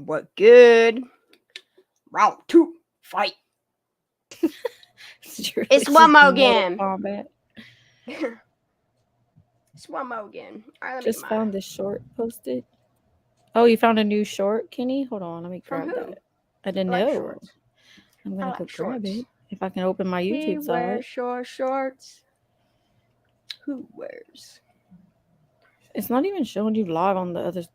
What good? Round 2, fight. It's one more again. It's one more again. All right, let me Just found this short posted. Oh, you found a new short, Kenny? Hold on, let me grab that. I didn't know. Shorts. I'm gonna go grab it. If I can open my YouTube side. Short shorts. Who wears? It's not even showing you live on the other side.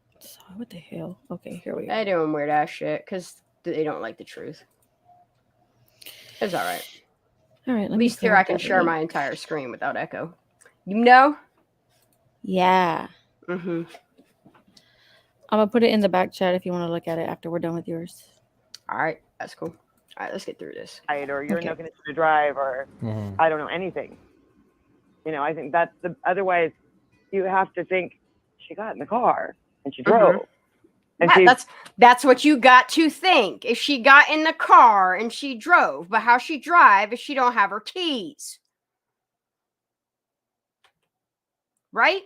What the hell? Okay, here we go. I don't wear that shit because they don't like the truth. It's all right. All right, at least here I can share my entire screen without echo. You know? Yeah. Mm-hmm. I'm gonna put it in the back chat if you want to look at it after we're done with yours. All right, that's cool. All right, let's get through this. Or you're not going to drive, or I don't know, anything. You know, I think that's the. Otherwise, you have to think she got in the car and she drove. And that's what you got to think. If she got in the car and she drove, but how she drive if she don't have her keys? Right?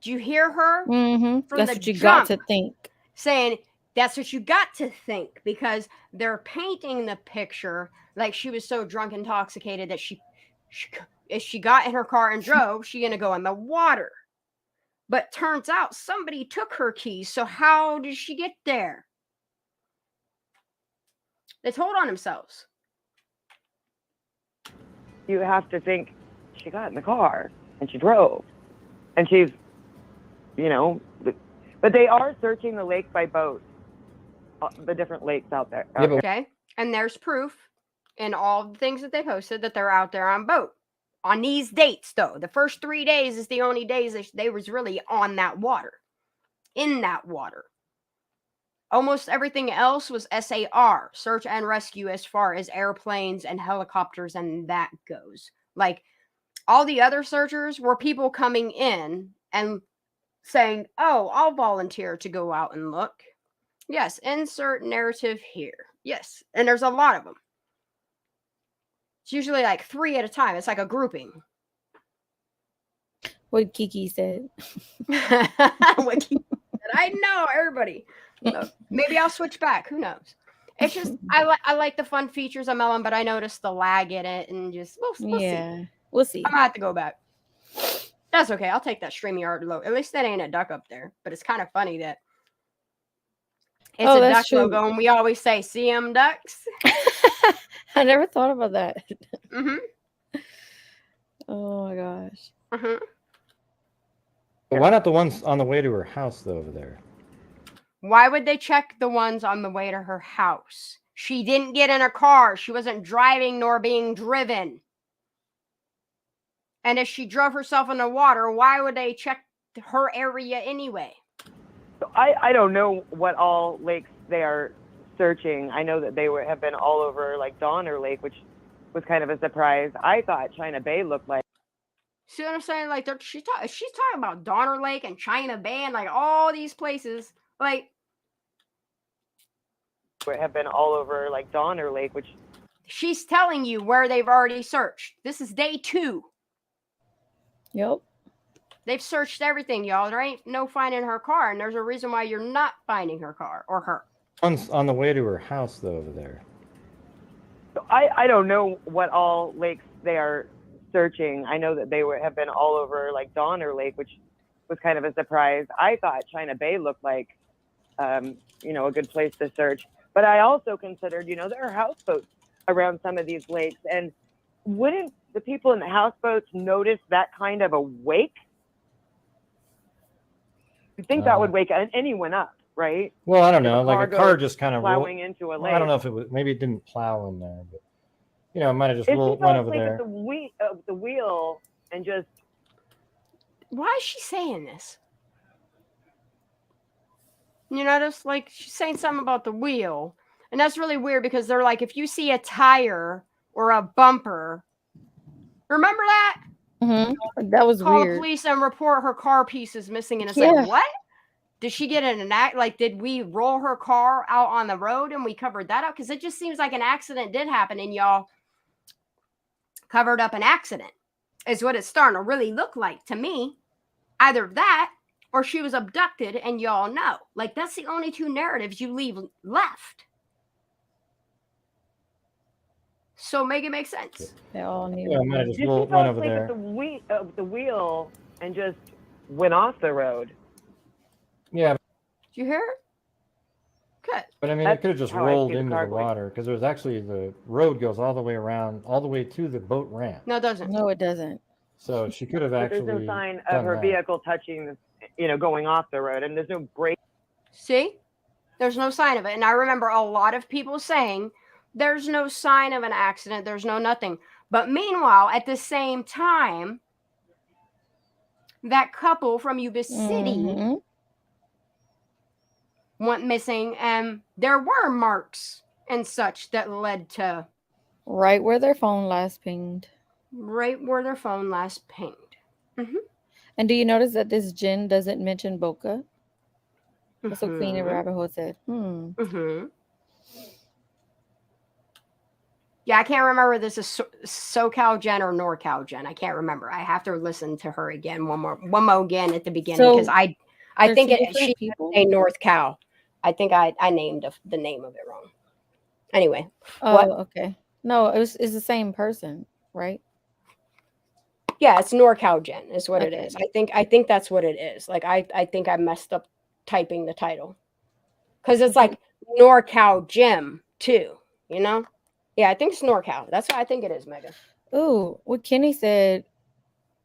Do you hear her? Mm-hmm. That's what you got to think. Saying that's what you got to think, because they're painting the picture like she was so drunk, intoxicated that if she got in her car and drove, she's gonna go in the water. But turns out somebody took her keys. So how did she get there? They told on themselves. You have to think she got in the car and she drove. And she's, you know, but they are searching the lake by boat. The different lakes out there. Okay. And there's proof in all the things that they posted that they're out there on boat. On these dates, though, the first 3 days is the only days that they was really on that water. In that water. Almost everything else was SAR, search and rescue, as far as airplanes and helicopters and that goes. Like, all the other searchers were people coming in and saying, oh, I'll volunteer to go out and look. Yes, insert narrative here. Yes, and there's a lot of them. It's usually like 3 at a time. It's like a grouping. What Kiki said. What Kiki said. I know, everybody. Maybe I'll switch back. Who knows? It's just, I like the fun features of Melon, but I noticed the lag in it, and just, we'll see. We'll see. I'm going to have to go back. That's okay. I'll take that StreamYard logo. At least that ain't a duck up there. But it's kind of funny that it's a duck logo, and we always say, see 'em ducks. I never thought about that. Mm-hmm. Oh, my gosh. Mm-hmm. But why not the ones on the way to her house, though, over there? Why would they check the ones on the way to her house? She didn't get in a car. She wasn't driving nor being driven. And if she drove herself in the water, why would they check her area anyway? I don't know what all lakes they are searching. I know that they have been all over, like, Donner Lake, which was kind of a surprise. I thought China Bay looked like. See what I'm saying? Like, she's talking about Donner Lake and China Bay and, like, all these places. Like, have been all over, like, Donner Lake, which. She's telling you where they've already searched. This is day 2. Yep. They've searched everything, y'all. There ain't no finding her car, and there's a reason why you're not finding her car or her. On the way to her house, though, over there. I don't know what all lakes they are searching. I know that they have been all over, like, Donner Lake, which was kind of a surprise. I thought China Bay looked like, you know, a good place to search. But I also considered, you know, there are houseboats around some of these lakes, and wouldn't the people in the houseboats notice that kind of a wake? You think that would wake anyone up, right? Well, I don't know. Like a car just kind of plowing into a lake. Well, I don't know if it was. Maybe it didn't plow in there, but you know, it might have just went over there. The wheel and just. Why is she saying this? You notice, like, she's saying something about the wheel, and that's really weird because they're like, if you see a tire or a bumper, remember that? Mm-hmm. That was Call weird. the police and report her car pieces missing. And it's like, what? Did she get in an act? Like, did we roll her car out on the road and we covered that up? Because it just seems like an accident did happen and y'all covered up an accident is what it's starting to really look like to me. Either that or she was abducted and y'all know. Like, that's the only two narratives you leave left. So make it make sense. They all knew. Yeah, I might have just Did she went fall over asleep there. at the wheel and just went off the road? Yeah, Did you hear it? Good. but I mean, That's it could have just how I rolled see the into the car going. water because there's actually the road goes all the way around, all the way to the boat ramp. No, it doesn't. No, it doesn't. So she could have But actually there's no sign of done her that. vehicle touching, going off the road, and there's no brake. See? There's no sign of it. And I remember a lot of people saying there's no sign of an accident, there's no nothing. But meanwhile, at the same time, that couple from Yuba City Mhm. went missing, and there were marks and such that led to Right where their phone last pinged. right where their phone last pinged. And do you notice that this Jen doesn't mention Boca? That's what Queen of Mhm. Rabbit Hole said. Mm-hmm. Yeah, I can't remember this is SoCal Jen or NorCal Jen. I can't remember. I have to listen to her again one more again at the beginning because So, I they're think two it different she people? a North Cal. I think I named the name of it wrong. Anyway, Oh, what? okay. No, it's the same person, right? Yeah, it's NorCal Jen is what it Okay. is. I think that's what it is. Like I think I messed up typing the title because it's like NorCal Gym too. You know? Yeah, I think it's NorCal. That's what I think it is, Megan. Ooh, what Kenny said,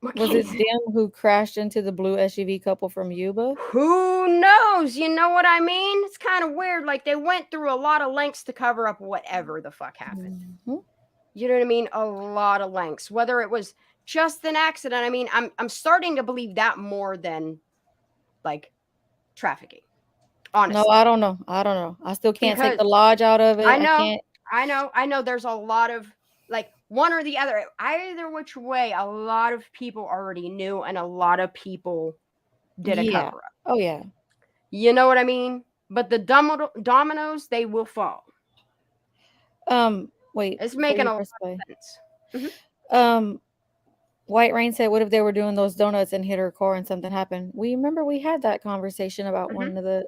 What was can it you say? them who crashed into the blue SUV couple from Yuba? Who knows? You know what I mean? It's kind of weird. Like they went through a lot of lengths to cover up whatever the fuck happened. Mhm. You know what I mean? A lot of lengths. Whether it was just an accident, I mean, I'm starting to believe that more than like trafficking. Honestly. No, I don't know. I still can't take the Because lodge out of it. I I know, can't. I know there's a lot of like one or the other. Either which way, a lot of people already knew and a lot of people did a Yeah. cover up. Oh, yeah. You know what I mean? But the dominoes, they will fall. Wait. It's before making you a lot press of play. sense. White Rain said, what if they were doing those donuts and hit her car and something happened? We remember we had that conversation about one of the.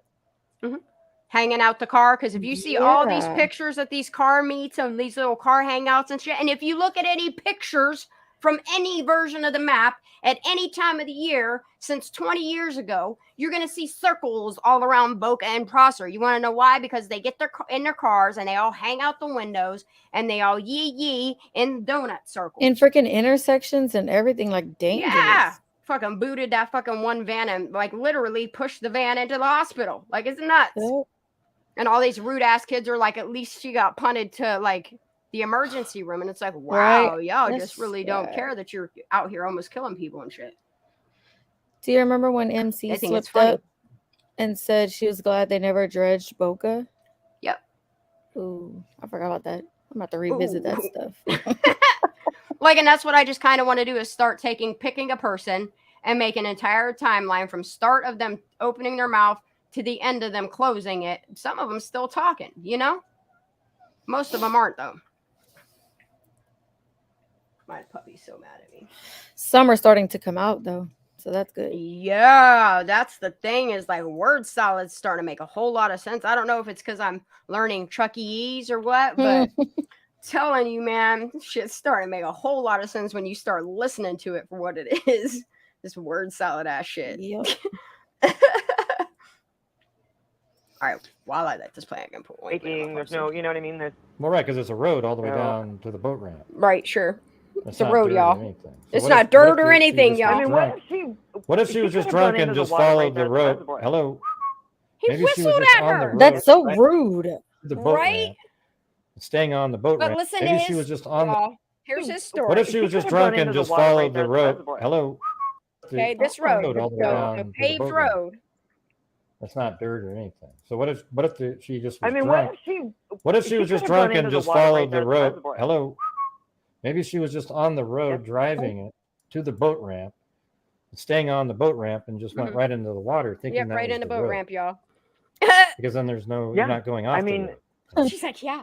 Hanging out the car, because if you see all these Yeah. pictures at these car meets and these little car hangouts and shit, and if you look at any pictures from any version of the map at any time of the year since 20 years ago, you're going to see circles all around Boca and Prosser. You want to know why? Because they get in their cars and they all hang out the windows and they all yee in donut circles. In freaking intersections and everything, like dangerous. Yeah. Fucking booted that fucking one van and like literally pushed the van into the hospital. Like, it's nuts. Yep. And all these rude ass kids are like, at least she got punted to like the emergency room. And it's like, wow, Right. y'all That's just really don't sad. care that you're out here almost killing people and shit. Do you remember when MC I think it's slipped funny. up and said she was glad they never dredged Boca? Yep. Ooh, I forgot about that. I'm about to revisit that Ooh. stuff. Like, and that's what I just kind of want to do is start picking a person and make an entire timeline from start of them opening their mouth to the end of them closing it. Some of them still talking, you know? Most of them aren't, though. My puppy's so mad at me. Some are starting to come out, though. So that's good. Yeah, that's the thing is like word salad's starting to make a whole lot of sense. I don't know if it's because I'm learning Chuckyese or what, but telling you, man, shit's starting to make a whole lot of sense when you start listening to it for what it is. This word salad ass shit. Yep. All right, while I let this play, I can put one. There's no, you know what I mean? There's Well, right, because there's a road all the way No. down to the boat ramp. Right, sure. It's a not road, dirt or y'all. anything. So It's what not if- dirt what if or she anything, just y'all. was I mean, drunk? what if She was just could have run drunk into and the just water right followed there the at road? reservoir. Hello? He Maybe she was whistled just at on the her. road. That's so right? rude. The boat Right? ramp. Staying on the boat But ramp. listen Maybe to she his, was just on the. y'all. Here's his story. What if she She was just could have run drunk and into the just water right followed there the at the road? reservoir. Hello? Okay, this The road, all the way the down to the paved boat ramp. road. That's not dirt or anything. So what if she just was I mean, drunk? What if she was just could have run drunk and into the just water right followed there the at the road? reservoir. Hello? Maybe she was just on the road Yep. driving it to the boat ramp, staying on the boat ramp and just went right into the water thinking Yep, that right was in the the boat road. ramp, y'all. Because then there's no, Yeah. you're not going off I the mean, road. She's like, yeah.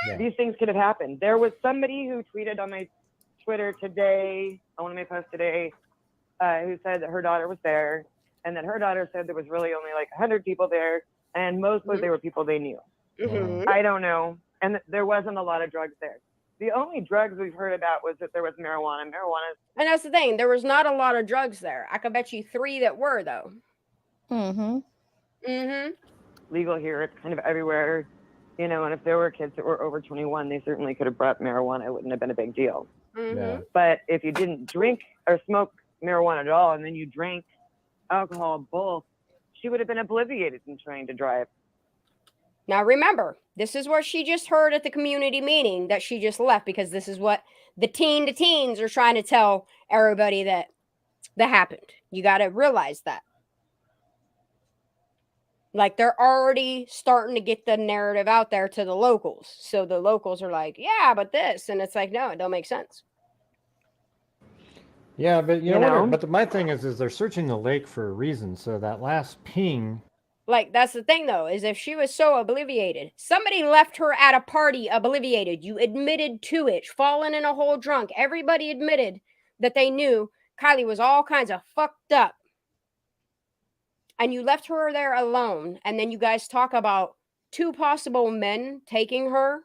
Yeah. These things could have happened. There was somebody who tweeted on my Twitter today, on one of my posts today, who said that her daughter was there and that her daughter said there was really only like 100 people there, and mostly they were people they knew. Mm-hmm. I don't know. And there wasn't a lot of drugs there. The only drugs we've heard about was that there was marijuana. And that's the thing. There was not a lot of drugs there. I could bet you 3 that were, though. Mm-hmm. Mm-hmm. Legal here. It's kind of everywhere. And if there were kids that were over 21, they certainly could have brought marijuana. It wouldn't have been a big deal. Mm-hmm. Yeah. But if you didn't drink or smoke marijuana at all, and then you drank alcohol both, she would have been obliviated in trying to drive. Now remember, this is what she just heard at the community meeting that she just left, because this is what the teens are trying to tell everybody that happened. You got to realize that. Like, they're already starting to get the narrative out there to the locals. So the locals are like, yeah, but this. And it's like, no, it don't make sense. Yeah, but You know? my thing is they're searching the lake for a reason. So that last ping, Like, that's the thing, though, is if she was so obliviated, somebody left her at a party obliviated. You admitted to it, fallen in a hole drunk. Everybody admitted that they knew Kylie was all kinds of fucked up. And you left her there alone. And then you guys talk about 2 possible men taking her.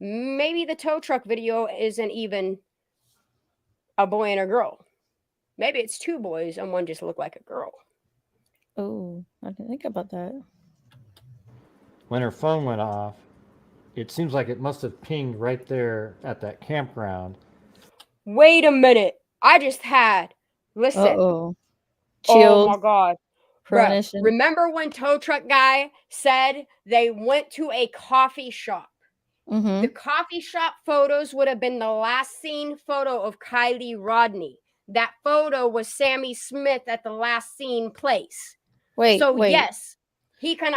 Maybe the tow truck video isn't even a boy and a girl. Maybe it's 2 boys and one just looked like a girl. Oh, I didn't think about that. when her phone went off, it seems like it must have pinged right there at that campground. Wait a minute. I just had, listen. Uh-oh. Oh Chills. my God. Bruh, Premonition. remember when tow truck guy said they went to a coffee shop? Mm-hmm. The coffee shop photos would have been the last seen photo of Kylie Rodney. That photo was Sammy Smith at the last seen place. Wait, So wait. yes, he can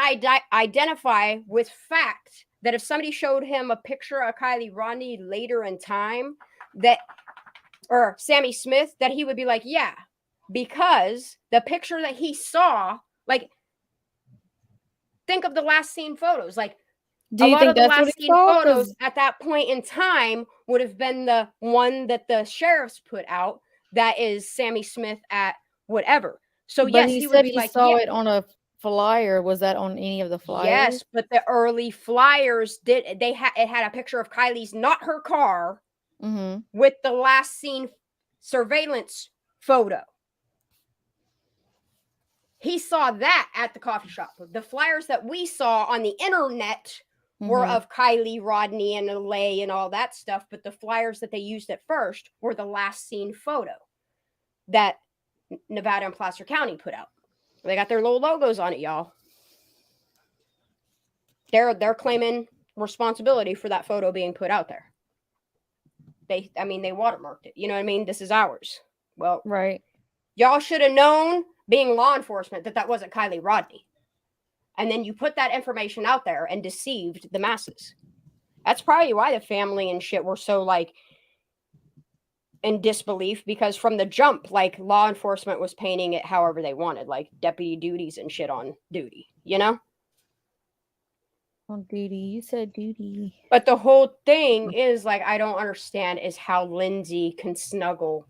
identify with fact that if somebody showed him a picture of Kylie Rodney later in time, or Sammy Smith, that he would be like, yeah, because the picture that he saw, like, think of the last seen photos. Like, Do a you lot think of the that's what last he seen saw? photos 'Cause- at that point in time would have been the one that the sheriffs put out. That is Sammy Smith at whatever. So but yes, he he would said be he like, saw yeah, it on a flyer. Was that on any of the flyers? yes, but the early flyers it had a picture of Kylie's, not her car, Mm-hmm. with the last seen surveillance photo. He saw that at the coffee shop. The flyers that we saw on the internet were Mhm. of Kylie Rodney and LA and all that stuff, but the flyers that they used at first were the last seen photo that Nevada and Placer County put out. They got their little logos on it, y'all. They're claiming responsibility for that photo being put out there. They watermarked it. You know what I mean? This is ours. Well, Right. y'all should have known, being law enforcement, that wasn't Kylie Rodney. And then you put that information out there and deceived the masses. That's probably why the family and shit were so, like, in disbelief, because from the jump, like, law enforcement was painting it however they wanted, like deputy duties and shit on duty, you know? On duty. You said duty. But the whole thing is, like, I don't understand is how Lindsay can snuggle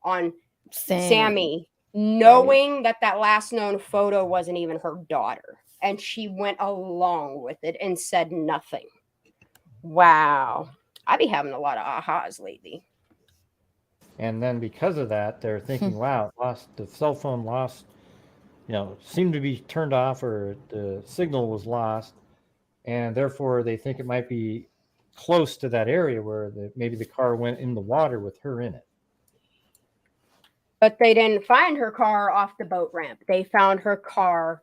on Sammy, knowing that last known photo wasn't even her daughter. And she went along with it and said nothing. Wow. I be having a lot of ahas lately. And then because of that, they're thinking, wow, the cell phone lost, seemed to be turned off, or the signal was lost. And therefore they think it might be close to that area where maybe the car went in the water with her in it. But they didn't find her car off the boat ramp. They found her car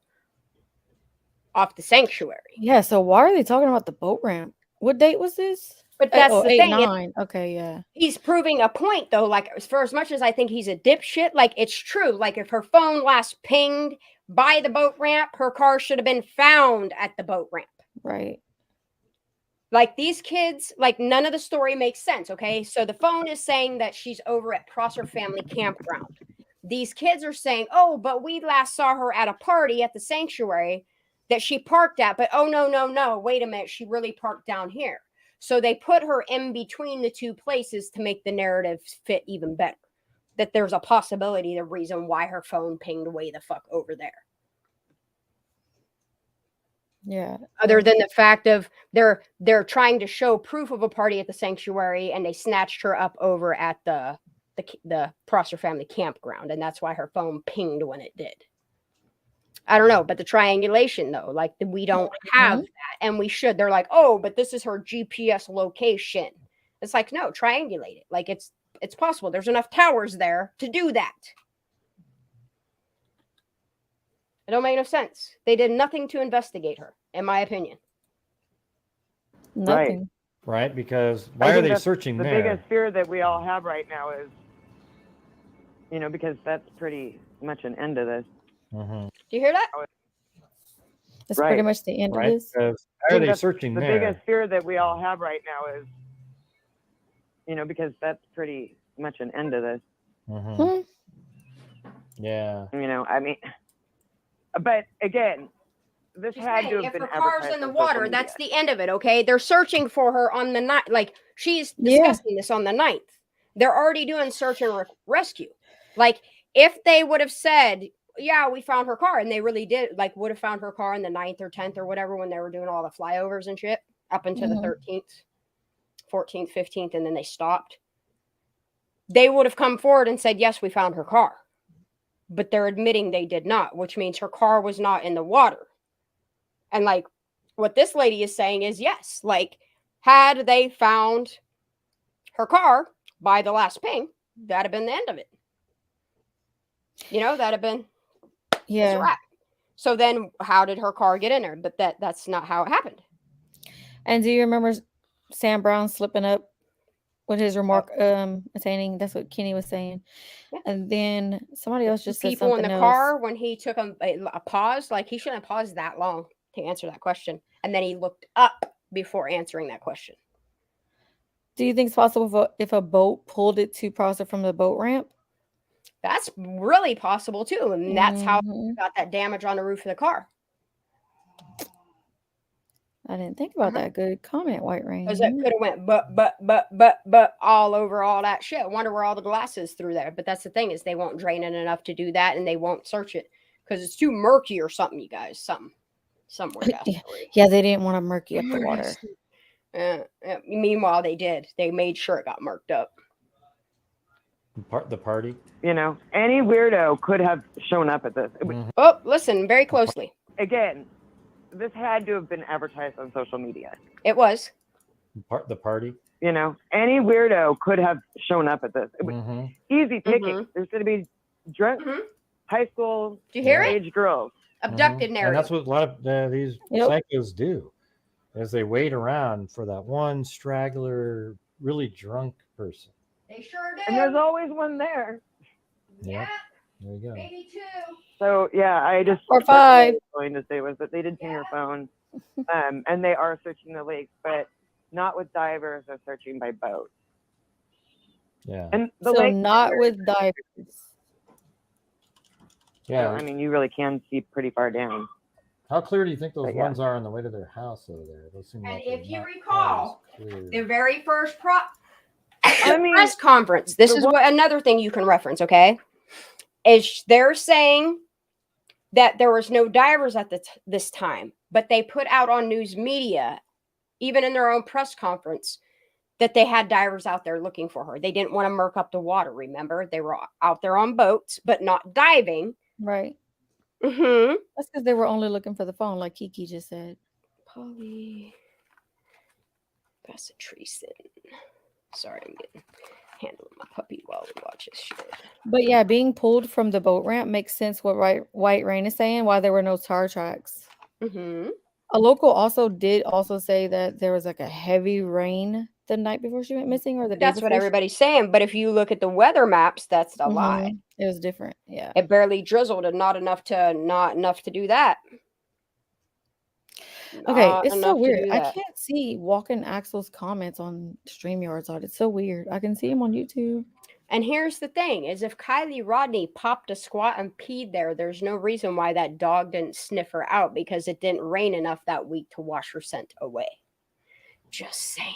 off the sanctuary. Yeah, so why are they talking about the boat ramp? What date was this? But that's the 8, thing. 9. Okay, yeah. He's proving a point, though. Like, for as much as I think he's a dipshit, like, it's true. Like, if her phone last pinged by the boat ramp, her car should have been found at the boat ramp. Right. Like, these kids, like, none of the story makes sense, okay? So the phone is saying that she's over at Prosser Family Campground. These kids are saying, oh, but we last saw her at a party at the sanctuary that she parked at. But, oh, no, wait a minute. She really parked down here. So they put her in between the 2 places to make the narrative fit even better. that there's a possibility the reason why her phone pinged way the fuck over there. Yeah. Other than the fact of they're trying to show proof of a party at the sanctuary, and they snatched her up over at the Prosser family campground, and that's why her phone pinged when it did. I don't know, but the triangulation though, like we don't have that, and we should. They're like, oh, but this is her GPS location. It's like, no, triangulate it. Like it's possible. There's enough towers there to do that. It don't make no sense. They did nothing to investigate her, in my opinion. Nothing. Right? Because I why are think they that's searching the there? biggest fear that we all have right now is, because that's pretty much an end to this. Mm-hmm. Do you hear that? It's Right. pretty much the end of Right? this. Because I why are think they that's searching the there? biggest fear that we all have right now is, because that's pretty much an end to this. Mm-hmm. Yeah. I mean, but again, this She's had saying, to have if been her car's advertised in the on social water, media. that's the end of it, okay? They're searching for her on the night. Like, she's Yeah. discussing this on the 9th. They're already doing search and rescue. Like, if they would have said, yeah, we found her car, and they really did, like, would have found her car on the 9th or 10th or whatever when they were doing all the flyovers and shit up until the 13th, 14th, 15th, and then they stopped. They would have come forward and said, yes, we found her car. But they're admitting they did not, which means her car was not in the water. And like what this lady is saying is yes, like had they found her car by the last ping, that'd have been the end of it. That'd have been it's a Yeah. wrap. So then how did her car get in there? But that's not how it happened. And do you remember Sam Brown slipping up with his remark attaining? That's what Kenny was saying. Yeah. And then somebody else just said People in something the else. car when he took a pause, like he shouldn't have paused that long to answer that question. And then he looked up before answering that question. Do you think it's possible if a boat pulled it to Prosser from the boat ramp? That's really possible too. And that's how it got that damage on the roof of the car. I didn't think about that. Good comment, White Rain. Because it could have went but all over all that shit. I wonder where all the glass is through there. But that's the thing is they won't drain it enough to do that, and they won't search it because it's too murky or something, you guys. Somewhere down the way. Yeah, they didn't want to murky up the water. Meanwhile, they did. They made sure it got murked up. The party? Any weirdo could have shown up at this. Mm-hmm. Oh, listen very closely. Again, this had to have been advertised on social media. It was. The party? Any weirdo could have shown up at this. Mm-hmm. Easy picking. There's going to be drunk high school age girls. Abducted narrative. And that's what a lot of these psychos do, is they wait around for that one straggler, really drunk person. They sure do. And there's always one there. Yeah. There you go. Maybe two. So I just or 5. What I was going to say was that they did ping her phone, and they are searching the lakes, but not with divers. They're searching by boat. Yeah. And the so lake not with divers. Yeah. So, you really can see pretty far down. How clear do you think those ones are on the way to their house over there? Those seem And like if you not recall, as clear. the very first press conference, this is another thing you can reference, okay? Is they're saying that there was no divers at this time, but they put out on news media, even in their own press conference, that they had divers out there looking for her. They didn't want to murk up the water, remember? They were out there on boats, but not diving. Right. Mm-hmm. That's because they were only looking for the phone, like Kiki just said. Polly Bassatreason. Sorry, I'm handling my puppy while we watch this shit. But yeah, being pulled from the boat ramp makes sense what White Rain is saying, why there were no tar tracks. Mm-hmm. A local also say that there was like a heavy rain the night before she went missing, or the day That's before. what everybody's saying. But if you look at the weather maps, that's a lie. It was different. Yeah. It barely drizzled and not enough to do that. Okay, it's so weird. I can't see Walking Axel's comments on StreamYard's on. It's so weird. I can see him on YouTube. And here's the thing is if Kylie Rodney popped a squat and peed there, there's no reason why that dog didn't sniff her out because it didn't rain enough that week to wash her scent away. Just saying.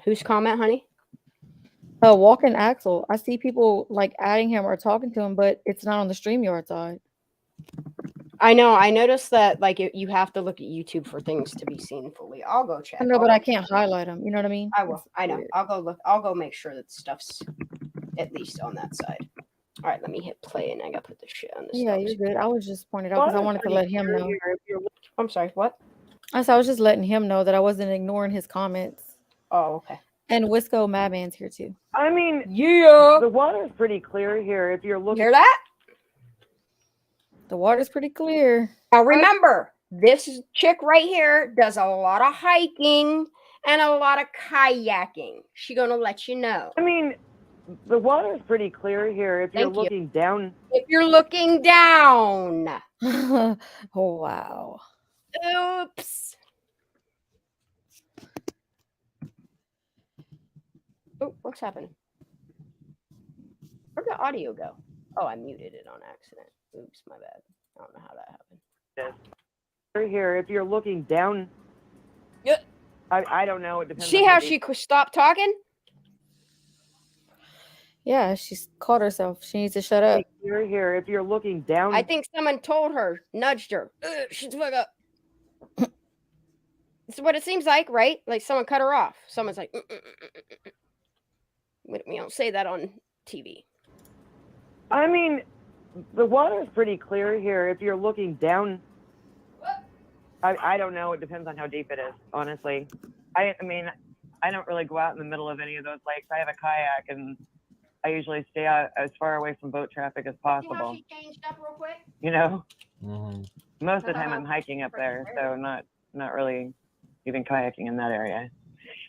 Whose comment, honey? Walking Axel. I see people like adding him or talking to him, but it's not on the StreamYard side. I know. I noticed that like you have to look at YouTube for things to be seen fully. I'll go check. I know, but I can't highlight him. You know what I mean? I will. It's I know. weird. I'll go look. I'll go make sure that stuff's at least on that side. All right, let me hit play, and I gotta put this shit on this. Yeah, you're good. I was just pointing out because I wanted to let him know. I'm sorry. What? I was just letting him know that I wasn't ignoring his comments. Oh, okay. And Wisco Madman's here too. I mean, Yeah. the water's pretty clear here. If you're You looking, hear that? The water's pretty clear. Now remember, this chick right here does a lot of hiking and a lot of kayaking. She gonna let you know. I mean, the water's pretty clear here. If you're Thank you. looking down, If you're looking down. Oh wow. Oops. Oh, what's happening? Where'd the audio go? Oh, I muted it on accident. Oops, my bad. I don't know how that happened. here. If you're looking down, Yeah. I don't know. It depends. See on how deep- she stopped talking? Yeah, she's caught herself. She needs to shut up. Clear here. If you're looking down, I think someone told her, nudged her. She's fuck up. It's what it seems like, right? Like someone cut her off. Someone's like, We don't say that on TV. I mean, the water's pretty clear here. If you're looking down, I don't know. It depends on how deep it is, honestly. I mean, I don't really go out in the middle of any of those lakes. I have a kayak, and I usually stay out as far away from boat traffic as possible. She changed up real quick? You know, Mhm. most of the time I'm hiking up there, so not really even kayaking in that area.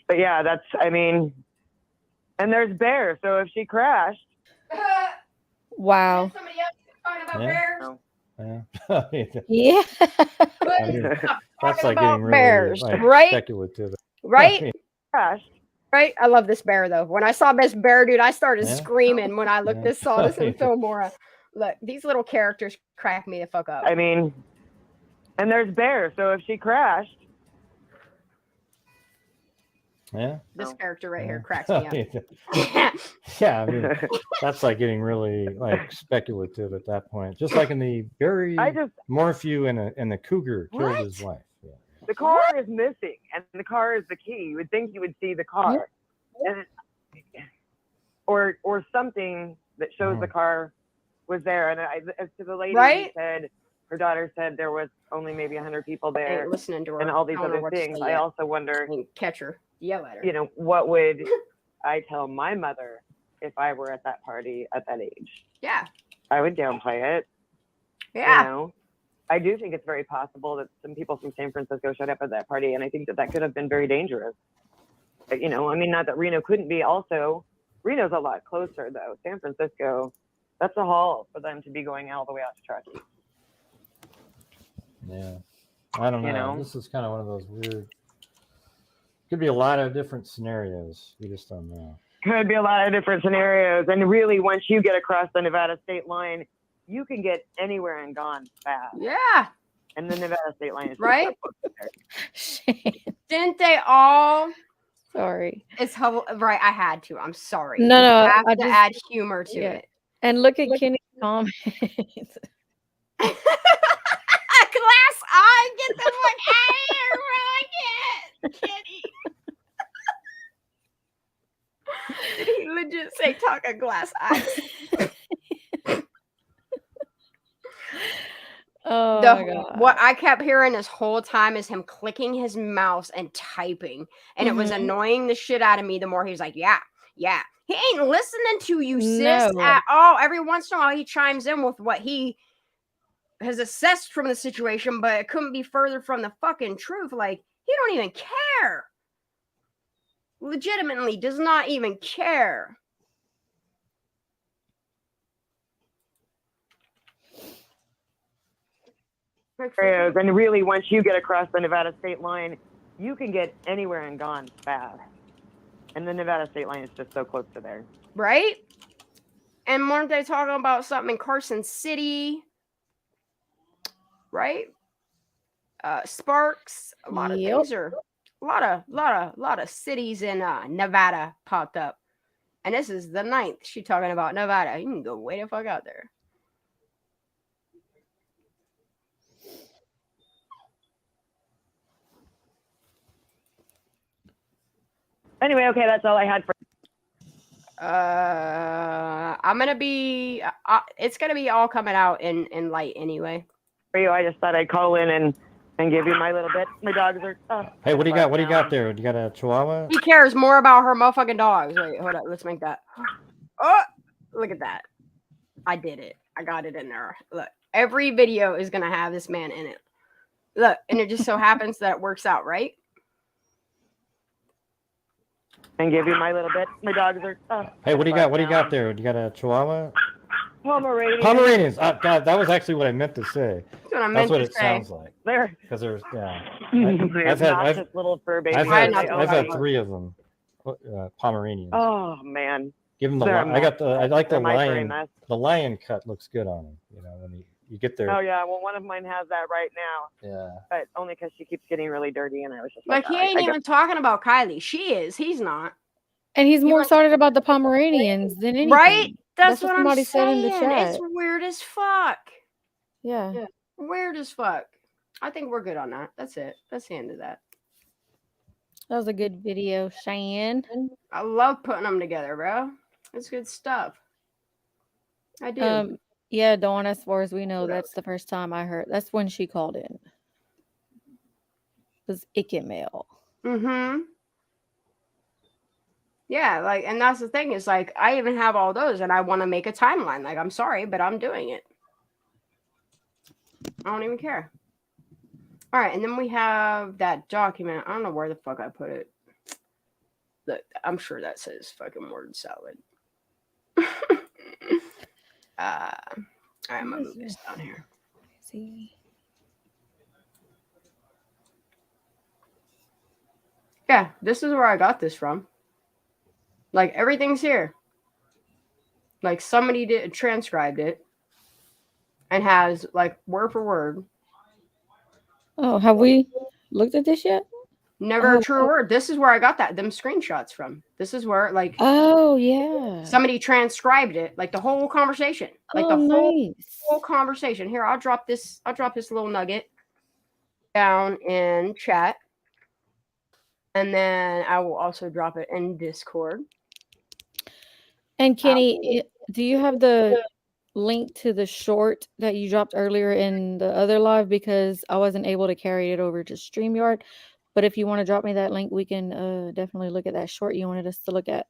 But yeah, that's. I mean, and there's bears. So if she crashed, Wow. Somebody else talking about Yeah. bears? No. Yeah. Yeah. I mean, that's Talking like about getting really bears, like, right? speculative. Right? crashed. Right? I love this bear though. When I saw this bear, dude, I started Yeah. screaming when I looked Yeah. saw this in Fillmore. Look, these little characters crack me the fuck up. I mean, and there's bears. So if she crashed, Yeah. This No. character right here Yeah. cracks me up. Yeah, I mean, that's like getting really like speculative at that point. Just like in the Barry I just Morphew and the cougar killed his What? wife. Yeah. the car is missing, and the car is the key. You would think you would see the car, and or something that shows the car was there. And as to the lady who Right? said her daughter said there was only maybe 100 people I there, ain't listening to her. and all these I don't know other what to things. say I yet. also wonder, I mean, catch her, yell at her. you know, what would I tell my mother if I were at that party at that age? Yeah. I would downplay it. Yeah. You know, I do think it's very possible that some people from San Francisco showed up at that party, and I think that could have been very dangerous. But, you know, I mean, not that Reno couldn't be. Also, Reno's a lot closer, though. San Francisco, that's a haul for them to be going all the way out to Truckee. Yeah. I don't know. You know? This is kind of one of those weird. Could be a lot of different scenarios. We just don't know. Could be a lot of different scenarios, and really, once you get across the Nevada state line, you can get anywhere and gone fast. Yeah. And the Nevada state line is Right? Shit. Didn't they all? Sorry. It's right. I had to. I'm sorry. No, You no, have I to just- add humor to yeah. it. And look at Kenny's comments. Glass eye, get the fuck out of here, bro! I can't. Kitty. Did he legit say talk a glass eye? Oh The- my God. What I kept hearing this whole time is him clicking his mouse and typing, and it was Mhm. annoying the shit out of me. The more he's like, "Yeah, yeah," he ain't listening to you, sis, No. at all. Every once in a while, he chimes in with what he has assessed from the situation, but it couldn't be further from the fucking truth. Like, he don't even care. Legitimately does not even care. areas, and really, once you get across the Nevada state line, you can get anywhere and gone fast. And the Nevada state line is just so close to there. Right? And weren't they talking about something in Carson City? Right? Sparks. A lot of Yep. things are lot of cities in Nevada popped up. And this is the 9th. She talking about Nevada. You can go way the fuck out there. Anyway, okay, that's all I had for. I'm gonna be. It's gonna be all coming out in light anyway. For you, I just thought I'd call in and give you my little bit. My dogs are. Hey, what do you got? What do you got there? You got a Chihuahua? He cares more about her motherfucking dogs. Wait, hold up. Let's make that. Oh, look at that. I did it. I got it in there. Look, every video is gonna have this man in it. Look, and it just so happens that it works out, right? And give you my little bit. My dogs are. Hey, what do you got? What do you got there? You got a Chihuahua? Pomeranian. Pomeranians. God, that was actually what I meant to say. That's what I meant That's what to it say. sounds like. They're Because there's, yeah. obnoxious little fur babies. I've I've had 3 of them, Pomeranians. Oh man. Give them the. They're I like the they're my brain lion. mess. The lion cut looks good on them. You know, when you get there. Oh yeah, well one of mine has that right now, Yeah. but only because she keeps getting really dirty, and I was just Like he ain't even talking about Kylie. She is. He's not. And he's You more want- excited about the Pomeranians than anything. Right? That's what what I'm somebody said in the saying. It's chat. weird as fuck. Yeah. Yeah. Weird as fuck. I think we're good on that. That's it. That's the end of that. That was a good video, Cheyenne. I love putting them together, bro. It's good stuff. I do. Yeah, Dawn, as far as we know, What that's the first time I heard. That's when she called in. It was Icket Mail. Mm-hmm. Yeah, like, and that's the thing is like, I even have all those and I want to make a timeline. Like, I'm sorry, but I'm doing it. I don't even care. All right, and then we have that document. I don't know where the fuck I put it. Look, I'm sure that says fucking word salad. All right, I'm gonna move this down here. See. Yeah, this is where I got this from. Like everything's here. Like somebody transcribed it and has like word for word. Oh, have we looked at this yet? Never Oh, a true word. This is where I got them screenshots from. This is where like Oh, yeah. somebody transcribed it, like the whole conversation. Like the whole conversation. Here, I'll drop this little nugget down in chat. And then I will also drop it in Discord. And Kenny, do you have the link to the short that you dropped earlier in the other live? Because I wasn't able to carry it over to StreamYard. But if you want to drop me that link, we can definitely look at that short you wanted us to look at.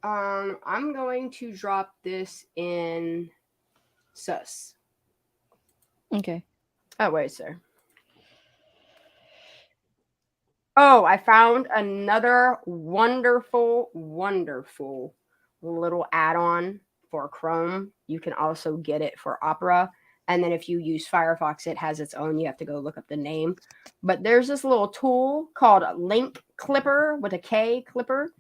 I'm going to drop this in Sus. Okay. Oh, wait, sir. Oh, I found another wonderful, wonderful little add-on for Chrome. You can also get it for Opera. And then if you use Firefox, it has its own. You have to go look up the name. But there's this little tool called Link Clipper with a K, Clipper.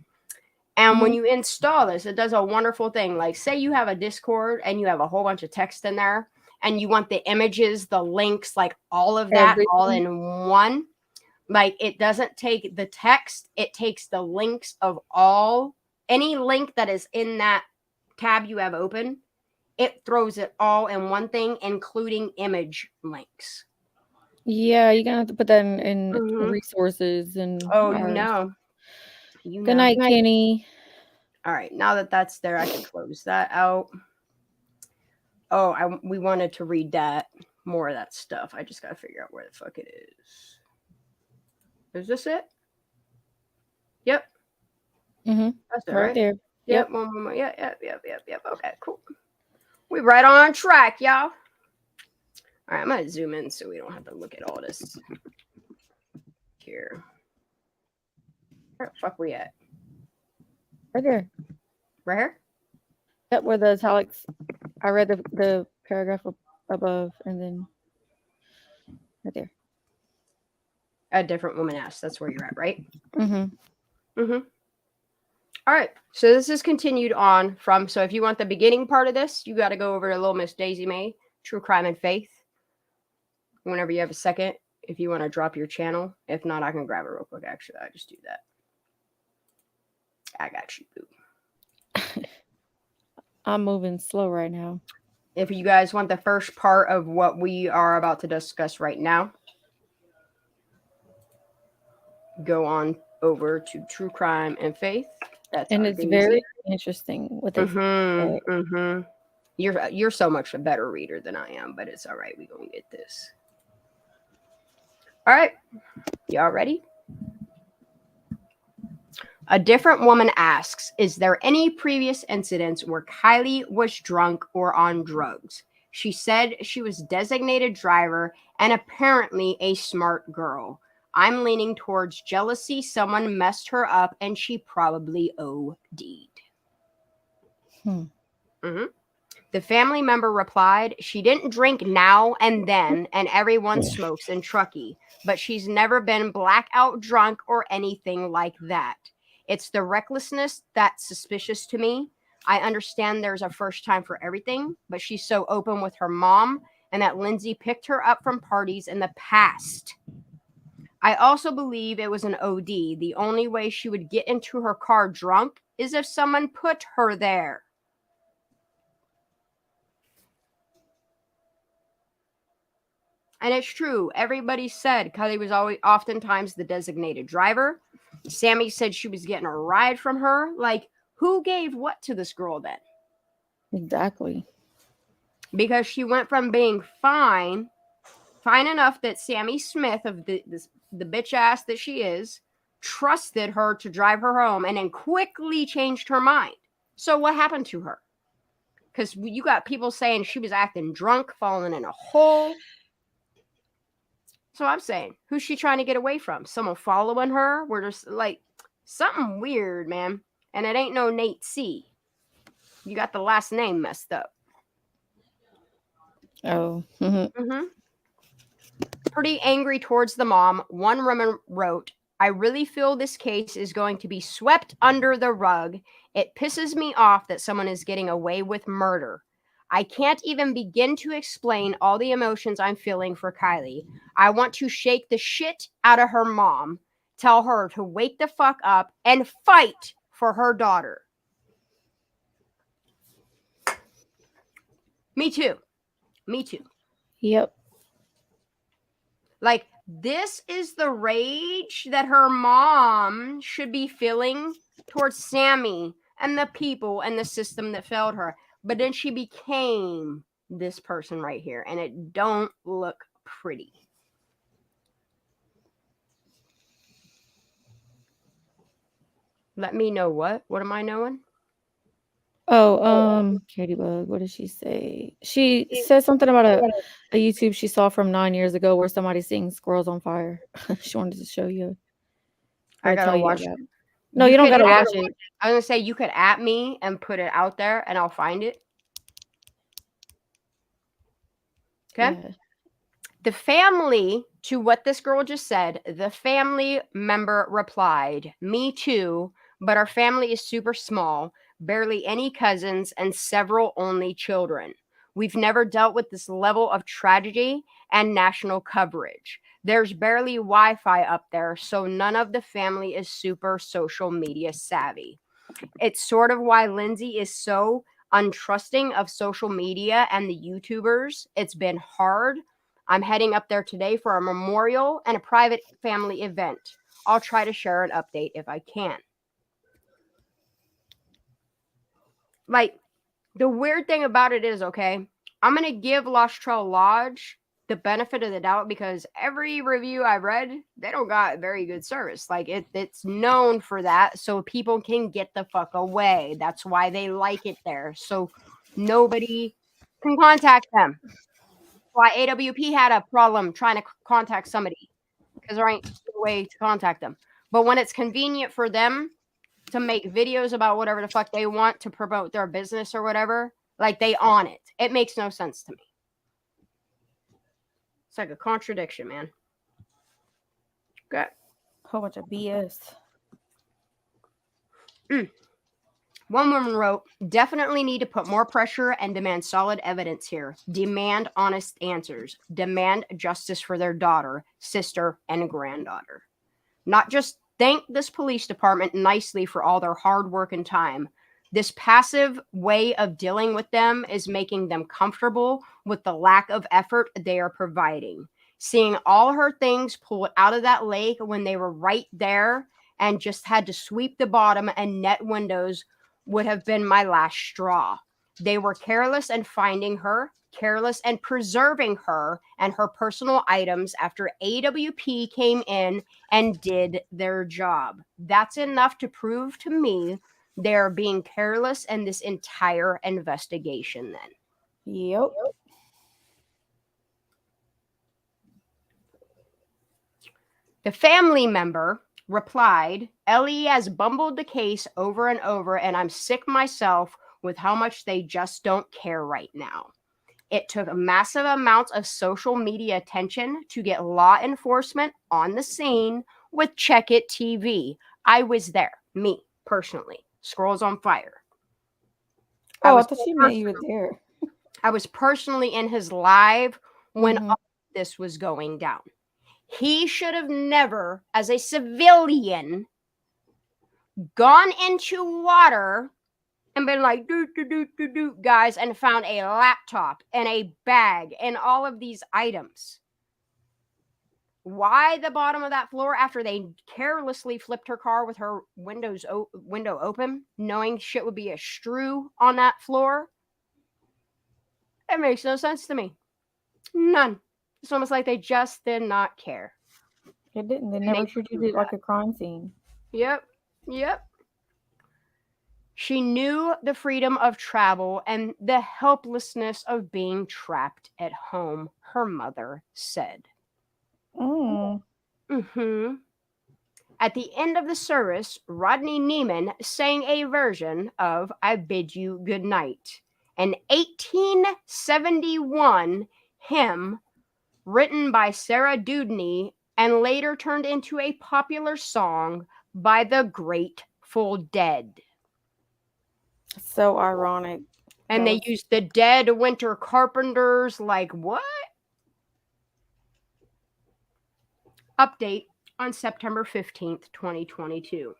And when you install this, it does a wonderful thing. Like say you have a Discord and you have a whole bunch of text in there and you want the images, the links, like all of that all in one. Like it doesn't take the text. It takes the links of any link that is in that tab you have open. It throws it all in one thing, including image links. Yeah, you're going to have to put that in resources. And Oh, you know. Good night, Kenny. All right. Now that that's there, I can close that out. Oh, we wanted to read that. More of that stuff. I just got to figure out where the fuck it is. Is this it? Yep. Mm-hmm. That's it, right there. Yep. One more. Yep. Okay, cool. We right on track, y'all. All right, I'm going to zoom in so we don't have to look at all this here. Where the fuck we at? Right there. Right here? Yep, where the italics. I read the paragraph above and then right there. A different woman asked. That's where you're at, right? Mm-hmm. Mm-hmm. All right. So this is continued on from. So if you want the beginning part of this, you got to go over to Little Miss Daisy May, True Crime and Faith. Whenever you have a second, If you want to drop your channel. If not, I can grab it real quick. Actually, I just do that. I got you, boo. I'm moving slow right now. If you guys want the first part of what we are about to discuss right now, go on over to True Crime and Faith. That's And our it's Daisy. very interesting what they said. You're so much a better reader than I am, but it's all right. We're going to get this. All right. Y'all ready? A different woman asks, is there any previous incidents where Kylie was drunk or on drugs? She said she was designated driver and apparently a smart girl. I'm leaning towards jealousy. Someone messed her up and she probably OD'd. The family member replied, she didn't drink now and then, and everyone smokes in Truckee, but she's never been blackout drunk or anything like that. It's the recklessness that's suspicious to me. I understand there's a first time for everything, but she's so open with her mom and that Lindsay picked her up from parties in the past. I also believe it was an OD. The only way she would get into her car drunk is if someone put her there. And it's true. Everybody said Kylie was oftentimes the designated driver. Sammy said she was getting a ride from her. Like, who gave what to this girl then? Exactly. Because she went from being fine enough that Sammy Smith of the bitch ass that she is trusted her to drive her home and then quickly changed her mind. So what happened to her? Because you got people saying she was acting drunk, falling in a hole. So I'm saying, who's she trying to get away from? Someone following her? We're just like something weird, man. And it ain't no Nate C. You got the last name messed up. Oh. Pretty angry towards the mom. One woman wrote, I really feel this case is going to be swept under the rug. It pisses me off that someone is getting away with murder. I can't even begin to explain all the emotions I'm feeling for Kylie. I want to shake the shit out of her mom, tell her to wake the fuck up and fight for her daughter. Me too. Yep. Like, this is the rage that her mom should be feeling towards Sammy and the people and the system that failed her. But then she became this person right here, and it don't look pretty. Let me know what? What am I knowing? Oh, Katie Bug, what did she say? She said something about a YouTube she saw from 9 years ago where somebody sings Squirrels on Fire. She wanted to show you. I gotta watch it. No, you don't gotta watch it. I was gonna say you could at me and put it out there and I'll find it. Okay. Yeah. The family, to what this girl just said, the family member replied, me too, but our family is super small, barely any cousins, and several only children. We've never dealt with this level of tragedy and national coverage. There's barely Wi-Fi up there, so none of the family is super social media savvy. It's sort of why Lindsay is so untrusting of social media and the YouTubers. It's been hard. I'm heading up there today for a memorial and a private family event. I'll try to share an update if I can. Like, the weird thing about it is, okay, I'm going to give Lost Trail Lodge the benefit of the doubt because every review I read, they don't got very good service. Like, it's known for that, so people can get the fuck away. That's why they like it there. So nobody can contact them. Why AWP had a problem trying to contact somebody because there ain't a way to contact them. But when it's convenient for them to make videos about whatever the fuck they want to promote their business or whatever, like they on it. It makes no sense to me. It's like a contradiction, man. Okay. Whole bunch of BS. One woman wrote, definitely need to put more pressure and demand solid evidence here. Demand honest answers. Demand justice for their daughter, sister, and granddaughter. Not just thank this police department nicely for all their hard work and time. This passive way of dealing with them is making them comfortable with the lack of effort they are providing. Seeing all her things pulled out of that lake when they were right there and just had to sweep the bottom and net windows would have been my last straw. They were careless in finding her, careless and preserving her and her personal items after AWP came in and did their job. That's enough to prove to me they're being careless in this entire investigation then. Yep. The family member replied, Ellie has bumbled the case over and over, and I'm sick myself with how much they just don't care right now. It took a massive amount of social media attention to get law enforcement on the scene with Check It TV. I was there, me, personally. Scrolls on fire. Oh, I thought you meant you were there. I was personally in his live when all this was going down. He should have never, as a civilian, gone into water and been like, do, guys, and found a laptop and a bag and all of these items. Why the bottom of that floor after they carelessly flipped her car with her window open, knowing shit would be a strew on that floor? It makes no sense to me. None. It's almost like they just did not care. It didn't. They never treated it like a crime scene. Yep. She knew the freedom of travel and the helplessness of being trapped at home, her mother said. At the end of the service, Rodney Neiman sang a version of I Bid You Good Night, an 1871 hymn written by Sarah Dudney and later turned into a popular song by the Grateful Dead. So ironic. And they used the Dead Winter Carpenters, like what? Update on September 15th, 2022.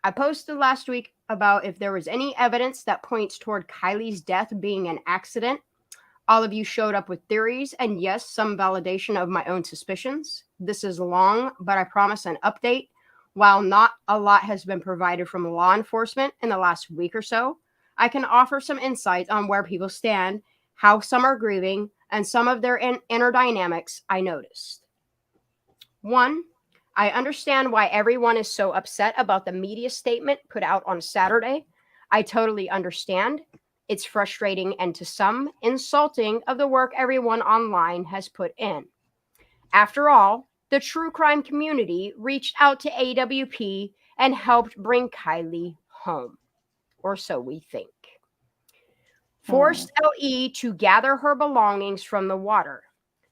I posted last week about if there was any evidence that points toward Kylie's death being an accident. All of you showed up with theories and yes, some validation of my own suspicions. This is long, but I promise an update. While not a lot has been provided from law enforcement in the last week or so, I can offer some insight on where people stand, how some are grieving, and some of their inner dynamics I noticed. 1, I understand why everyone is so upset about the media statement put out on Saturday. I totally understand. It's frustrating and to some insulting of the work everyone online has put in. After all, the true crime community reached out to AWP and helped bring Kylie home, or so we think. Forced LE to gather her belongings from the water.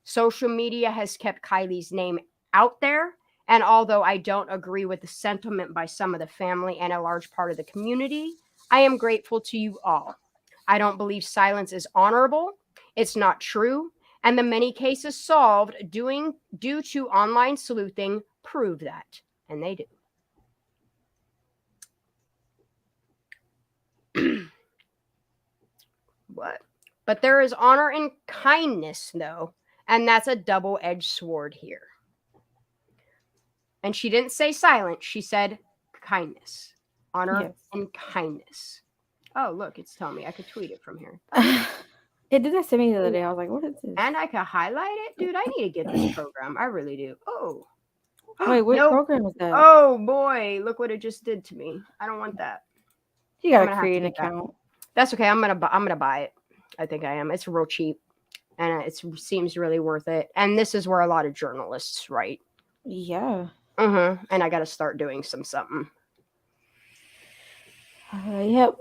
Social media has kept Kylie's name out there, and although I don't agree with the sentiment by some of the family and a large part of the community, I am grateful to you all. I don't believe silence is honorable. It's not true. And the many cases solved due to online sleuthing prove that. And they do. What? But there is honor and kindness, though. And that's a double-edged sword here. And she didn't say silent. She said kindness. Honor and kindness. Oh, look, it's telling me I could tweet it from here. It did that to me the other day. I was like, what is this? And I could highlight it? Dude, I need to get this program. I really do. Oh. Wait, what program is that? Oh, boy. Look what it just did to me. I don't want that. You got to create an account. That's okay. I'm gonna buy it. I think I am. It's real cheap. And it seems really worth it. And this is where a lot of journalists write. Yeah. And I got to start doing something. Yep.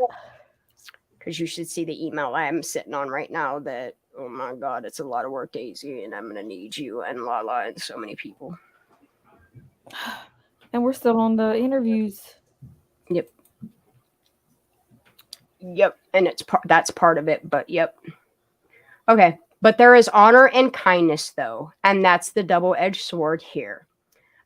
Because you should see the email I'm sitting on right now that, oh my God, it's a lot of work, Daisy, and I'm going to need you and Lala and so many people. And we're still on the interviews. Yep. Yep, and that's part of it, but yep. Okay, but there is honor and kindness though, and that's the double-edged sword here.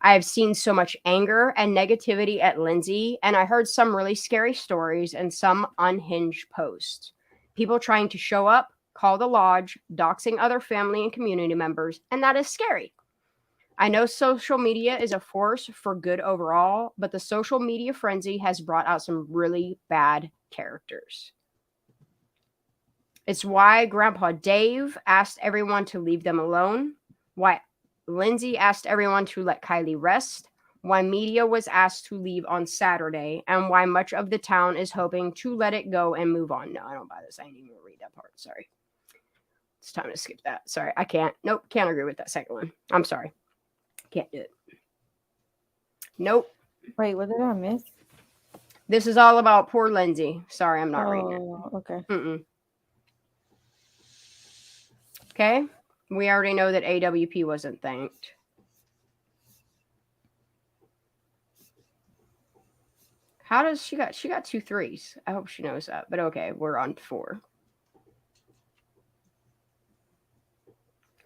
I have seen so much anger and negativity at Lindsay, and I heard some really scary stories and some unhinged posts. People trying to show up, call the lodge, doxing other family and community members, and that is scary. I know social media is a force for good overall, but the social media frenzy has brought out some really bad characters. It's why Grandpa Dave asked everyone to leave them alone, why Lindsay asked everyone to let Kylie rest, why media was asked to leave on Saturday, and why much of the town is hoping to let it go and move on. No, I don't buy this. I didn't even read that part. Sorry. It's time to skip that. Sorry, I can't. Nope, can't agree with that second one. I'm sorry. Can't do it. Nope. Wait, what did I miss? This is all about poor Lindsay. Sorry, I'm not reading it. Oh, okay. Okay. We already know that AWP wasn't thanked. How does she got 2 3s? I hope she knows that. But okay, we're on 4.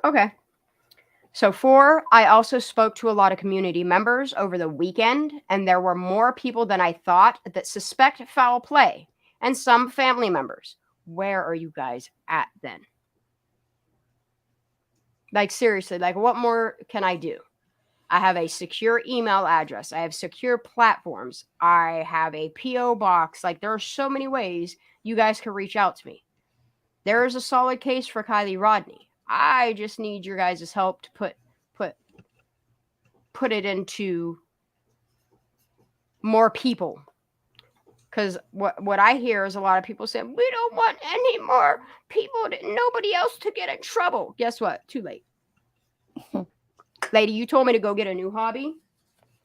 Okay. So 4, I also spoke to a lot of community members over the weekend, and there were more people than I thought that suspect foul play, and some family members. Where are you guys at then? Like, seriously, like, what more can I do? I have a secure email address. I have secure platforms. I have a P.O. box. Like, there are so many ways you guys can reach out to me. There is a solid case for Kylie Rodney. I just need your guys' help to put it into more people. Because what I hear is a lot of people saying, we don't want any more people, nobody else to get in trouble. Guess what? Too late. Lady, you told me to go get a new hobby,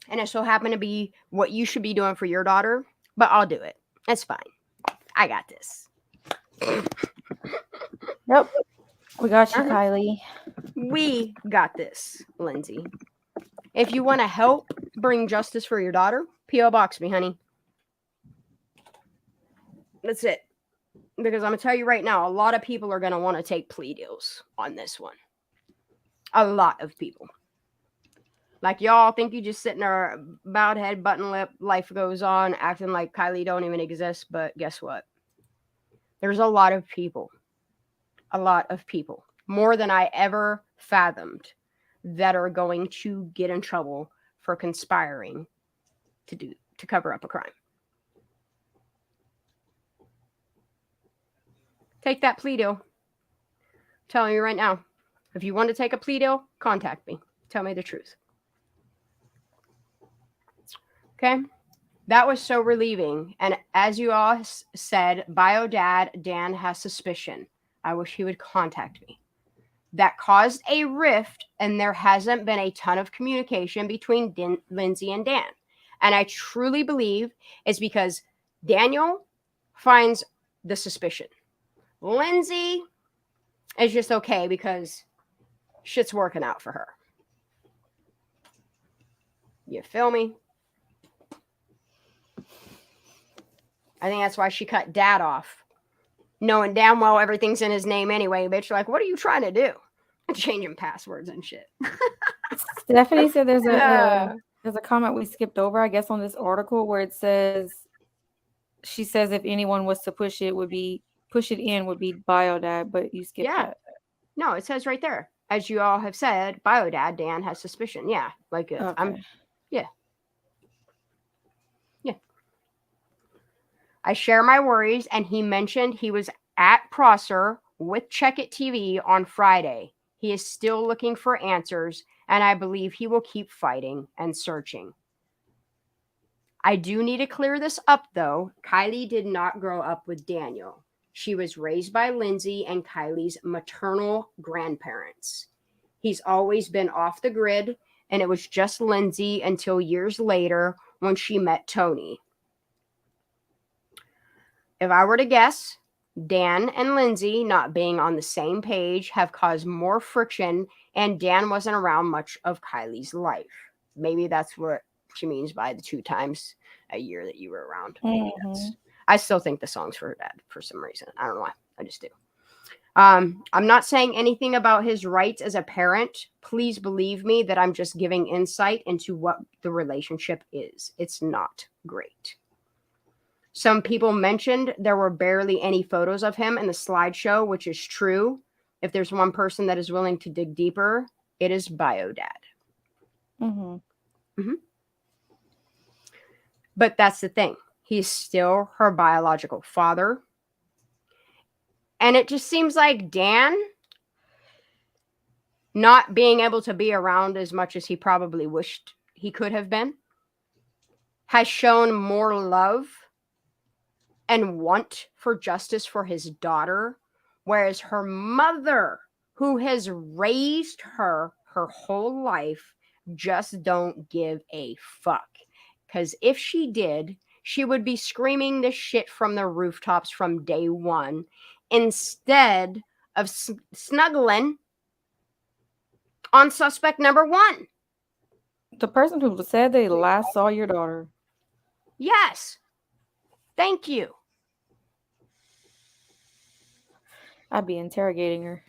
and it so happened to be what you should be doing for your daughter, but I'll do it. It's fine. I got this. Yep. We got you, Kylie. We got this, Lindsay. If you want to help bring justice for your daughter, P.O. Box me, honey. That's it. Because I'm going to tell you right now, a lot of people are going to want to take plea deals on this one. A lot of people. Like, y'all think you just sitting there, bowed head, button lip, life goes on, acting like Kylie don't even exist. But guess what? There's a lot of people. A lot of people. More than I ever fathomed that are going to get in trouble for conspiring to cover up a crime. Take that plea deal. I'm telling you right now. If you want to take a plea deal, contact me. Tell me the truth. Okay? That was so relieving. And as you all said, Bio Dad Dan has suspicion. I wish he would contact me. That caused a rift, and there hasn't been a ton of communication between Lindsay and Dan. And I truly believe it's because Daniel finds the suspicion. Lindsay is just okay because shit's working out for her. You feel me? I think that's why she cut Dad off. Knowing damn well everything's in his name anyway, bitch. Like, what are you trying to do? Changing passwords and shit. Stephanie said there's a comment we skipped over, I guess, on this article where it says, she says if anyone was to push it in would be Biodad, but you skipped that. No, it says right there. As you all have said, Biodad Dan has suspicion. Yeah, like Okay. Yeah. I share my worries, and he mentioned he was at Prosser with Check It TV on Friday. He is still looking for answers, and I believe he will keep fighting and searching. I do need to clear this up, though. Kylie did not grow up with Daniel. She was raised by Lindsay and Kylie's maternal grandparents. He's always been off the grid, and it was just Lindsay until years later when she met Tony. If I were to guess, Dan and Lindsay not being on the same page have caused more friction, and Dan wasn't around much of Kylie's life. Maybe that's what she means by the 2 times a year that you were around. Maybe I still think the song's for her dad for some reason. I don't know why. I just do. I'm not saying anything about his rights as a parent. Please believe me that I'm just giving insight into what the relationship is. It's not great. Some people mentioned there were barely any photos of him in the slideshow, which is true. If there's one person that is willing to dig deeper, it is Bio Dad. Mm-hmm. But that's the thing. He's still her biological father. And it just seems like Dan not being able to be around as much as he probably wished he could have been has shown more love and want for justice for his daughter, whereas her mother, who has raised her whole life, just don't give a fuck. Because if she did, she would be screaming this shit from the rooftops from day one instead of snuggling on suspect number one. The person who said they last saw your daughter. Yes. Thank you. I'd be interrogating her.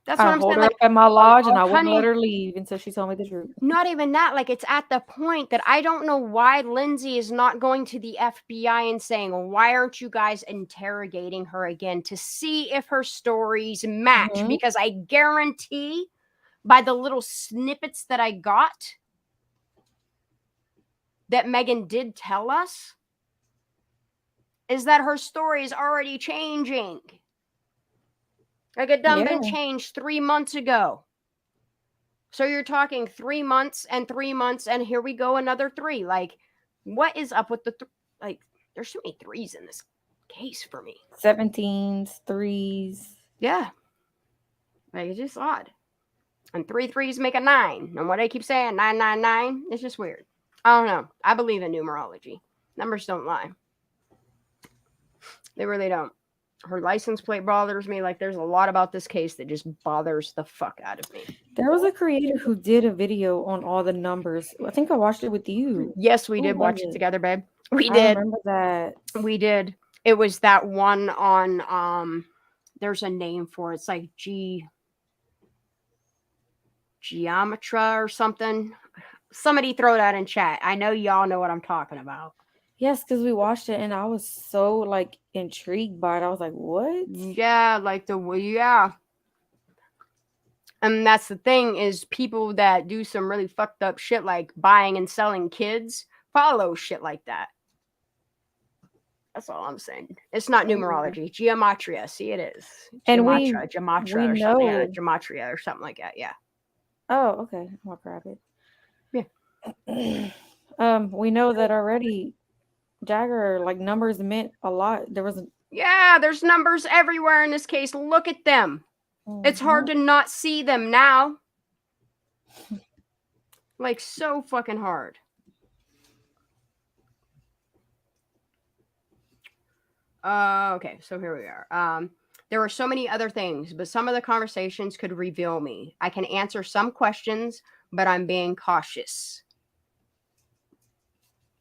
That's what I'd I'm hold saying. her Like, up at my lodge and I wouldn't honey, let her leave until she told me the truth. not even that. Like, it's at the point that I don't know why Lindsay is not going to the FBI and saying, why aren't you guys interrogating her again to see if her stories match? Mhm. Because I guarantee by the little snippets that I got that Megan did tell us is that her story is already changing. Like, it done been changed 3 months ago. So you're talking 3 months and 3 months, and here we go another 3. Like, what is up with the like? There's so many 3s in this case for me. 17s, 3s. Yeah, like it's just odd. And 3 3s make a 9. And what I keep saying, 999, it's just weird. I don't know. I believe in numerology. Numbers don't lie. They really don't. Her license plate bothers me. Like, there's a lot about this case that just bothers the fuck out of me. There was a creator who did a video on all the numbers. I think I watched it with you. Yes, we did watch it together, babe. We I did. remember that. We did. It was that one on there's a name for it. It's like Geometra or something. Somebody throw that in chat. I know y'all know what I'm talking about. Yes, because we watched it and I was so like intrigued by it. I was like, what? Yeah, like yeah. And that's the thing is people that do some really fucked up shit like buying and selling kids follow shit like that. That's all I'm saying. It's not numerology. Geometria. See, it is. And Gematria or something. Yeah, know. gematria or something like that. Yeah. Oh, okay. I'll grab it. Yeah. We know that already. Jagger, like, numbers meant a lot. There's numbers everywhere in this case. Look at them. Mm-hmm. It's hard to not see them now. Like, so fucking hard. Okay, so here we are. There were so many other things, but some of the conversations could reveal me. I can answer some questions, but I'm being cautious.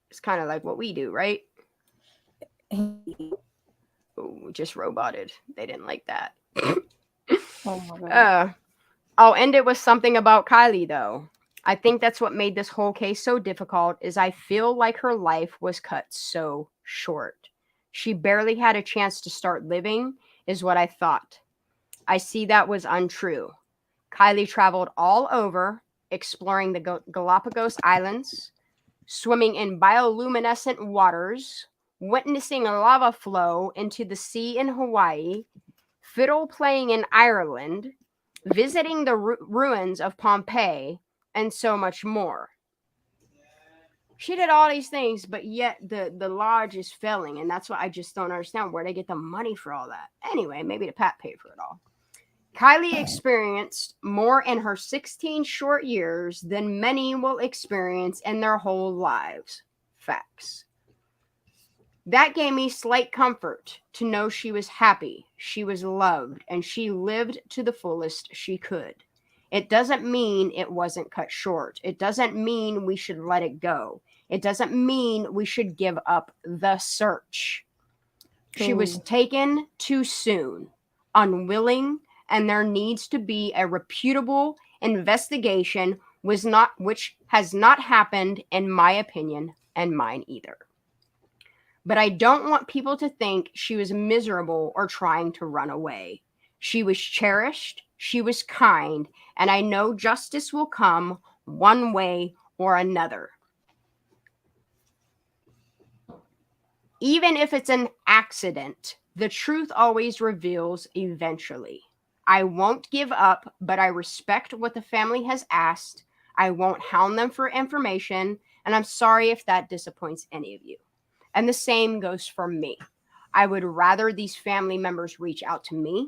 It's kind of like what we do, right? Ooh, just roboted. They didn't like that. Oh my God. I'll end it with something about Kylie, though. I think that's what made this whole case so difficult is I feel like her life was cut so short. She barely had a chance to start living, is what I thought. I see that was untrue. Kylie traveled all over, exploring the Galapagos Islands, swimming in bioluminescent waters, witnessing a lava flow into the sea in Hawaii, fiddle playing in Ireland, visiting the ruins of Pompeii, and so much more. She did all these things, but yet the lodge is failing, and that's what I just don't understand, where they get the money for all that. Anyway, maybe the Pat paid for it all. Kylie experienced more in her 16 short years than many will experience in their whole lives. Facts. That gave me slight comfort to know she was happy, she was loved, and she lived to the fullest she could. It doesn't mean it wasn't cut short. It doesn't mean we should let it go. It doesn't mean we should give up the search. She was Ooh. taken too soon, unwilling, and there needs to be a reputable investigation which has not happened, in my opinion, and mine either. But I don't want people to think she was miserable or trying to run away. She was cherished, she was kind, and I know justice will come one way or another. Even if it's an accident, the truth always reveals eventually. I won't give up, but I respect what the family has asked. I won't hound them for information, and I'm sorry if that disappoints any of you. And the same goes for me. I would rather these family members reach out to me.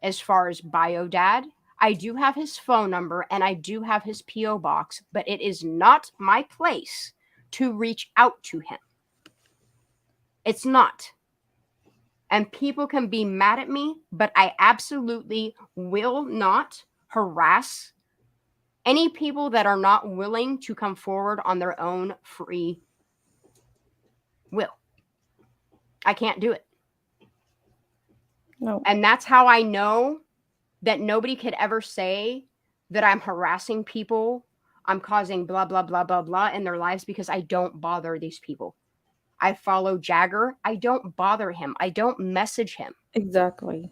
As far as Bio Dad, I do have his phone number and I do have his P.O. box, but it is not my place to reach out to him. It's not. And people can be mad at me, but I absolutely will not harass any people that are not willing to come forward on their own free will. I can't do it. No. And that's how I know that nobody could ever say that I'm harassing people, I'm causing blah, blah, blah, blah, blah in their lives, because I don't bother these people. I follow Jagger. I don't bother him. I don't message him. Exactly.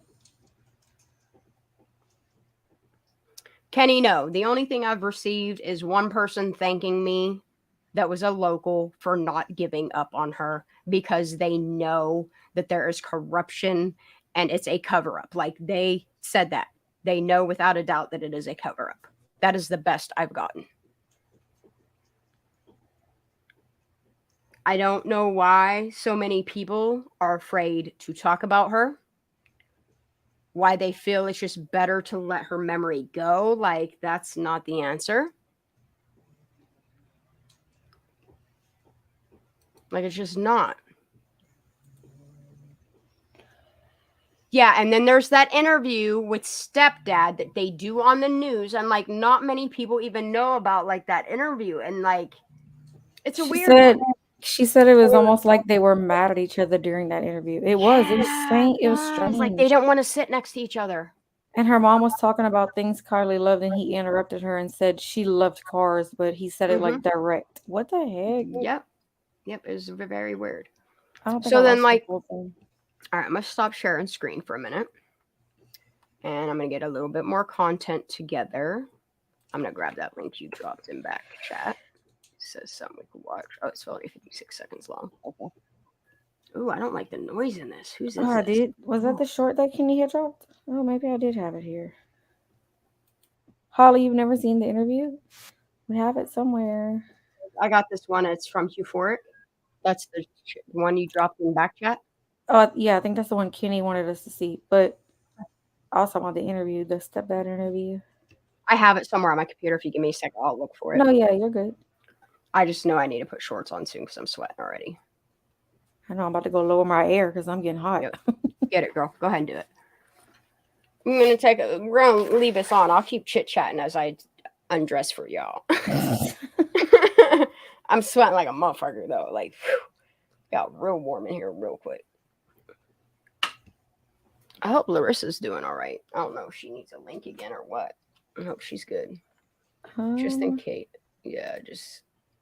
Kenny, no. The only thing I've received is one person thanking me that was a local for not giving up on her because they know that there is corruption and it's a cover-up. Like, they said that. They know without a doubt that it is a cover-up. That is the best I've gotten. I don't know why so many people are afraid to talk about her. Why they feel it's just better to let her memory go. Like, that's not the answer. Like, it's just not. Yeah, and then there's that interview with stepdad that they do on the news, and like not many people even know about like that interview, and like it's a weird one. She said it was almost like they were mad at each other during that interview. It was strange. It was strange. Like they don't want to sit next to each other. And her mom was talking about things Kylie loved, and he interrupted her and said she loved cars, but he said it like direct. What the heck? Yep. It was very weird. I don't think So I then, watched the like, whole thing. all right, I'm gonna stop sharing screen for a minute, and I'm gonna get a little bit more content together. I'm gonna grab that link you dropped in back chat. It says something we can watch. Oh, it's only 56 seconds long. Okay. Ooh, I don't like the noise in this. Who's this? Oh, I did. Was that the short that Kenny had dropped? Oh, maybe I did have it here. Holly, you've never seen the interview? We have it somewhere. I got this one. It's from Euphoric. That's the one you dropped in back chat. Oh, yeah, I think that's the one Kenny wanted us to see. But I was talking about the interview, the stepdad interview. I have it somewhere on my computer. If you give me a second, I'll look for it. No, yeah, you're good. I just know I need to put shorts on soon because I'm sweating already. I know I'm about to go lower my air because I'm getting hot. Yep. Get it, girl. Go ahead and do it. I'm gonna leave this on. I'll keep chit chatting as I undress for y'all. I'm sweating like a motherfucker though. Like, whew, got real warm in here real quick. I hope Larissa's doing all right. I don't know if she needs a link again or what. I hope she's good. Just in case. Yeah,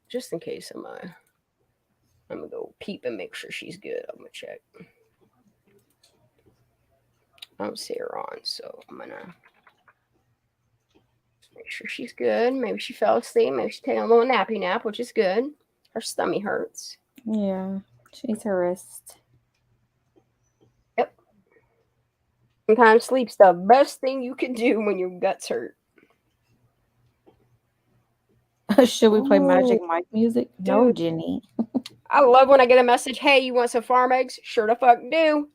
just in case I'm gonna go peep and make sure she's good. I'm gonna check. I don't see her on, so I'm gonna make sure she's good. Maybe she fell asleep. Maybe she's taking a little nappy nap, which is good. Her stomach hurts. Yeah, she needs her rest. Yep. Sometimes sleep's the best thing you can do when your guts hurt. Should we play Magic Mike music? Dude. No, Jenny. I love when I get a message, hey, you want some farm eggs? Sure the fuck do.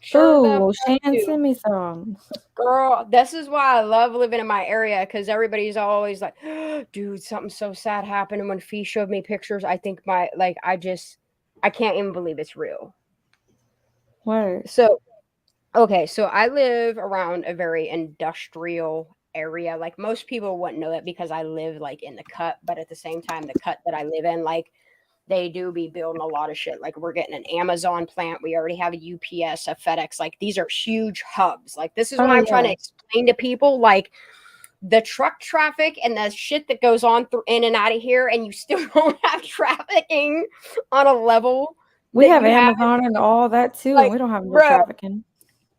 Sure, Shannon, send me some. Girl, this is why I love living in my area, because everybody's always like, dude, something so sad happened. And when Fee showed me pictures, I think I can't even believe it's real. What? So I live around a very industrial area. Like most people wouldn't know that because I live like in the cut, but at the same time, the cut that I live in, like they do be building a lot of shit. Like we're getting an Amazon plant. We already have a UPS, a FedEx. Like these are huge hubs. Like this is what I'm trying to explain to people. Like the truck traffic and the shit that goes on through in and out of here, and you still don't have trafficking on a level. We have Amazon and all that too, and we don't have no trafficking.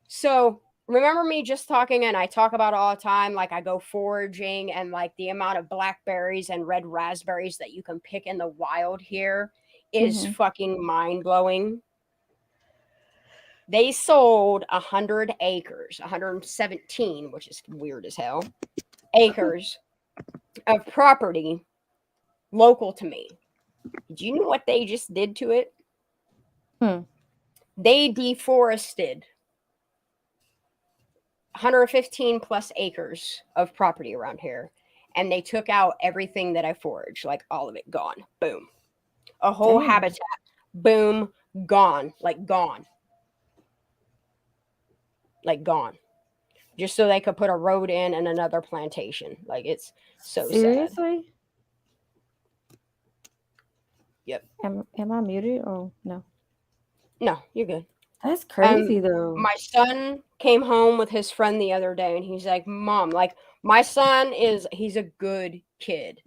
So remember me just talking, and I talk about it all the time. Like I go foraging, and like the amount of blackberries and red raspberries that you can pick in the wild here is fucking mind blowing. They sold 100 acres, 117, which is weird as hell, acres of property local to me. Do you know what they just did to it? They deforested 115 plus acres of property around here, and they took out everything that I foraged, like all of it gone. Boom. A whole habitat. Boom. Gone. Like gone. Like gone. Just so they could put a road in and another plantation. Like it's so seriously? sad. Yep. Am I muted? Oh no. No, you're good. That's crazy though. My son came home with his friend the other day, and he's like, Mom, like my son he's a good kid.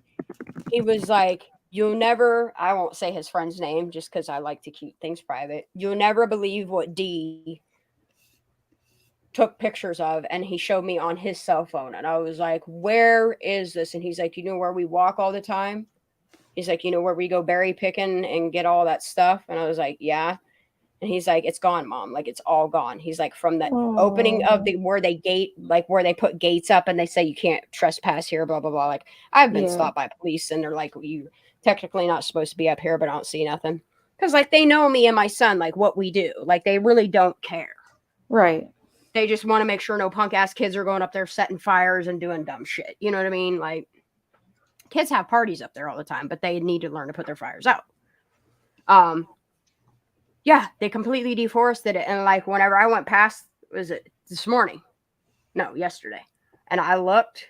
He was like, you'll never, I won't say his friend's name just because I like to keep things private. You'll never believe what D took pictures of, and he showed me on his cell phone. And I was like, where is this? And he's like, you know where we walk all the time? He's like, you know where we go berry picking and get all that stuff? And I was like, yeah. And he's like, it's gone, Mom. Like, it's all gone. He's like, from the opening of where they put gates up and they say you can't trespass here, blah, blah, blah. Like, I've been stopped by police, and they're like, you technically not supposed to be up here, but I don't see nothing. Because, like, they know me and my son, like, what we do. Like, they really don't care. Right. They just want to make sure no punk-ass kids are going up there setting fires and doing dumb shit. You know what I mean? Like, kids have parties up there all the time, but they need to learn to put their fires out. Yeah, they completely deforested it. And like whenever I went past, was it this morning? No, yesterday. And I looked,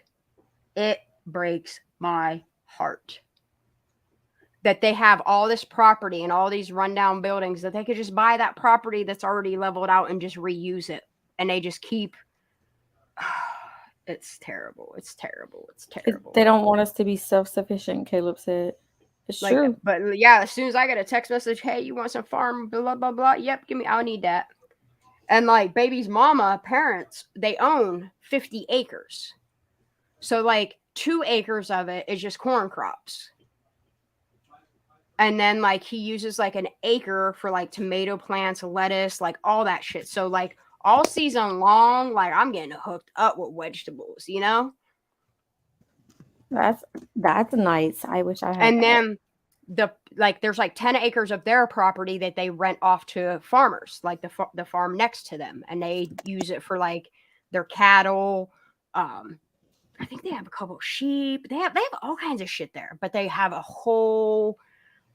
it breaks my heart that they have all this property and all these rundown buildings that they could just buy that property that's already leveled out and just reuse it. And they just keep, it's terrible. It's terrible. It's terrible. They don't want us to be self-sufficient, Caleb said. It's like, true. But yeah, as soon as I get a text message, hey, you want some farm, blah, blah, blah. Yep, I'll need that. And like baby's mama, parents, they own 50 acres. So like 2 acres of it is just corn crops. And then like he uses like an acre for like tomato plants, lettuce, like all that shit. So like all season long, like I'm getting hooked up with vegetables, you know? That's nice. I wish I had. And then there's like 10 acres of their property that they rent off to farmers, like the farm next to them, and they use it for like their cattle. I think they have a couple of sheep. They have all kinds of shit there, but they have a whole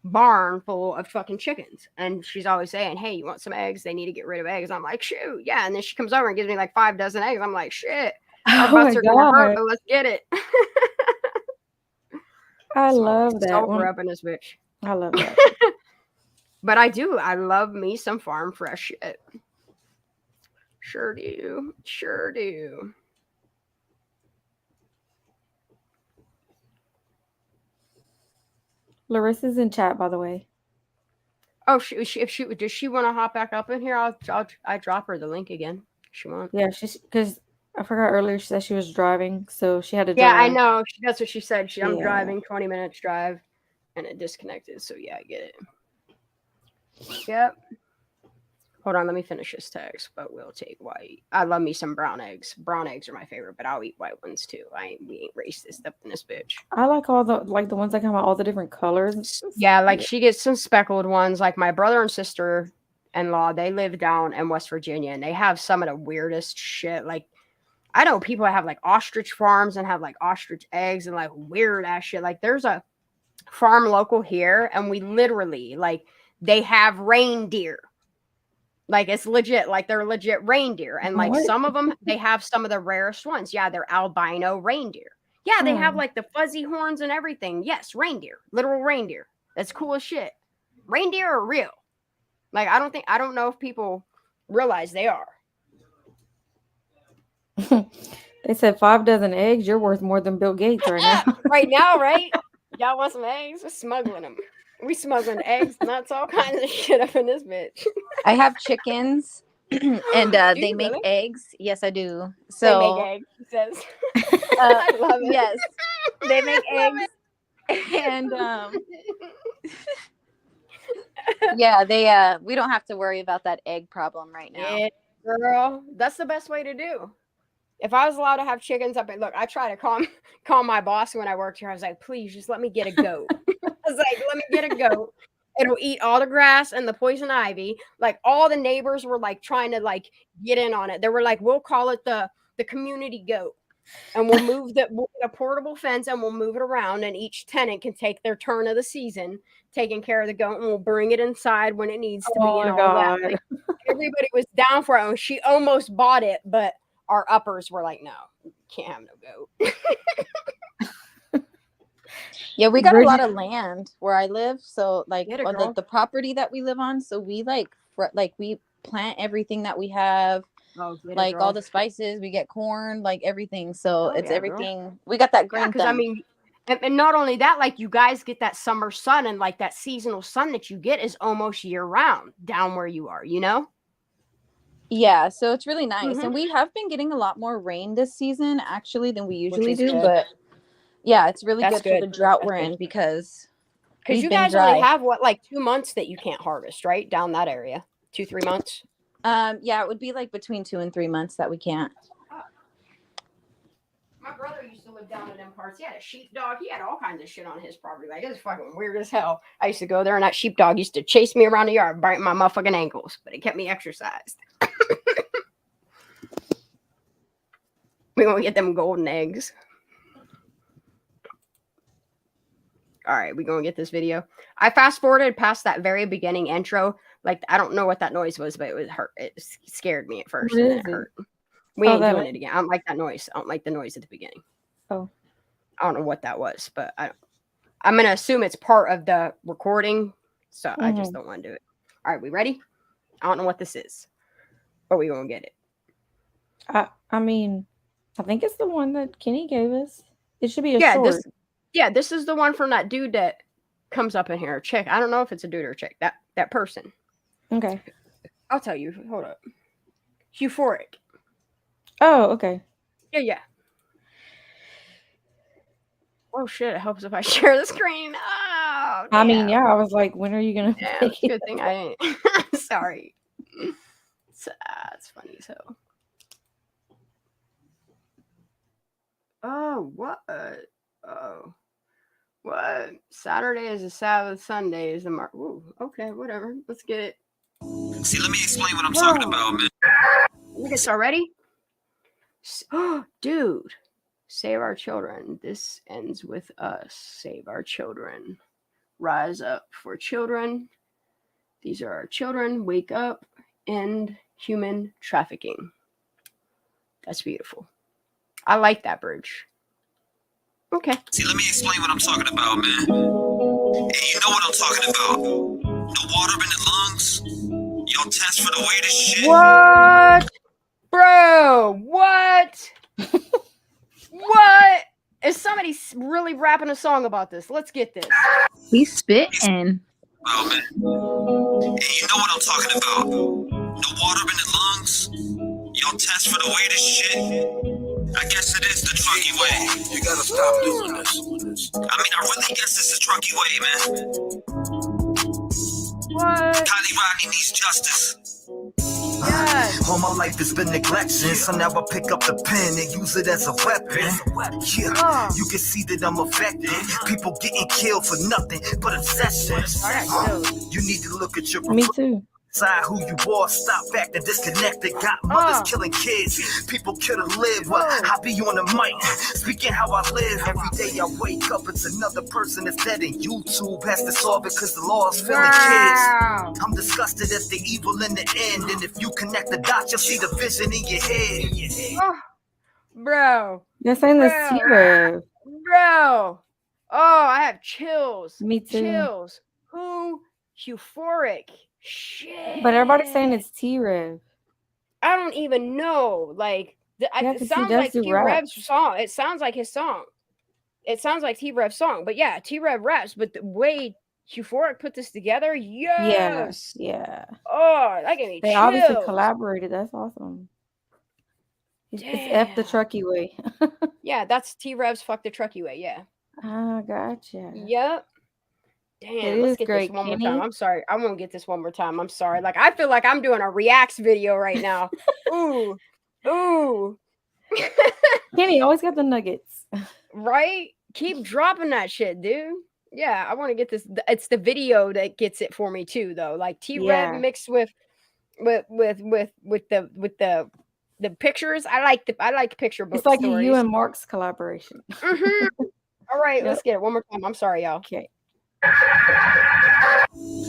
barn full of fucking chickens. And she's always saying, hey, you want some eggs? They need to get rid of eggs. I'm like, shoot, yeah. And then she comes over and gives me like 5 dozen eggs. I'm like, shit, our butts are gonna hurt, but let's get it. I love that. So up in this bitch. I love that. But I do. I love me some farm fresh shit. Sure do. Sure do. Larissa's in chat, by the way. Oh, does she want to hop back up in here? I drop her the link again. She won't. Yeah, because I forgot earlier she said she was driving, so she had to drive. Yeah, I know. That's what she said. I'm driving 20 minutes drive, and it disconnected. So yeah, I get it. Yep. Hold on, let me finish this text. But we'll take white. I love me some brown eggs. Brown eggs are my favorite, but I'll eat white ones too. We ain't racist up in this bitch. I like all the ones that come out all the different colors. Yeah, like she gets some speckled ones. Like my brother and sister-in-law, they live down in West Virginia, and they have some of the weirdest shit. Like I know people that have like ostrich farms and have like ostrich eggs and like weird ass shit. Like there's a farm local here, and we literally like they have reindeer. Like it's legit, like they're legit reindeer. And like some of them, they have some of the rarest ones. Yeah, they're albino reindeer. Yeah, they have like the fuzzy horns and everything. Yes, reindeer, literal reindeer. That's cool as shit. Reindeer are real. Like, I don't know if people realize they are. They said 5 dozen eggs. You're worth more than Bill Gates right now. Right now, right? Y'all want some eggs? We're smuggling them. We smuggling eggs, nuts, all kinds of shit up in this bitch. I have chickens, and Do they you make really? eggs. Yes, I do. They make So, eggs, he says. I love it. yes, they make I love eggs, and yeah, they we don't have to worry about that egg problem right now. Yeah, girl, that's the best way to do. If I was allowed to have chickens up, look, I try to calm my boss when I worked here. I was like, please, just let me get a goat. I was like, let me get a goat. It'll eat all the grass and the poison ivy. Like, all the neighbors were like trying to like get in on it. They were like, we'll call it the community goat, and we'll get a portable fence and we'll move it around, and each tenant can take their turn of the season taking care of the goat, and we'll bring it inside when it needs to be Oh and my all that. God. Like, everybody was down for it. And she almost bought it, but our uppers were like, no, can't have no goat. Yeah, we got a lot Bridget- of land where I live, so like Get it, on girl. the property that we live on, so we like we plant everything that we have, like all the spices. We get corn, like everything. So Oh, it's yeah, girl. everything. We got that green Because I thumb. mean, and not only that, like, you guys get that summer sun, and like that seasonal sun that you get is almost year round down where you are, you know? Yeah, so it's really nice. Mhm. And we have been getting a lot more rain this season actually than we usually is do, good. but yeah, it's really That's good for the good. drought That's we're good. in because Because you been guys only dry. have what, like 2 months that you can't harvest, right? Down that area. 2-3 months. yeah, it would be like between 2 and 3 months that we can't. My brother used to live down in them parts. He had a sheepdog. He had all kinds of shit on his property. Like, it was fucking weird as hell. I used to go there, and that sheepdog used to chase me around the yard, biting my motherfucking ankles, but it kept me exercised. We're gonna get them golden eggs. All right, we're gonna get this video. I fast forwarded past that very beginning intro. Like, I don't know what that noise was, but it was hurt. It scared me at first, What and then is it it? hurt. We Oh, ain't that doing one? it again. I don't like that noise. I don't like the noise at the beginning. Oh. I don't know what that was, but I'm gonna assume it's part of the recording, so I just don't want to do it. All right, we ready? I don't know what this is, but we gonna get it. I mean, I think it's the one that Kenny gave us. It should be a Yeah, short. this is the one from that dude that comes up in here. Chick. I don't know if it's a dude or a chick. That person. Okay. I'll tell you. Hold up. Euphoric. Oh, okay. Yeah. Oh shit! It helps if I share the screen. Oh, I mean, damn. yeah, I was like, when are you gonna Yeah, pick it's a it good thing I ain't. Sorry. It's funny. So. Oh, what? Oh, what? Saturday is a Sabbath. Sunday is a mark. Ooh, okay, whatever. Let's get it. See, let me explain what I'm talking about, man. Look, it's already. Oh, dude. Save our children. This ends with us. Save our children. Rise up for children. These are our children. Wake up. End human trafficking. That's beautiful. I like that bridge. Okay. See, let me explain what I'm talking about, man. And you know what I'm talking about. No water in the lungs. Y'all test for the weirdest shit. What? Bro, what? What? Is somebody really rapping a song about this? Let's get this. He's spitting. Oh, man. And you know what I'm talking about. No water in the lungs. Y'all test for the weirdest shit. I guess it is the Truckee way. You gotta stop doing this. I mean, I really guess it's the Truckee way, man. What? Kylie Rodney needs justice. Yes. All my life has been neglection, so now I pick up the pen and use it as a weapon. Yeah, you can see that I'm affected. People getting killed for nothing but obsession. You need to look at your Me too. decide who you are. Stop acting disconnected. Got mothers killing kids. People kill to live. But I be on the mic, speaking how I live. Every day I wake up, it's another person that's dead. And YouTube has to solve it because the law is failing kids. I'm disgusted at the evil in the end. And if you connect the dots, you'll see the vision in your head. Oh, bro. This ain't the Bro. C-Rev. Bro. Oh, I have chills. Me too. Chills. Who Euphoric. Shit. But everybody's saying it's T-Rev. I don't even know. Like, Yeah, it 'cause he sounds does like do T-Rev's raps. song. It sounds like his song. It sounds like T-Rev's song. But yeah, T-Rev raps. But the way Euphoric put this together, yes. Yeah. Oh, that gave me They obviously chills. collaborated. That's awesome. It's F the Damn. Truckee way. Yeah, that's T-Rev's Fuck the Truckee Way. Yeah. Ah, gotcha. Yep. It Damn, let's is get this great, one more Kenny. time. I'm sorry. I won't get this one more time. I'm sorry. Like, I feel like I'm doing a reacts video right now. Ooh. Ooh. Kenny always got the nuggets. Right? Keep dropping that shit, dude. Yeah, I want to get this. It's the video that gets it for me too, though. Like T-Rev Yeah. mixed with the pictures. I like picture book It's like stories. you and Mark's collaboration. All right, Yep. let's get it one more time. I'm sorry, y'all. Okay.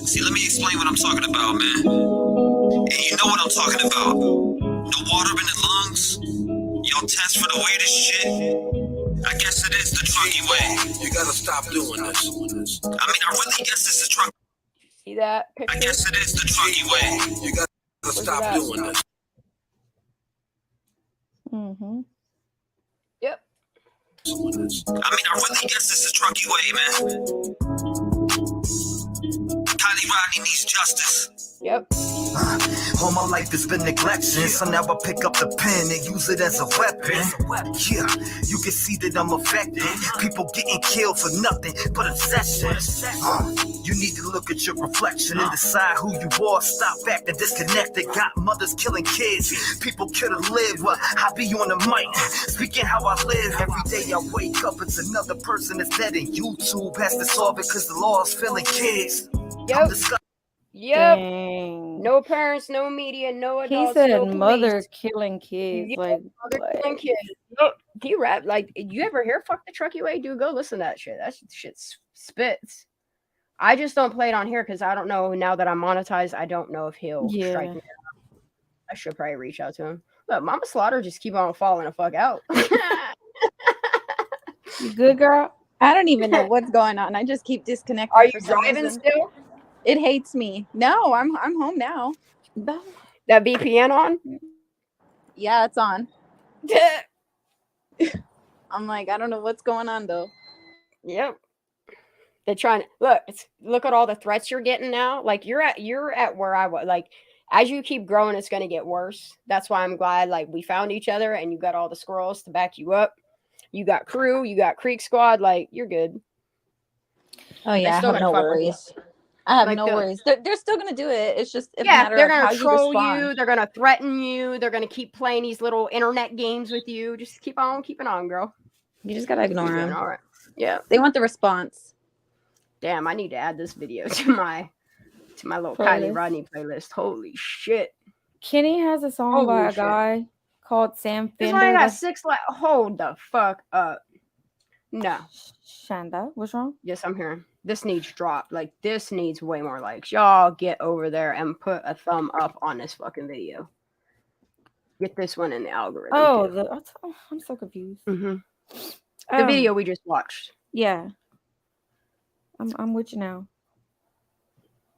See, let me explain what I'm talking about, man. And you know what I'm talking about. The water in the lungs. Y'all test for the weirdest shit. I guess it is the Truckee way. You gotta stop doing this. I mean, I really guess it's the Truckee. See that picture? I guess it is the Truckee way. You gotta stop doing this. Mm-hmm. Yep. I mean, I really guess it's the Truckee way, man. Kylie Rodney needs justice. Yep. All my life has been neglection, so now I pick up the pen and use it as a weapon. Yeah, you can see that I'm affected. People getting killed for nothing but obsessions. You need to look at your reflection and decide who you are. Stop acting disconnected. Got mothers killing kids. People could have lived, but I be on the mic, speaking how I live. Every day I wake up, it's another person that's dead, and YouTube has to solve it because the law is filling kids. Yep. Yep. Dang. No parents, no media, no He adults, said no police. mother killing kids. Yep, Like, mother what? killing kids. Look, T-Rap, like, you ever hear Fuck the Truckee Way? Dude, go listen to that shit. That shit spits. I just don't play it on here because I don't know, now that I'm monetized, I don't know if he'll strike me. I should probably reach out to him. Look, Mama Slaughter just keep on falling the fuck out. You good, girl? I don't even know what's going on. I just keep disconnecting. Are you for some driving reason. still? It hates me. No, I'm home now. That VPN on? Yeah, it's on. I'm like, I don't know what's going on though. Yep. They're trying to look at all the threats you're getting now. Like you're at where I was. Like as you keep growing, it's gonna get worse. That's why I'm glad like we found each other and you got all the squirrels to back you up. You got crew, you got Creek Squad, like you're good. Oh yeah, I have no worries. I have no worries. They're still gonna do it. It's just a matter they're of gonna how troll you respond. you. They're gonna threaten you. They're gonna keep playing these little internet games with you. Just keep on keeping on, girl. You just gotta ignore them. All right. Yeah. They want the response. Damn, I need to add this video to my little Kylie Rodney playlist. Holy shit. Kenny has a song by a guy called Sam Fender. This one got 6 like. Hold the fuck up. No. Shanda, what's wrong? Yes, I'm here. This needs dropped. Like this needs way more likes. Y'all get over there and put a thumb up on this fucking video. Get this one in the algorithm. Oh, I'm so confused. Mm-hmm. The video we just watched. Yeah. I'm with you now.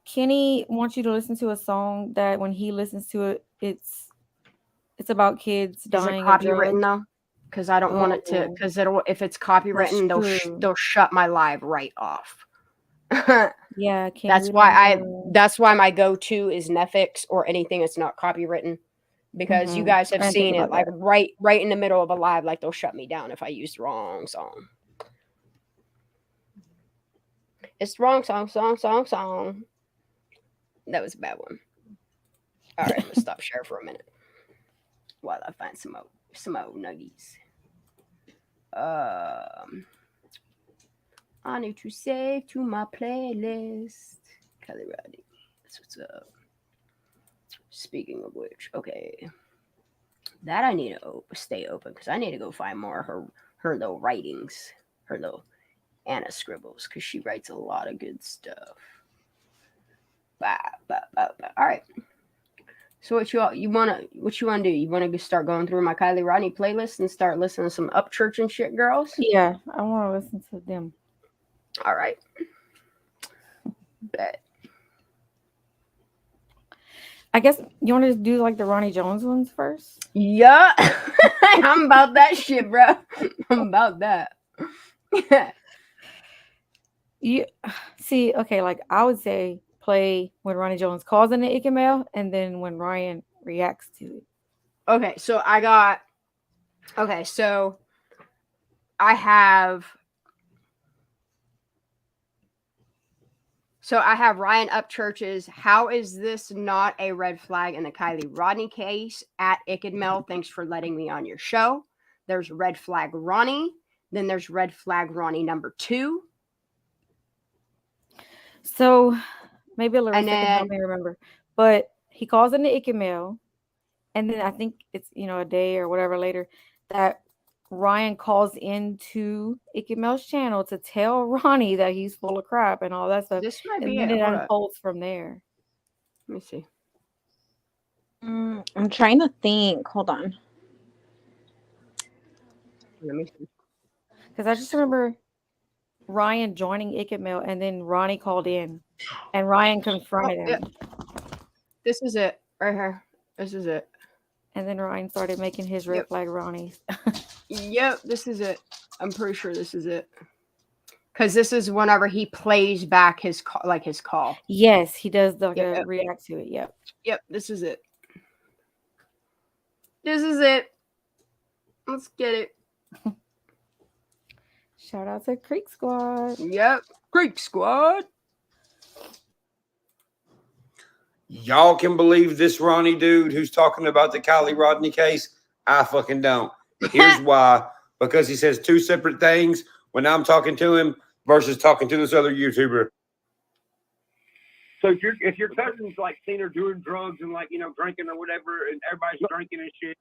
Kenny wants you to listen to a song that when he listens to it, it's about kids dying. Is it copywritten though? Because I don't want it to. Because if it's copywritten, they'll shut my live right off. Yeah, that's why my go-to is Netflix or anything that's not copywritten. Because you guys have seen it like right in the middle of a live, like they'll shut me down if I use the wrong song. It's the wrong song. That was a bad one. All right, let's stop sharing for a minute while I find some old nuggies. I need to save to my playlist. Kylie Rodney. That's what's up. Speaking of which, okay. That I need to stay open because I need to go find more of her little writings. Her little Anna scribbles because she writes a lot of good stuff. All right. So what you wanna do? You wanna start going through my Kylie Rodney playlist and start listening to some Upchurch and shit girls? Yeah, I want to listen to them. All right. Bet. I guess you want to do like the Ronnie Jones ones first? Yeah. I'm about that shit, bro. I'm about that. You see, okay, like I would say play when Ronnie Jones calls in the Ikemel and then when Ryan reacts to it. Okay, so I have Ryan Upchurch's How Is This Not a Red Flag in the Kylie Rodney Case at Ikemel. Thanks for letting me on your show. There's Red Flag Ronnie. Then there's Red Flag Ronnie number 2. So maybe Larissa And can help me remember. But he calls in the Ikemel, and then I think it's a day or whatever later that Ryan calls into Ikemel's channel to tell Ronnie that he's full of crap and all that stuff. This might And be then it. it Hold up. unfolds from there. Let me see. I'm trying to think. Hold on. Let me see. Because I just remember Ryan joining Ikemel, and then Ronnie called in, and Ryan confronted him. Yeah. This is it right here. This is it. And then Ryan started making his red flag Ronnies. Yep, this is it. I'm pretty sure this is it. Because this is whenever he plays back his call. Yes, he does react to it. Yep. Yep, this is it. This is it. Let's get it. Shout out to Creek Squad. Yep, Creek Squad. Y'all can believe this Ronnie dude who's talking about the Kylie Rodney case? I fucking don't. Here's why. Because he says two separate things when I'm talking to him versus talking to this other YouTuber. So if your cousin's like seen her doing drugs and like drinking or whatever, and everybody's drinking and shit.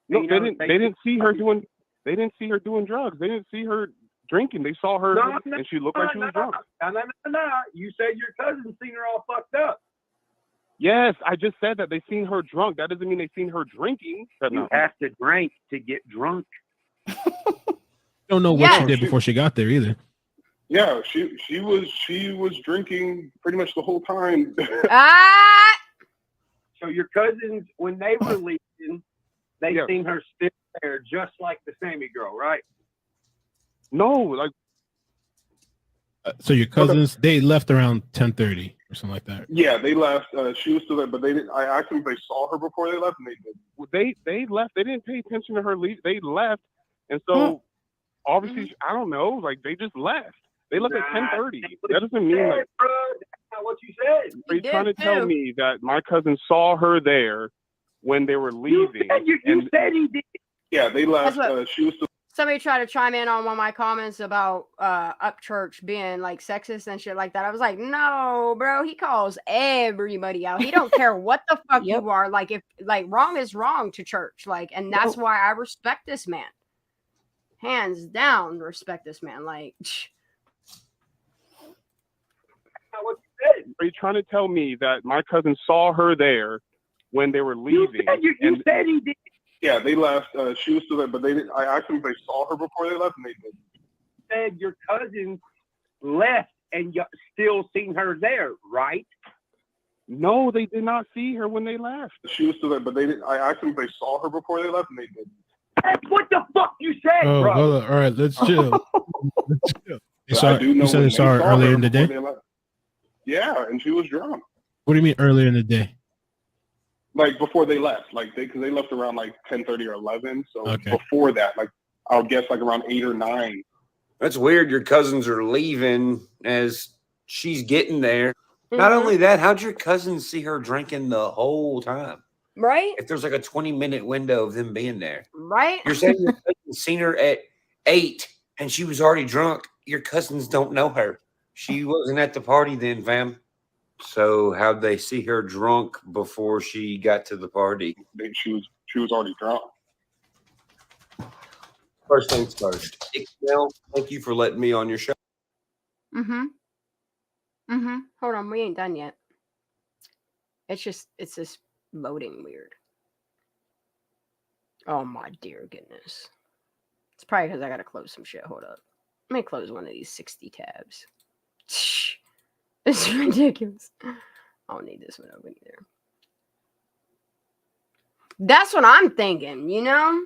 No, they didn't see her doing. They didn't see her doing drugs. They didn't see her drinking. They saw her and she looked like she was drunk. No. You said your cousin seen her all fucked up. Yes, I just said that they seen her drunk. That doesn't mean they seen her drinking. You have to drink to get drunk. Don't know what she did before she got there either. Yeah, she was drinking pretty much the whole time. So your cousins, when they were leaving, they seen her still there, just like the Sammy girl, right? No, like. So your cousins, they left around 10:30 or something like that. Yeah, they left. She was still there, but they didn't. I asked them if they saw her before they left, and they did. They left. They didn't pay attention to her leave. They left, and so obviously, I don't know. Like they just left. They left at 10:30. That doesn't mean like. Bro, that's not what you said. Are you trying to tell me that my cousin saw her there when they were leaving? You said he did. Yeah, they left. She was still. Somebody tried to chime in on one of my comments about Upchurch being like sexist and shit like that. I was like, no, bro, he calls everybody out. He don't care what the fuck you are. Like, if like wrong is wrong to church. Like, and that's why I respect this man. Hands down, respect this man. Like, what you said. Are you trying to tell me that my cousin saw her there when they were leaving? You said he did. Yeah, they left. She was still there, but they didn't. I asked them if they saw her before they left, and they did. Said your cousin left and you still seen her there, right? No, they did not see her when they left. She was still there, but they didn't. I asked them if they saw her before they left, and they did. That's what the fuck you said, bro. Hold on. All right, let's chill. Let's chill. You said they saw her earlier in the day? Yeah, and she was drunk. What do you mean earlier in the day? Like before they left, like because they left around like 10:30 or 11. So before that, like I'll guess like around 8 or 9. That's weird. Your cousins are leaving as she's getting there. Not only that, how'd your cousins see her drinking the whole time? Right? If there's like a 20-minute window of them being there. Right? You're saying your cousins seen her at 8 and she was already drunk. Your cousins don't know her. She wasn't at the party then, fam. So how'd they see her drunk before she got to the party? She was already drunk. First things first. Mel, thank you for letting me on your show. Hold on, we ain't done yet. It's just loading weird. Oh my dear goodness. It's probably because I gotta close some shit. Hold up. Let me close one of these 60 tabs. It's ridiculous. I don't need this one open either. That's what I'm thinking, you know?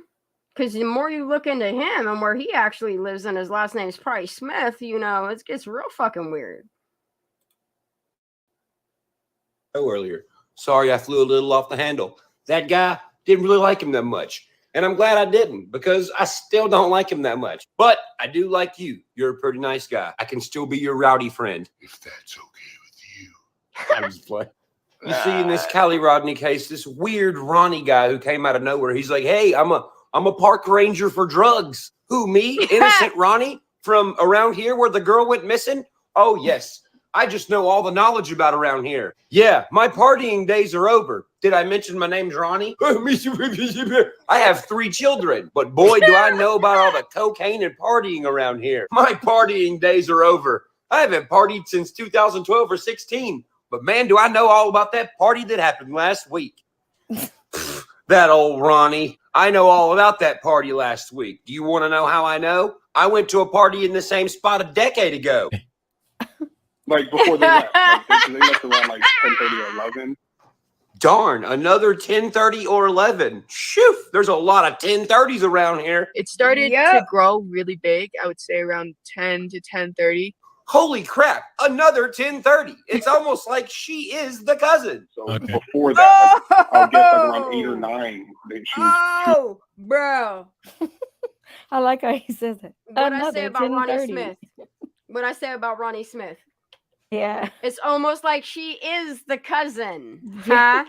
Because the more you look into him and where he actually lives, and his last name is probably Smith, you know, it gets real fucking weird. Earlier. Sorry, I flew a little off the handle. That guy didn't really like him that much. And I'm glad I didn't, because I still don't like him that much. But I do like you. You're a pretty nice guy. I can still be your rowdy friend. If that's okay with you. I was playing. You see, in this Callie Rodney case, this weird Ronnie guy who came out of nowhere, he's like, hey, I'm a park ranger for drugs. Who, me? Innocent Ronnie? From around here where the girl went missing? Oh, yes. I just know all the knowledge about around here. Yeah, my partying days are over. Did I mention my name's Ronnie? I have 3 children, but boy, do I know about all the cocaine and partying around here. My partying days are over. I haven't partied since 2012 or 16, but man, do I know all about that party that happened last week. That old Ronnie. I know all about that party last week. Do you want to know how I know? I went to a party in the same spot a decade ago. Like before they left. Like they left around like 10:30 or 11. Darn, another 10:30 or 11. Shoo, there's a lot of 10:30s around here. It started to grow really big, I would say around 10 to 10:30. Holy crap, another 10:30. It's almost like she is the cousin. So before that, like, I'll guess like around 8 or 9. Bro. I like how he says it. What I say about Ronnie Smith? What I say about Ronnie Smith? Yeah. It's almost like she is the cousin. Huh?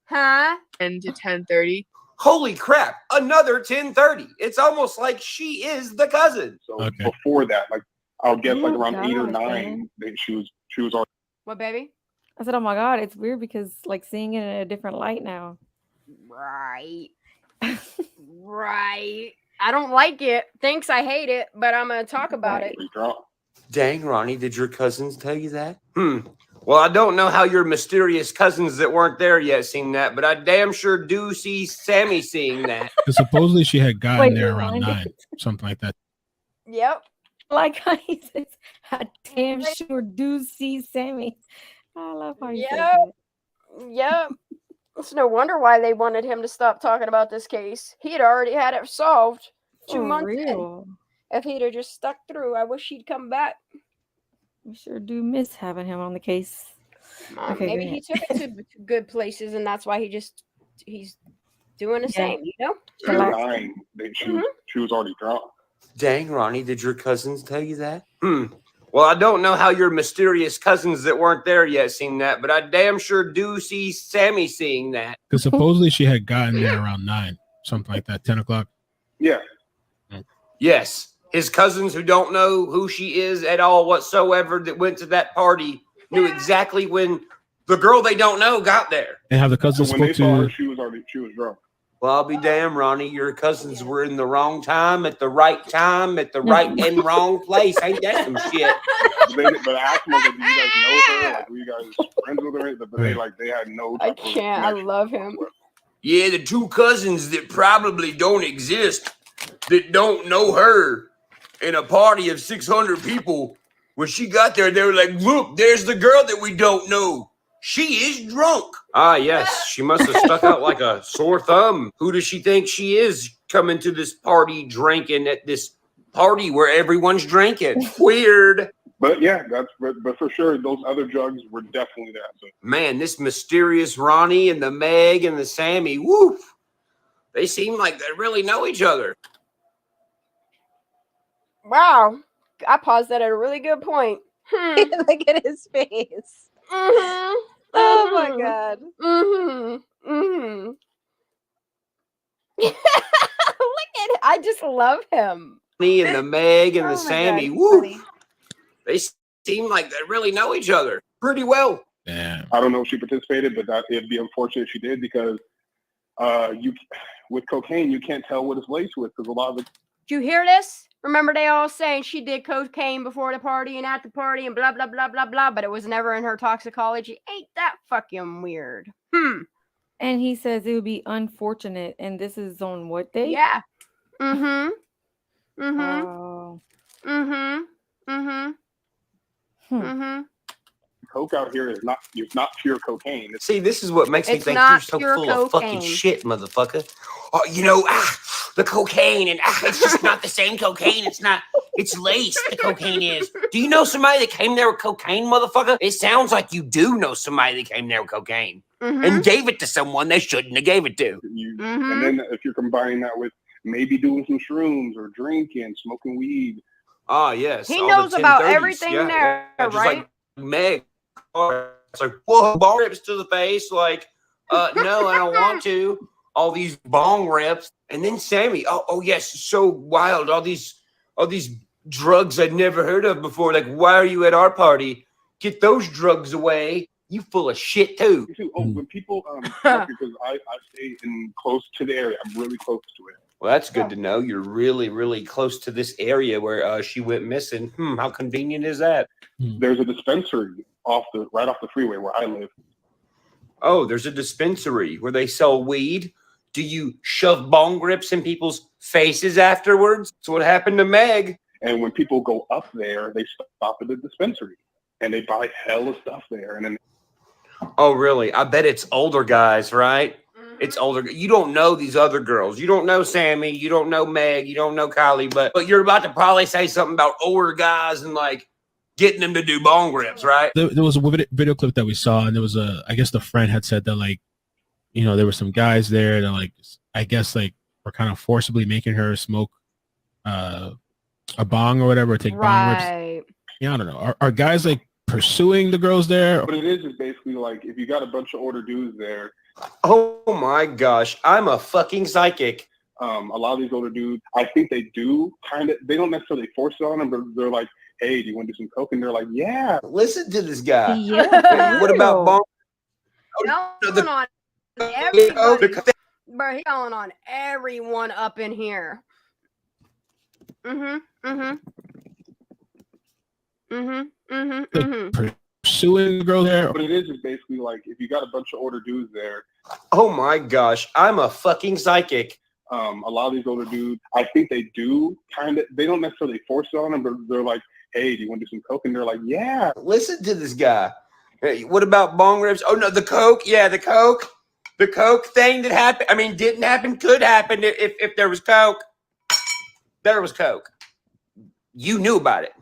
Huh? 10 to 10:30. Holy crap, another 10:30. It's almost like she is the cousin. So before that, like I'll guess like around 8 or 9. She was already. What, baby? I said, oh my God, it's weird because like seeing it in a different light now. Right. Right. I don't like it. Thinks I hate it, but I'm going to talk about it. Dang, Ronnie, did your cousins tell you that? Well, I don't know how your mysterious cousins that weren't there yet seen that, but I damn sure do see Sammy seeing that. Because supposedly she had gotten there around 9, something like that. Yep. Like how he says, I damn sure do see Sammy. I love how he says that. Yep. It's no wonder why they wanted him to stop talking about this case. He had already had it solved 2 months in. If he'd have just stuck through, I wish he'd come back. We sure do miss having him on the case. Okay, maybe he took it to good places, and that's why he's doing the same, you know? 9. She was already drunk. Dang, Ronnie, did your cousins tell you that? Well, I don't know how your mysterious cousins that weren't there yet seen that, but I damn sure do see Sammy seeing that. Because supposedly she had gotten there around 9, something like that, 10 o'clock. Yeah. Yes. His cousins who don't know who she is at all whatsoever that went to that party knew exactly when the girl they don't know got there. And have the cousins when they spoke saw to her, she was drunk. Well, I'll be damned, Ronnie. Your cousins were in the wrong time at the right and wrong place. Ain't that some shit? But I asked them, like, do you guys know her? Like, were you guys friends with her? But they had no. I can't. I love him. Yeah, the 2 cousins that probably don't exist, that don't know her, in a party of 600 people. When she got there, they were like, look, there's the girl that we don't know. She is drunk. Ah, yes. She must have stuck out like a sore thumb. Who does she think she is coming to this party drinking at this party where everyone's drinking? Weird. But yeah, but for sure, those other drugs were definitely there. So. Man, this mysterious Ronnie and the Meg and the Sammy, woof. They seem like they really know each other. Wow. I paused that at a really good point. Look at his face. Mm-hmm. Oh my God. Look at it. I just love him. Me and the Meg and the Sammy. Woo. They seem like they really know each other pretty well. Yeah. I don't know if she participated, but it'd be unfortunate if she did because with cocaine you can't tell what it's laced with because a lot of it. Did you hear this? Remember they all saying she did cocaine before the party and at the party and blah, blah, blah, blah, blah, but it was never in her toxicology. Ain't that fucking weird? And he says it would be unfortunate. And this is on what day? Yeah. Coke out here is not pure cocaine. See, this is what makes me It's think not you're so pure full of fucking cocaine. shit, motherfucker. Oh, the cocaine, and it's just not the same cocaine. It's laced, the cocaine is. Do you know somebody that came there with cocaine, motherfucker? It sounds like you do know somebody that came there with cocaine and gave it to someone they shouldn't have gave it to. And then if you're combining that with maybe doing some shrooms or drinking, smoking weed. Ah, yes. He all knows the about 1030s. everything there, just right? like Meg. It's like, whoa, bong rips to the face. Like, no, I don't want to. All these bong rips. And then Sammy, oh yes, so wild. All these drugs I'd never heard of before. Like, why are you at our party? Get those drugs away. You full of shit too. When people because I stay close to the area. I'm really close to it. Well, that's good to know. You're really, really close to this area where she went missing. How convenient is that? There's a dispensary right off the freeway where I live. Oh, there's a dispensary where they sell weed. Do you shove bong grips in people's faces afterwards? That's what happened to Meg. And when people go up there, they stop at the dispensary and they buy hella stuff there. And then, oh, really? I bet it's older guys, right? It's older. You don't know these other girls. You don't know Sammy. You don't know Meg. You don't know Kylie. But you're about to probably say something about older guys and like getting them to do bong grips, right? There was a video clip that we saw, and there was I guess the friend had said that, like, there were some guys there that, like, I guess, like, were kind of forcibly making her smoke a bong or whatever, or take bong rips. Yeah, I don't know. Are guys, like, pursuing the girls there? What it is basically like if you got a bunch of older dudes there. Oh my gosh, I'm a fucking psychic. A lot of these older dudes, I think they do they don't necessarily force it on them, but they're like, hey, do you want to do some coke? And they're like, yeah. Listen to this guy. Yeah. What about bong? On everybody. Bro, he's calling on everyone up in here. Pursuing the girl there. What it is basically like if you got a bunch of older dudes there. Oh my gosh, I'm a fucking psychic. A lot of these older dudes, I think they do they don't necessarily force it on them, but they're like, hey, do you want to do some coke? And they're like, yeah. Listen to this guy. Hey, what about bong rips? Oh no, the coke. Yeah, the coke. The coke thing that happened. I mean, didn't happen, could happen if there was coke. There was coke. You knew about it.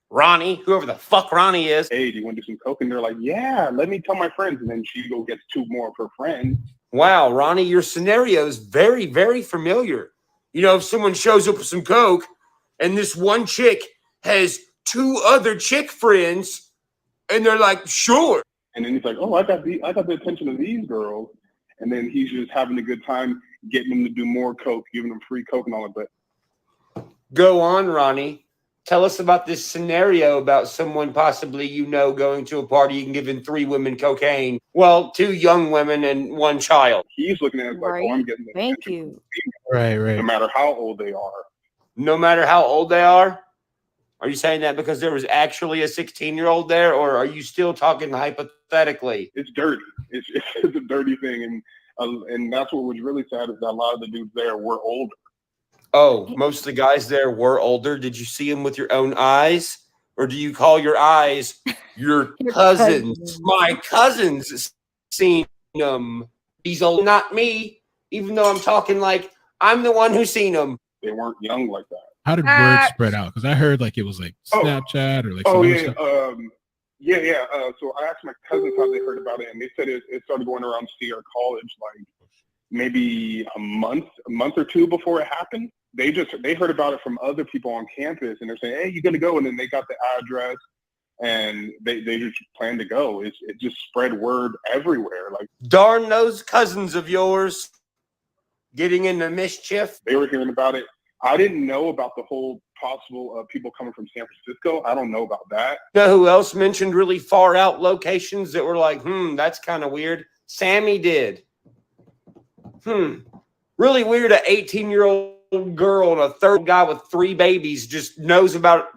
Ronnie, whoever the fuck Ronnie is. Hey, do you want to do some coke? And they're like, yeah, let me tell my friends. And then she gets two more of her friends. Wow, Ronnie, your scenario is very, very familiar. If someone shows up with some coke and this one chick has two other chick friends and they're like, sure. And then he's like, oh, I got the attention of these girls. And then he's just having a good time getting them to do more coke, giving them free coke and all of that. Go on, Ronnie. Tell us about this scenario about someone possibly going to a party and giving 3 women cocaine. Well, 2 young women and 1 child. He's looking at it like, oh, I'm getting the Thank you. Right. No matter how old they are. No matter how old they are? Are you saying that because there was actually a 16-year-old there, or are you still talking hypothetically? It's dirty. It's a dirty thing, and that's what was really sad is that a lot of the dudes there were older. Oh, most of the guys there were older. Did you see them with your own eyes? Or do you call your eyes your cousins? My cousins seen them. He's old, not me, even though I'm talking like I'm the one who's seen them. They weren't young like that. How did word spread out? Because I heard like it was like Snapchat or like some other stuff. So I asked my cousins how they heard about it, and they said it started going around Sierra College like maybe a month or 2 before it happened. They heard about it from other people on campus, and they're saying, "Hey, you gonna go?" And then they got the address, and they just planned to go. It just spread word everywhere. Like, darn those cousins of yours getting into mischief. They were hearing about it. I didn't know about the whole possible people coming from San Francisco. I don't know about that. You know who else mentioned really far out locations that were like, that's kind of weird? Sammy did. Really weird. An 18-year-old girl and a third guy with 3 babies just knows about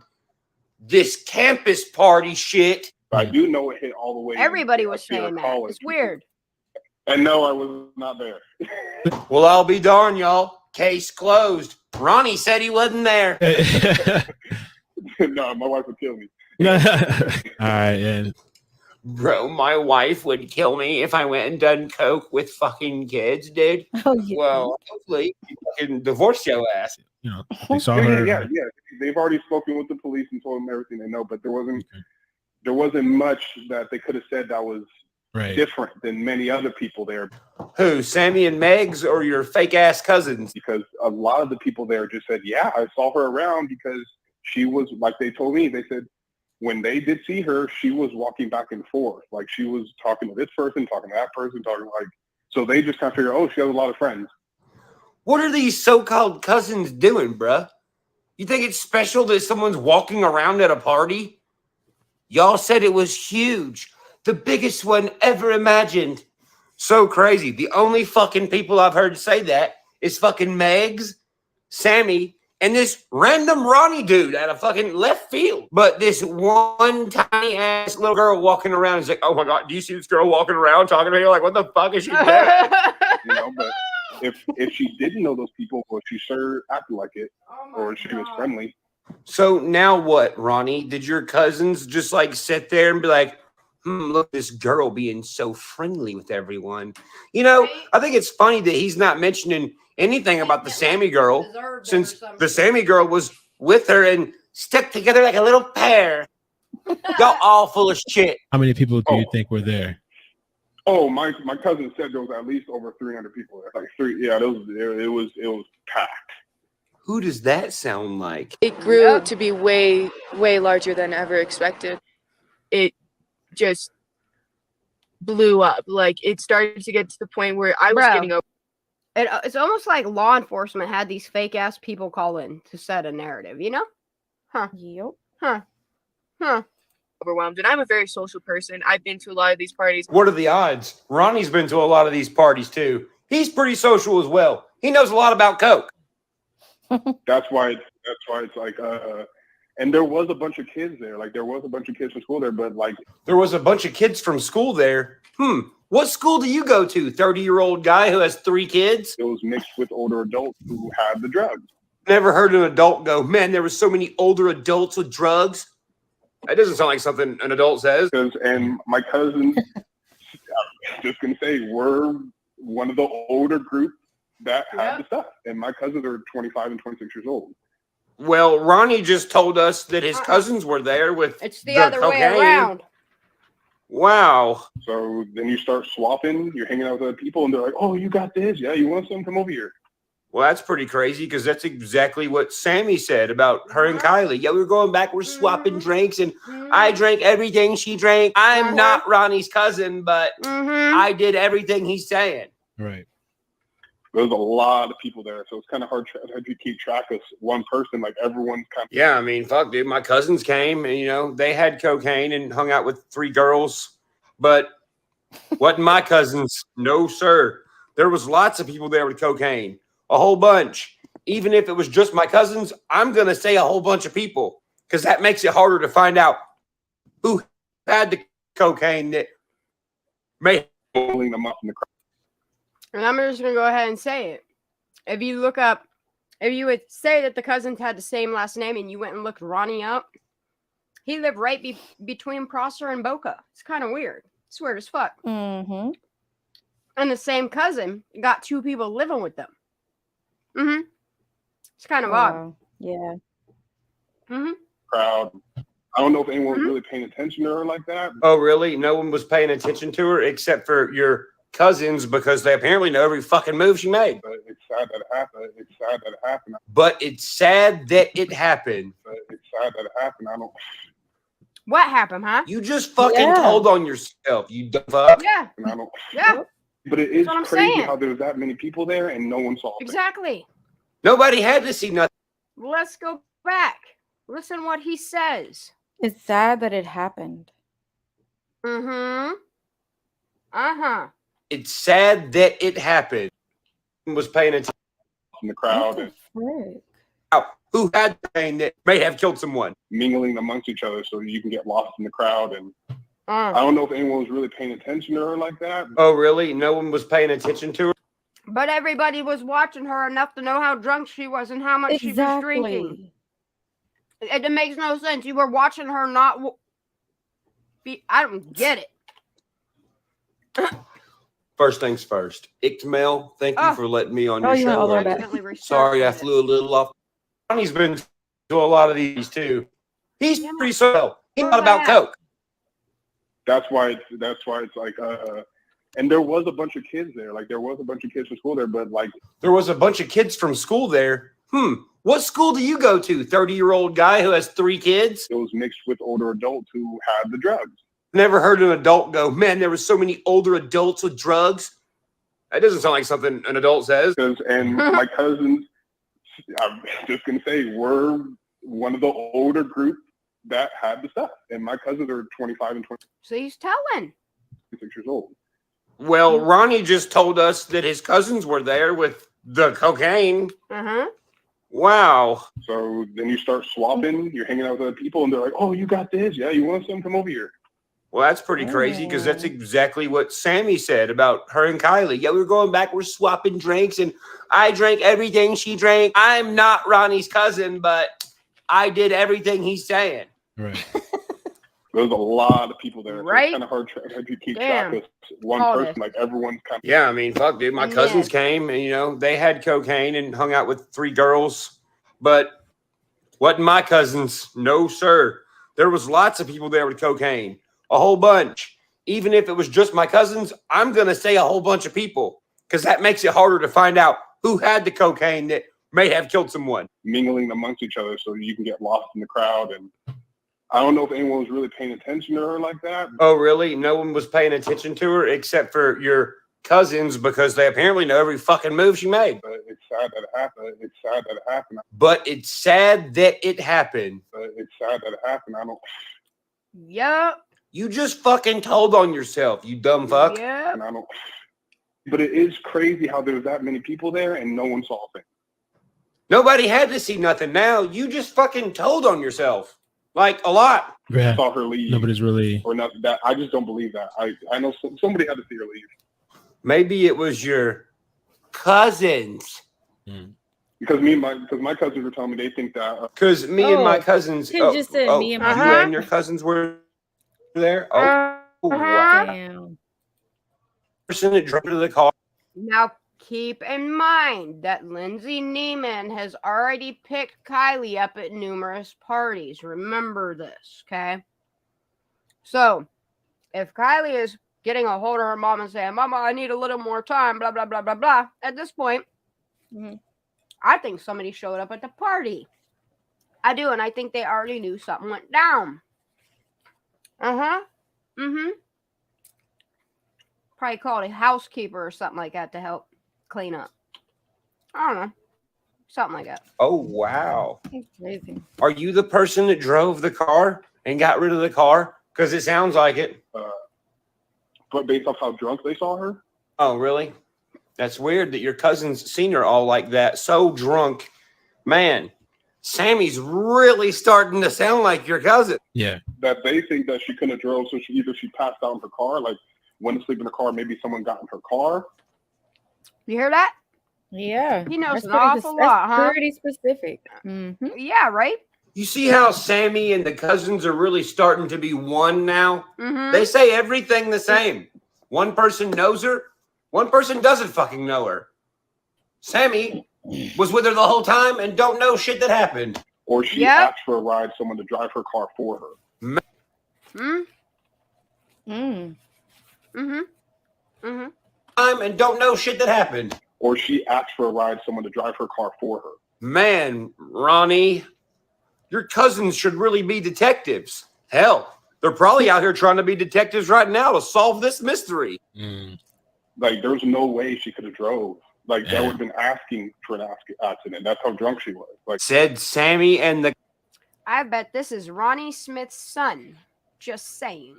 this campus party shit. I do know it hit all the way. Everybody was saying that. It's weird. And no, I was not there. Well, I'll be darned, y'all. Case closed. Ronnie said he wasn't there. No, my wife would kill me. All right, yeah. Bro, my wife would kill me if I went and done coke with fucking kids, dude. Oh yeah. Well, hopefully you fucking divorce your ass. You know, they saw Yeah, her. yeah. They've already spoken with the police and told them everything they know, but there wasn't much that they could have said that was Right. different than many other people there. Who, Sammy and Megs, or your fake ass cousins? Because a lot of the people there just said, yeah, I saw her around because she was, like they told me, they said when they did see her, she was walking back and forth. Like she was talking to this person, talking to that person, so they just kind of figured, oh, she has a lot of friends. What are these so-called cousins doing, bruh? You think it's special that someone's walking around at a party? Y'all said it was huge. The biggest one ever imagined. So crazy. The only fucking people I've heard say that is fucking Megs, Sammy, and this random Ronnie dude out of fucking left field. But this one tiny ass little girl walking around is like, oh my God, do you see this girl walking around talking to me? Like, what the fuck is she doing? But if she didn't know those people, or she sure acted like it, or she was friendly. So now what, Ronnie? Did your cousins just like sit there and be like, look, this girl being so friendly with everyone? You know, I think it's funny that he's not mentioning anything about the Sammy girl, since the Sammy girl was with her and stuck together like a little pair. Y'all all full of shit. How many people do you think were there? Oh, my cousin said there was at least over 300 people there. Like three, yeah, it was packed. Who does that sound like? It grew to be way, way larger than ever expected. It just blew up. Like it started to get to the point where I was getting over. It's almost like law enforcement had these fake ass people call in to set a narrative, you know? Huh. Yep. Huh. Overwhelmed. And I'm a very social person. I've been to a lot of these parties. What are the odds? Ronnie's been to a lot of these parties too. He's pretty social as well. He knows a lot about coke. That's why it's like and there was a bunch of kids there. Like there was a bunch of kids from school there, but like there was a bunch of kids from school there. What school do you go to? 30-year-old guy who has 3 kids? It was mixed with older adults who had the drugs. Never heard an adult go, man, there were so many older adults with drugs. That doesn't sound like something an adult says. And my cousins, just gonna say, were one of the older group that had the stuff. And my cousins are 25 and 26 years old. Well, Ronnie just told us that his cousins were there with It's the other way around. Wow. So then you start swapping. You're hanging out with other people, and they're like, "Oh, you got this? Yeah, you want some? Come over here." Well, that's pretty crazy because that's exactly what Sammy said about her and Kylie. Yeah, we were going back. We're swapping drinks, and I drank everything she drank. I'm not Ronnie's cousin, but I did everything he's saying. Right. There's a lot of people there, so it's kind of hard to keep track of one person. Like everyone's kind of. Yeah, I mean, fuck, dude. My cousins came, and you know they had cocaine and hung out with 3 girls, but wasn't my cousins. No, sir. There was lots of people there with cocaine, a whole bunch. Even if it was just my cousins, I'm gonna say a whole bunch of people because that makes it harder to find out who had the cocaine that may pulling them up in the crowd. And I'm just going to go ahead and say it. If you look up, if you would say that the cousins had the same last name and you went and looked Ronnie up, he lived right between Prosser and Boca. It's kind of weird. It's weird as fuck. Mm-hmm. And the same cousin got 2 people living with them. Mm-hmm. It's kind of odd. Yeah. Mm-hmm. Crowd. I don't know if anyone was really paying attention to her like that. Oh, really? No one was paying attention to her except for your cousins because they apparently know every fucking move she made. But it's sad that it happened. It's sad that it happened. But it's sad that it happened. But it's sad that it happened. I don't. What happened, huh? You just fucking told on yourself. You dumb fuck. Yeah. And I don't. Yeah. But it is That's what I'm crazy saying. how there was that many people there and no one saw it. Exactly. Nobody had to see nothing. Let's go back. Listen what he says. It's sad that it happened. Mm-hmm. Uh-huh. It's sad that it happened. Was paying attention in the crowd and who had pain that may have killed someone. Mingling amongst each other so you can get lost in the crowd. And I don't know if anyone was really paying attention to her like that. Oh, really? No one was paying attention to her? But everybody was watching her enough to know how drunk she was and how much she was drinking. It makes no sense. You were watching her not... I don't get it. First things first. Ickmel, thank you for letting me on your you went all show. the way back. Sorry, I flew a little off. Ronnie's been to a lot of these too. He's pretty swell. He's not about coke. That's why it's like and there was a bunch of kids there. Like there was a bunch of kids from school there, but like there was a bunch of kids from school there. What school do you go to? 30-year-old guy who has 3 kids? It was mixed with older adults who had the drugs. Never heard an adult go, man, there were so many older adults with drugs. That doesn't sound like something an adult says. And my cousins, I'm just going to say, were one of the older group that had the stuff. And my cousins are 25 and 26 So he's telling. years old. Well, Ronnie just told us that his cousins were there with the cocaine. Uh-huh. Wow. So then you start swapping. You're hanging out with other people, and they're like, oh, you got this? Yeah, you want some? Come over here. Well, that's pretty crazy because that's exactly what Sammy said about her and Kylie. Yeah, we were going back. We're swapping drinks, and I drank everything she drank. I'm not Ronnie's cousin, but I did everything he's saying. Right. There's a lot of people there. Right? So it's kind of hard to keep Damn. track of one person. Like everyone's kind of. Yeah, I mean, fuck, dude. My cousins came, and, you know, they had cocaine and hung out with 3 girls. But wasn't my cousins. No, sir. There was lots of people there with cocaine. A whole bunch. Even if it was just my cousins, I'm going to say a whole bunch of people because that makes it harder to find out who had the cocaine that may have killed someone. Mingling amongst each other so you can get lost in the crowd. And I don't know if anyone was really paying attention to her like that. Oh, really? No one was paying attention to her except for your cousins because they apparently know every fucking move she made. But it's sad that it happened. It's sad that it happened. But it's sad that it happened. But it's sad that it happened. I don't. Yep. You just fucking told on yourself, you dumb fuck. Yep. And I don't. But it is crazy how there's that many people there and no one saw a thing. Nobody had to see nothing now. You just fucking told on yourself. Like, a lot. Yeah. Saw her leave. Nobody's really. Or not that. I just don't believe that. I know somebody had to see her leave. Maybe it was your cousins. Because my cousins were telling me they think that. Because me and my cousins. Tim just said me and my you and your cousins were there? Oh, wow. Damn. Person that drove to the car. Now, keep in mind that Lindsay Neiman has already picked Kylie up at numerous parties. Remember this, okay? So, if Kylie is getting a hold of her mom and saying, Mama, I need a little more time, blah, blah, blah, blah, blah, at this point, I think somebody showed up at the party. I do, and I think they already knew something went down. Probably called a housekeeper or something like that to help clean up. I don't know. Something like that. Oh, wow. That's crazy. Are you the person that drove the car and got rid of the car? Because it sounds like it. But based off how drunk they saw her. Oh, really? That's weird that your cousins seen her all like that. So drunk. Man, Sammy's really starting to sound like your cousin. Yeah. That they think that she couldn't have drove, so she passed out in her car, like went to sleep in the car, maybe someone got in her car. You hear that? Yeah. He knows That's an pretty awful lot, huh? Pretty specific. Yeah, right? You see how Sammy and the cousins are really starting to be one now? Mm-hmm. They say everything the same. One person knows her. One person doesn't fucking know her. Sammy was with her the whole time and don't know shit that happened. Or she asked for a ride, someone to drive her car for her. And don't know shit that happened. Or she asked for a ride, someone to drive her car for her. Man, Ronnie, your cousins should really be detectives. Hell, they're probably out here trying to be detectives right now to solve this mystery. Like, there's no way she could have drove. Like, that would have been asking for an accident. That's how drunk she was. Like, said Sammy and the... I bet this is Ronnie Smith's son. Just saying.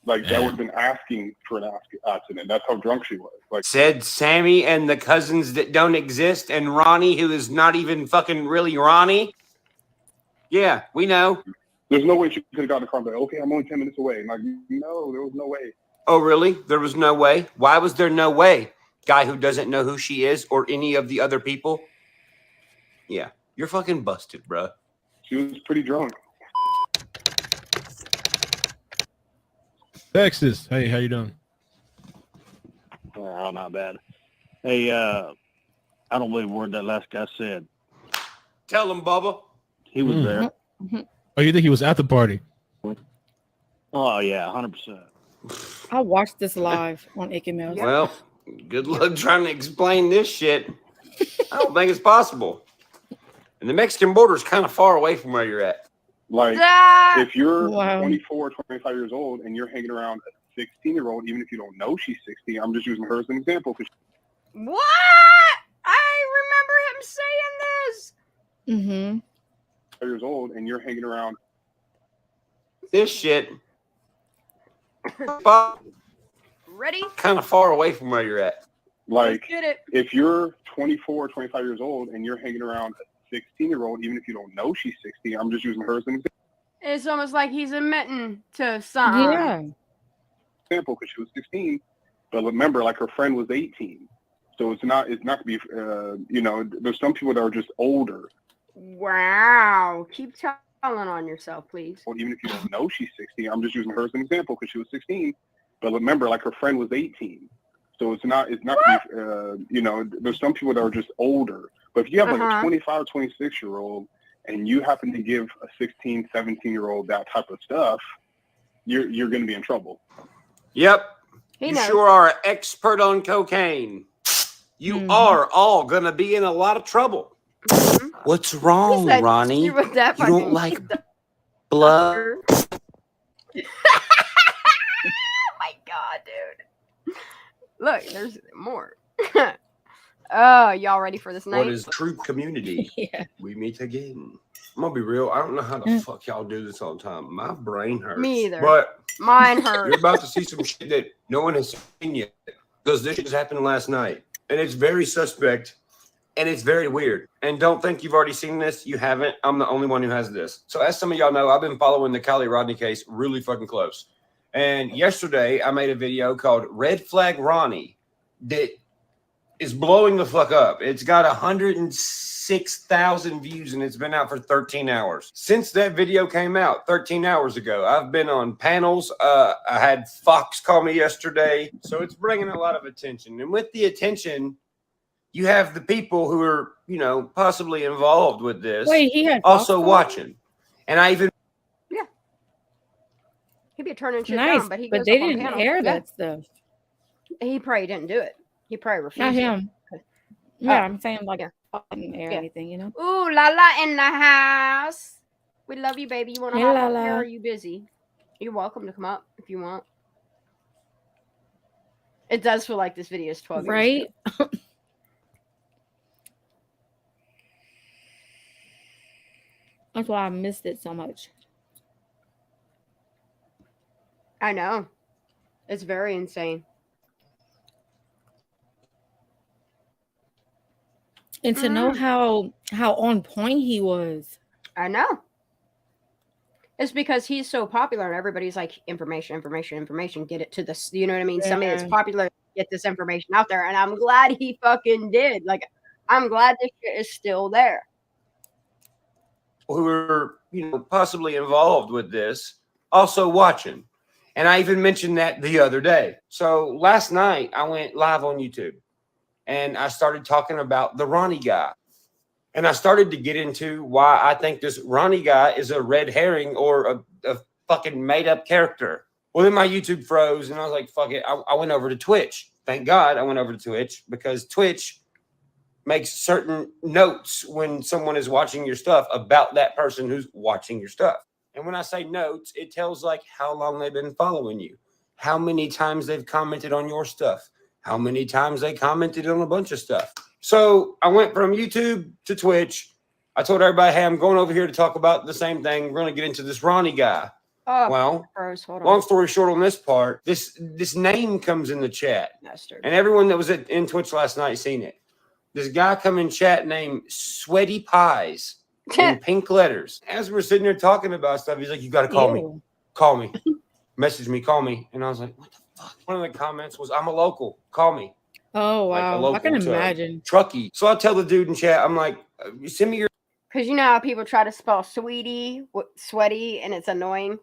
Like, that would have been asking for an accident. That's how drunk she was. Like, said Sammy and the cousins that don't exist and Ronnie, who is not even fucking really Ronnie. Yeah, we know. There's no way she could have gotten the car and be like, okay, I'm only 10 minutes away. Like, no, there was no way. Oh, really? There was no way? Why was there no way? Guy who doesn't know who she is or any of the other people? Yeah, you're fucking busted, bro. She was pretty drunk. Texas. Hey, how you doing? Oh, not bad. Hey, I don't believe a word that last guy said. Tell him, Bubba. He was there. Oh, you think he was at the party? Oh yeah, 100%. I watched this live on Icky Mills. Well, good luck trying to explain this shit. I don't think it's possible. And the Mexican border is kind of far away from where you're at. Like, That- if you're Wow. 24, 25 years old and you're hanging around a 16-year-old, even if you don't know she's 16, I'm just using her as an example. What? I remember him saying this. Mm-hmm. Years old and you're hanging around This shit Ready? kind of far away from where you're at. like Get it. if you're 24, 25 years old and you're hanging around a 16-year-old, even if you don't know she's 16, I'm just using her as an It's almost like he's admitting to something. Yeah. example because she was 16. But remember, like her friend was 18, so it's not gonna be there's some people that are just older. Wow. Keep telling on yourself, please. Well, even if you don't know she's 16, I'm just using her as an example because she was 16. But remember, like her friend was 18, so it's not gonna be there's some people that are just older. But if you have like a 25, 26-year-old and you happen to give a 16, 17-year-old that type of stuff, you're going to be in trouble. Yep. He You knows. sure are an expert on cocaine. You are all going to be in a lot of trouble. What's wrong, said, Ronnie? "You with that You don't fucking like blood? Oh my god, dude. Look, there's more. Oh, y'all ready for this night? What is true community? Yeah. We meet again. I'm going to be real. I don't know how the fuck y'all do this all the time. My brain hurts. Me either. But Mine hurt. you're about to see some shit that no one has seen yet. Because this shit happened last night. And it's very suspect. And it's very weird. And don't think you've already seen this. You haven't. I'm the only one who has this. So as some of y'all know, I've been following the Kylie Rodney case really fucking close. And yesterday I made a video called Red Flag Ronnie that is blowing the fuck up. It's got 106,000 views and it's been out for 13 hours. Since that video came out 13 hours ago, I've been on panels. I had Fox call me yesterday. So it's bringing a lot of attention. And with the attention, you have the people who are, possibly involved with this. Wait, he had also Fox watching. And I even He'd be turning shit Nice, down, but he but goes they up on didn't panel. air Yeah. that stuff. He probably didn't do it. He probably refused. Not it. him. Yeah, I'm saying like I didn't air Yeah. anything, you know. Ooh, Lala in the house. We love you, baby. You want to Hey, hop up Lala. here? Or are you busy? You're welcome to come up if you want. It does feel like this video is 12 years Right? ago. That's why I missed it so much. I know. It's very insane. And to know how on point he was. I know. It's because he's so popular and everybody's like, information, get it to this. You know what I mean? Somebody that's Yeah. popular, get this information out there. And I'm glad he fucking did. Like, I'm glad this shit is still there. who are, possibly involved with this also watching. And I even mentioned that the other day. So last night I went live on YouTube and I started talking about the Ronnie guy. And I started to get into why I think this Ronnie guy is a red herring or a fucking made up character. Well, then my YouTube froze and I was like, fuck it. I went over to Twitch. Thank God I went over to Twitch because Twitch makes certain notes when someone is watching your stuff about that person who's watching your stuff. And when I say notes, it tells like how long they've been following you, how many times they've commented on your stuff, how many times they commented on a bunch of stuff. So I went from YouTube to Twitch. I told everybody, hey, I'm going over here to talk about the same thing. We're going to get into this Ronnie guy. Oh, Well, froze. Hold on. long story short on this part, this name comes in the chat. Bastard. And everyone that was in Twitch last night seen it. This guy come in chat named Sweaty Pies in pink letters. As we're sitting there talking about stuff, he's like, you got to call me. Ew. Call me. Message me. Call me. And I was like, what the fuck? One of the comments was, I'm a local. Call me. Oh Like a wow. I local can to imagine. Truckee. So I tell the dude in chat, I'm like, send me your. Because you know how people try to spell sweetie, sweaty, and it's annoying.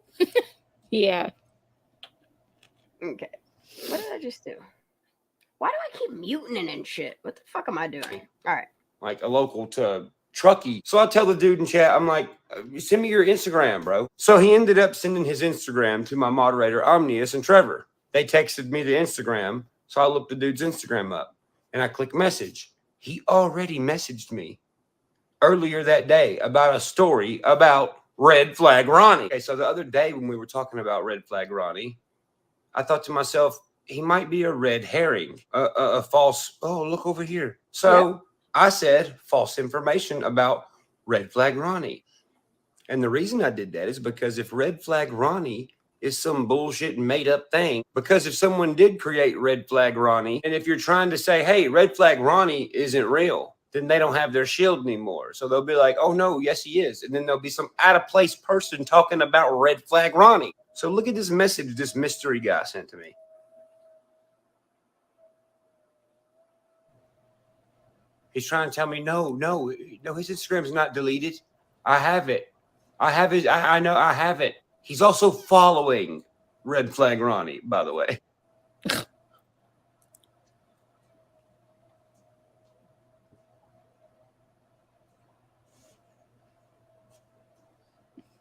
Yeah. Okay. What did I just do? Why do I keep muting and shit? What the fuck am I doing? All right. Like a local to Truckee. So I tell the dude in chat, I'm like, send me your Instagram, bro. So he ended up sending his Instagram to my moderator, Omnius and Trevor. They texted me the Instagram. So I looked the dude's Instagram up and I click message. He already messaged me earlier that day about a story about Red Flag Ronnie. Okay, so the other day when we were talking about Red Flag Ronnie, I thought to myself, he might be a red herring, a false. Oh, look over here. So I said false information about Red Flag Ronnie. And the reason I did that is because if Red Flag Ronnie is some bullshit made up thing, because if someone did create Red Flag Ronnie, and if you're trying to say, hey, Red Flag Ronnie isn't real, then they don't have their shield anymore. So they'll be like, oh no, yes, he is. And then there'll be some out of place person talking about Red Flag Ronnie. So look at this message this mystery guy sent to me. He's trying to tell me, no, his Instagram's not deleted. I have it. I have it. I know I have it. He's also following Red Flag Ronnie, by the way.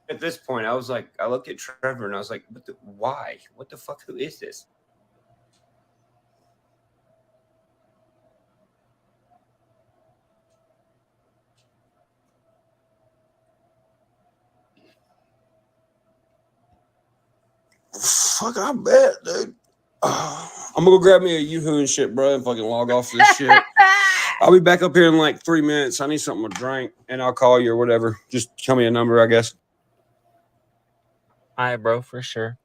At this point, I was like, I looked at Trevor and I was like, why? What the fuck? Who is this? Fuck, I bet, dude. I'm gonna go grab me a Yoo-hoo and shit, bro, and fucking log off this shit. I'll be back up here in like 3 minutes. I need something to drink, and I'll call you or whatever. Just tell me a number, I guess. All right, bro, for sure.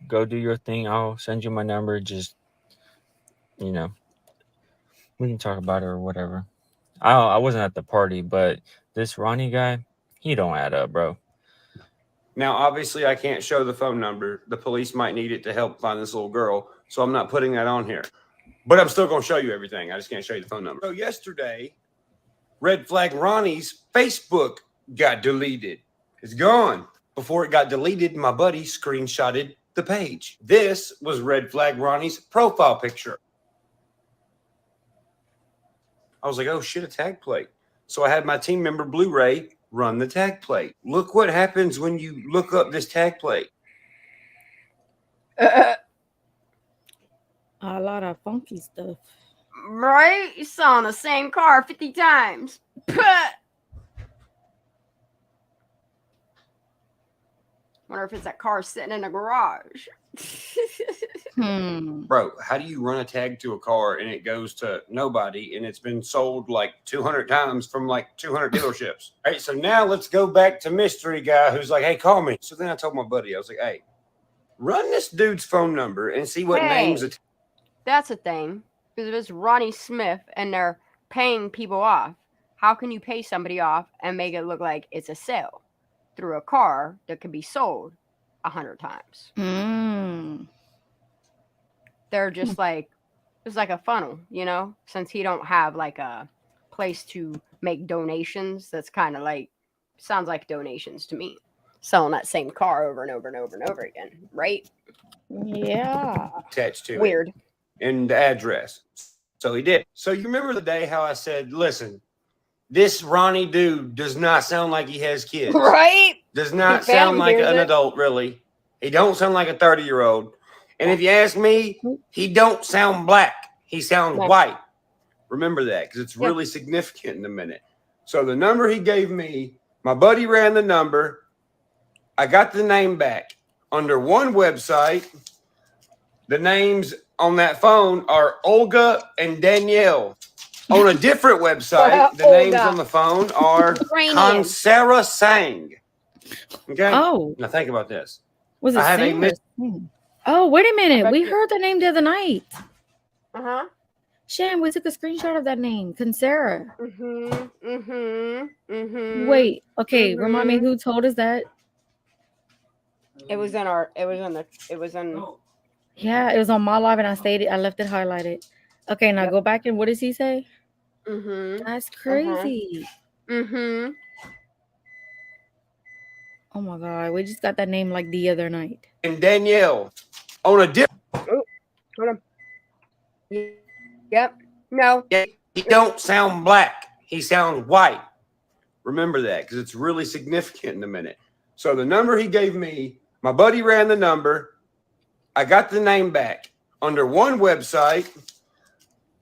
Go do your thing. I'll send you my number. Just, you know, we can talk about it or whatever. I wasn't at the party, but this Ronnie guy, he don't add up, bro. Now, obviously, I can't show the phone number. The police might need it to help find this little girl, so I'm not putting that on here. But I'm still going to show you everything. I just can't show you the phone number. So yesterday, Red Flag Ronnie's Facebook got deleted. It's gone. Before it got deleted, my buddy screenshotted the page. This was Red Flag Ronnie's profile picture. I was like, oh shit, a tag plate. So I had my team member Blu-ray run the tag plate. Look what happens when you look up this tag plate. A lot of funky stuff. Right? You saw on the same car 50 times. Wonder if it's that car sitting in a garage. Bro, how do you run a tag to a car and it goes to nobody and it's been sold like 200 times from like 200 dealerships? All right, so now let's go back to mystery guy who's like, hey, call me. So then I told my buddy, I was like, hey, run this dude's phone number and see what names it. That's a thing. Because if it's Ronnie Smith and they're paying people off, how can you pay somebody off and make it look like it's a sale through a car that could be sold 100 times? They're just like, it's like a funnel, you know, since he don't have like a place to make donations. That's kind of like, sounds like donations to me. Selling that same car over and over and over and over again, right? Yeah. Attached to weird. It and the address. So he did. So you remember the day how I said, listen, this Ronnie dude does not sound like he has kids. Right? Does not sound like an adult, really. He don't sound like a 30-year-old. And if you ask me, he don't sound black. He sounds white. Remember that, because it's really significant in a minute. So the number he gave me, my buddy ran the number. I got the name back. Under one website, the names on that phone are Olga and Danielle. On a different website, the names on the phone are Kansara Sang. Okay? Oh. Now think about this. Was it Sarah? Oh, wait a minute. We heard the name the other night. Uh-huh. Shan, we took a screenshot of that name. Kansara. Mm-hmm. Wait. Okay. Remind me who told us that? It was in our, it was in. Yeah, it was on my live and I left it highlighted. Okay, now go back and what does he say? That's crazy. Oh my God. We just got that name like the other night. And Danielle on a different. Hold on. Yep. No. Yeah, he don't sound black. He sounds white. Remember that because it's really significant in a minute. So the number he gave me, my buddy ran the number. I got the name back. Under one website,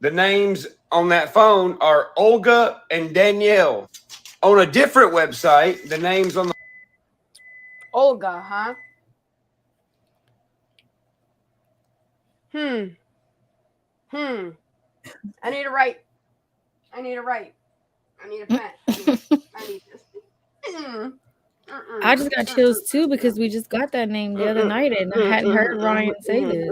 the names on that phone are Olga and Danielle. On a different website, the names on the Olga, huh? I need to write. I need a pen. I need this. I just got chills too because we just got that name the other night and I hadn't heard Ryan say this.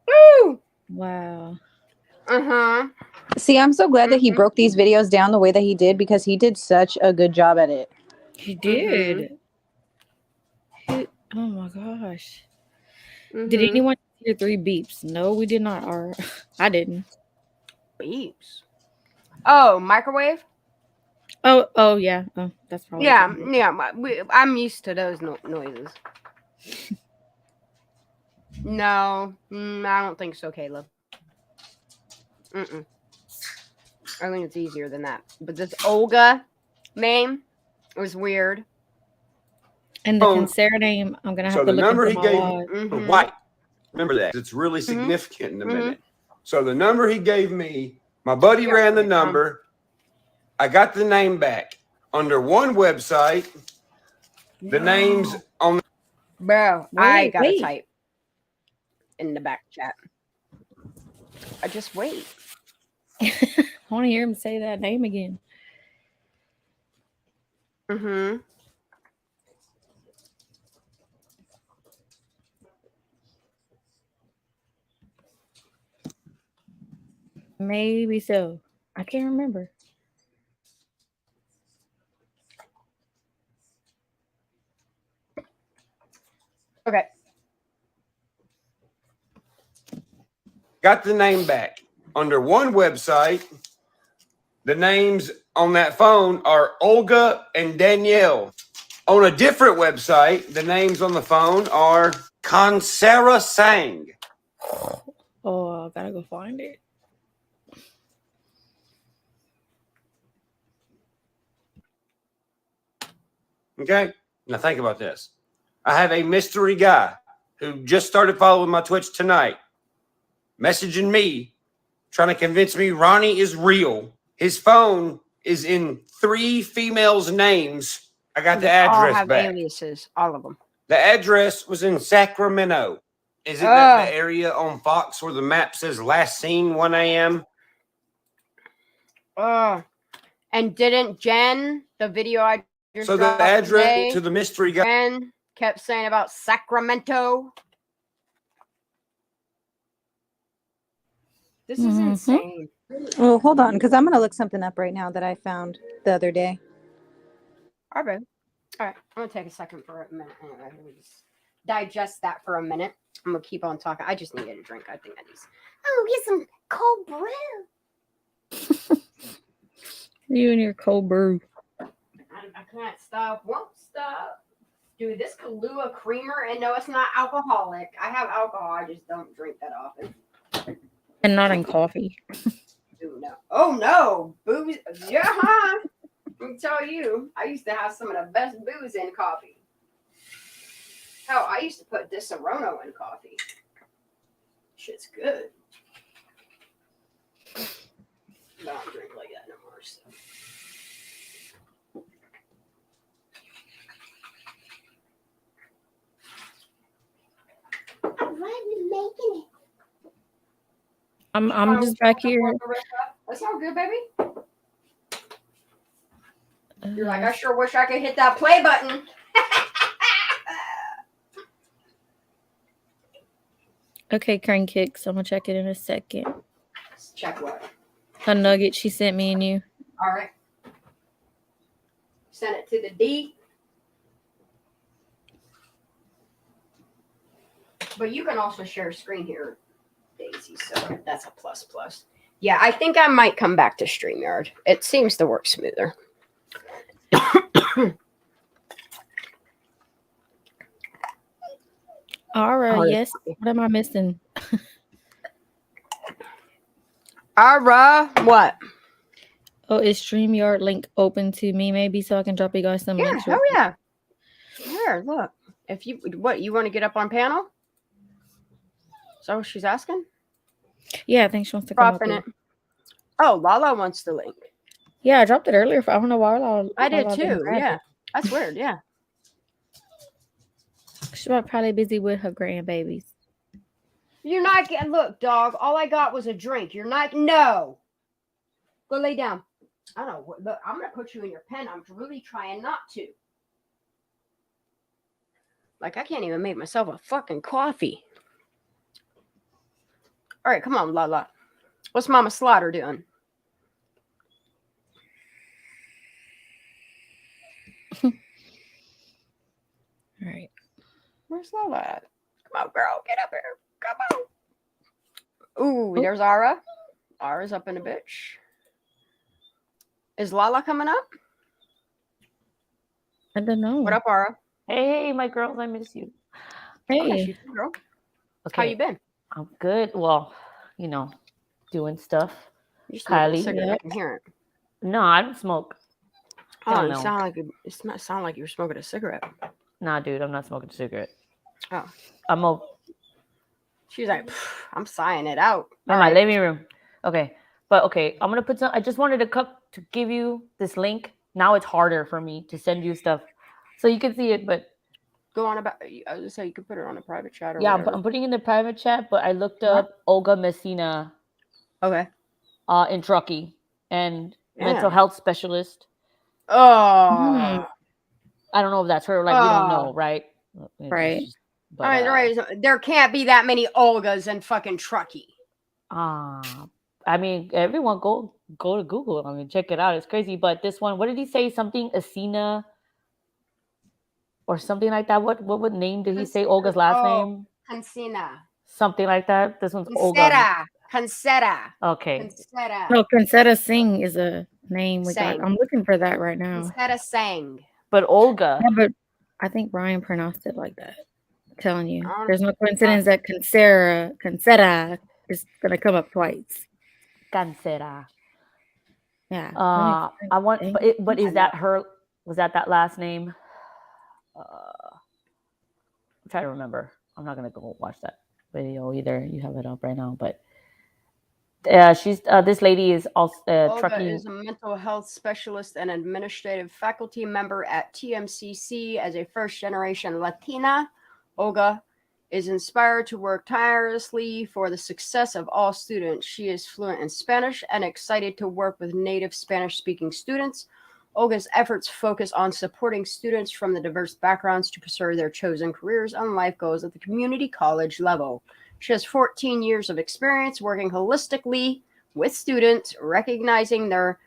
Woo! Wow. See, I'm so glad that he broke these videos down the way that he did because he did such a good job at it. He did. Oh my gosh. Did anyone hear 3 beeps? No, we did not. Or I didn't. Beeps. Oh, microwave? Oh yeah. Oh, that's probably I'm used to those noises. No, I don't think so, Caleb. I think it's easier than that. But this Olga name was weird. And the Kinsera name, I'm gonna have to look number into he my gave log. white. Remember that. It's really significant in a minute. So the number he gave me, my buddy ran the number. I got the name back. Under one website, the names on Bro, I gotta wait. type in the back chat. I just wait. I want to hear him say that name again. Maybe so. I can't remember. Okay. got the name back. Under one website, the names on that phone are Olga and Danielle. On a different website, the names on the phone are Kansara Sang. Oh, I gotta go find it. Okay, now think about this. I have a mystery guy who just started following my Twitch tonight, messaging me, trying to convince me Ronnie is real. His phone is in 3 females' names. I got the all address have back. aliases, all of them. The address was in Sacramento. Is it the area on Fox where the map says last seen 1 a.m.? And didn't Jen, the video I just So the dropped address today, to the mystery guy. Jen kept saying about Sacramento. This is insane. Well, hold on, because I'm going to look something up right now that I found the other day. All right, babe. All right, I'm going to take a second for a minute. Anyway, let me just digest that for a minute. I'm going to keep on talking. I just needed a drink. I think I need get some cold brew. You and your cold brew. I can't stop, won't stop. Dude, this Kahlua creamer, and no, it's not alcoholic. I have alcohol. I just don't drink that often. And not in coffee. Dude, no. Oh, no. Booze. Yeah, huh? Let me tell you, I used to have some of the best booze in coffee. Hell, I used to put Disaronno in coffee. Shit's good. But I don't drink like that no more. So. I'm just back here. That's all good, baby. You're like, I sure wish I could hit that play button. Okay, Crane Kicks. I'm gonna check it in a second. Check what? A nugget she sent me and you. All right. Send it to the D. But you can also share a screen here, Daisy, so that's a plus. Yeah, I think I might come back to StreamYard. It seems to work smoother. Ara, Oh, yes. What am I missing? Ara, what? Oh, is StreamYard link open to me maybe so I can drop you guys some Yeah, links? hell yeah. Here, look. If you you want to get up on panel? So she's asking? Yeah, I think she wants to come up Dropping here. it. Oh, Lala wants the link. Yeah, I dropped it earlier. I don't know why I did Lala didn't too. grab Yeah. it. That's weird. Yeah. She's probably busy with her grandbabies. You're not getting, look, dog, all I got was a drink. You're not, no. Go lay down. I don't know. Look, I'm going to put you in your pen. I'm really trying not to. Like, I can't even make myself a fucking coffee. All right, come on, Lala. What's Mama Slaughter doing? All right. Where's Lala at? Come on, girl. Get up here. Come on. Ooh, there's Ara. Ara's up in a bitch. Is Lala coming up? I don't know. What up, Ara? Hey, my girls, I miss you. I miss Hey. you too, girl. Okay. How you been? I'm good. Well, doing stuff. You're smoking a Kylie. cigarette. I can hear it. No, I don't smoke. Oh, Hell you no. sound like you were smoking a cigarette. Nah, dude, I'm not smoking a cigarette. Oh. I'm She's like, I'm sighing it out. in my living room. Okay. But okay, I'm gonna put some. I just wanted to give you this link. Now it's harder for me to send you stuff, so you can see it. But go on about. I was gonna say you could put it on a private chat or yeah, whatever. I'm putting in the private chat. But I looked up Olga Messina. Okay. In Truckee and Yeah. mental health specialist. Oh. I don't know if that's her. Like we don't know, right? Right. But, there can't be that many Olgas in fucking Truckee. I mean, everyone go to Google. I mean, check it out. It's crazy. But this one, what did he say? Something Asina or something like that. What name did he say? Olga's last name? Cancina. Something like that. This one's Olga. Cancera. Okay. Cancera. No, Concetta Singh is a name we got. Sang. I'm looking for that right now. Cancera sang. But Olga. Yeah, but I think Ryan pronounced it like that. I'm telling you. I There's no coincidence that Concetta is gonna come up twice. Cancera. Yeah. I want, but is that her? Was that last name? I'm trying to remember. I'm not gonna go watch that video either. You have it up right now, but she's this lady is also Olga Truckee. is a mental health specialist and administrative faculty member at TMCC. As a first-generation Latina, Olga is inspired to work tirelessly for the success of all students. She is fluent in Spanish and excited to work with native Spanish-speaking students. Olga's efforts focus on supporting students from the diverse backgrounds to pursue their chosen careers and life goals at the community college level. She has 14 years of experience working holistically with students, recognizing their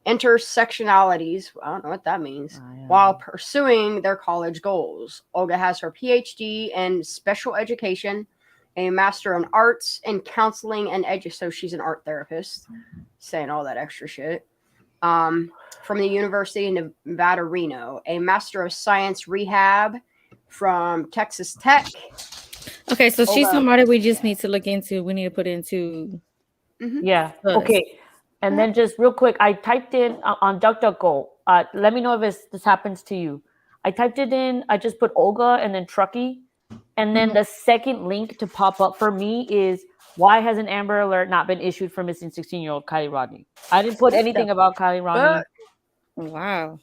intersectionalities, I don't know what that means, while pursuing their college goals. Olga has her PhD in special education, a master in arts and counseling and so she's an art therapist, saying all that extra shit, from the University of Nevada, Reno, a master of science rehab from Texas Tech. Okay, so she's somebody we just need to look into. We need to put into. Yeah. Okay. And then just real quick, I typed in on DuckDuckGo. Let me know if this happens to you. I typed it in. I just put Olga and then Truckee. And then the second link to pop up for me is why has an Amber Alert not been issued for missing 16-year-old Kylie Rodney? I didn't put anything about Kylie Rodney. Wow.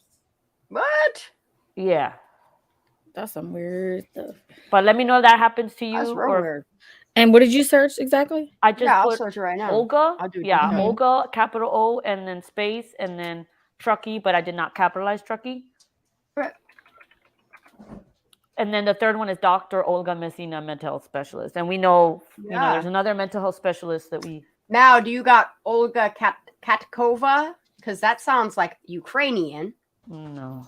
What? Yeah. That's some weird stuff. But let me know if that happens to you. That's real weird. And what did you search exactly? I just I'll put search it right now. Olga. I'll do Olga, capital O, and then space, and then Truckee, but I did not capitalize Truckee. Right. And then the third one is Dr. Olga Messina, mental health specialist. And we know, there's another mental health specialist that we... Now, do you got Olga Katkova? Because that sounds like Ukrainian. No.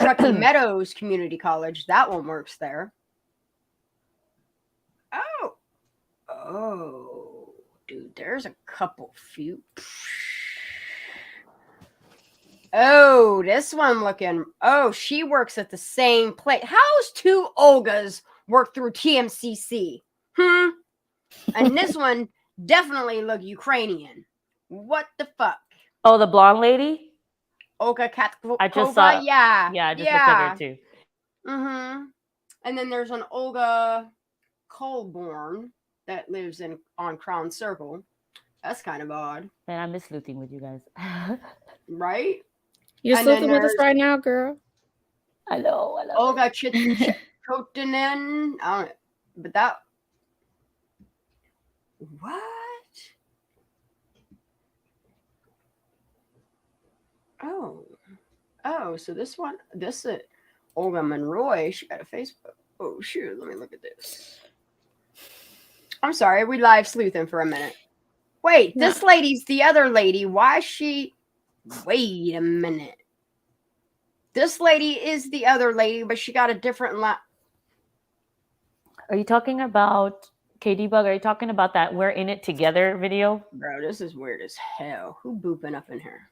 Truckee Meadows Community College. That one works there. Oh, dude, there's a few. Oh, this one looking. Oh, she works at the same place. How's two Olgas worked through TMCC. And this one definitely looked Ukrainian. What the fuck? Oh, the blonde lady? Olga Katkova. I just saw. Yeah. Yeah, I just looked at her too. And then there's an Olga Colborn that lives on Crown Circle. That's kind of odd. Man, I miss sleuthing with you guys. Right? You're sleuthing with us right now, girl. I know. Olga Chotinen. I don't know. But that. What? Oh, so this is Olga Monroy. She got a Facebook. Oh, shoot. Let me look at this. I'm sorry. We live sleuthing for a minute. Wait, this lady's the other lady. Why is she? Wait a minute. This lady is the other lady, but she got a different Are you talking about KD Bug? Are you talking about that "We're in it together" video? Bro, this is weird as hell. Who booping up in here?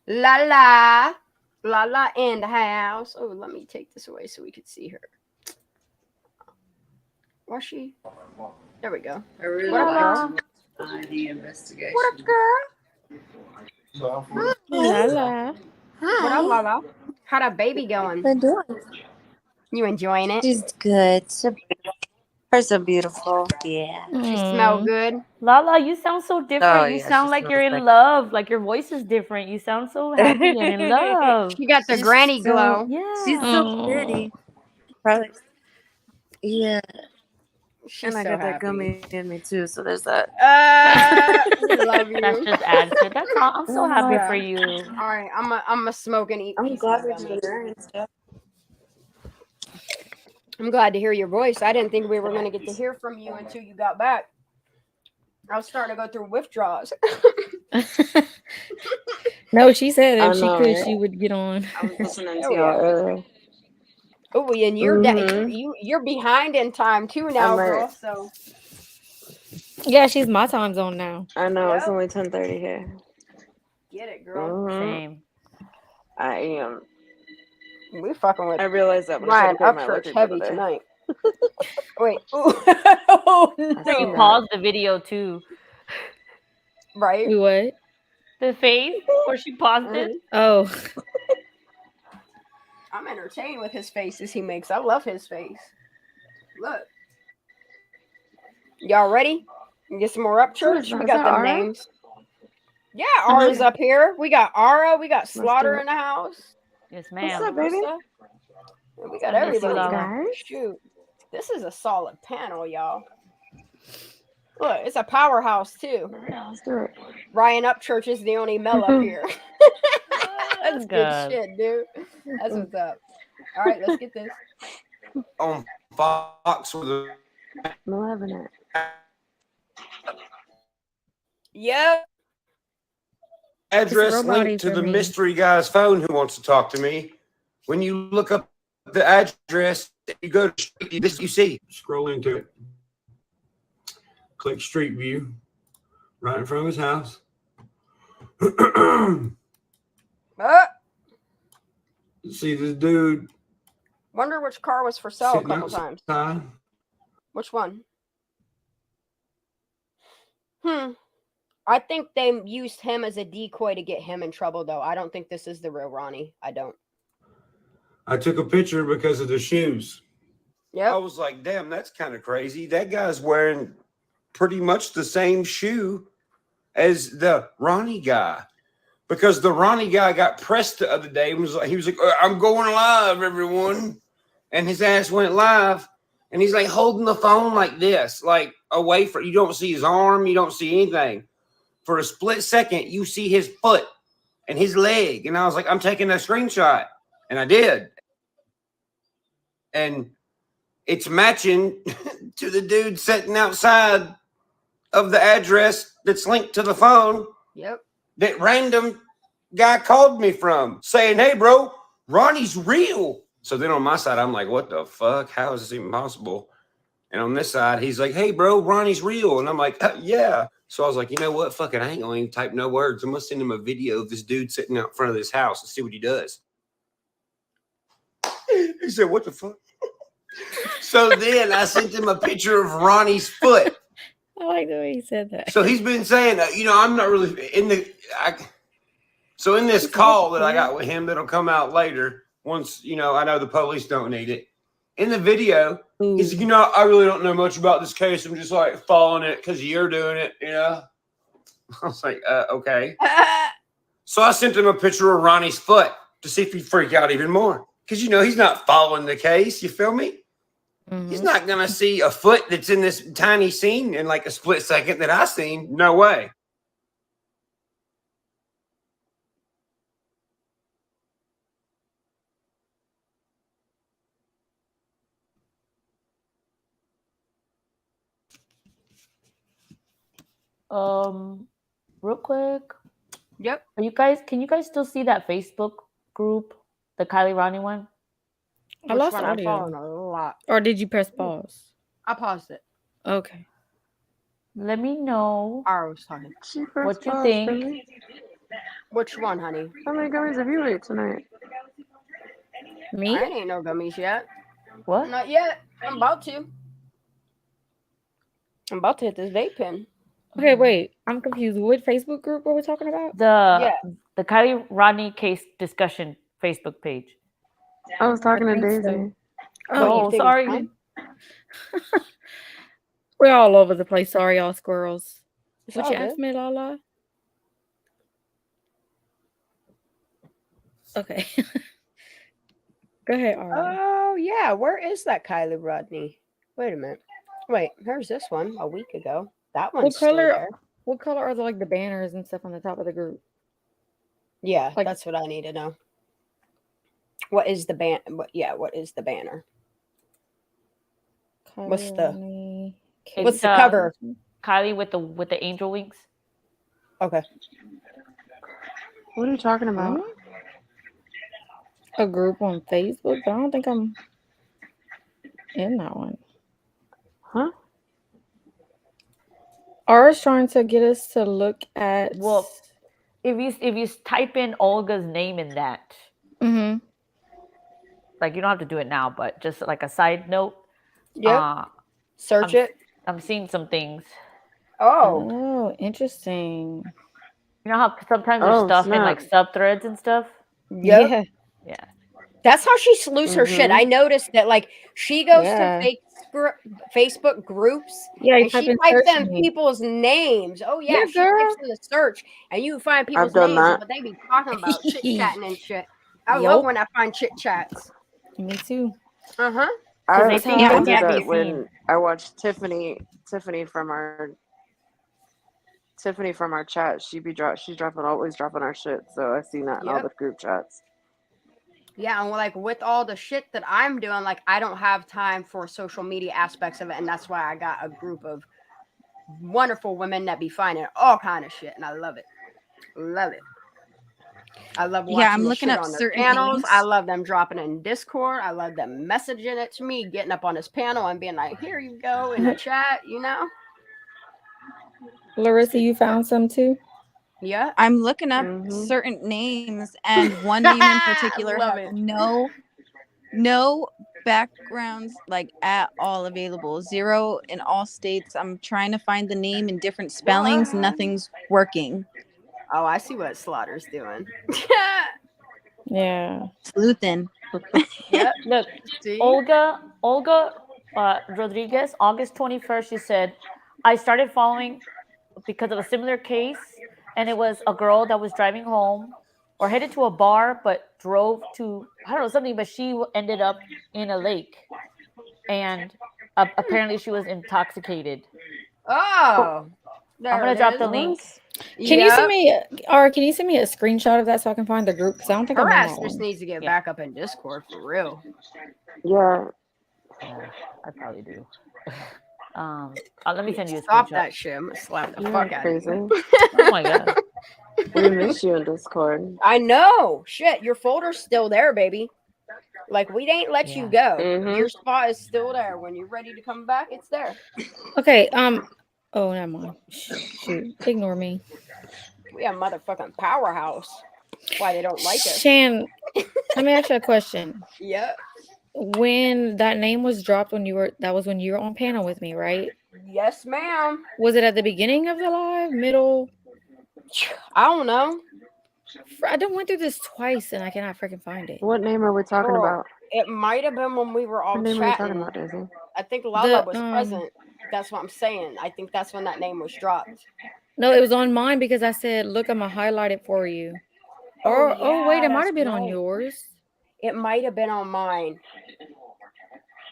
La la. La la in the house. Oh, let me take this away so we could see her. Was she? There we go. I really what up, like the investigation. What up, girl? La la. What up, Lala? How that baby going? How you doing? You enjoying it? She's good. Her so beautiful. Yeah. She smell good. Lala, you sound so different. Oh, You yeah, sound she like you're smells in love. Like your voice is different. You sound so happy and in love. She got the She's granny so- glow. Yeah. She's so pretty. Probably. Yeah. She's and I so got that happy. gummy in me too, so there's that. We love you. That's just adds to it. That's all. I'm so happy Yeah. for you. All right, I'm a smoke and eat. I'm pieces glad of we're gummy. doing that and stuff. I'm glad to hear your voice. I didn't think we were going to get to hear from you until you got back. I was starting to go through withdrawals. No, she said I if she know, could, right? she would get on. I was listening Oh, to y'all earlier. Oh, and you're you're behind in time too now, I'm girl. right. So Yeah, she's my time zone now. I know it's Yep. only 10:30 here. get it, girl. Mhm. Same. I am. We fucking with I realized that when I Ryan tried to pay my Upchurch electric bill heavy today. tonight. Wait. Ooh. Oh, So you no. paused the video too. Right? What? The face where she paused it. Oh. I'm entertained with his faces he makes. I love his face. Look. Y'all ready? Get some more Upchurch? We Is got that them Ara? names. Yeah, Ara's up here. We got Ara. We got do Slaughter it. in the house. Yes, What's ma'am. up, baby? Marissa. And we got I miss you, everybody. Lala. Shoot. This is a solid panel, y'all. Look, it's a powerhouse too. Yeah, let's do it. Ryan Upchurch is the only male up here. That's good God. shit, dude. That's what's up. All right, let's get this. On Fox with a I'm loving it. Yep. address It's robot-y linked to for the me. mystery guy's phone who wants to talk to me. When you look up the address, you go to this, you see. Scroll into it. Click Street View. Right in front of his house. See this dude Wonder which car was for sale a sitting couple times. outside. Which one? I think they used him as a decoy to get him in trouble, though. I don't think this is the real Ronnie. I don't. I took a picture because of the shoes. Yep. I was like, damn, that's kind of crazy. That guy's wearing pretty much the same shoe as the Ronnie guy. Because the Ronnie guy got pressed the other day and he was like, I'm going live, everyone. And his ass went live. And he's like holding the phone like this, like away from, you don't see his arm, you don't see anything. For a split second, you see his foot and his leg. And I was like, I'm taking a screenshot. And I did. And it's matching to the dude sitting outside of the address that's linked to the phone. Yep. That random guy called me from saying, hey, bro, Ronnie's real. So then on my side, I'm like, what the fuck? How is this even possible? And on this side, he's like, hey, bro, Ronnie's real. And I'm like, yeah. So I was like, you know what? Fuck it. I ain't going to even type no words. I'm going to send him a video of this dude sitting out front of this house and see what he does. He said, what the fuck? So then I sent him a picture of Ronnie's foot. I like the way he said that. So he's been saying, I'm not really in the. So in this call that I got with him, that'll come out later. Once I know the police don't need it. In the video, he's like, I really don't know much about this case. I'm just like following it because you're doing it. I was like, okay. So I sent him a picture of Ronnie's foot to see if he'd freak out even more. Because, he's not following the case. You feel me? Mm-hmm. He's not going to see a foot that's in this tiny scene in like a split second that I seen. No way. Real quick. Yep. Can you guys still see that Facebook group, the Kylie Ronnie one? I lost audio. I'm following a lot. Or did you press pause? I paused it. Okay. Let me know. I was talking. What you think? Baby. Which one, honey? How many gummies have you ate tonight? Me? I ain't no gummies yet. What? Not yet. I'm about to. I'm about to hit this vape pen. Okay, wait. I'm confused. What Facebook group were we talking about? The Kylie Rodney case discussion Facebook page. I was talking to Daisy. So. Oh, sorry. We're all over the place. Sorry, y'all squirrels. What all you good. asked me, Lala? Okay. Go ahead, Ari. Oh, yeah. Where is that Kylie Rodney? Wait a minute. Wait, here's this one a week ago. That one's still there. What color are the banners and stuff on the top of the group? Yeah, that's what I need to know. What is the what is the banner? What's the cover? Kylie with the angel wings. Okay. What are you talking about? A group on Facebook? I don't think I'm in that one. Huh? Ara's trying to get us to look at. Well, if you type in Olga's name in that, like you don't have to do it now, but just like a side note. Yeah. Search it. I'm seeing some things. Oh, interesting. You know how sometimes there's stuff in like subthreads and stuff. Yep. Yeah. That's how she slews her shit. I noticed that she goes to Facebook groups and she types in people's names. Oh yeah, she types in the search and you find people's names, but they be talking about chit chatting and shit. I love when I find chit chats. Me too. Uh-huh. I do that when I watch Tiffany from our chat. She's always dropping our shit. So I've seen that in all the group chats. Yeah, and with all the shit that I'm doing, I don't have time for social media aspects of it, and that's why I got a group of wonderful women that be finding all kind of shit, and I love it. Love it. I love watching I'm looking up on their certain panels. things. I love them dropping in Discord. I love them messaging it to me, getting up on this panel and being like, "Here you go," in the chat. Larissa, you found some too? Yeah. I'm looking up certain names, and one name in particular has no backgrounds at all available. 0 in all states. I'm trying to find the name in different spellings. Nothing's working. Oh, I see what Slaughter's doing. Yeah. Sleuthing. Yep. Look, Olga Rodriguez, August 21st, she said, I started following because of a similar case, and it was a girl that was driving home or headed to a bar, but drove to, I don't know, something, but she ended up in a lake, and apparently she was intoxicated. Oh, I'm going to drop the link. Can you send me, or can you send me a screenshot of that so I can find the group? Because I don't think her I'm in ass that just one. needs to get back up in Discord for real. Yeah. I probably do. Let me send you a Stop screenshot. that shit. I'm gonna slap the fuck out of you. Oh my god. We miss you in Discord. I know. Shit, your folder's still there, baby. We ain't let you go. Your spot is still there. When you're ready to come back, it's there. Okay. Oh, never mind. Shoot. Ignore me. We have motherfucking powerhouse. Why they don't like us? Shan, let me ask you a question. Yeah. when that name was dropped, that was when you were on panel with me, right? Yes, ma'am. Was it at the beginning of the live, middle? I don't know. I done went through this twice and I cannot freaking find it. What name are we talking Girl, about? it might have been when we were all What name are you talking chatting. about, Daisy? I think Lala was The, present. That's what I'm saying. I think that's when that name was dropped. No, it was on mine because I said, look, I'm gonna highlight it for you. Or wait, it might have been on yours. It might have been on mine.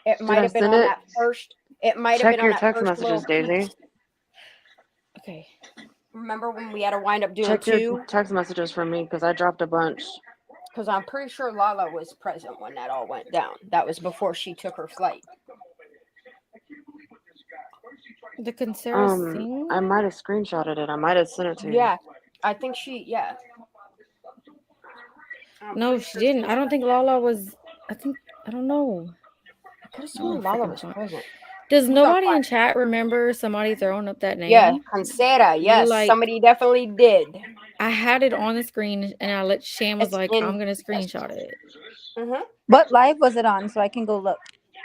It Did might I have been send on it? that first. It might have Check been on your that text first little messages, Daisy. piece. Okay. Remember when we had to wind up doing Check two? your text messages for me because I dropped a bunch. Because I'm pretty sure Lala was present when that all went down. That was before she took her flight. The Consera Singh? I might have screenshotted it. I might have sent it to you. Yeah, I think yeah. No, she didn't. I don't think Lala was. I don't know. I could have sworn Lala was present. Does nobody in chat remember somebody throwing up that name? Yeah, Consera. Yes, Like, somebody definitely did. I had it on the screen and I let Shan was like, I'm gonna screenshot it. Mm-hmm. What live was it on so I can go look?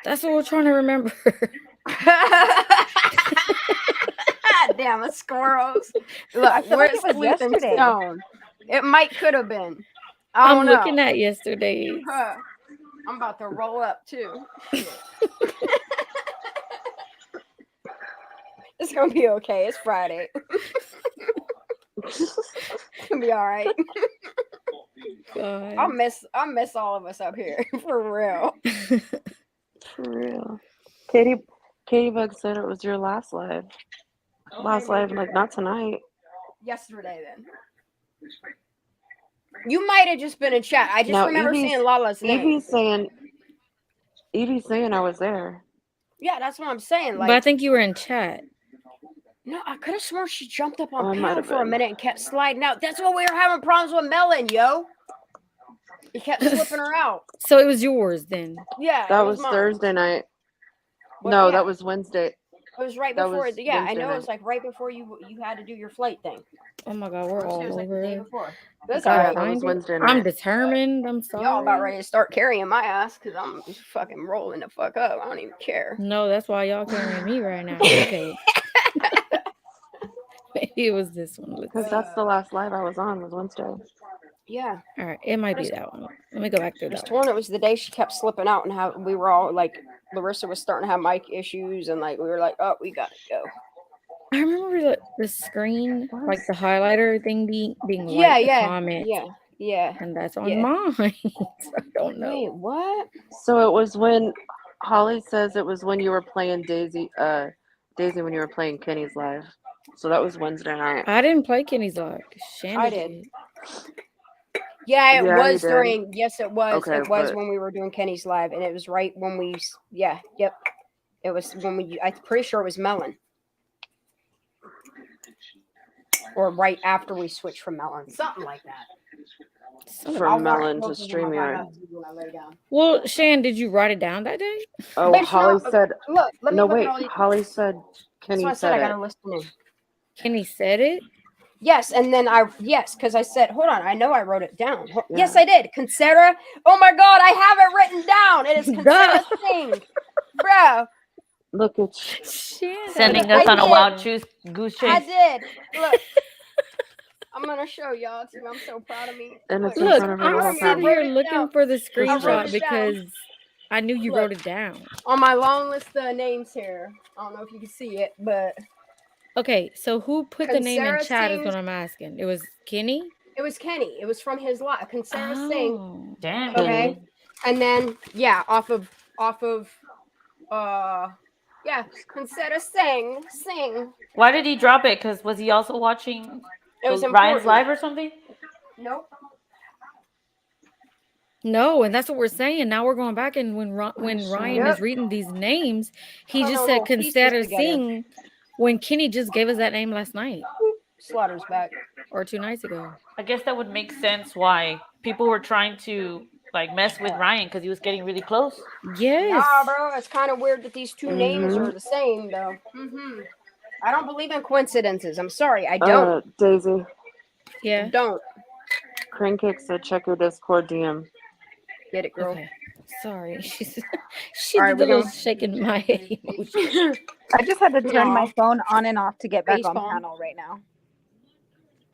That's what we're trying to remember. Damn, the squirrels. Look, we're like it was sleeping yesterday. stone. It could have been. I I'm don't know. looking at yesterday's. I'm about to roll up too. It's gonna be okay. It's Friday. It's gonna be all right. God. I'll miss all of us up here for real. For real. Katie Bug said it was your last live. Last live, like not tonight. Yesterday then. You might have just been in chat. I just remember seeing Lala's name. Evie's saying I was there. Yeah, that's what I'm saying. Like, But I think you were in chat. No, I could have sworn she jumped up on I might panel have for a been. minute and kept sliding out. That's what we were having problems with Melon, yo. He kept slipping her out. So it was yours then. Yeah, That it was mine. Thursday night. Well, No, yeah. that was Wednesday. It was right That before. was Yeah, I Wednesday know it night. was like right before you had to do your flight thing. Oh my God, we're It all was like the day over. before. That's Gotta all right. That was find it. Wednesday I'm night. determined. I'm sorry. Y'all about ready to start carrying my ass because I'm just fucking rolling the fuck up. I don't even care. No, that's why y'all carrying me right now. Okay. Maybe it was this one. Because that's the last live I was on was Wednesday. Yeah. All right, it might be that one. Let me go back through that one. It was the day she kept slipping out and how we were all like, Larissa was starting to have mic issues and like we were like, oh, we gotta go. I remember the screen, like the highlighter thing being Yeah, like the yeah, comment. yeah. And that's on mine. So I don't know. Wait, what? So it was when Holly says it was when you were playing Daisy when you were playing Kenny's live. So that was Wednesday night. I didn't play Kenny's live. I did. Yeah, it Yeah, was you did. during. Yes, it was. Okay, it was but- when we were doing Kenny's live, and it was right when we. Yeah, yep. It was when we. I'm pretty sure it was Melon, or right after we switched from Melon, something like that. From Melon to StreamYard. Well, Shan, did you write it down that day? Oh, Bitch, Holly no, said. look, let me No, look at wait. all these- Holly said That's Kenny why I said I said gotta it. listen in. Kenny said it? Yes, and then because I said, hold on, I know I wrote it down. Yes, I did. Considera. Oh my God, I have it written down. It is Considera thing, bro. Look at Sending us on a wild goose chase. I did. Look, I'm gonna show y'all too. I'm so proud of me. And it's Look, in front of her I'm little sitting pen. here looking for the wrote screenshot it because down. I knew you Look. wrote it down. On my long list of names here, I don't know if you can see it, but Okay, so who put the name in Consera chat is Singh- what I'm asking. It was Kenny? it was Kenny. It was from his live. Consera Singh. Oh, damn. Okay, and then yeah, off of yeah, Consera Sing. Why did he drop it? Because was he also watching It was Ryan's important. live or something? Nope. No, and that's what we're saying. Now we're going back, and when Ryan Yep. is reading these names, he Put just our said little pieces Consider together. Sing when Kenny just gave us that name last night Slaughter's back. or 2 nights ago. I guess that would make sense why people were trying to like mess with Ryan because he was getting really close. Yes. Nah, bro, it's kind of weird that these two names are the same, though. I don't believe in coincidences. I'm sorry, I don't. Daisy. Yeah. Don't Crane Cake said check your Discord DM. get it, girl. Okay. Sorry. She All did right, the we're little gonna. shaking my head emoji. I just had to turn my Aw. phone on and off to get back on Facepalm. panel right now.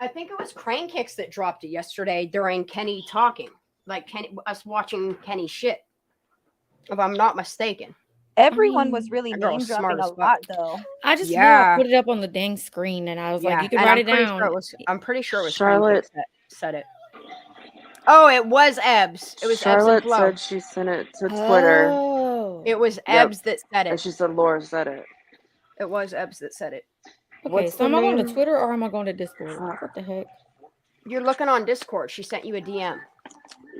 I think it was Crane Kicks that dropped it yesterday during Kenny talking, like us watching Kenny shit. If I'm not mistaken. Everyone was really That girl's name dropping smart as a fuck. lot though. I just know I Yeah, put it up on the dang screen and I was like, yeah, you can and write I'm it pretty down. sure it was. I'm pretty sure it was Crane Charlotte, Kicks that said it. Oh, it was Ebbs. It was Ebbs and Charlotte Flo. said she sent it to Twitter. Oh. It was Yep. Ebbs that said And it. she said Laura said it. It was Ebbs that said it. Okay, What's so the am I going to name? Twitter or am I going to Discord? What the heck? You're looking on Discord. She sent you a DM,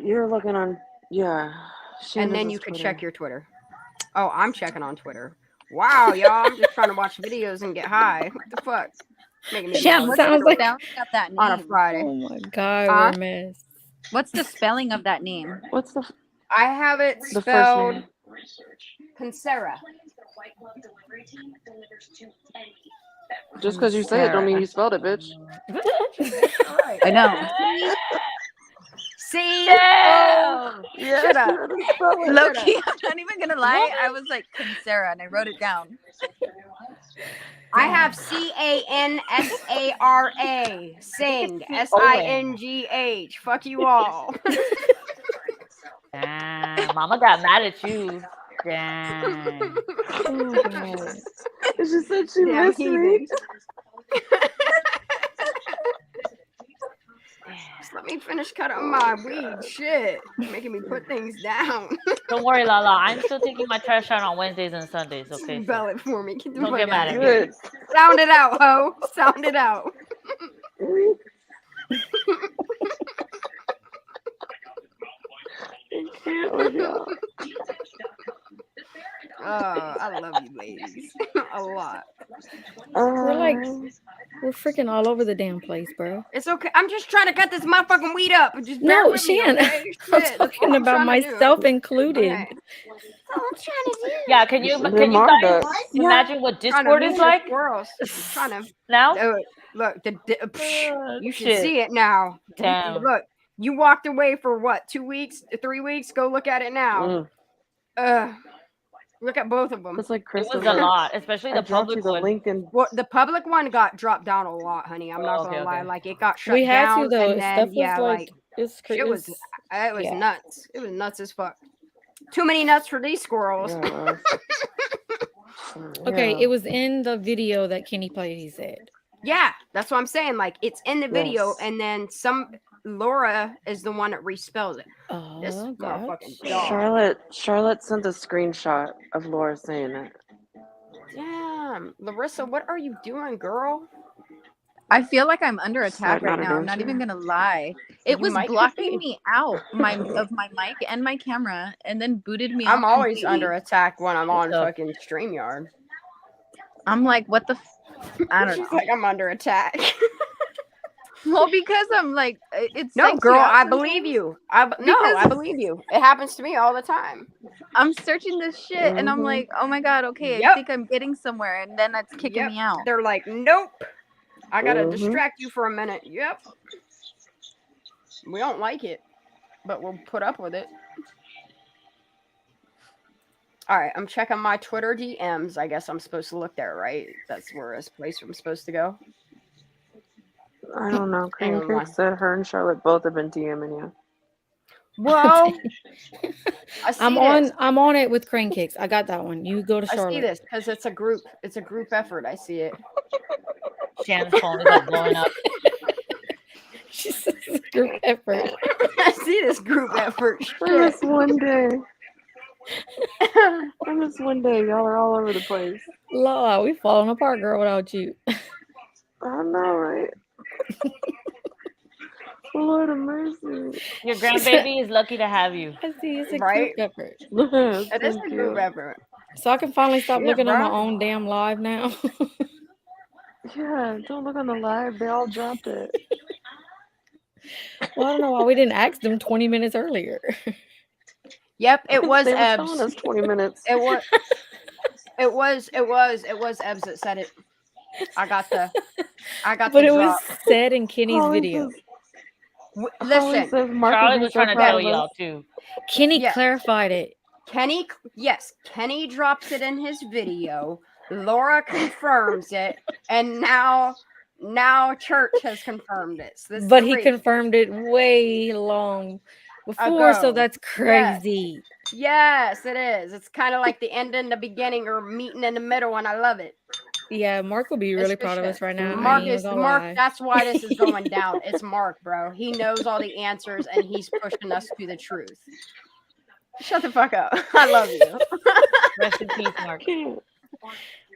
You're looking on, yeah. and then Shanda's you could Twitter. check your Twitter. Oh, I'm checking on Twitter. Wow, y'all! I'm just trying to watch videos and get high. What the fuck? Making me Yeah, jealous. sounds like Spelling of that name. On a Friday. Oh my god, Huh? we're a mess. What's the spelling of that name? What's the I have it first spelled name? Pincera. Just because you say it don't mean you spelled it, bitch. I know. See? Yeah. Oh, Yeah, shut up. you gotta spell it. Low key, I'm not even gonna lie. I was like Sarah and I wrote it down. I have Cansara. Sing. SINGH. Fuck you all. Damn, Mama got mad at you. Damn. Oh, God. She said she Damn missed me. heathens. Just let me finish cutting my weed. Shit. Making me put things down. Don't worry, Lala. I'm still taking my trash out on Wednesdays and Sundays. Okay. Spell it for me. Get the Don't fuck get mad out at of me. here. Sound it out, ho. Sound it out. I can't with y'all. Oh, I love you ladies. A lot. We're freaking all over the damn place, bro. It's okay. I'm just trying to cut this motherfucking weed up. Just bear No, with me, Shan, okay? I'm Shit, that's talking all I'm about trying to do. myself included. Okay. That's all I'm trying to do. Yeah, can you Lamar guys does. imagine what Trying to Discord meet is your like squirrels. Trying to now? look. You should Shit. see it now. Damn. Look, you walked away for what? 2 weeks? 3 weeks? Go look at it now. Look at both of them. It's like It Crystal. was a lot, especially I the dropped you public the one. link and Well, the public one got dropped down a lot, honey. I'm not Oh, gonna okay, lie. okay. Like it got shut We had down, to though. and then Stuff was yeah, like it's shit was yeah. nuts. It was nuts as fuck. Too many nuts for these squirrels. yeah, Okay, yeah. it was in the video that Kenny played, he said. Yeah, that's what I'm saying. Like it's in the video, Yes. and then Laura is the one that respells it. This Oh, motherfucking gotcha. dog. Charlotte sent a screenshot of Laura saying it. Damn, Larissa, what are you doing, girl? I feel like I'm under attack Sliding right out her now. I'm damn not chair. even gonna lie. It You was might blocking be. me out of my mic and my camera, and then booted me I'm out always completely. under attack when I'm on So- fucking StreamYard. I'm like, what the? I don't She's know. like, I'm under attack. Well, because I'm like, it's No, psychs you girl, out I believe sometimes. you. I believe you. It happens to me all the time. I'm searching this shit, and I'm like, oh my god, okay, I Yep. think I'm getting somewhere, and then it's kicking Yep. me out. They're like, nope. I gotta Mhm. distract you for a minute. Yep. We don't like it, but we'll put up with it. All right, I'm checking my Twitter DMs. I guess I'm supposed to look there, right? That's where this place I'm supposed to go. I don't know. Hang Crane on one. Creek said her and Charlotte both have been DMing you. Well, I see this. I'm on it with Crane Kicks. I got that one. You go to I Charlotte. see this because it's a group. It's a group effort. I see it. Shannon's phone is like blowing up. She says it's a group effort. I see this group effort. I miss one day. I miss one day. Y'all are all over the place. Lala, we falling apart, girl, without you. I know, right? Lord of mercy. Your grandbaby is lucky to have you. I see it's a Right? group effort. It is a Thank group you. effort. So I can finally stop Shit, looking at my bro. own damn live now. Yeah, don't look on the live. They all dropped it. Well, I don't know why we didn't ask them 20 minutes earlier. Yep, it was They were Ebbs. telling us 20 minutes. It was Ebbs that said it. I got But the it drop. was said in Kenny's Holly video. says, Listen, Charlie was trying to tell y'all too. Kenny Yeah. clarified it. Kenny drops it in his video. Laura confirms it, and now Church has confirmed it. So But he confirmed it way long before, so that's crazy. Yes, it is. It's kind of like the end and the beginning, or meeting in the middle, and I love it. Yeah, Mark will be really proud of us right now. Mark is Mark. That's why this is going down. It's Mark, bro. He knows all the answers, and he's pushing us to the truth. Shut the fuck up. I love you. Rest in peace, Mark.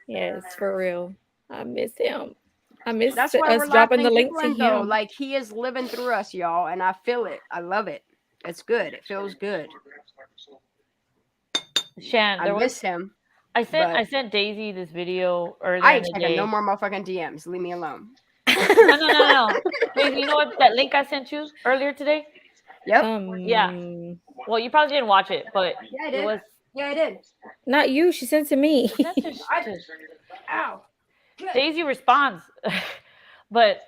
Yes, for real. I miss him. I miss That's why us dropping the link to him. Like, he is living through us, y'all, and I feel it. I love it. It's good. It feels good. Shan, I miss him. I sent Daisy this video earlier I in ain't the checking day. no more motherfucking DMs. Leave me alone. No. Daisy, you know what that link I sent you earlier today? Yep. Yeah. Well, you probably didn't watch it, but Yeah, I it did. was Yeah, I did. not you. She sent it to me. Ow. Daisy responds, but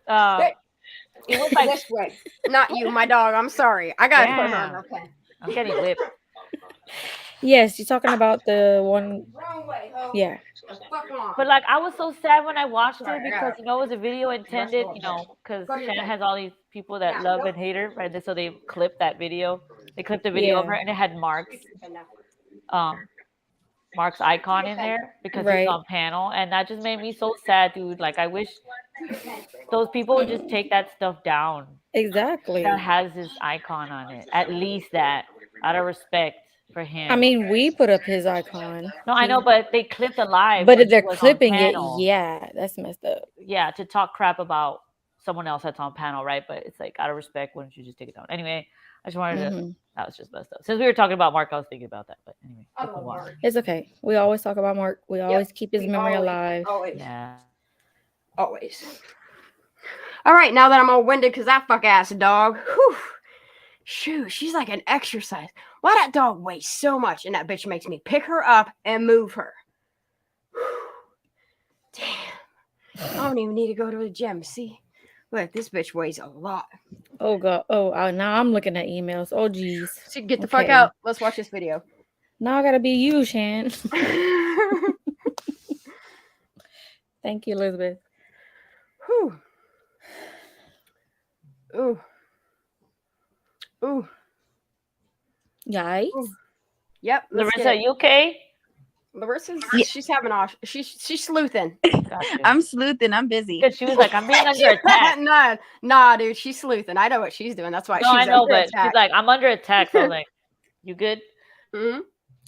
it was like This way. Not you, my dog. I'm sorry. I gotta put her on her pen. I'm getting whipped. Yes, you're talking about the one. Wrong way. Oh. Yeah. The fuck long. But like, I was so sad when I watched Sorry, it I because gotta- it was a video intended, because Go to your Shannon pen. has all these people that Yeah, love go. and hate her, right? So they clipped that video. They clipped the video of her, and it had Mark's icon in there because he was on panel, and that just made me so sad, dude. Like, I wish those people would just take that stuff down. Exactly. Mm. That has his icon on it. At least that, out of respect for him. I mean, we put up his icon. No, I know, but they clipped a live. But when if they're he was on clipping it, panel. yeah, that's messed up. Yeah, to talk crap about someone else that's on panel, right? But it's like, out of respect, why don't you just take it down? Anyway, I just wanted to. That was just messed up. Since we were talking about Mark, I was thinking about that. But anyway, I love Mark. It's okay. We always talk about Mark. We always keep his memory alive. Always. Yeah. Always. All right, now that I'm all winded because that fuck ass dog. Whew. Shoot, she's like an exercise. Why that dog weighs so much, and that bitch makes me pick her up and move her. Damn. I don't even need to go to the gym. See? Look, this bitch weighs a lot. Oh god. Oh, now I'm looking at emails. Oh geez. So get the fuck out. Let's watch this video. Now I gotta be you, Shan. Thank you, Elizabeth. Whew. Ooh. Ooh. Yikes. Ooh. Yep. Larissa, you okay? Larissa's she's having off. She's sleuthing. Gotcha. I'm sleuthing. I'm busy. Because she was like, I'm being under attack. Nah, dude, she's sleuthing. I know what she's doing. That's why No, she's I know, under but attack. she's like, I'm under attack. So I was like, you good? Mm-hmm.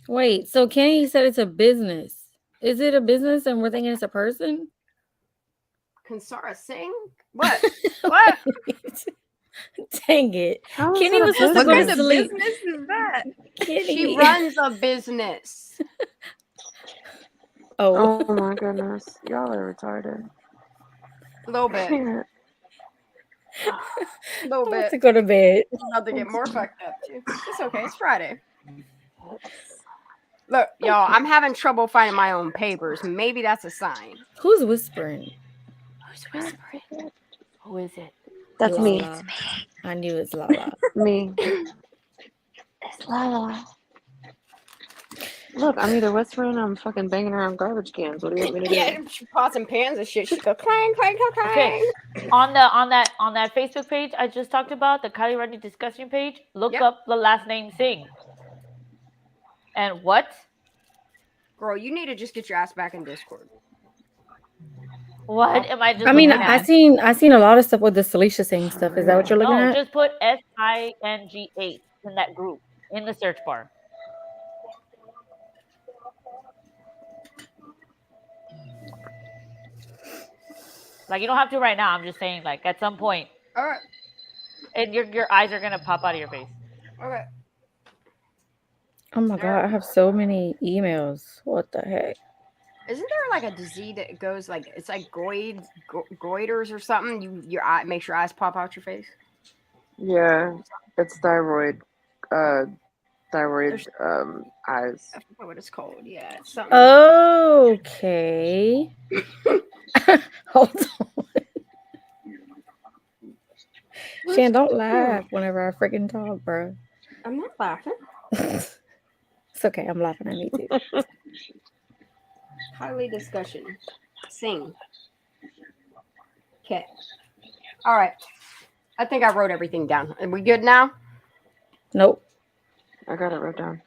Wait, so Kenny said it's a business. Is it a business and we're thinking it's a person? Kansara Singh? What? What? Dang it. How is Kenny that a was supposed to go What to kind of sleep. business is that? Kenny. She runs a business. Oh. Oh my goodness. Y'all are retarded. A little bit. Can't. A little I want bit. to go to bed. I'm about to get more fucked up too. It's okay. It's Friday. Look, y'all, I'm having trouble finding my own papers. Maybe that's a sign. Who's whispering? Who's whispering? Who is it? That's me. Lala. I knew it's Lala. Me. It's Lala. Look, I'm either whispering or I'm fucking banging around garbage cans. What do you want me to do? Yeah, she pots and pans and shit. She go clang, clang, clang, clang. Okay. On that Facebook page I just talked about, the Kylie Rodney discussion page, look up the last name Singh. And what? Girl, you need to just get your ass back in Discord. What am I just I mean, looking I at? seen a lot of stuff with the Salisha saying stuff. Is that what you're looking No, at? just put SING8 in that group in the search bar. Like, you don't have to right now. I'm just saying, like, at some point. All right. And your eyes are gonna pop out of your face. Okay. Oh my god, I have so many emails. What the heck? Isn't there like a disease that goes like it's like goiters or something? Your eye makes your eyes pop out your face. Yeah, it's thyroid. Thyroid eyes. I forgot what it's called. Yeah, it's something. Okay. Hold on. Shan, don't laugh whenever I freaking talk, bro. I'm not laughing. It's okay. I'm laughing at me too. Highly discussion. Sing. Okay. All right. I think I wrote everything down. Are we good now? Nope. I got it wrote down.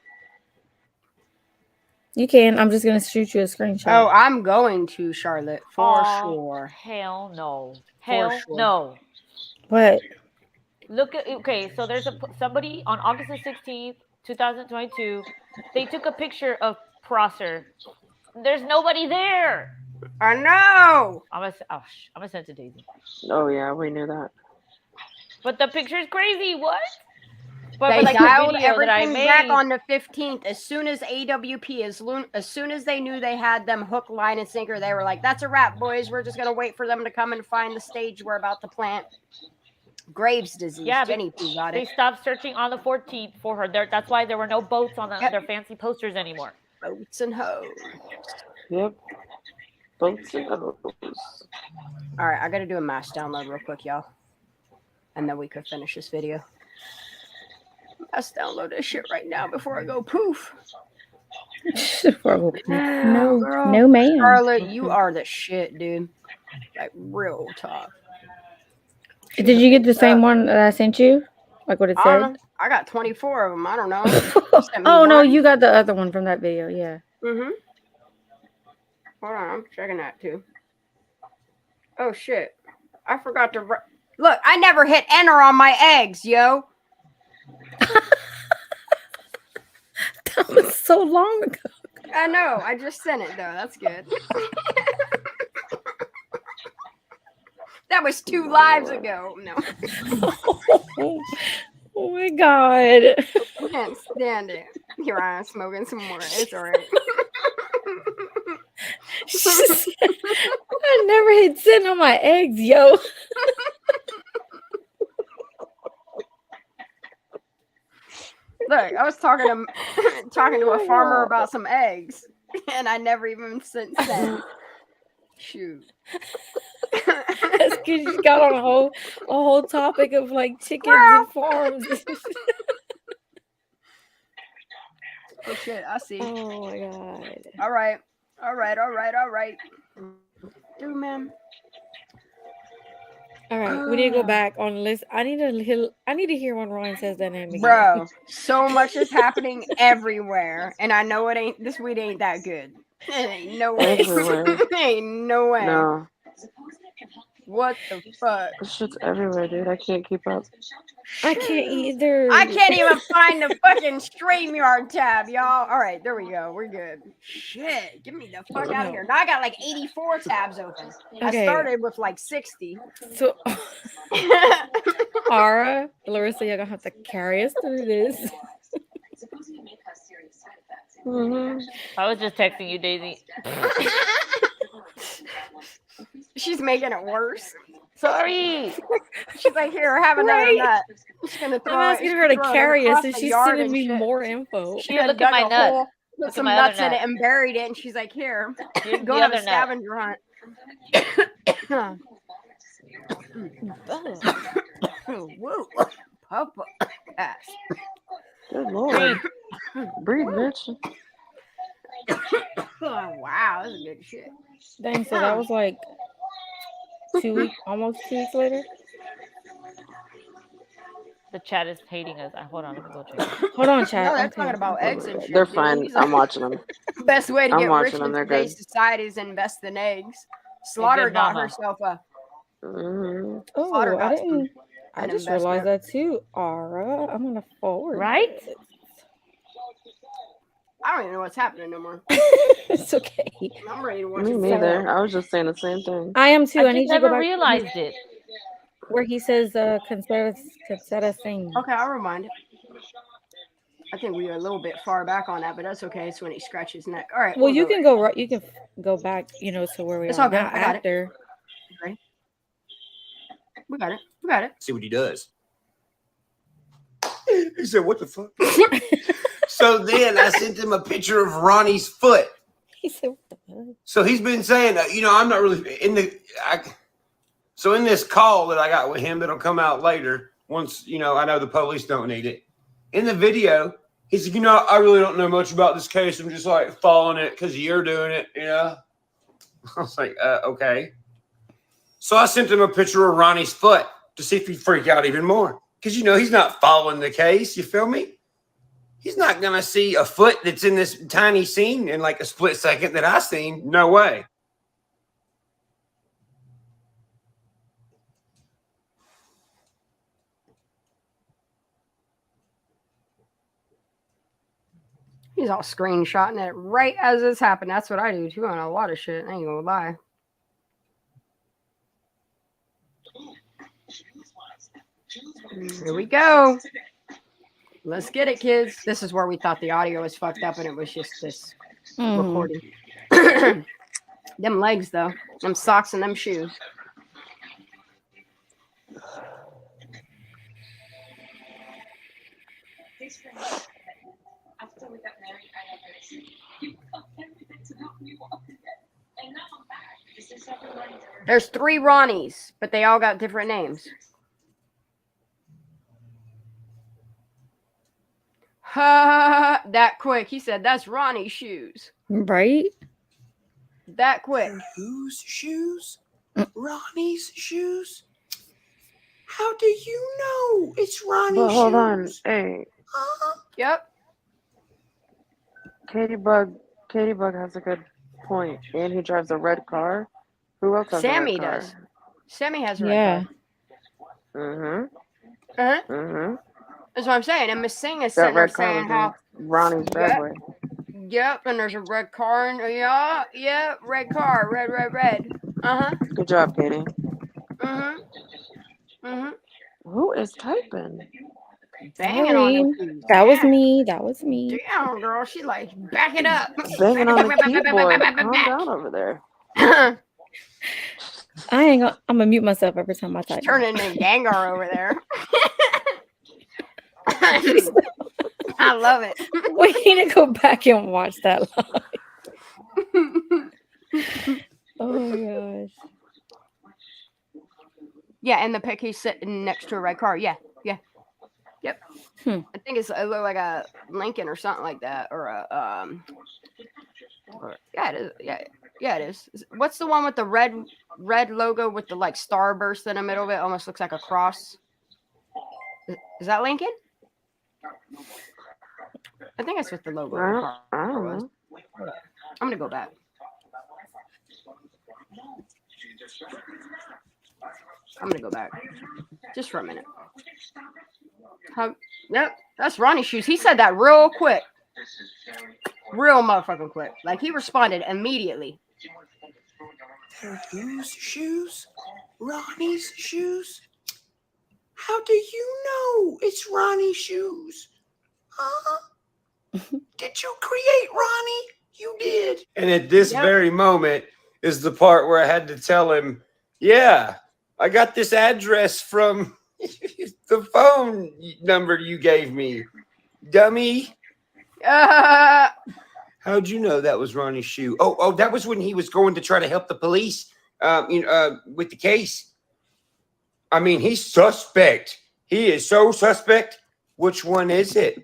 You can. I'm just gonna shoot you a screenshot. Oh, I'm going to Charlotte for Aw, sure. Hell no. For Hell sure. no. What? Look at okay. So there's somebody on August the 16th, 2022. They took a picture of Prosser. There's nobody there. I know. I'm gonna send it to Daisy. Oh yeah, we knew that. But the picture's crazy. What? But They like dialed the video that I everything back made. on the 15th. As soon as AWP, as soon as they knew they had them hook, line, and sinker, they were like, "That's a wrap, boys. We're just gonna wait for them to come and find the stage we're about to plant." Graves' disease. Yeah, Jenny Poo got they it. stopped searching on the 14th for her. That's why there were no boats on their fancy posters anymore. Boats and hoes. Yep. Boats and hoes. All right, I gotta do a mass download real quick, y'all, and then we could finish this video. Let's download this shit right now before I go poof. No, girl. no, ma'am. Charlotte, you are the shit, dude. Like real talk. Did you get the same one that I sent you? Like what it I said? don't know. I got 24 of them. I don't know. Oh no, you got the other one from that video. Yeah. Mm-hmm. Hold on, I'm checking that too. Oh shit! I forgot to look. I never hit enter on my eggs, yo. That was so long ago. I know. I just sent it though. That's good. That was 2 lives ago. No. Oh my god. I can't stand it. Here I am smoking some more. It's all right. I never hit send on my eggs, yo. Look, I was talking to a farmer about some eggs, and I never even sent. Shoot. That's because you got on a whole topic of like chickens and farms. Oh shit! I see. Oh my god. All right. Dude, man. All right, we need to go back on the list. I need to hear when Ryan says that name again. Bro, so much is happening everywhere, and I know this weed ain't that good. It ain't no way. Ain't no way. No. What the fuck? This shit's everywhere, dude. I can't keep up. I can't either. I can't even find the fucking StreamYard tab, y'all. All right, there we go. We're good. Shit, get me the fuck out of here. Now I got like 84 tabs open. I Okay. started with like 60. So, Ara, Larissa, you're gonna have to carry us through this. I was just texting you, Daisy. She's making it worse. Sorry. She's like, here, have another nut. She's gonna throw I'm asking her to carry us, and she's sending and me shit. more info. She Here, had look at dug my a nut. hole, Look put at some my nuts other in it, nut. and buried it. And she's like, here, Here's go the have a other nut. scavenger hunt. Whoa, Papa ass. Good lord. Breathe, bitch. Oh, wow, this is good shit. Dang, so that was like 2 weeks, almost 2 weeks later. The chat is hating us. Hold on, let me go check. Hold on, chat. No, they're Okay. talking about eggs and shit. They're dude. fine. He's like, I'm watching them. best way to I'm get watching rich them. in They're today's good. society is invest in eggs. Slaughter good got mama. herself a. Mm-hmm. Slaughter Oh, I got didn't. I an just realized investment. that too, Ara. I'm gonna forward. Right? this. I don't even know what's happening no more. It's okay. I'm ready to watch Me it. neither. I was just saying the same thing. I am too. I I need just you to go never back realized it. where he says consider thing. Okay, I'll remind it. I think we are a little bit far back on that, but that's okay. It's when he scratches his neck. All right. Well, we'll you go can right. go right. You can go back. To where we It's are all good. now I got it. after. Ready? We got it. We got it. See what he does. He said, what the fuck? So then I sent him a picture of Ronnie's foot. He said, "What the fuck?" So he's been saying, I'm not really in the. So in this call that I got with him, that'll come out later, once, I know the police don't need it. In the video, he's like, I really don't know much about this case. I'm just like following it because you're doing it, I was like, okay. So I sent him a picture of Ronnie's foot to see if he'd freak out even more. Because, he's not following the case. You feel me? He's not going to see a foot that's in this tiny scene in like a split second that I seen. No way. He's all screenshotting it right as this happened. That's what I do too on a lot of shit. I ain't gonna lie. Here we go. Let's get it, kids. This is where we thought the audio was fucked up and it was just this recording. Them legs, though. Them socks and them shoes. After we got married, I had this. You felt everything to help me walk again. And now I'm back. This is everyone. There's 3 Ronnies, but they all got different names. Ha! That quick. He said, that's Ronnie's shoes. Right? That quick. Whose shoes? Ronnie's shoes? How do you know it's Ronnie's But hold on. shoes? Hey. Yep. Katie Bug has a good point. And he drives a red car. Who else has Sammy a red car? does. Sammy has a red car. That's what I'm saying. And Miss Singh is That sitting there red car saying was how in Ronnie's driveway. Yep, and there's a red car and yeah, red car, red. Good job, Katie. Who is typing? Banging on them keys. That was me. That was me. Damn, girl, she like back it up. Banging on the keyboard. Calm down over there. I'm gonna mute myself every time I type. Turning into Gengar over there. I love it. We need to go back and watch that live. Oh my gosh. Yeah, and the pic he's sitting next to a red car. Yep. I think it looked like a Lincoln or something like that, or a yeah, it is. Yeah, it is. What's the one with the red logo with the like starburst in the middle of it? Almost looks like a cross. Is that Lincoln? I think it's with the logo. I don't know. I'm gonna go back. Just for a minute. Yep, that's Ronnie's shoes. He said that real quick. Real motherfucking quick. Like he responded immediately. Whose shoes? Ronnie's shoes? How do you know it's Ronnie's shoes? Did you create Ronnie? You did. And at this very moment is the part where I had to tell him, yeah, I got this address from the phone number you gave me, dummy. How'd you know that was Ronnie's shoe? Oh, that was when he was going to try to help the police with the case. I mean, he's suspect. He is so suspect. Which one is it?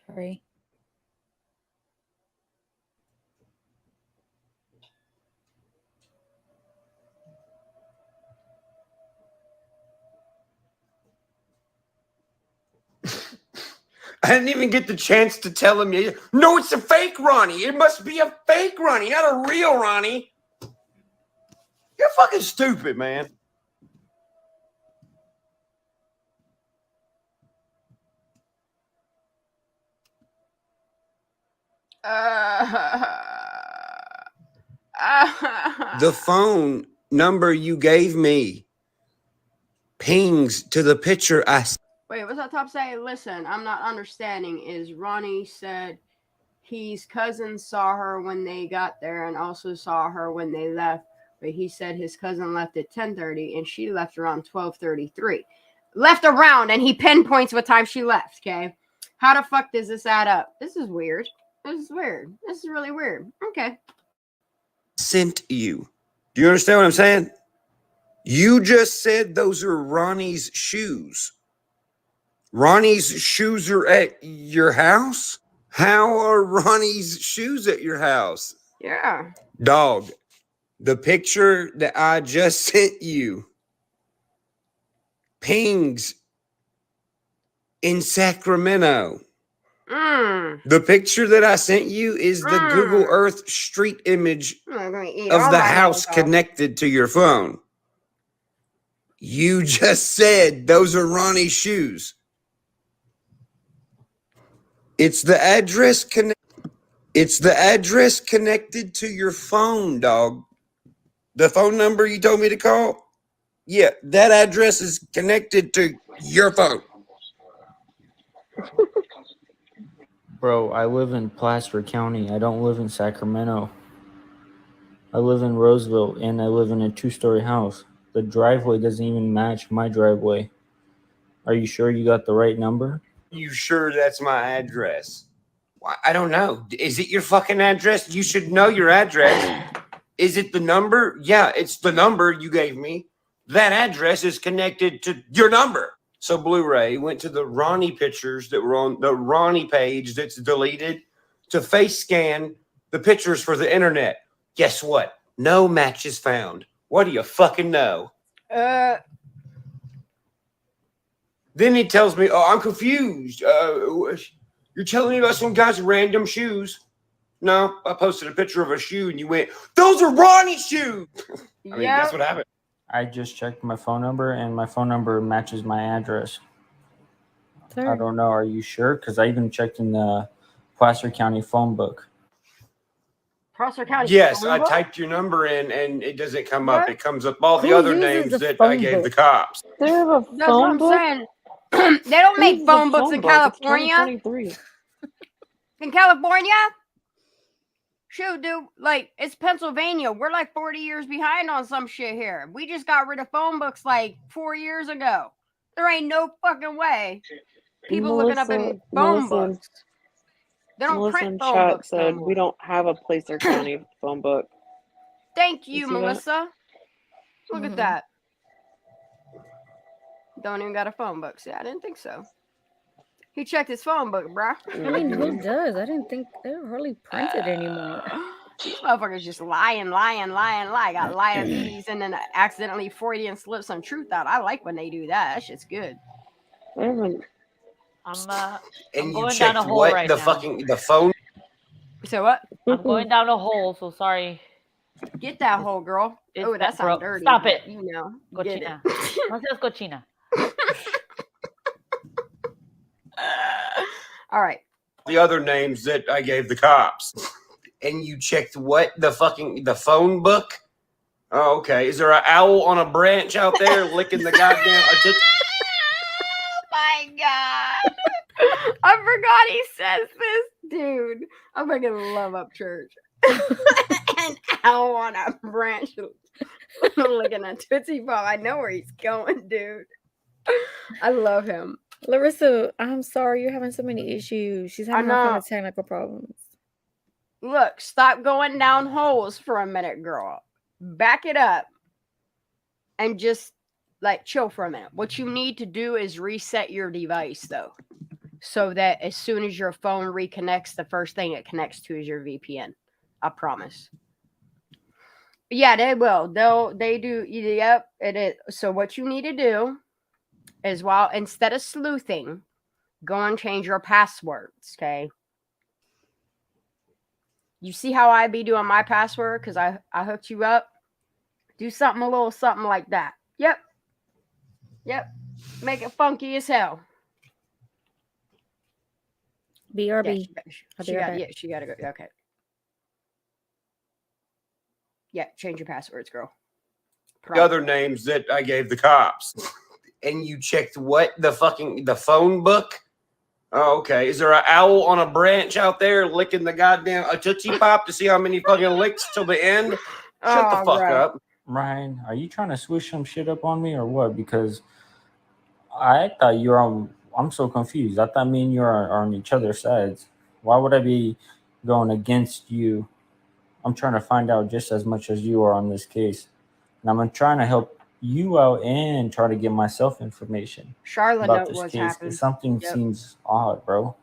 Sorry. I didn't even get the chance to tell him. No, it's a fake Ronnie. It must be a fake Ronnie, not a real Ronnie. You're fucking stupid, man. The phone number you gave me pings to the picture I sent. Wait, what's that top say? Listen, I'm not understanding. Is Ronnie said his cousin saw her when they got there and also saw her when they left, but he said his cousin left at 10:30 and she left around 12:33. Left around, and he pinpoints what time she left, okay? How the fuck does this add up? This is weird. This is really weird. Okay. Sent you. Do you understand what I'm saying? You just said those are Ronnie's shoes. Ronnie's shoes are at your house? How are Ronnie's shoes at your house? Yeah. Dog, the picture that I just sent you pings in Sacramento. The picture that I sent you is the Google Earth street image I'm gonna eat of all the my house nails off. connected to your phone. You just said those are Ronnie's shoes. It's the address connected to your phone, dog. The phone number you told me to call? Yeah, that address is connected to your phone. Bro, I live in Placer County. I don't live in Sacramento. I live in Roseville, and I live in a 2-story house. The driveway doesn't even match my driveway. Are you sure you got the right number? You sure that's my address? I don't know. Is it your fucking address? You should know your address. Is it the number? Yeah, it's the number you gave me. That address is connected to your number. So Blu-ray went to the Ronnie pictures that were on the Ronnie page that's deleted to face scan the pictures for the internet. Guess what? No matches found. What do you fucking know? Then he tells me, "Oh, I'm confused. You're telling me about some guy's random shoes." No, I posted a picture of a shoe and you went, "Those are Ronnie's shoes." I mean, that's what happened. I just checked my phone number, and my phone number matches my address. I don't know. Are you sure? Because I even checked in the Placer County phone book. Placer County. Yes, I typed your number in and it doesn't come up. It comes up all the Who other uses names the that phone I gave book? the cops. They have a That's what I'm saying. They don't make phone books in California. 2023. In California? Shoot, dude, like, it's Pennsylvania. We're like 40 years behind on some shit here. We just got rid of phone books like 4 years ago. There ain't no fucking way. People looking up in phone books. They don't Melissa print in phone chat books no said more. we don't have a Placer County phone book. Thank You you, see that? Melissa. Look at that. Don't even got a phone book. See, I didn't think so. He checked his phone book, bruh. I mean, who does? I didn't think they're hardly printed anymore. These motherfuckers just lying. Got diabetes and then accidentally Freudian slip some truth out. I like when they do that. That shit's good. And I'm you going down checked a hole what? right The now. fucking the phone. So what? I'm going down a hole, so sorry. Get that hole, girl. It's Oh, that sounds bro, dirty. stop but it. You know. Get it. Cochina. No seas cochina. All right. The other names that I gave the cops. And you checked what? The phone book? Oh, okay. Is there an owl on a branch out there licking the goddamn My God. I forgot he says this, dude. I fucking love Upchurch. An owl on a branch looking at Tootsie Pop. I know where he's going, dude. I love him. Larissa, I'm sorry you're having so many issues. She's having all kind of technical problems. Look, stop going down holes for a minute, girl. Back it up and just like chill for a minute. What you need to do is reset your device though, so that as soon as your phone reconnects, the first thing it connects to is your VPN. I promise. Yeah, they will. They do. Yep, it is. So what you need to do is, while instead of sleuthing, go and change your passwords. Okay. You see how I be doing my password because I hooked you up. Do something a little something like that. Yep. Make it funky as hell. BRB. Yeah, she got to go. Okay. Yeah, change your passwords, girl. the other names that I gave the cops. And you checked what? The phone book? Oh, okay. Is there an owl on a branch out there licking the goddamn Tootsie Pop to see how many fucking licks till the end? Shut the fuck up. Ryan, are you trying to switch some shit up on me or what? Because I thought you're on. I'm so confused. I thought me and you are on each other's sides. Why would I be going against you? I'm trying to find out just as much as you are on this case. And I'm trying to help you out and try to get myself information Charlotte about knows this what's case. happened. Something Yep. seems odd, bro.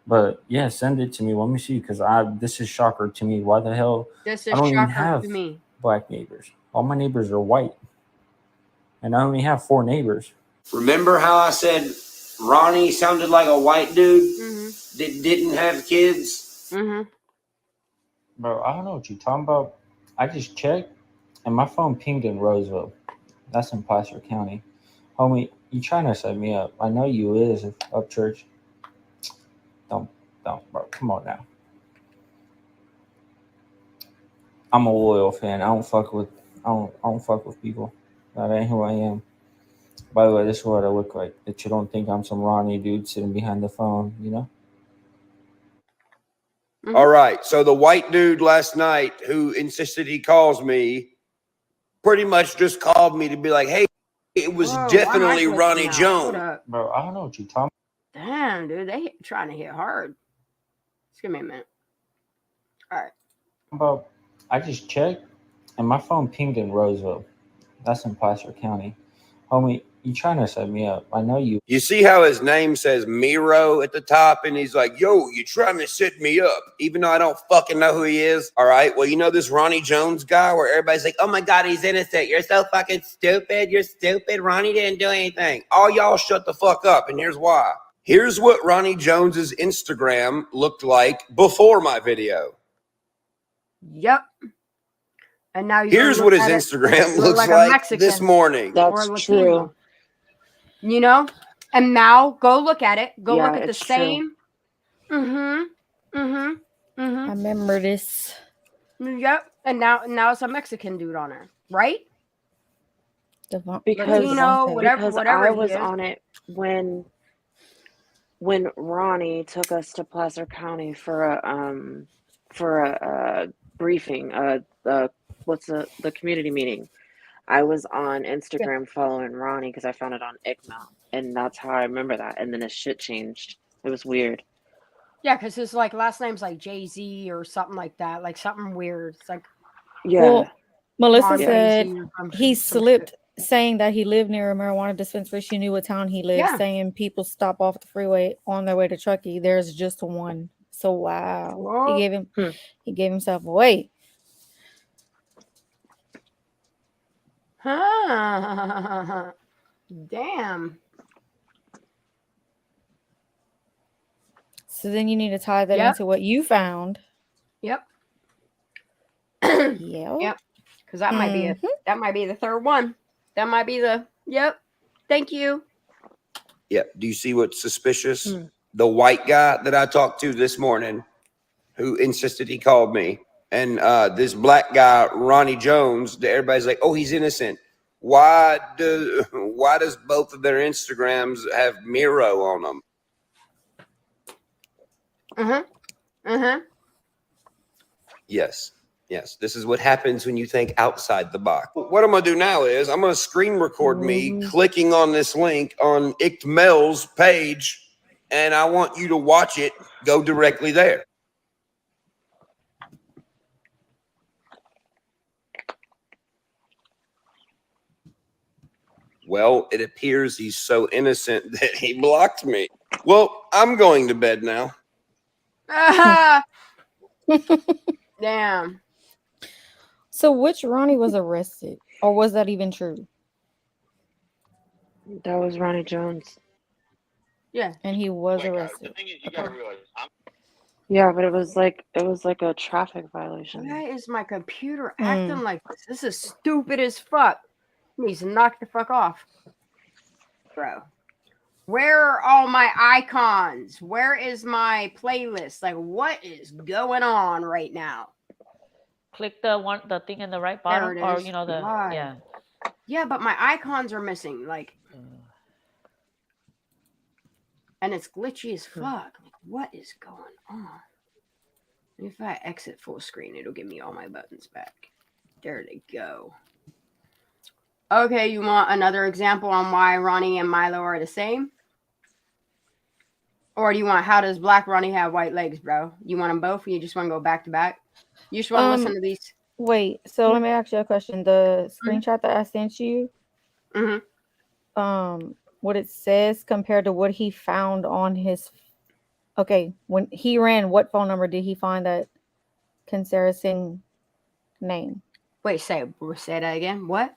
But yeah, send it to me. Let me see, because this is shocker to me. Why the hell? This I is don't even shocker have to me. black neighbors. All my neighbors are white, and I only have 4 neighbors. Remember how I said Ronnie sounded like a white dude that didn't have kids? Bro, I don't know what you're talking about. I just checked, and my phone pinged in Roseville. That's in Placer County. Homie, you trying to set me up. I know you is, up church. Don't, bro. Come on now. I'm a loyal fan. I don't fuck with people. That ain't who I am. By the way, this is what I look like. That you don't think I'm some Ronnie dude sitting behind the phone, you know? All right. So the white dude last night who insisted he calls me pretty much just called me to be like, hey, it was definitely Ronnie Jones. Bro, I don't know what you're talking about. Damn, dude. They trying to hit hard. Just give me a minute. All right. about. I just checked, and my phone pinged in Roseville. That's in Placer County. Homie, you trying to set me up. I know you. You see how his name says Miro at the top, and he's like, yo, you trying to set me up, even though I don't fucking know who he is. All right. Well, you know this Ronnie Jones guy where everybody's like, oh my God, he's innocent. You're so fucking stupid. You're stupid. Ronnie didn't do anything. All y'all shut the fuck up. And here's why. Here's what Ronnie Jones's Instagram looked like before my video. Yep. And now here's what his Instagram looks like this morning. That's true. You know, and now go look at it. Go look at the it's same. I remember this. Yep. And now it's a Mexican dude on her, right? Because Latino, whatever I was he is. on it when Ronnie took us to Placer County for a briefing, what's the community meeting. I was on Instagram following Ronnie because I found it on ICML, and that's how I remember that. And then his shit changed. It was weird. Yeah, because his like last name's like Jay-Z or something like that, like something weird. It's like Well, Melissa said Jay-Z or some he some slipped saying that he lived near a marijuana dispensary. She knew what town he lived, Yeah. saying people stop off the freeway on their way to Truckee. There's just one. So wow. Whoa. He gave himself away. Huh. Damn. So then you need to tie that Yep. into what you found. Yep. Yep. Yep. Because that might be the third one. That might be the Thank you. Yeah. Do you see what's suspicious? The white guy that I talked to this morning who insisted he called me, and this black guy, Ronnie Jones, that everybody's like, oh, he's innocent. Why does both of their Instagrams have Miro on them? Yes. This is what happens when you think outside the box. What I'm going to do now is I'm going to screen record me clicking on this link on ICML's page, and I want you to watch it go directly there. Well, it appears he's so innocent that he blocked me. Well, I'm going to bed now. Damn. So which Ronnie was arrested? Or was that even true? That was Ronnie Jones. Yeah. And he was arrested. Yeah, but it was like a traffic violation. Why is my computer acting like this? This is stupid as fuck. It needs to knock the fuck off. Bro. Where are all my icons? Where is my playlist? Like, what is going on right now? Click the thing in the right bottom, There it or is. yeah. Yeah, but my icons are missing. Like, and it's glitchy as fuck. Like, what is going on? If I exit full screen, it'll give me all my buttons back. There they go. Okay, you want another example on why Ronnie and Milo are the same? Or do you want how does Black Ronnie have white legs, bro? You want them both, or you just want to go back to back? You just want to listen to these? Wait, so let me ask you a question. The screenshot that I sent you, what it says compared to what he found on his. Okay, when he ran, what phone number did he find that Kansara Singh name? Wait, say that again. What?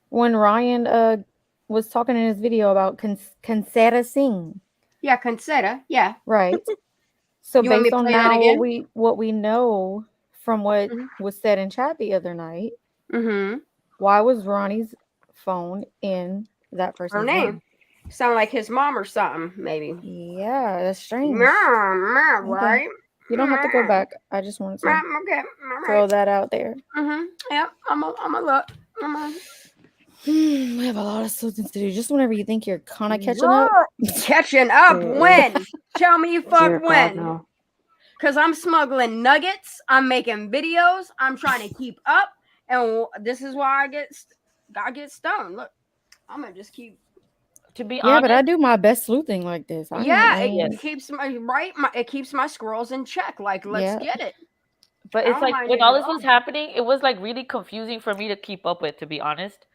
When Ryan was talking in his video about Kansara Singh. Yeah, Kansara. Yeah. Right. So You want me based to on play that now again? what we know from what was said in chat the other night, why was Ronnie's phone in that Her person's name. name? Sound like his mom or something, maybe. Yeah, that's strange. Right? You don't have to go back. I just wanted to Okay. All throw right. that out there. Yep. I'm a look. We have a lot of something to do. Just whenever you think you're kind of catching up. Catching up when? Tell me you Dear fuck God, when. no. Because I'm smuggling nuggets. I'm making videos. I'm trying to keep up. And this is why I get stoned. Look, I'm going to just keep. To be Yeah, but I honest, do my best sleuthing like this. I it keeps it keeps my squirrels in check. Like, let's get it. but I it's don't like mind when it all at this was all. happening, it was like really confusing for me to keep up with, to be honest.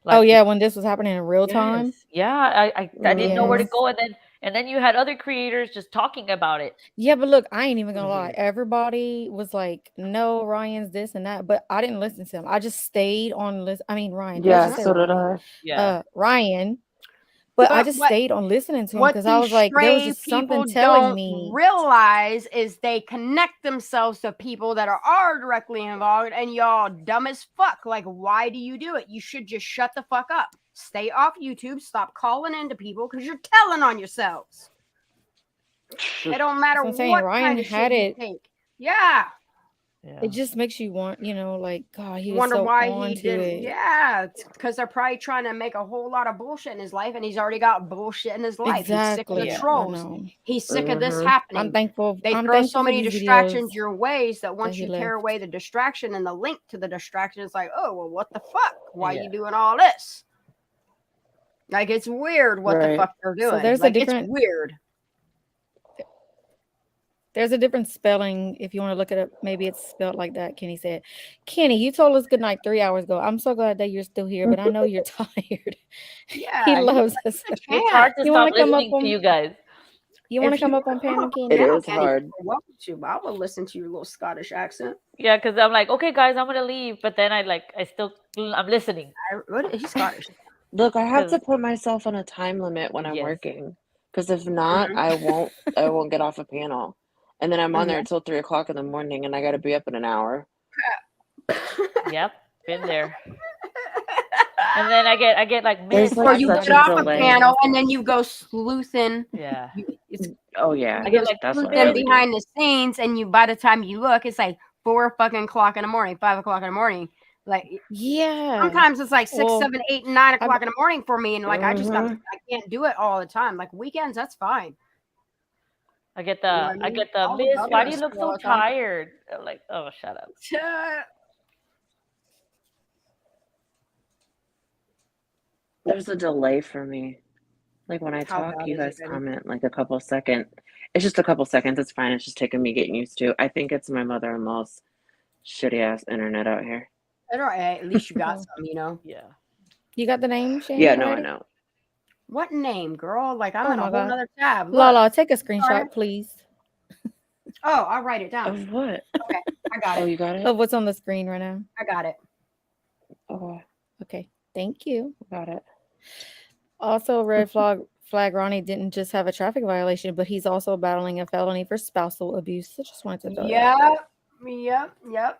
Oh Like, yeah, when this was happening in real time. yeah, I didn't know where to go, and then you had other creators just talking about it. Yeah, but look, I ain't even gonna lie. Everybody was like, "No, Ryan's this and that," but I didn't listen to him. I just stayed on list. I mean, Ryan. Did I Yeah, just say so did Ryan? I. Yeah. Ryan. But I But just what- stayed on listening to him What because I these was like, there was stray just people something telling don't me. realize is they connect themselves to people that are directly involved, and y'all dumb as fuck. Like, why do you do it? You should just shut the fuck up. Stay off YouTube. Stop calling into people because you're telling on yourselves. It don't matter That's what I'm saying. what Ryan kind of had shit you it. take. Yeah. It just makes you want, like, God, he was Wonder so why on he to didn't. it. Yeah, because they're probably trying to make a whole lot of bullshit in his life, and he's already got bullshit in his life. He's sick of Exactly. the I trolls. know. He's sick of this happening. I'm thankful. They I'm throw thankful so for many these distractions videos your ways that once he you tear left. away the distraction and the link to the distraction, it's like, oh well, what the fuck? Why you doing all this? Like, it's weird what the fuck they're doing. So there's like, a different. It's weird. There's a different spelling if you want to look it up. Maybe it's spelled like that. Kenny said, "Kenny, you told us good night 3 hours ago. I'm so glad that you're still here, but I know you're tired." Yeah, he loves us. It's hard to You stop want to come up listening on to you guys. You want to If you come up on wanna come Pam up and on Kenny? It is Kenny, hard. you're welcome to, but I will listen to your little Scottish accent. Yeah, because I'm like, okay, guys, I'm gonna leave, but then I'm listening. He's Scottish. Look, I have to 'Cause- put myself on a time limit when I'm Yes. working, because if not, I won't get off a panel, and then I'm on there until 3 o'clock in the morning, and I got to be up in an hour. Yep, been there. And then I get like There's minutes. like Or you such get a off a delay. panel and then you go sleuthing. Yeah. Oh yeah, I get like that's what I Then really do. behind the scenes, and you by the time you look, it's like 4 fucking o'clock in the morning, 5 o'clock in the morning. Like, yeah. Sometimes it's like 6, Well, 7, 8, and 9 o'clock in the morning for me, and like I Mhm. can't do it all the time. Like weekends, that's fine. I get You know what the I mean? Miss, I'll why do do a you look so Squirrelathon. tired? I'm like, oh, shut up. There's a delay for me. Like when I How talk, bad you is it, guys baby? comment like a couple seconds. It's just a couple seconds. It's fine. It's just taking me getting used to. I think it's my mother-in-law's shitty ass internet out here. All right, at least you got some, you know. Yeah. You got the name, Shane? Yeah, no, I already? know. What name, girl? Like I'm Oh in a my whole God. nother tab. Look. Lala, take a Sorry. screenshot, please. Oh, I'll write it down. Of what? Okay, I got it. Oh, you got it? Of what's on the screen right now. I got it. Oh, Okay, thank you. got it. Also, red flag Ronnie didn't just have a traffic violation, but he's also battling a felony for spousal abuse. So just wanted to throw that out there.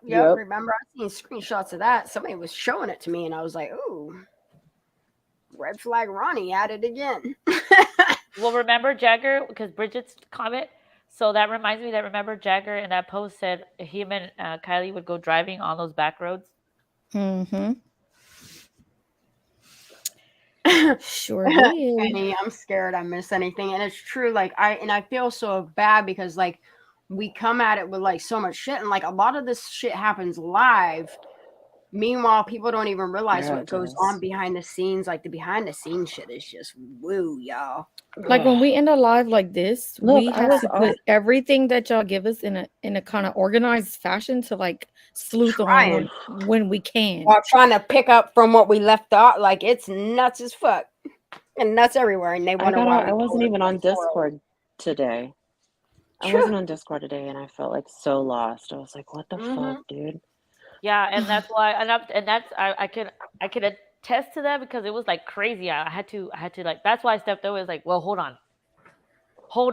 Yep. Remember, I seen screenshots of that. Somebody was showing it to me, and I was like, "Ooh, red flag Ronnie at it again." Well, remember Jagger, because Bridget's comment. So that reminds me that remember Jagger in that post said him and Kylie would go driving on those back roads. Mm-hmm. Sure did. Penny, I'm scared I miss anything, and it's true. Like I feel so bad because like we come at it with like so much shit, and like a lot of this shit happens live, Meanwhile, people don't even realize what goes Gorgeous. on behind the scenes. Like the behind the scenes shit is just woo, y'all. Like when we end a live like this, Look, we I have was to off. put everything that y'all give us in a kind of organized fashion to like sleuth on Trying. when we can. While trying to pick up from what we left off, like it's nuts as fuck. And nuts everywhere. And they I wonder got why on, I wasn't even on Discord today. I wasn't on Discord today, and I felt like so lost. I was like, "What the fuck, dude?" Yeah, and that's why, I can attest to that because it was like crazy. I had to like. That's why I stepped away. It's like, well, hold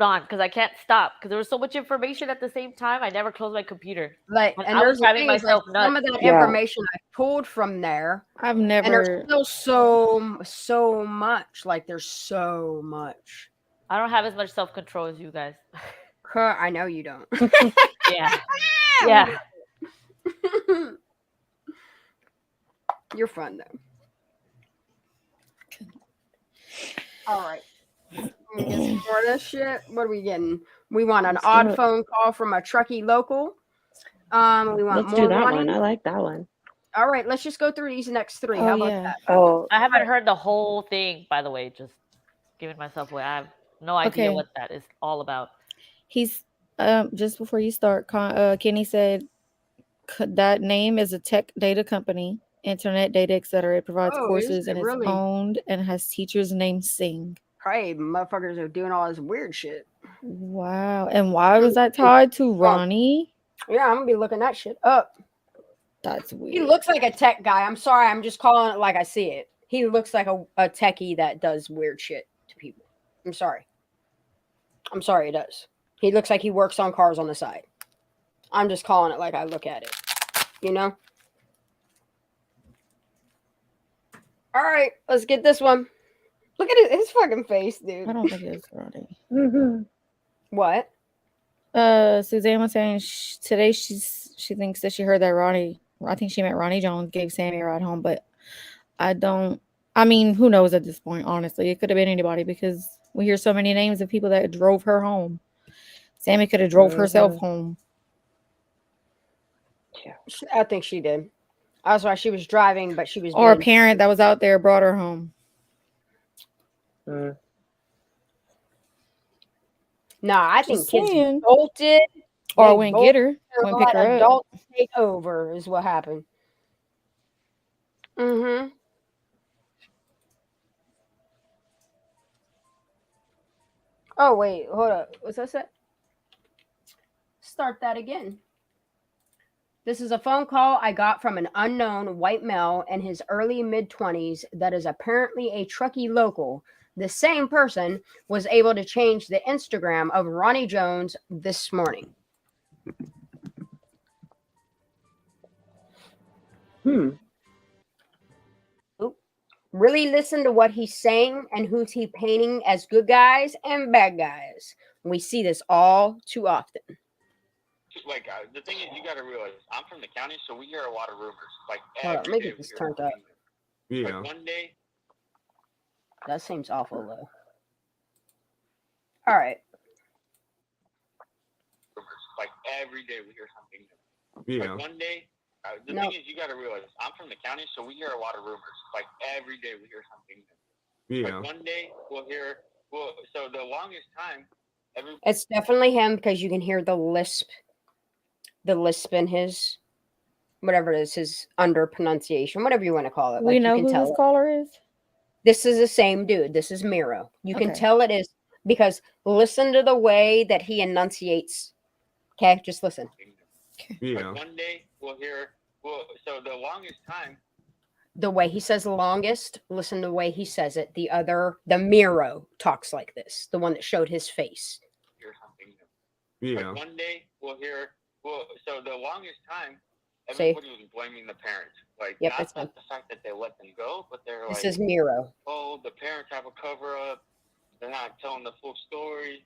on, because I can't stop because there was so much information at the same time. I never closed my computer. Like, and and I was there's the driving thing is, like, myself nuts. some of that information I pulled from there. I've And never. there's still so much. Like there's so much. I don't have as much self control as you guys. I know you don't. Yeah. Yeah. You're fun though. All right. Let me get some more of this shit. What are we getting? We want an Let's do odd it. phone call from a Truckee local. We want Let's more do that running. one. I like that one. All right, let's just go through these next three. Oh, How about yeah. that? Oh, I haven't heard the whole thing, by the way. Just giving myself away. I have no idea Okay. what that is all about. He's just before you start, Kenny said that name is a tech data company, internet data, etc. It provides Oh, is courses it and is really? owned and has teachers named Sing. Hey, motherfuckers are doing all this weird shit. Wow. And why was that tied to Ronnie? Yeah, I'm gonna be looking that shit up. That's He weird. looks like a tech guy. I'm sorry, I'm just calling it like I see it. He looks like a techie that does weird shit to people. I'm sorry. I'm sorry, it does. He looks like he works on cars on the side. I'm just calling it like I look at it. You know? All right, let's get this one. Look at his fucking face, dude. I don't think it's Ronnie. What? Suzanne was saying today she thinks that she heard that Ronnie, I think she meant Ronnie Jones, gave Sammy a ride home, but I mean, who knows at this point, honestly. It could have been anybody because we hear so many names of people that drove her home. Sammy could have drove herself home. I think she did. That's why she was driving, but she was Or a being parent that was out there brought her home. Nah, I think Just kids saying. bolted. Or They went get her, bolted and went pick let her up. adults take over is what happened. Mm-hmm. Oh, wait. Hold up. What's that say? Start that again. This is a phone call I got from an unknown white male in his early mid-20s that is apparently a Truckee local. The same person was able to change the Instagram of Ronnie Jones this morning. Really listen to what he's saying and who's he painting as good guys and bad guys. We see this all too often. Like the thing is, you got to realize I'm from the county, so we hear a lot of rumors. Like Hold on, every let me day get we this hear turned up. something new. Like one day. That seems awful low. All right. Like every day we hear something new. Like one day. The thing is, you got to realize I'm from the county, so we hear a lot of rumors. Like every day we hear something new. Like one day we'll hear. Well, so the longest time. It's definitely him because you can hear the lisp in his, whatever it is, his under pronunciation, whatever you want to call it. We like know you can who tell this caller is? This is the same dude. This is Miro. You can Okay. tell it is because listen to the way that he enunciates. Okay, just listen. Like one day we'll hear. Well, so the longest time. The way he says longest, listen to the way he says it. The Miro talks like this, the one that showed his face. Hear something new. Like one day we'll hear. Well, so the longest time, everybody was blaming the parents. Like Yep, not that's fine. the fact that they let them go, but they're This like, is Miro. oh, the parents have a cover up. They're not telling the full story.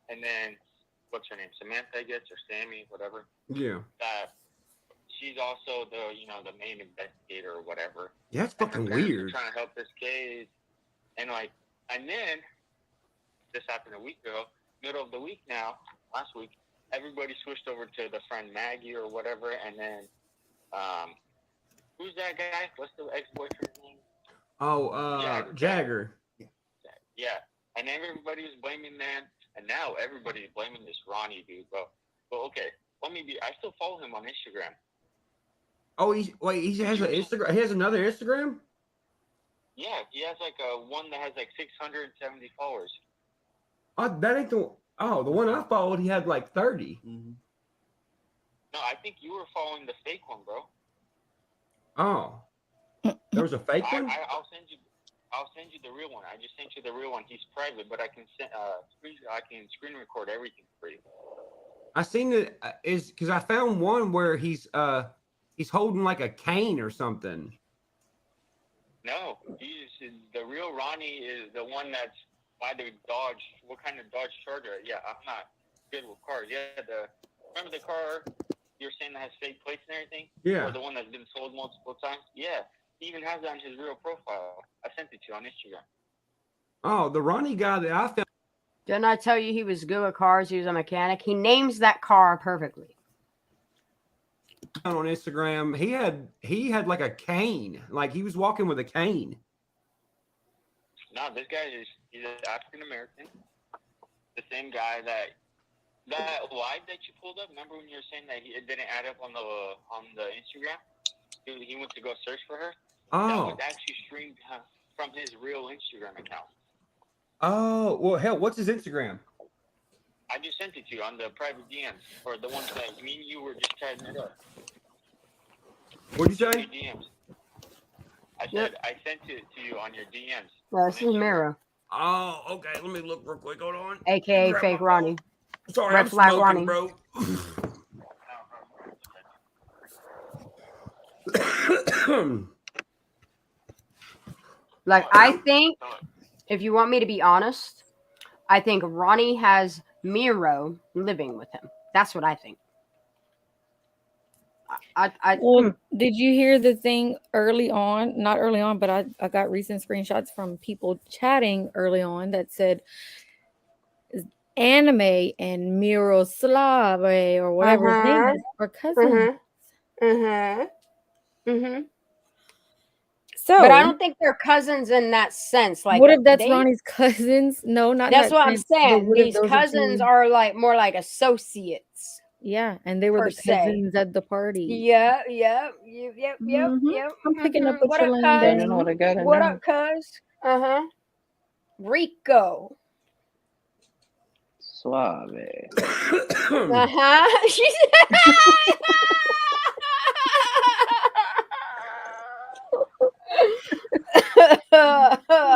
And then, what's her name? Samantha, I guess, or Sammy, whatever. Yeah. She's also the main investigator or whatever. Yeah, that's And her fucking parents are weird. trying to help this case, and then this happened a week ago, middle of the week now, last week, everybody switched over to the friend Maggie or whatever, and then who's that guy? What's the ex-boyfriend's name? Oh, Jagger. Yeah. And everybody was blaming that, and now everybody's blaming this Ronnie dude, bro. But okay, I still follow him on Instagram. Oh, he has an Instagram. He has another Instagram. Yeah, he has like one that has like 670 followers. Oh, that ain't the. Oh, the one I followed, he had like 30. No, I think you were following the fake one, bro. Oh, there was a fake one. I'll send you the real one. I just sent you the real one. He's private, but I can screen record everything for you. I seen it is because I found one where he's holding like a cane or something. No, the real Ronnie is the one that's by the Dodge. What kind of Dodge Charger? Yeah, I'm not good with cars. Yeah, remember the car you were saying that has fake plates and everything? Yeah. Or the one that's been sold multiple times? Yeah, he even has that on his real profile. I sent it to you on Instagram. Oh, the Ronnie guy that I found. Didn't I tell you he was good at cars? He was a mechanic. He names that car perfectly. On Instagram, he had like a cane, like he was walking with a cane. No, this guy he's an African American. The same guy that live that you pulled up. Remember when you were saying that it didn't add up on the Instagram? He went to go search for her. Oh. That was actually streamed from his real Instagram account. Oh, well, hell, what's his Instagram? I just sent it to you on the private DMs, or the ones that me and you were just chatting it up. What'd you say? DMs. I said I sent it to you on your DMs. Well, this is Mira, Oh, okay. Let me look real quick. Hold on. aka Grab Fake my Ronnie. Sorry, Red I'm flag smoking, Ronnie. bro. Like, I think, if you want me to be honest, I think Ronnie has Miro living with him. That's what I think. Did you hear the thing early on? Not early on, but I got recent screenshots from people chatting early on that said Anime and Miroslav or whatever his name is are cousins. So, but I don't think they're cousins in that sense. Like, what if that's Ronnie's cousins? No, not that's in that what I'm sense, but saying. what if These those cousins two... are like more like associates. Yeah, and they were per the cousins se. at the party. Yep. I'm picking up what What you're up, laying cuz? down. What up, cuz? Rico. Suave. She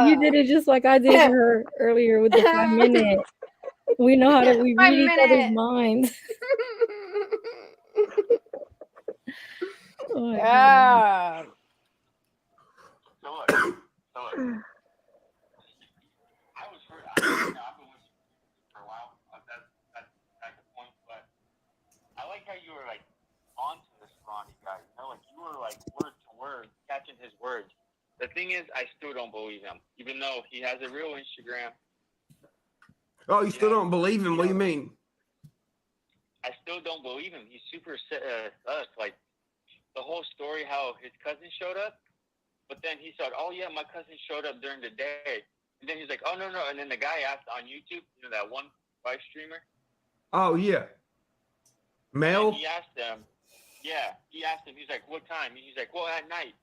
You did it just like I did for her earlier with the 5 minute. We know how to we read each other's minds. Oh my yeah. I've been with for a while. That's the point. But I like how you were like onto this Ronnie guy. You know, like you were like word to word catching his words. The thing is, I still don't believe him, even though he has a real Instagram. Oh, you still don't believe him? What do you mean? I still don't believe him. He's super like the whole story how his cousin showed up, but then he said, "Oh yeah, my cousin showed up during the day," and then he's like, "Oh no," and then the guy asked on YouTube, you know that one live streamer. Oh yeah. Mel. He asked him. Yeah, he asked him. He's like, "What time?" And he's like, "Well, at night."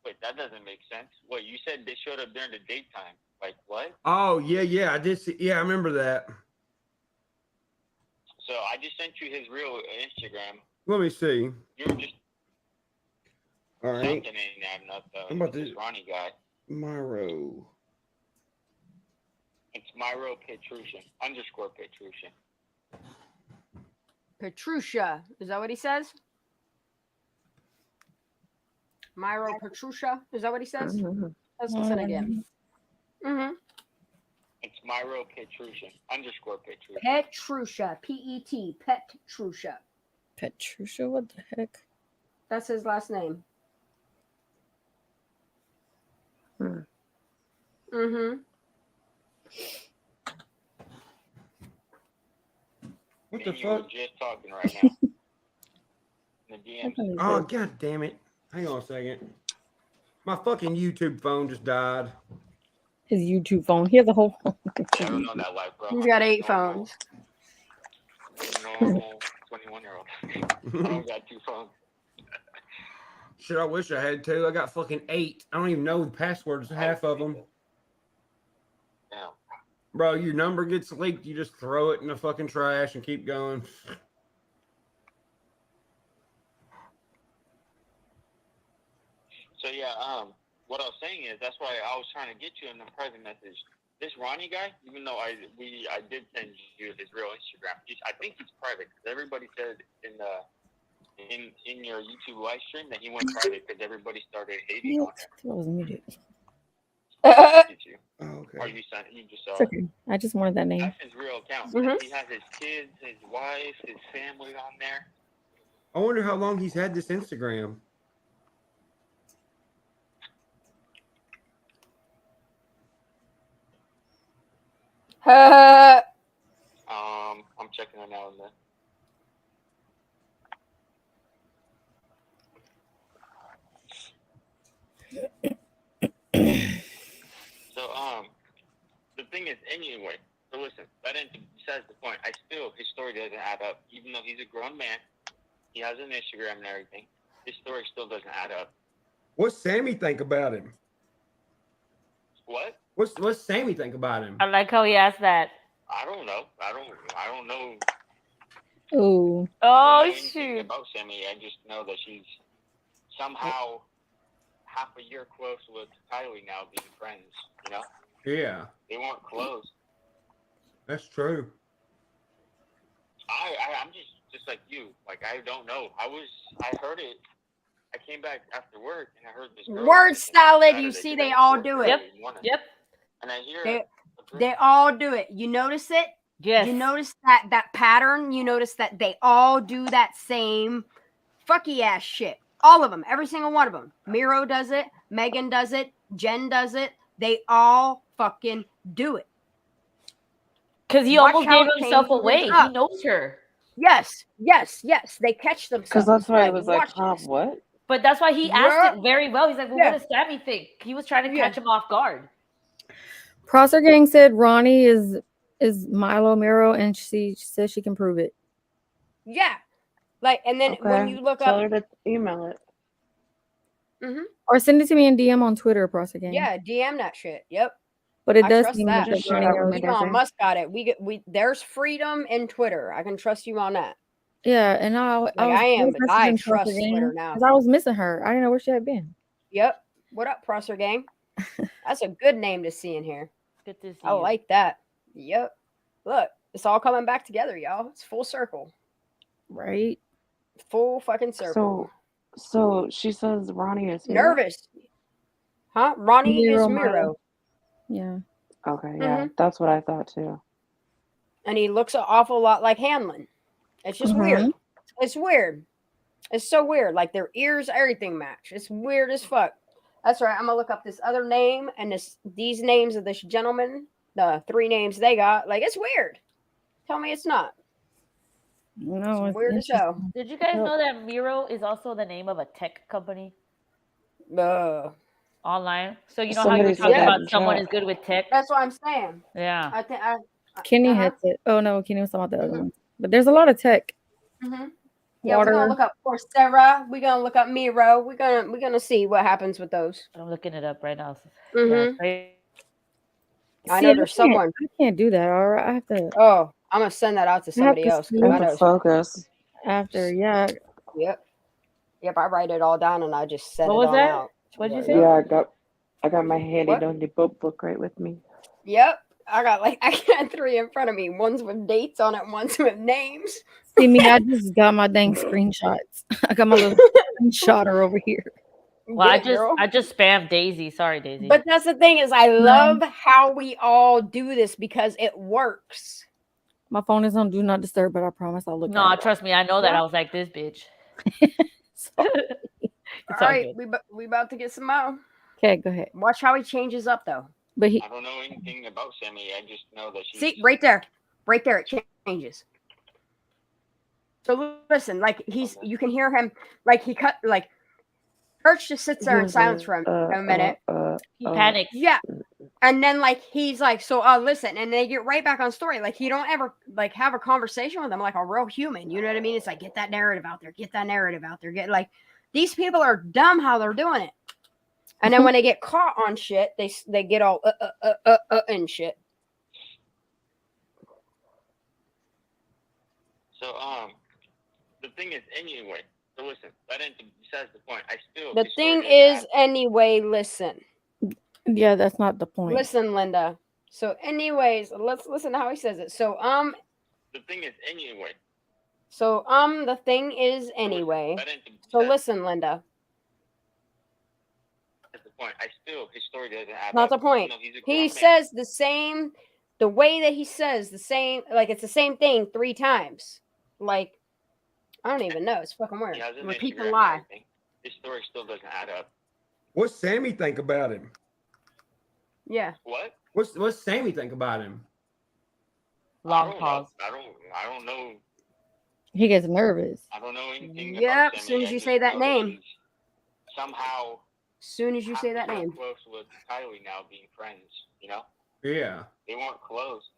Wait, that doesn't make sense. What, you said they showed up during the daytime? Like what? Oh yeah, I did see. Yeah, I remember that. So I just sent you his real Instagram. Let me see. You were just All right. something ain't adding up though. I'm about This to Ronnie guy. Myro. It's Myro Petrusha _Petrusha. Petrusha. Is that what he says? Myro Petrusha. Is that what he says? Let's listen again. It's Myro Petrusha _Petrusha. Petrusha. P-E-T. Petrusha. Petrusha, what the heck? That's his last name. What the You were fuck? just talking right now. In the DMs. Oh god damn it! Hang on a second. My fucking YouTube phone just died. His YouTube phone. He has a whole phone. I don't know that life, bro. He's got 8 phones. Normal 21-year-old. I don't got 2 phones. Shit, I wish I had 2. I got fucking 8. I don't even know the passwords, half of them. Damn. Bro, your number gets leaked, you just throw it in the fucking trash and keep going. So yeah, what I was saying is that's why I was trying to get you in the private message. This Ronnie guy, even though I did send you his real Instagram, I think he's private because everybody said in your YouTube live stream that he went private because everybody started hating on him. That was muted. Did you? Oh, okay. Or you just saw It's it. okay. I just wanted that name. That's his real account. He has his kids, his wife, his family on there. I wonder how long he's had this Instagram. I'm checking it now and then. So the thing is, anyway. So listen, that ain't besides the point. His story doesn't add up. Even though he's a grown man, he has an Instagram and everything. His story still doesn't add up. What's Sammy think about him? What? What's Sammy think about him? I like how he asked that. I don't know. I don't know. Oh. Oh anything shoot. about Sammy. I just know that she's somehow half a year close with Kylie now being friends, you know? Yeah. They weren't close. That's true. I'm just like you. Like I don't know. I heard it. I came back after work and I heard this girl. Word salad. You see, they all do it. Yep. And I hear They all do it. You notice it? Yes. You notice that pattern? You notice that they all do that same fucky ass shit. All of them. Every single one of them. Miro does it. Megan does it. Jen does it. They all fucking do it. Because he Watch almost how gave it himself changes away. He up. knows her. Yes. They catch themselves. Because that's why it was like, watch huh, this. what? But that's why he asked it very well. He's like, well, Yeah. what does Sammy think? He was trying to catch him off guard. Prosser Gang said Ronnie is Milo Miro, and she says she can prove it. Yeah. Like, and then when you look Tell up. her to email it. Mm-hmm. Or send it to me in DM on Twitter, Prosser Gang. Yeah, DM that shit. Yep. But it I does trust seem that. that Ronnie knows. Elon Musk got it. There's freedom in Twitter. I can trust you on that. Yeah, and But I trust Twitter now. because I was missing her. I didn't know where she had been. Yep. What up, Prosser Gang? That's a good name to see in here. Good to see I you. like that. Yep. Look, it's all coming back together, y'all. It's full circle. Right. Full fucking circle. So she says Ronnie is who? Nervous. Huh? Ronnie Miro is Milo. Miro. Yeah. Okay, yeah, that's what I thought too. And he looks an awful lot like Hanlon. It's just weird. It's weird. It's so weird. Like their ears, everything match. It's weird as fuck. That's right. I'm gonna look up this other name and these names of this gentleman. The 3 names they got. Like it's weird. Tell me it's not. No, it's weird as hell. Did you guys know that Miro is also the name of a tech company? Online. So you know how you were talking about someone is good with tech? That's what I'm saying. Yeah. I think Kenny had it. Oh no, Kenny was talking about the other one. But there's a lot of tech. Mm-hmm. Yeah, Water. we're gonna look up Coursera. We're gonna look up Miro. We're gonna see what happens with those. I'm looking it up right now. Mhm. Yeah, I know there's someone. I can't do that. All right, I have to. Oh, I'm gonna send that out to somebody else. I have to focus. After, yeah. Yep. I write it all down and I just send What it was on that? out. What'd you say? Yeah, I got my handy What? dandy book right with me. Yep. I got 3 in front of me. One's with dates on it. One's with names. See me, I just got my dang screenshots. I got my little screenshotter over here. Well, Get it, girl. I just spammed Daisy. Sorry, Daisy. But that's the thing is I love how we all do this because it works. My phone is on Do Not Disturb, but I promise I'll look No, at it. trust me, I know that. Yeah. I was like this bitch. All all right, we about to get some more. Okay, go ahead. Watch how he changes up though. But I don't know anything about Sammy. I just know that she's See, right there it changes. So listen, like you can hear him, like he cut, like Perch just sits there He in was silence like, for a minute. He panics. Yeah. And then like he's like, so listen, and they get right back on story. Like you don't ever like have a conversation with them like a real human. You know what I mean? It's like get that narrative out there, get that narrative out there. Get like these people are dumb how they're doing it. And then when they get caught on shit, they get all and shit. So the thing is anyway. So listen, that ain't besides the point. I still The thing is anyway, listen. Yeah, that's not the point. Listen, Linda. So anyways, let's listen to how he says it. So the thing is anyway. So the thing is anyway. So listen, Linda. That's the point. I still his story doesn't add Not up. the point. You know, he's a He grown man. says the same, the way that he says the same, like it's the same thing 3 times. Like I don't even know. It's fucking weird. He has an Repeat the Instagram and lie. everything. His story still doesn't add up. What's Sammy think about him? Yeah. What? What's Sammy think about him? Long pause. I don't know. He gets nervous. I don't know anything Yep. about As soon Sammy. as I you just say that know name. he's somehow. As soon as you say that name. Close with Kylie now being friends. You know. Yeah, They weren't close.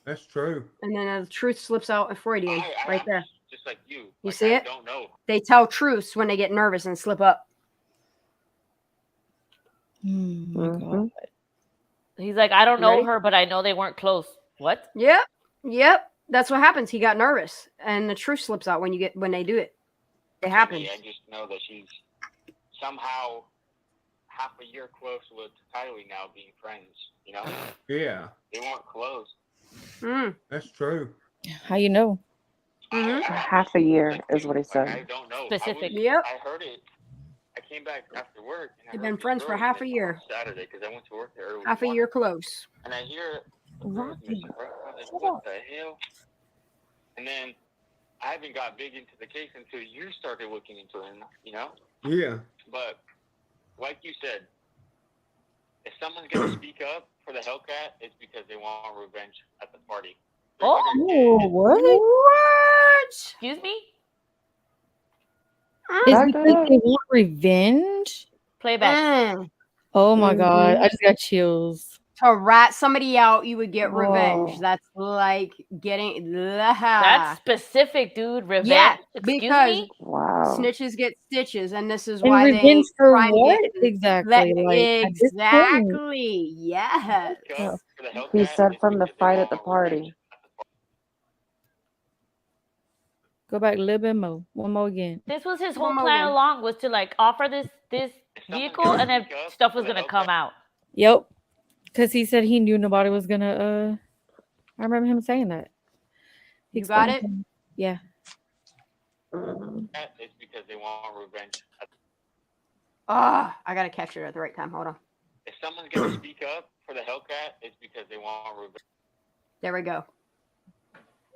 that's true. And then the truth slips out in Freudian right there. Just like you. You Like, see I it? don't know. They tell truths when they get nervous and slip up. My God. He's like, I don't know Ready? her, but I know they weren't close. What? Yep. Yep. That's what happens. He got nervous, and the truth slips out when they do it. It happens. I just know that she's somehow half a year close with Kylie now being friends. You know. Yeah, They weren't close. that's true. How you know? half a year is what he said. I don't know. Specific. Yep. I heard it. I came back after work. And I They've heard been this friends for girl half a saying year. on Saturday because I went to work there early. Half a year close. And I hear the girl was missing, right? I was like, what the hell? And then I haven't got big into the case until you started looking into it, you know? Yeah. But like you said, if someone's gonna speak up for the Hellcat, it's because they want revenge at the party. Oh, what? What? Excuse me? Is it because they want revenge? Playback. Oh my God. I just got chills. To rat somebody out, you would get revenge. Whoa. That's like getting. That's specific, dude. Revenge. Yeah, Excuse because me? snitches get stitches, and this is And why revenge they for try and what get exactly? Like, at this point? exactly. Yes. He said from the fight at the party. Go back a little bit more. One more again. This was his One whole more plan again. along, was to like offer this vehicle, and then stuff was gonna come out. Yep. Because he said he knew nobody was gonna I remember him saying that. He You got explained it? to- Yeah. It's because they want revenge. I gotta catch it at the right time. Hold on. If someone's gonna speak up for the Hellcat, it's because they want revenge. There we go.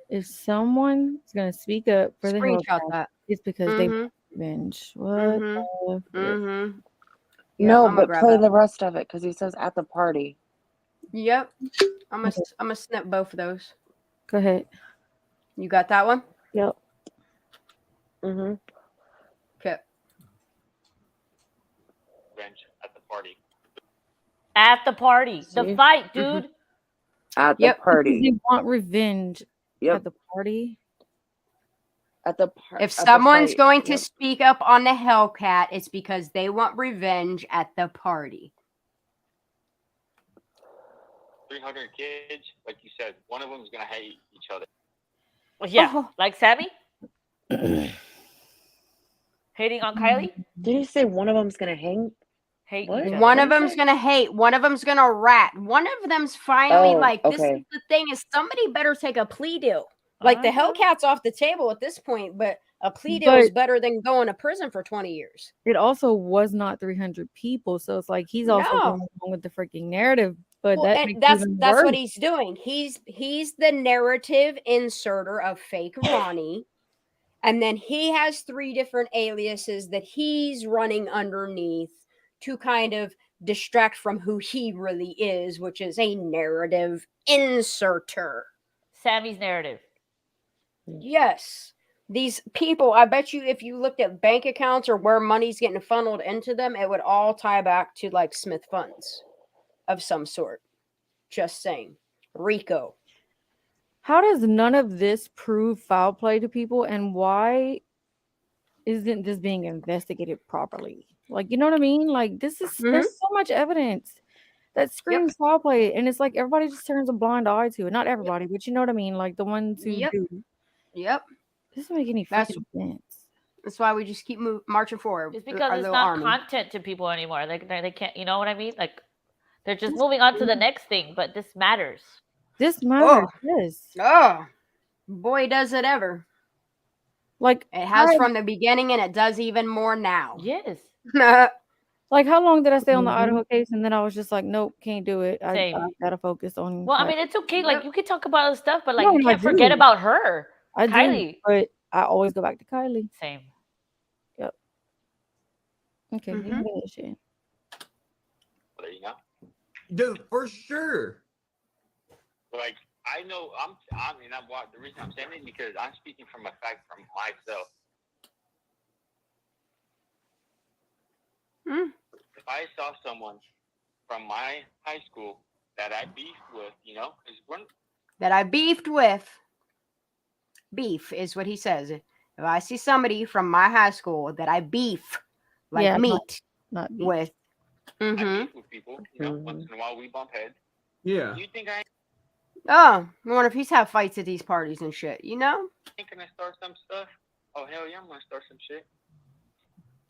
If someone's gonna speak up for the Screenshot Hellcat, that. it's because they Mhm. want revenge. What Mhm. the frick? Mm-hmm. No, I'm gonna but grab play that. the rest of it because he says at the party. Yep. I'm gonna snip both of those. Go ahead. You got that one? Yep. Mm-hmm. Okay. Revenge at the party. At the party. The See? fight, dude. At the Yep. Because party. they want revenge Yep. at the party. At the party. If someone's going to speak up on the Hellcat, it's because they want revenge at the party. 300 kids, like you said, one of them is gonna hate each other. Yeah. Oh. Like Sammy? Hating on Kylie? Did he say one of them's gonna hang? Hate What? each other. One What of did he them's say? gonna hate. One of them's gonna rat. One of them's finally Oh, like, this is okay. the thing is somebody better take a plea deal. Like the Hellcat's off the table at this point, but a plea deal is But- better than going to prison for 20 years. It also was not 300 people, so it's like he's also No. going along with the freaking narrative. But Well, that and makes that's even what worse. he's doing. He's the narrative inserter of fake Ronnie. And then he has 3 different aliases that he's running underneath to kind of distract from who he really is, which is a narrative inserter. Sammy's narrative. Yes. These people, I bet you if you looked at bank accounts or where money's getting funneled into them, it would all tie back to like Smith funds of some sort. Just saying. Rico. How does none of this prove foul play to people, and why isn't this being investigated properly? Like, you know what I mean? Like, there's so much evidence that screams foul play, and it's like everybody just turns a blind eye to it. Not everybody, but you know what I mean? Like the ones who do. Yep. This doesn't make any freaking sense. That's why we just keep marching forward. It's because our it's little not army. content to people anymore. Like they can't, you know what I mean? Like they're just moving on to the next thing, but this matters. This matters, yes. Oh, boy, does it ever. Like it has from the beginning, and it does even more now. Yes. Like, how long did I stay on the Mhm. Idaho case, and then I was just like, nope, can't do it. I Same. gotta focus on. Well, I mean, it's okay. Like you can talk about other stuff, but like No, you I can't forget do. about her. I do, Kylie. but I always go back to Kylie. Same. Yep. Okay, you can finish it. There you go. Dude, for sure. Like I know the reason I'm saying it because I'm speaking from a fact from myself. If I saw someone from my high school that I beefed with, That I beefed with. Beef is what he says. If I see somebody from my high school that I beef, like Yeah, meat, not beef. with. I beef with people, once in a while we bump heads. Yeah. You think I Oh, I wonder if he's have fights at these parties and shit, you know? ain't gonna start some stuff? Oh hell yeah, I'm gonna start some shit.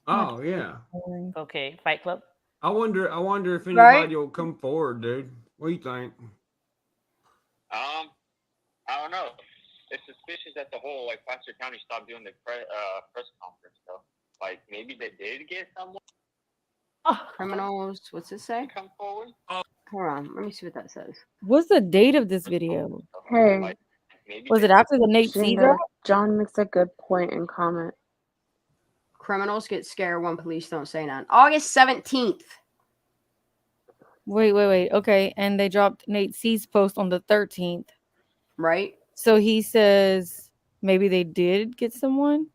Oh yeah. Okay, Fight Club. I wonder if Right? anybody will come forward, dude. What do you think? I don't know. It's suspicious that the whole Placer County stopped doing the press conference stuff. Like maybe they did get someone. Criminals, what's it say? Come forward. Hold on, let me see what that says. What's the date of this video? Hey, Was it after the Nate C drop? John makes a good point and comment. Criminals get scared when police don't say none. August 17th. Wait. Okay, and they dropped Nate C's post on the 13th. Right. So he says maybe they did get someone.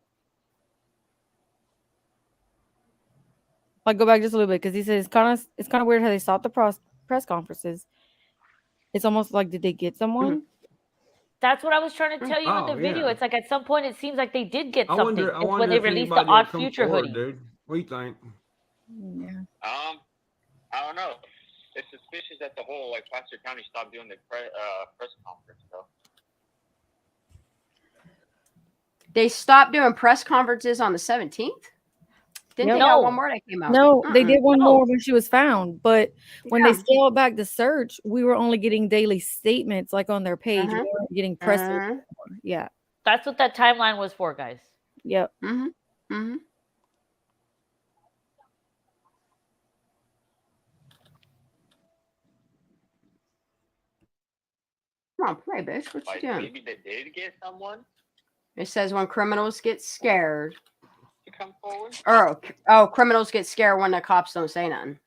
Like, go back just a little bit because he says it's kind of weird how they stopped the press conferences. It's almost like, did they get someone? That's what I was trying to tell you in the video. yeah. It's like at some point it seems like they did get I something. wonder It's when they if released the anybody will Odd come Future forward, hoodie. dude. What do you think? Yeah. I don't know. It's suspicious that the whole Placer County stopped doing the press conference stuff. They stopped doing press conferences on the 17th? Didn't Yep. they got one more that came out? No, they did one more when she was found. But when they Yeah. scaled back the search, we were only getting daily statements like on their page. We weren't getting press. Anymore. Yeah. That's what that timeline was for, guys. Yep. Mm-hmm. Come on, play, bitch. What you doing? Maybe they did get someone It says when criminals get scared. to come forward. Oh, criminals get scared when the cops don't say nothing.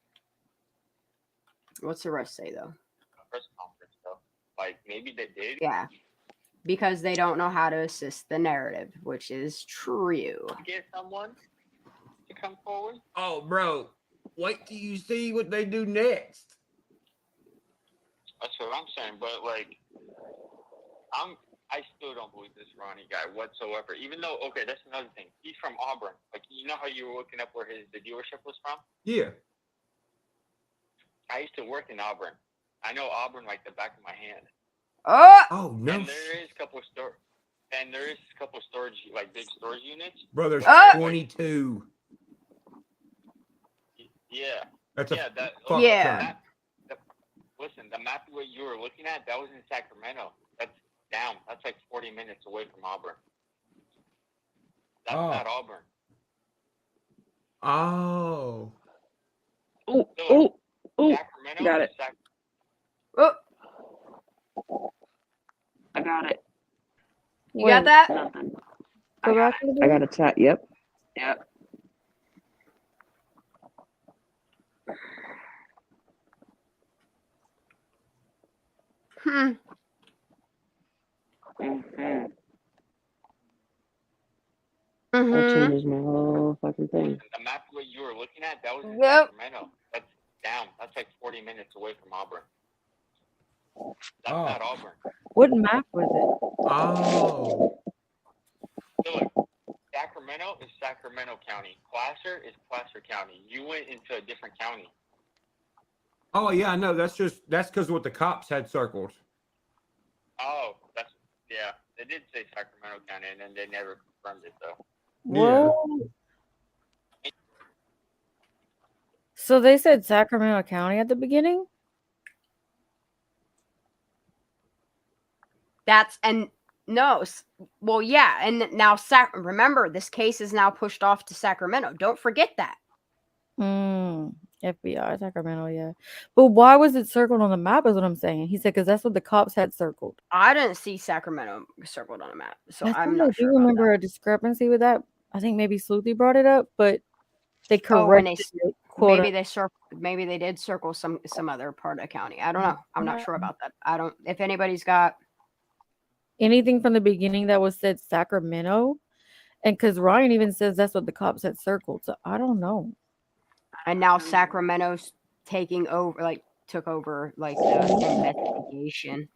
What's the rest say though? Press conference stuff. Maybe they did. Yeah. Because they don't know how to assist the narrative, which is true. Get someone to come forward. Oh, bro. Wait till you see what they do next. That's what I'm saying. But I still don't believe this Ronnie guy whatsoever. Even though, okay, that's another thing. He's from Auburn. You know how you were looking up where the dealership was from? Yeah. I used to work in Auburn. I know Auburn like the back of my hand. Oh no. And there is a couple of storage, big storage units. Bro, there's 22. Yeah. That's a that, fuck yeah. ton. Listen, the map what you were looking at, that was in Sacramento. That's down. That's 40 minutes away from Auburn. That's not Auburn. Oh. Oh. Got it. I got it. You got that? Nothing. I got a chat. Yep. That changes my whole fucking thing. The map what you were looking at, that was in Yep. Sacramento. That's down. That's like 40 minutes away from Auburn. That's not Auburn. What map was it? Oh. So look, Sacramento is Sacramento County. Placer is Placer County. You went into a different county. Oh yeah, I know. That's because what the cops had circled. Oh, yeah. They did say Sacramento County, and then they never confirmed it though. Whoa. So they said Sacramento County at the beginning? Well, yeah, and now remember, this case is now pushed off to Sacramento. Don't forget that. FBI, Sacramento, yeah. But why was it circled on the map is what I'm saying. He said because that's what the cops had circled. I didn't see Sacramento circled on a map, so I'm I not do sure. remember a discrepancy with that. I think maybe Sleuthy brought it up, but they corrected it. Maybe they did circle some other part of the county. I don't know. I'm not sure about that. I don't. If anybody's got anything from the beginning that was said Sacramento, and because Ryan even says that's what the cops had circled, so I don't know. And now Sacramento's took over the investigation,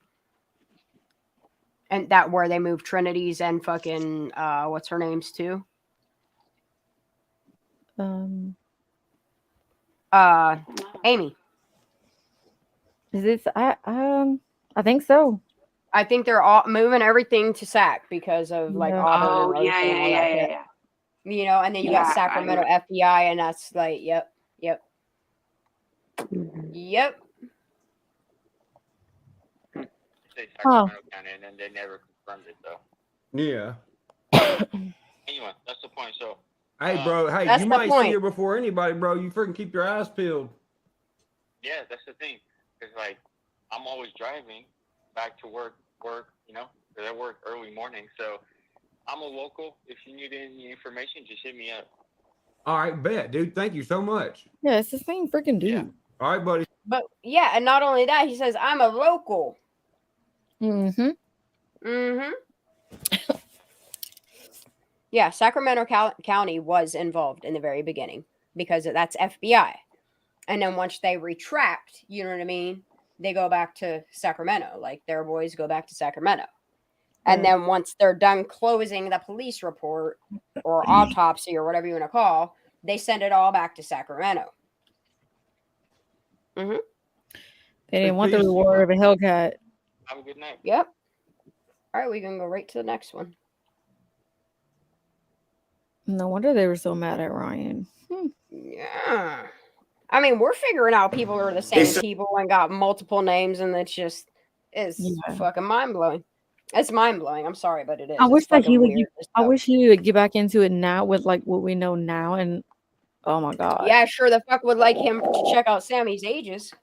and that where they moved Trinity's and fucking what's her name's too. Amy. Is this I think so. I think they're all moving everything to Sac because of like Auburn. Oh, yeah. You know, and then you got Sacramento FBI, and that's like, yep. Say Sacramento County, and then they never confirmed it though. Yeah. Anyway, that's the point. So. Hey, bro. Hey, you might see her before anybody, bro. You freaking keep your eyes peeled. Yeah, that's the thing. Because like, I'm always driving back to work. You know, because I work early morning. So I'm a local. If you need any information, just hit me up. All right, bet, dude. Thank you so much. Yeah, it's the same freaking dude. Yeah. All right, buddy. But yeah, and not only that, he says I'm a local. Yeah, Sacramento County was involved in the very beginning because that's FBI. And then once they retract, you know what I mean? They go back to Sacramento, like their boys go back to Sacramento. And then once they're done closing the police report or autopsy or whatever you want to call, they send it all back to Sacramento. They didn't want the reward of a Hellcat. Have a good night. Yep. All right, we can go right to the next one. No wonder they were so mad at Ryan. Yeah. I mean, we're figuring out people are the same people and got multiple names, and it's fucking mind-blowing. It's mind-blowing. I'm sorry, but it is. I wish that he would get back into it now with like what we know now, and oh my god. Yeah, sure the fuck would like him to check out Sammy's ages.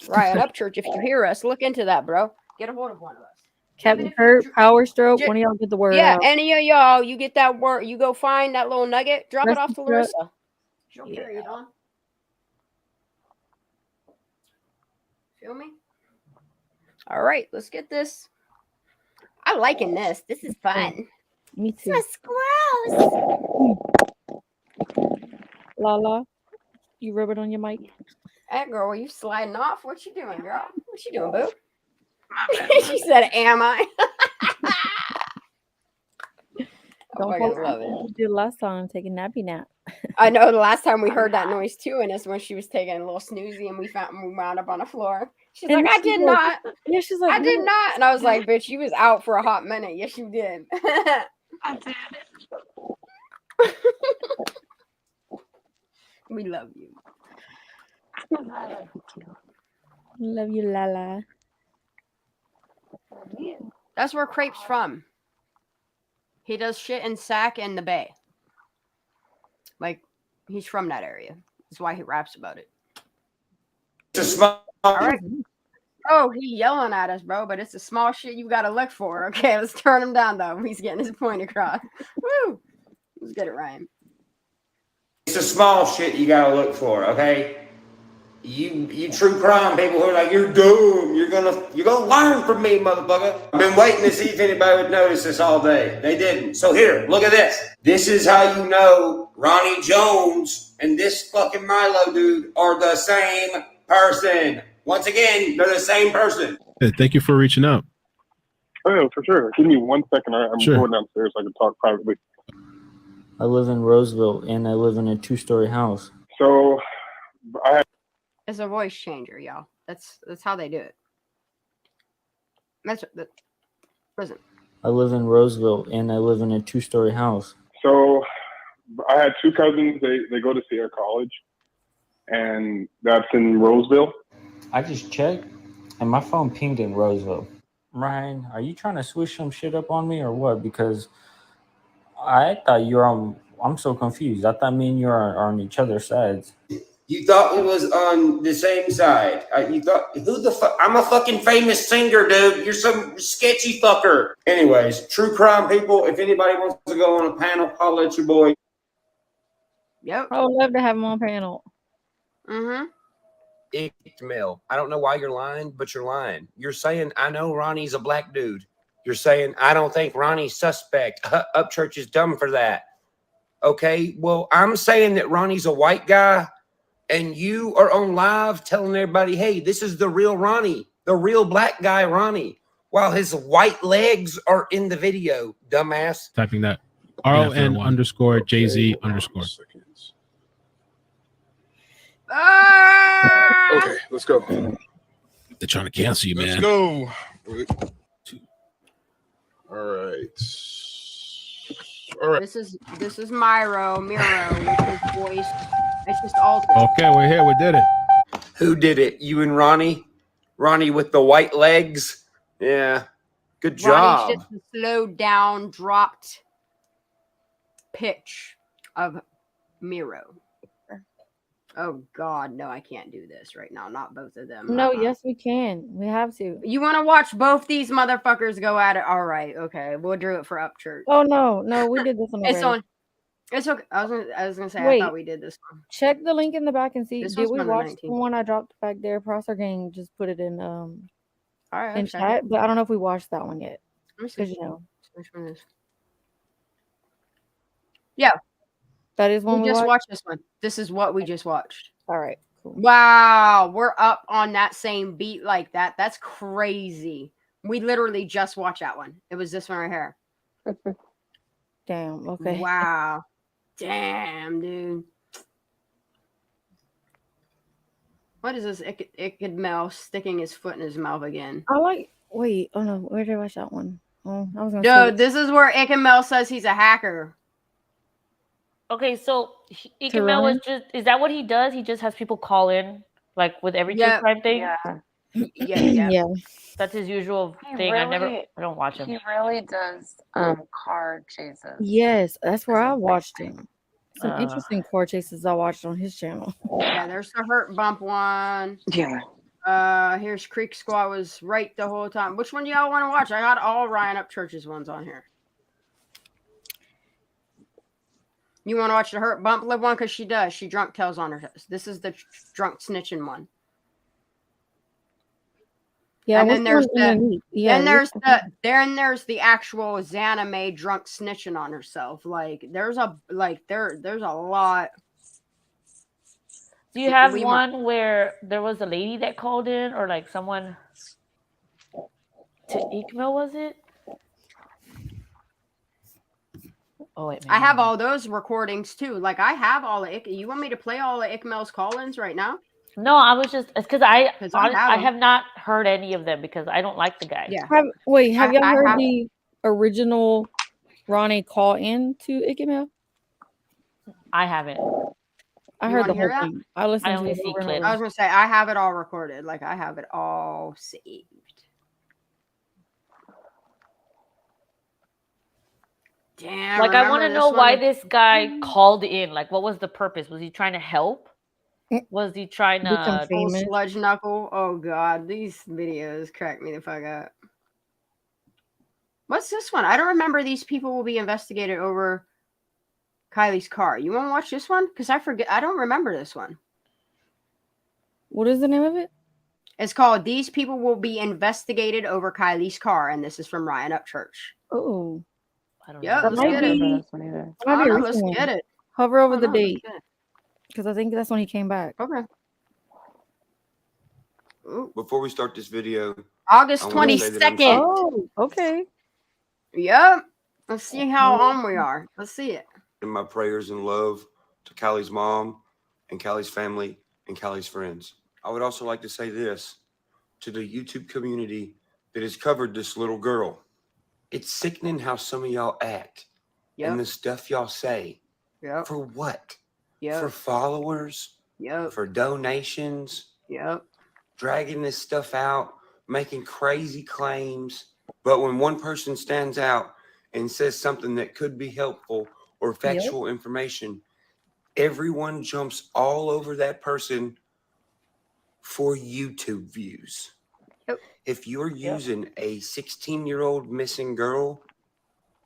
Ryan Upchurch, if you hear us, look into that, bro. Get a hold of one of us. Captain Kurt, Power Stroke, one of y'all get the word out. Yeah, any of y'all, you get that word, you go find that little nugget, drop it off to Larissa. She'll carry it on. Feel me? All right, let's get this. I'm liking this. This is fun. Me too. It's squirrels. Lala, you rub it on your mic. Hey, girl, are you sliding off? What you doing, girl? What you doing, boo? She said, "Am I?" Don't I love it. You did last time, take a nappy nap. I know the last time we heard that noise too, and it's when she was taking a little snoozy, and we wound up on the floor. She's And like, "I she's did like- not." Yeah, she's like, "I did "No." not," and I was like, "Bitch, you was out for a hot minute." Yes, you did. I did. We love you. Love you, Lala. That's where Crepe's from. He does shit in Sac and the Bay. Like, he's from that area. That's why he raps about it. All right. Oh, he yelling at us, bro, but it's the small shit you got to look for. Okay, let's turn him down, though. He's getting his point across. Woo! Let's get it, Ryan. It's the small shit you gotta look for, okay? You true crime people who are like, you're dumb. You're gonna learn from me, motherfucker. I've been waiting to see if anybody would notice this all day. They didn't. So here, look at this. This is how you know Ronnie Jones and this fucking Milo dude are the same person. Once again, they're the same person. Hey, thank you for reaching out. Oh, yeah, for sure. Give me 1 second. I'm Sure. going downstairs so I can talk privately. I live in Roseville and I live in a 2-story house. So It's a voice changer, y'all. That's how they do it. Listen. I live in Roseville and I live in a 2-story house. So I had two cousins. They go to Sierra College, and that's in Roseville. I just checked and my phone pinged in Roseville. Ryan, are you trying to switch some shit up on me or what? Because I thought you were on. I'm so confused. I thought me and you are on each other's sides. You thought we was on the same side. You thought, who the fuck? I'm a fucking famous singer, dude. You're some sketchy fucker. Anyways, true crime people, if anybody wants to go on a panel, holler at your boy. Yep. I would love to have him on panel. Mm-hmm. Mel, I don't know why you're lying, but you're lying. You're saying, I know Ronnie's a black dude. You're saying, I don't think Ronnie's suspect. Upchurch is dumb for that. Okay, well, I'm saying that Ronnie's a white guy, and you are on live telling everybody, hey, this is the real Ronnie, the real black guy Ronnie, while his white legs are in the video, dumbass. Typing that. RON_JZ_. Okay, let's go. They're trying to cancel you, man. Let's go. All right. This is Miro, with his voice. It's just altered. Okay, we're here. We did it. Who did it? You and Ronnie? Ronnie with the white legs? Yeah. Good job. Ronnie's just a slowed down, dropped pitch of Miro. Oh God, no, I can't do this right now. Not both of them. No, yes, we can. We have to. You want to watch both these motherfuckers go at it? All right, okay. We'll do it for Upchurch. Oh no, we did this one already. It's on. It's okay. I was gonna say. Wait, I thought we did this one. Check the link in the back and see. This Did one's we from the watch 19th. the one I dropped back there? Prosser Gang just put it in All right, in okay. chat, but I don't know if we watched that one yet. Let me see. Because Which one is? Yeah, that is one we just watched this one. This is what we just watched. All right, cool. Wow, we're up on that same beat like that. That's crazy. We literally just watched that one. It was this one right here. Damn. Okay. Wow. Damn, dude. What is this? Icked Mel sticking his foot in his mouth again. I like. Wait. Oh no. Where did I watch that one? Oh, I was gonna. No, say this is where Icked Mel says he's a hacker. Okay, so Ikemel was just, is that what he does? He just has people call in, like with every true crime thing? Yeah. That's his usual He thing. really- I don't watch him. He really does car chases. Yes, that's where I watched him. Some Uh. interesting car chases I watched on his channel. Yeah, there's the Hurt Bump one. Yeah. Here's Creek Squad was right the whole time. Which one do y'all want to watch? I got all Ryan Upchurch's ones on here. You want to watch the Hurt Bump Live one? Because she does. She drunk tells on her. This is the drunk snitching one. Yeah, and then there's the there's the actual Xaname drunk snitching on herself. Like there's a lot. Do you have one where there was a lady that called in, or like someone to Ikemel, was it? Oh wait, I have all those recordings too. Like I have all of you want me to play all of Ikmel's call-ins right now? No, I was just because I I have not heard any of them because I don't like the guy. Yeah. Have y'all heard the original Ronnie call in to Ikemel? I haven't. I You heard the wanna hear whole that? thing. I listened I to only it see over and clips. over. I was gonna say I have it all recorded. Like I have it all saved. Damn. Like I want to remember know this why one? this guy called in. Like, what was the purpose? Was he trying to help? Was he trying to Old Sludge Knuckle. Oh god, these videos crack me the fuck up. What's this one? I don't remember. These people will be investigated over Kylie's car. You want to watch this one? Because I forget. I don't remember this one. What is the name of it? It's called "These People Will Be Investigated Over Kylie's Car," and this is from Ryan Upchurch. Oh, Yeah, that let's might get be. it. That might be a I know, recent let's one. get it. Hover over Oh, the no, let's date get it. because I think that's when he came back. Okay. Before we start this video, August I wanna say that I'm 22nd. Oh, okay. Yep. Let's see how on we are. Let's see it. in my prayers and love to Callie's mom and Callie's family and Callie's friends. I would also like to say this to the YouTube community that has covered this little girl. It's sickening how some of y'all act and the stuff y'all say. Yep. For what? Yep. For followers? Yep. For donations? Yep. Dragging this stuff out, making crazy claims. But when one person stands out and says something that could be helpful or factual information, everyone jumps all over that person for YouTube views. Yep. If you're using a 16-year-old missing girl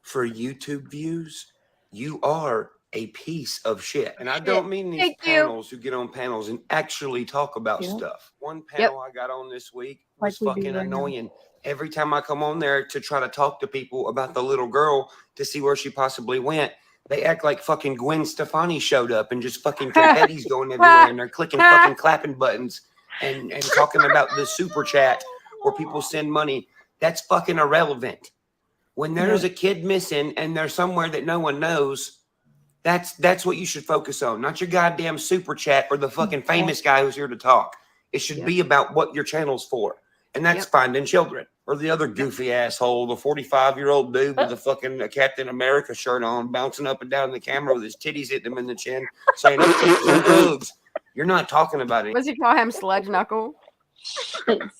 for YouTube views, you are a piece of shit. And I don't mean these panels who get on panels and actually talk about stuff. One panel I got on this week was Like we do fucking right now. annoying. Every time I come on there to try to talk to people about the little girl to see where she possibly went, they act like fucking Gwen Stefani showed up and just fucking confetti's going everywhere and they're clicking fucking clapping buttons and talking about the super chat where people send money. That's fucking irrelevant. When there's a kid missing and there's somewhere that no one knows, that's what you should focus on, not your goddamn super chat or the fucking famous guy who's here to talk. It should be about what your channel's for, and that's finding children. Or the other goofy asshole, the 45-year-old dude with the fucking Captain America shirt on, bouncing up and down the camera with his titties hitting him in the chin, saying, "I'm drugs." You're not talking about it. What's he call him? Sledge Knuckle?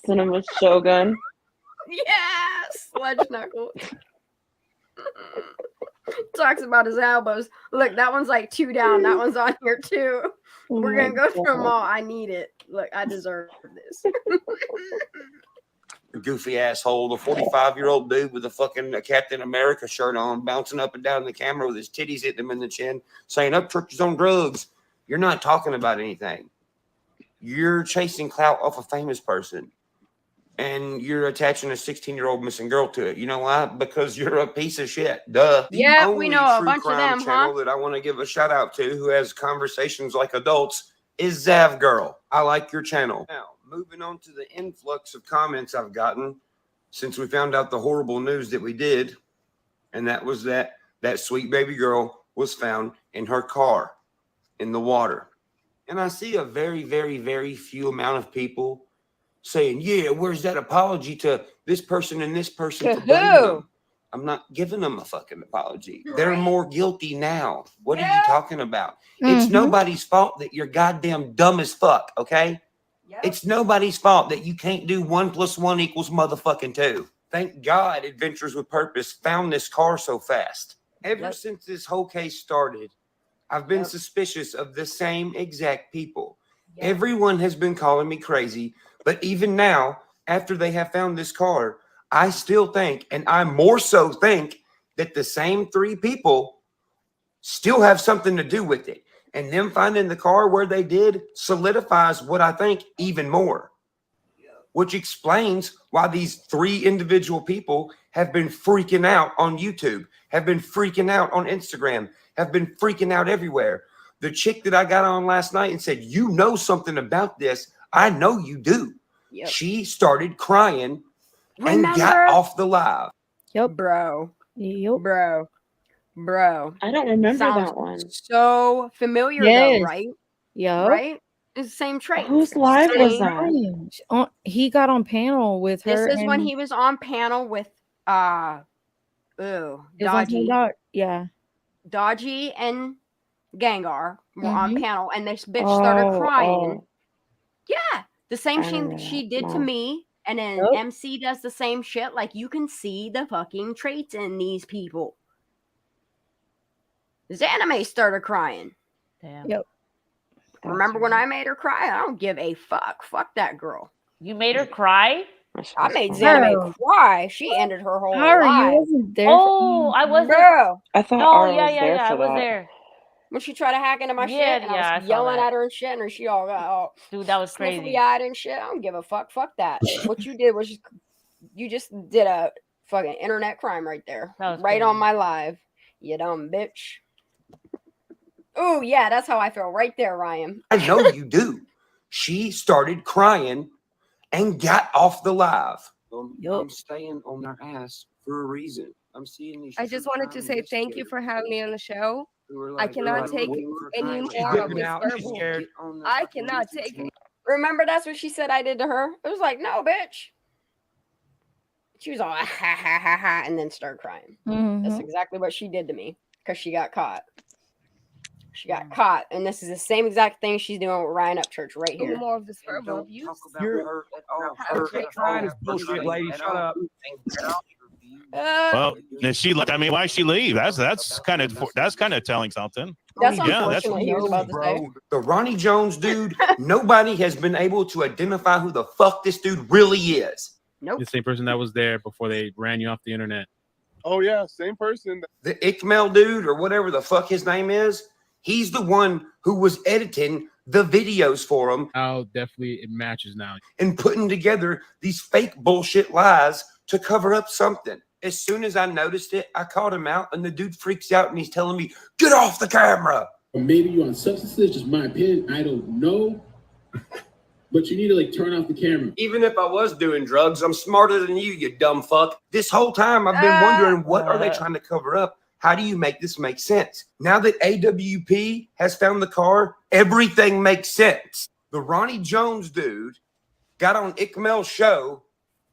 Cinema Shogun. Yeah, Sledge Knuckle. Talks about his elbows. Look, that one's like 2 down. That one's on here too. We're gonna go through them all. I need it. Look, I deserve this. Goofy asshole, the 45-year-old dude with the fucking Captain America shirt on, bouncing up and down the camera with his titties hitting him in the chin, saying, "Upchurch is on drugs." You're not talking about anything. You're chasing clout off a famous person. And you're attaching a 16-year-old missing girl to it. You know why? Because you're a piece of shit. Duh. Yeah, The we only know a true bunch of crime them, channel huh? that I want to give a shout out to, who has conversations like adults, is Zav Girl. I like your channel. Now, moving on to the influx of comments I've gotten since we found out the horrible news that we did, and that was that sweet baby girl was found in her car in the water. And I see a very, very, very few amount of people saying, "Yeah, where's that apology to this person and this person for blaming them?" I'm not giving them a fucking apology. They're more guilty now. What are you talking about? It's nobody's fault that you're goddamn dumb as fuck, okay? It's nobody's fault that you can't do 1 + 1 = motherfucking 2. Thank God Adventures with Purpose found this car so fast. Ever since this whole case started, I've been suspicious of the same exact people. Everyone has been calling me crazy, but even now, after they have found this car, I still think, and I more so think, that the same 3 people still have something to do with it. And them finding the car where they did solidifies what I think even more, which explains why these 3 individual people have been freaking out on YouTube, have been freaking out on Instagram, have been freaking out everywhere. The chick that I got on last night and said, "You know something about this. I know you do." She started crying and got off the live. Bro. Bro. I don't remember Sounds that one. so familiar though, right? Yep. Right? It's the same trait. Whose live was that? He got on panel with her. This is when he was on panel with Dodgy. Yeah. Dodgy and Gengar were on panel, and this bitch started crying. Yeah, the same she did to me, and then MC does the same shit. Like, you can see the fucking traits in these people. This anime started crying. Damn. Yep. Remember when I made her cry? I don't give a fuck. Fuck that girl. You made her cry? I made Zanime cry. She ended her whole life. You wasn't there. Oh, I was there. Bro. I thought No, Ara yeah, was yeah, there yeah. for I was that. there. when she tried to hack into my shit and I was yelling at her and shit, and she all got all dude, that was sniffly crazy. eyed and shit. I don't give a fuck. Fuck that. What you did was you just did a fucking internet crime right there, right on my live. You dumb bitch. Oh yeah, that's how I feel right there, Ryan. I know you do. She started crying and got off the live. I'm staying on their ass for a reason. I'm seeing these. I just wanted to say thank you for having me on the show. I cannot take any more of this verbal. I cannot take it. Remember, that's what she said I did to her. It was like, no, bitch. She was all ha ha ha ha, and then started crying. That's exactly what she did to me because she got caught. She got caught, and this is the same exact thing she's doing with Ryan Upchurch right here. More of this verbal abuse. You're trying to bullshit, lady. Shut up. Well, is she like? I mean, why she leave? That's kind of telling something. That's yeah, that's unfortunate. He was about to say. The Ronnie Jones dude. Nobody has been able to identify who the fuck this dude really is. Nope. The same person that was there before they ran you off the internet. Oh yeah, same person. The Ikmel dude, or whatever the fuck his name is. He's the one who was editing the videos for him. Oh, definitely it matches now. And putting together these fake bullshit lies to cover up something. As soon as I noticed it, I called him out, and the dude freaks out and he's telling me, "Get off the camera." Or maybe you're on substances, just my opinion. I don't know. But you need to turn off the camera. Even if I was doing drugs, I'm smarter than you dumb fuck. This whole time I've been wondering, what are they trying to cover up? How do you make this make sense? Now that AWP has found the car, everything makes sense. The Ronnie Jones dude got on Ikmel's show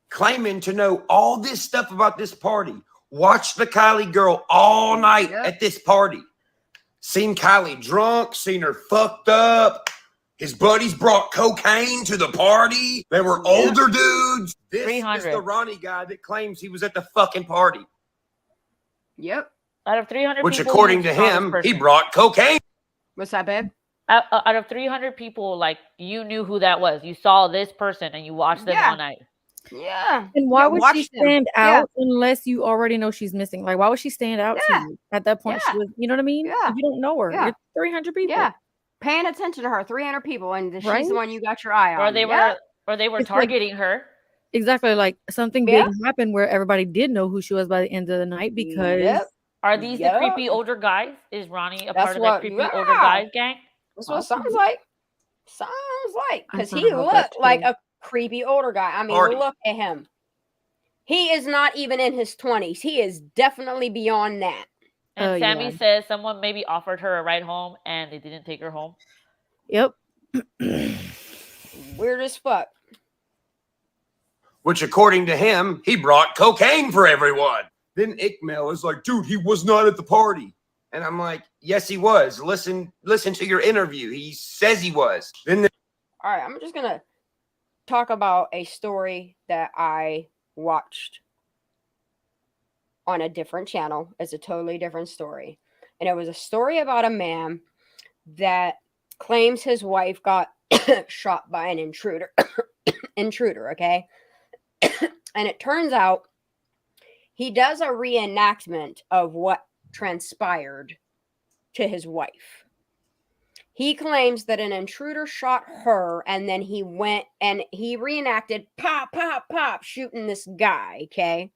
claiming to know all this stuff about this party. Watched the Kylie girl all night at this party. Seen Kylie drunk, seen her fucked up. His buddies brought cocaine to the party. They were older dudes. This is the Ronnie guy that claims he was at the fucking party. Yep. Out of 300 Which, people, according to him, he brought cocaine. What's that, babe? Out of 300 people, you knew who that was. You saw this person and you watched them all night. Yeah. And why would she stand out unless you already know she's missing? Why would she stand out to you at that point? She was, you know what I mean? Yeah. If you don't know her, it's 300 people. Yeah. Paying attention to her, 300 people, and she's the one you got your eye on. Or they were It's targeting her. Exactly. Something big happened where everybody did know who she was by the end of the night because. Are these the creepy older guys? Is Ronnie a part of that creepy older guys gang? That's what it sounds like. Sounds like. Because he looked like a creepy older guy. I mean, look at him. He is not even in his 20s. He is definitely beyond that. And Sammy says someone maybe offered her a ride home and they didn't take her home. Yep. Weird as fuck. Which, according to him, he brought cocaine for everyone. Then Ikmel is like, dude, he was not at the party. And I'm like, yes, he was. Listen to your interview. He says he was. Then all right, I'm just going to talk about a story that I watched on a different channel. It's a totally different story. And it was a story about a man that claims his wife got shot by an intruder. Okay? And it turns out he does a reenactment of what transpired to his wife. He claims that an intruder shot her, and then he went and he reenacted pop, pop, pop, shooting this guy, okay?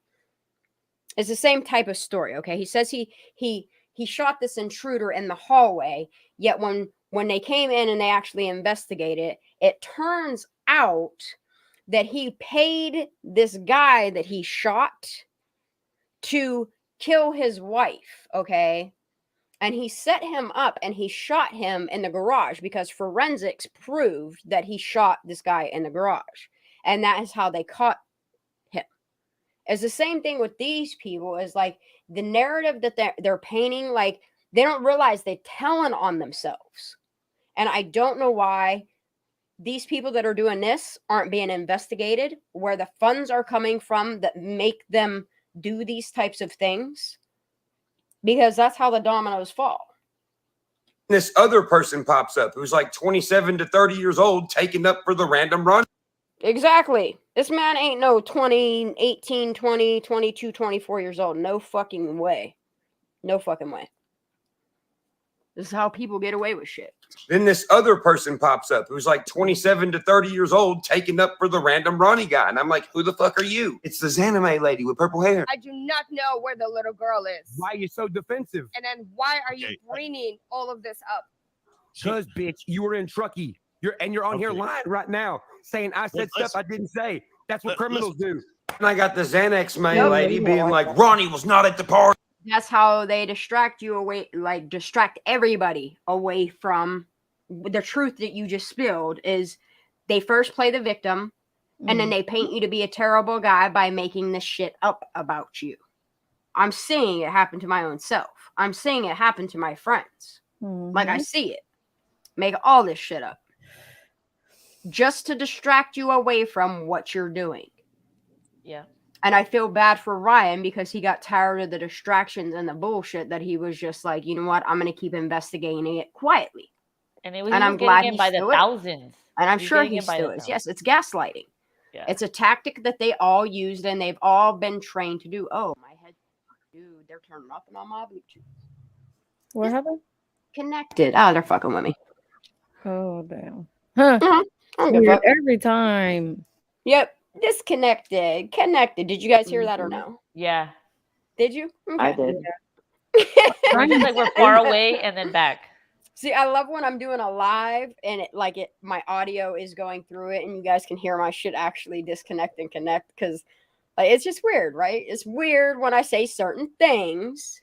It's the same type of story, okay? He says he shot this intruder in the hallway, yet when they came in and they actually investigated, it turns out that he paid this guy that he shot to kill his wife, okay? And he set him up and he shot him in the garage because forensics proved that he shot this guy in the garage. And that is how they caught him. It's the same thing with these people. Is like the narrative that they're painting, like they don't realize they're telling on themselves. And I don't know why these people that are doing this aren't being investigated, where the funds are coming from that make them do these types of things, because that's how the dominoes fall. this other person pops up who's like 27 to 30 years old, taking up for the random run. Exactly. This man ain't no 20, 18, 20, 22, 24 years old. No fucking way. No fucking way. This is how people get away with shit. Then this other person pops up who's like 27 to 30 years old, taking up for the random Ronnie guy. And I'm like, who the fuck are you? It's the Zanime lady with purple hair. I do not know where the little girl is. Why are you so defensive? And then why are you bringing all of this up? Because, bitch, you were in Truckee. You're on here lying right now, saying I said stuff I didn't say. That's what criminals do. And I got the Xanax May lady being like, Ronnie was not at the party. That's how they distract you away, like distract everybody away from the truth that you just spilled. Is they first play the victim, and then they paint you to be a terrible guy by making this shit up about you. I'm seeing it happen to my own self. I'm seeing it happen to my friends. Like I see it. Make all this shit up. Just to distract you away from what you're doing. Yeah. And I feel bad for Ryan because he got tired of the distractions and the bullshit that he was just like, you know what? I'm going to keep investigating it quietly. And I'm glad he's he's by the still thousands. And I'm He's sure getting he it by still the is. thousands. Yes, it's gaslighting. Yeah. It's a tactic that they all used and they've all been trained to do. Oh, my head, dude, they're turning up and on my Bluetooth. What happened? Connected. Oh, they're fucking with me. Oh, damn. Huh. I don't give a Weird fuck. every time. Yep. Disconnected. Connected. Did you guys hear that or no? Yeah. Did you? I Okay. did. We're just like we're far away and then back. See, I love when I'm doing a live and my audio is going through it and you guys can hear my shit actually disconnect and connect because like it's just weird, right? It's weird when I say certain things.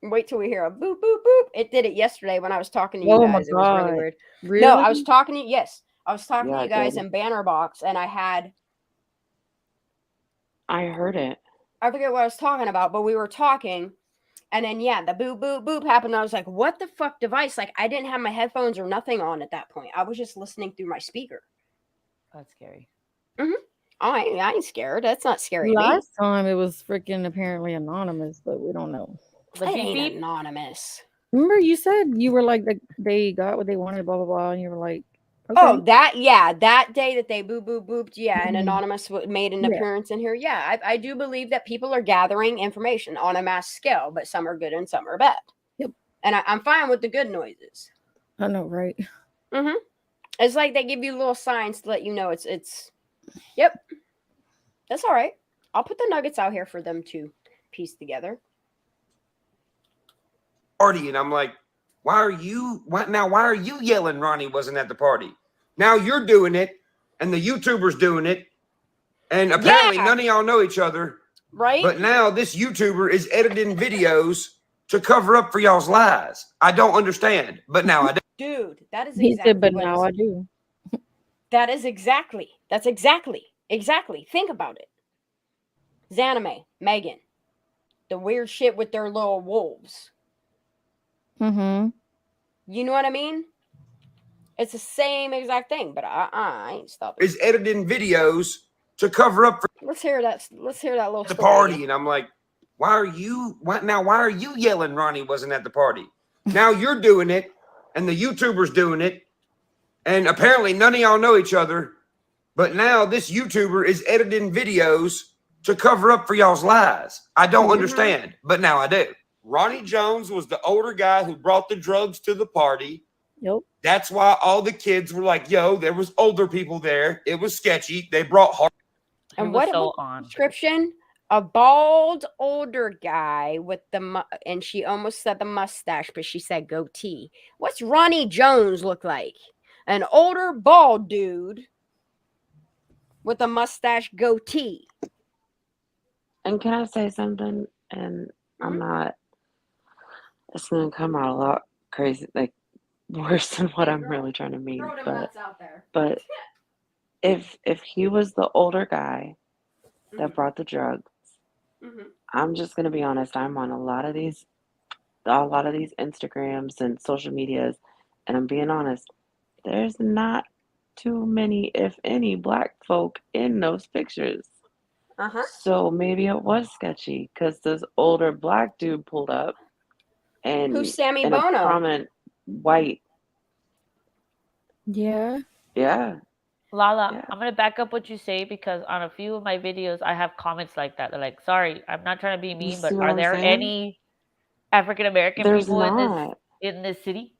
Wait till we hear a boop boop boop. It did it yesterday when I was talking to you Oh my guys. It was really God. weird. Really? No, I was talking to you. Yes, I was talking Yeah, to it you guys did. in Banner Box, and I heard it. I forget what I was talking about, but we were talking, and then yeah, the boop boop boop happened. And I was like, "What the fuck device?" Like I didn't have my headphones or nothing on at that point. I was just listening through my speaker. That's scary. I ain't scared. That's not scary to me. Last time it was freaking apparently anonymous, but we don't know. It ain't anonymous. Remember you said you were like they got what they wanted, blah blah blah, and you were like, okay. Oh, that day that they boop boop booped, yeah, and Mhm. Anonymous made an Yeah. appearance in here. Yeah, I do believe that people are gathering information on a mass scale, but some are good and some are bad. Yep. And I'm fine with the good noises. I know, right? It's like they give you little signs to let you know it's. Yep. That's all right. I'll put the nuggets out here for them to piece together. Party, and I'm like, why are you yelling Ronnie wasn't at the party? Now you're doing it, and the YouTuber's doing it, and apparently none of y'all know each other. Right. But now this YouTuber is editing videos to cover up for y'all's lies. I don't understand, but now I do. Dude, that is He exactly said, but what now is- I do. That's exactly. Think about it. Zanime, Megan, the weird shit with their little wolves. Mm-hmm. You know what I mean? It's the same exact thing, but I ain't stopping. Is editing videos to cover up for Let's hear that little the story. party, and I'm like, why are you yelling Ronnie wasn't at the party? Now you're doing it, and the YouTuber's doing it, and apparently none of y'all know each other. But now this YouTuber is editing videos to cover up for y'all's lies. I don't understand, but now I do. Ronnie Jones was the older guy who brought the drugs to the party. Yep. That's why all the kids were like, yo, there was older people there. It was sketchy. They brought hard. And what was the description? A bald older guy with and she almost said the mustache, but she said goatee. What's Ronnie Jones look like? An older bald dude with a mustache goatee. And can I say something? And I'm not. It's gonna come out a lot crazy, like worse than what I'm really trying to mean. But if he was the older guy that brought the drugs, I'm just gonna be honest. I'm on a lot of these Instagrams and social medias, and I'm being honest. There's not too many, if any, black folk in those pictures. So maybe it was sketchy because this older black dude pulled up, and who's Sammy and Bono? a prominent white. Yeah. Yeah. Lala, I'm gonna back up what you say because on a few of my videos I have comments like that. They're like, "Sorry, I'm not trying to be mean, but see what are I'm there saying? any African American There's people not. in this city.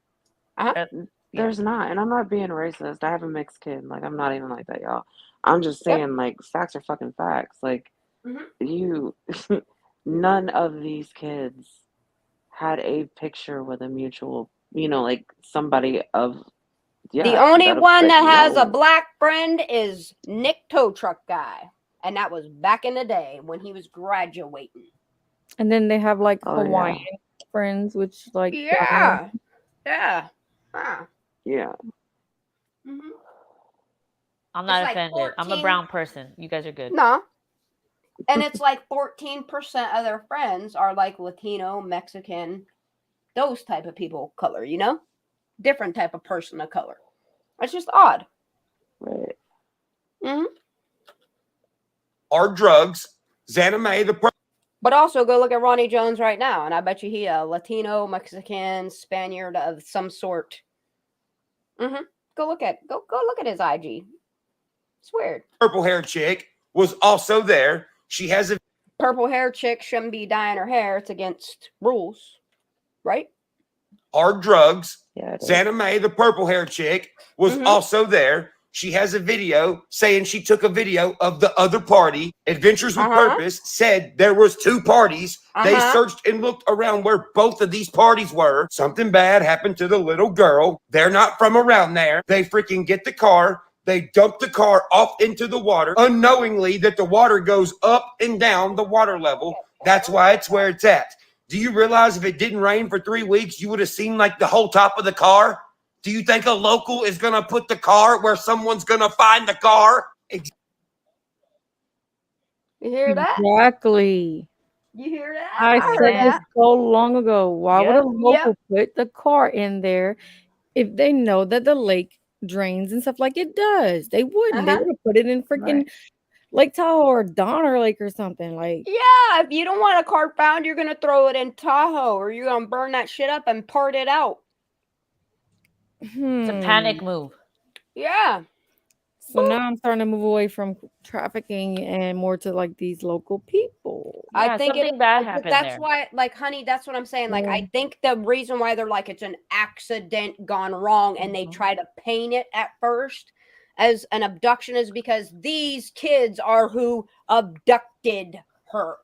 There's not, and I'm not being racist. I have a mixed kid. Like, I'm not even like that, y'all. I'm just Yep. saying, like, facts are fucking facts. Like, Mhm. none of these kids had a picture with a mutual, like somebody of, The only one that has a no. black friend is Nick Tow Truck Guy, and that was back in the day when he was graduating. And then they have like Oh, Hawaiian friends, which like Yeah. Huh. Yeah. Mhm. I'm not It's like offended. I'm a 14 brown person. You guys are good. No. And it's like 14% of their friends are like Latino, Mexican, those type of people color, different type of person of color. It's just odd. Right. Mm-hmm. Hard drugs, Xaname, But also go look at Ronnie Jones right now, and I bet you he a Latino, Mexican, Spaniard of some sort. Mm-hmm. Go look at his IG. It's weird. purple hair chick was also there. She has a Purple hair chick shouldn't be dyeing her hair. It's against rules, right? hard drugs. Yeah, it is. Xaname, the purple hair chick, was also there. She has a video saying she took a video of the other party. Adventures with Purpose said there was 2 parties. They searched and looked around where both of these parties were. Something bad happened to the little girl. They're not from around there. They freaking get the car. They dump the car off into the water, unknowingly that the water goes up and down the water level. That's why it's where it's at. Do you realize if it didn't rain for 3 weeks, you would have seen like the whole top of the car? Do you think a local is going to put the car where someone's going to find the car? You hear that? Exactly. You hear that? I heard said this that. so long ago. Why would a Yep, local put the car in there if they know that the lake drains and stuff like it does? They wouldn't. They would have put it in freaking Lake Tahoe or Donner Lake or something. Like, Yeah, if you don't want a car found, you're gonna throw it in Tahoe, or you're gonna burn that shit up and part it out. It's a panic move. Yeah. So now I'm starting to move away from trafficking and more to like these local people. I think something bad happened that's there. why, like, honey, that's what I'm saying. Like, I think the reason why they're like it's an accident gone wrong and they try to paint it at first as an abduction is because these kids are who abducted her,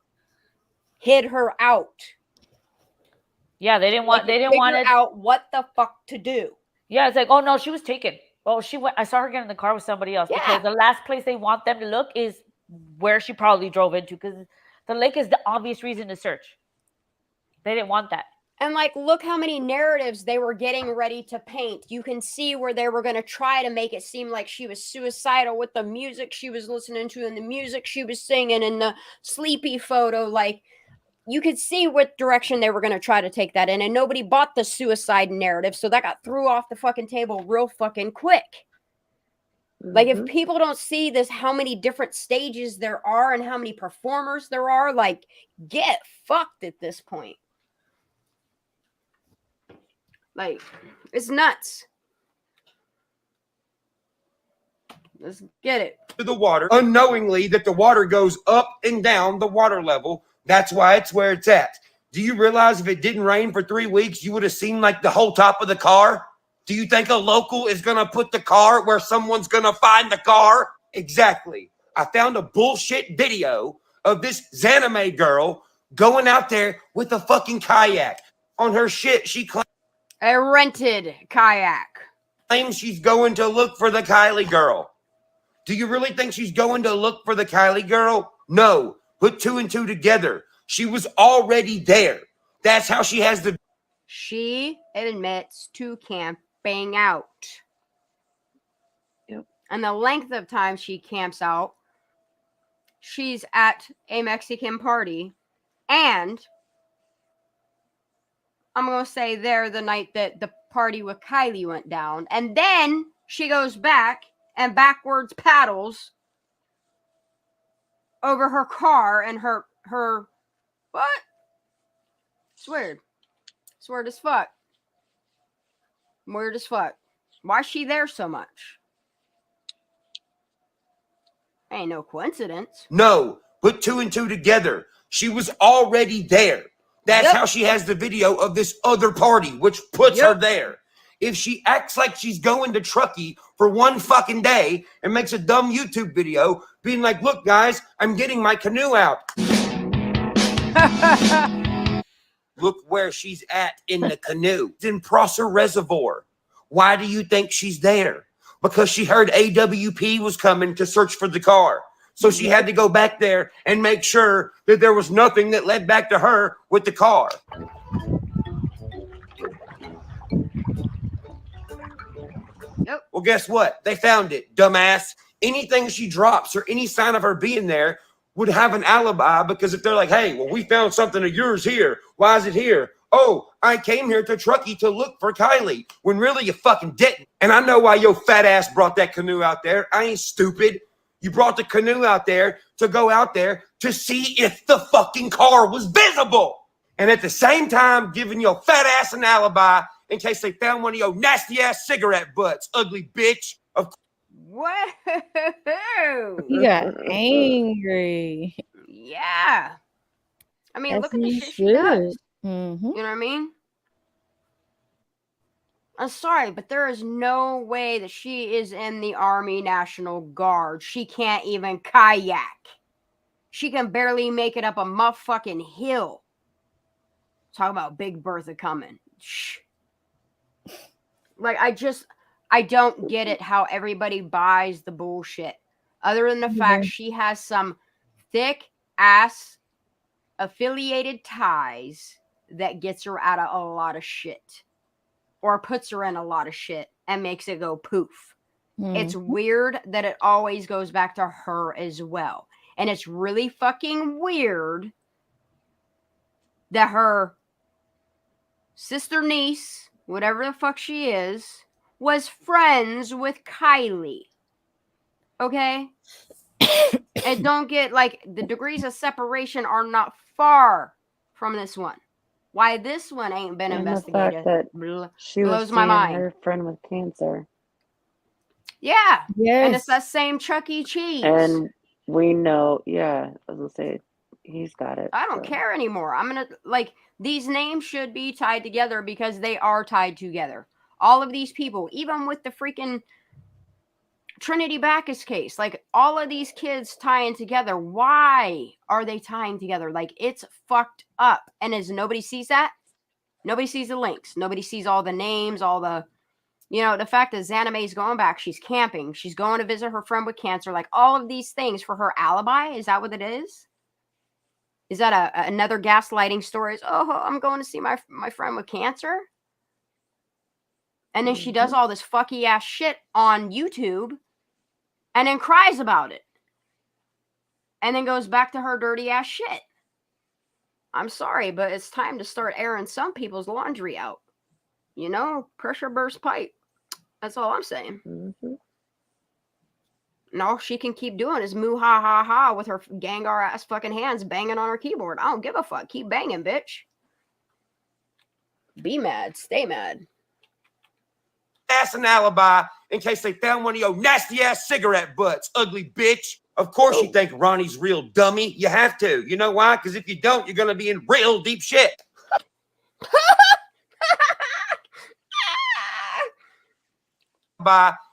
hid her out. Yeah, they didn't want it out what the fuck to do. Yeah, it's like, oh no, she was taken. Oh, she went. I saw her get in the car with somebody else because the last place they want them to look is where she probably drove into because the lake is the obvious reason to search. They didn't want that. And like, look how many narratives they were getting ready to paint. You can see where they were going to try to make it seem like she was suicidal with the music she was listening to and the music she was singing and the sleepy photo. Like, you could see what direction they were going to try to take that in, and nobody bought the suicide narrative, so that got threw off the fucking table real fucking quick. Like, if people don't see this, how many different stages there are and how many performers there are, like, get fucked at this point. Like, it's nuts. Let's get it. To the water, unknowingly that the water goes up and down the water level. That's why it's where it's at. Do you realize if it didn't rain for 3 weeks, you would have seen like the whole top of the car? Do you think a local is going to put the car where someone's going to find the car? Exactly. I found a bullshit video of this Xaname girl going out there with a fucking kayak. On her shit, she claims a rented kayak. Claims she's going to look for the Kylie girl. Do you really think she's going to look for the Kylie girl? No. Put 2 and 2 together. She was already there. That's how she has the... She admits to camping out. Yep. And the length of time she camps out, she's at a Mexican party. And I'm going to say there the night that the party with Kylie went down. And then she goes back and backwards paddles over her car and her what? It's weird. It's weird as fuck. Weird as fuck. Why is she there so much? Ain't no coincidence. No. Put 2 and 2 together. She was already there. That's how she has the video of this other party, which puts her there. If she acts like she's going to Truckee for one fucking day and makes a dumb YouTube video being like, look, guys, I'm getting my canoe out. Look where she's at in the canoe. It's in Prosser Reservoir. Why do you think she's there? Because she heard AWP was coming to search for the car. So she had to go back there and make sure that there was nothing that led back to her with the car. Yep. Well, guess what? They found it, dumbass. Anything she drops or any sign of her being there would have an alibi, because if they're like, hey, well, we found something of yours here. Why is it here? Oh, I came here to Truckee to look for Kylie, when really you fucking didn't. And I know why your fat ass brought that canoe out there. I ain't stupid. You brought the canoe out there to go out there to see if the fucking car was visible. And at the same time, giving your fat ass an alibi in case they found one of your nasty ass cigarette butts, ugly bitch. Whoa. He got angry. Yeah. I mean, As look at the he shit she does. should. Mm-hmm. You know what I mean? I'm sorry, but there is no way that she is in the Army National Guard. She can't even kayak. She can barely make it up a motherfucking hill. Talk about Big Bertha coming. Shh. Like, I don't get it how everybody buys the bullshit. Other than the fact she has some thick ass affiliated ties that gets her out of a lot of shit. Or puts her in a lot of shit and makes it go poof. It's weird that it always goes back to her as well. And it's really fucking weird that her sister niece, whatever the fuck she is, was friends with Kylie. Okay? And don't get, like, the degrees of separation are not far from this one. Why this one ain't been And investigated the fact that she was blows my seeing mind. her friend with cancer. Yeah. Yes. And it's that same Chuck E. Cheese. And we know, yeah, I was gonna say, he's got it. I don't care anymore. I'm going to, like, these names should be tied together because they are tied together. All of these people, even with the freaking Trinity Bacchus case, like, all of these kids tying together. Why are they tying together? Like, it's fucked up. And as nobody sees that, nobody sees the links. Nobody sees all the names, all the, you know, the fact that Xaname's going back, she's camping, she's going to visit her friend with cancer, like all of these things for her alibi. Is that what it is? Is that another gaslighting story? Oh, I'm going to see my friend with cancer. And then she does all this fucky ass shit on YouTube and then cries about it. And then goes back to her dirty ass shit. I'm sorry, but it's time to start airing some people's laundry out. You know, pressure burst pipe. That's all I'm saying. And all she can keep doing is moo ha ha ha with her Gengar ass fucking hands banging on her keyboard. I don't give a fuck. Keep banging, bitch. Be mad. Stay mad. Ass an alibi in case they found one of your nasty ass cigarette butts, ugly bitch. Of course you think Ronnie's real, dummy. You have to. You know why? Because if you don't, you're going to be in real deep shit.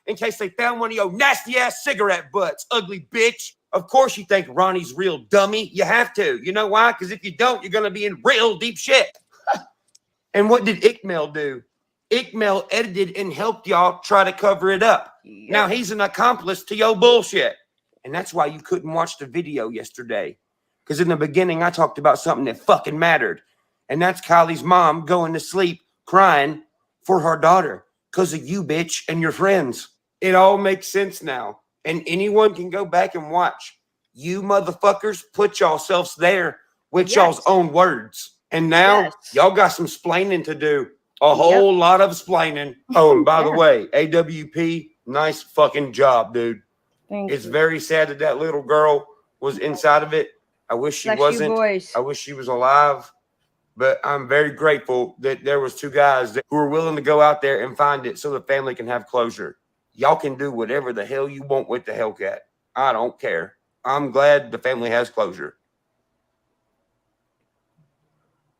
In case they found one of your nasty ass cigarette butts, ugly bitch. Of course you think Ronnie's real, dummy. You have to. You know why? Because if you don't, you're going to be in real deep shit. And what did Ickmel do? Ickmel edited and helped y'all try to cover it up. Yep. Now he's an accomplice to your bullshit. And that's why you couldn't watch the video yesterday. Because in the beginning, I talked about something that fucking mattered. And that's Kylie's mom going to sleep crying for her daughter because of you, bitch, and your friends. It all makes sense now. And anyone can go back and watch. You motherfuckers put yourselves there with y'all's own words. And now y'all got some splaining to do. A whole lot of splaining. Oh, and by the way, AWP, nice fucking job, dude. It's very sad that that little girl was inside of it. I wish she wasn't. I wish she was alive. But I'm very grateful that there was two guys who were willing to go out there and find it so the family can have closure. Y'all can do whatever the hell you want with the Hellcat. I don't care. I'm glad the family has closure.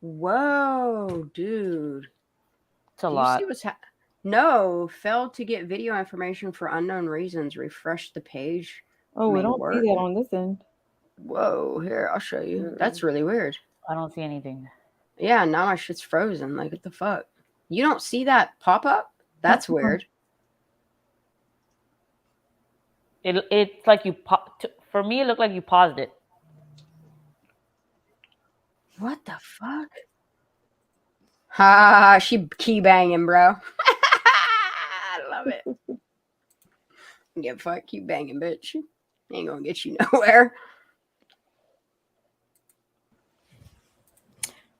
Whoa, dude. It's a Do lot. you see what's No, failed to get video information for unknown reasons. Refresh the page. Oh, we May don't work. see that on this end. Whoa, here, I'll show you. That's really weird. I don't see anything. Yeah, now my shit's frozen. Like, what the fuck? You don't see that pop up? That's weird. It's like you for me. It looked like you paused it. What the fuck? Ha! She key banging, bro. I love it. Yeah, fuck, keep banging, bitch. Ain't gonna get you nowhere.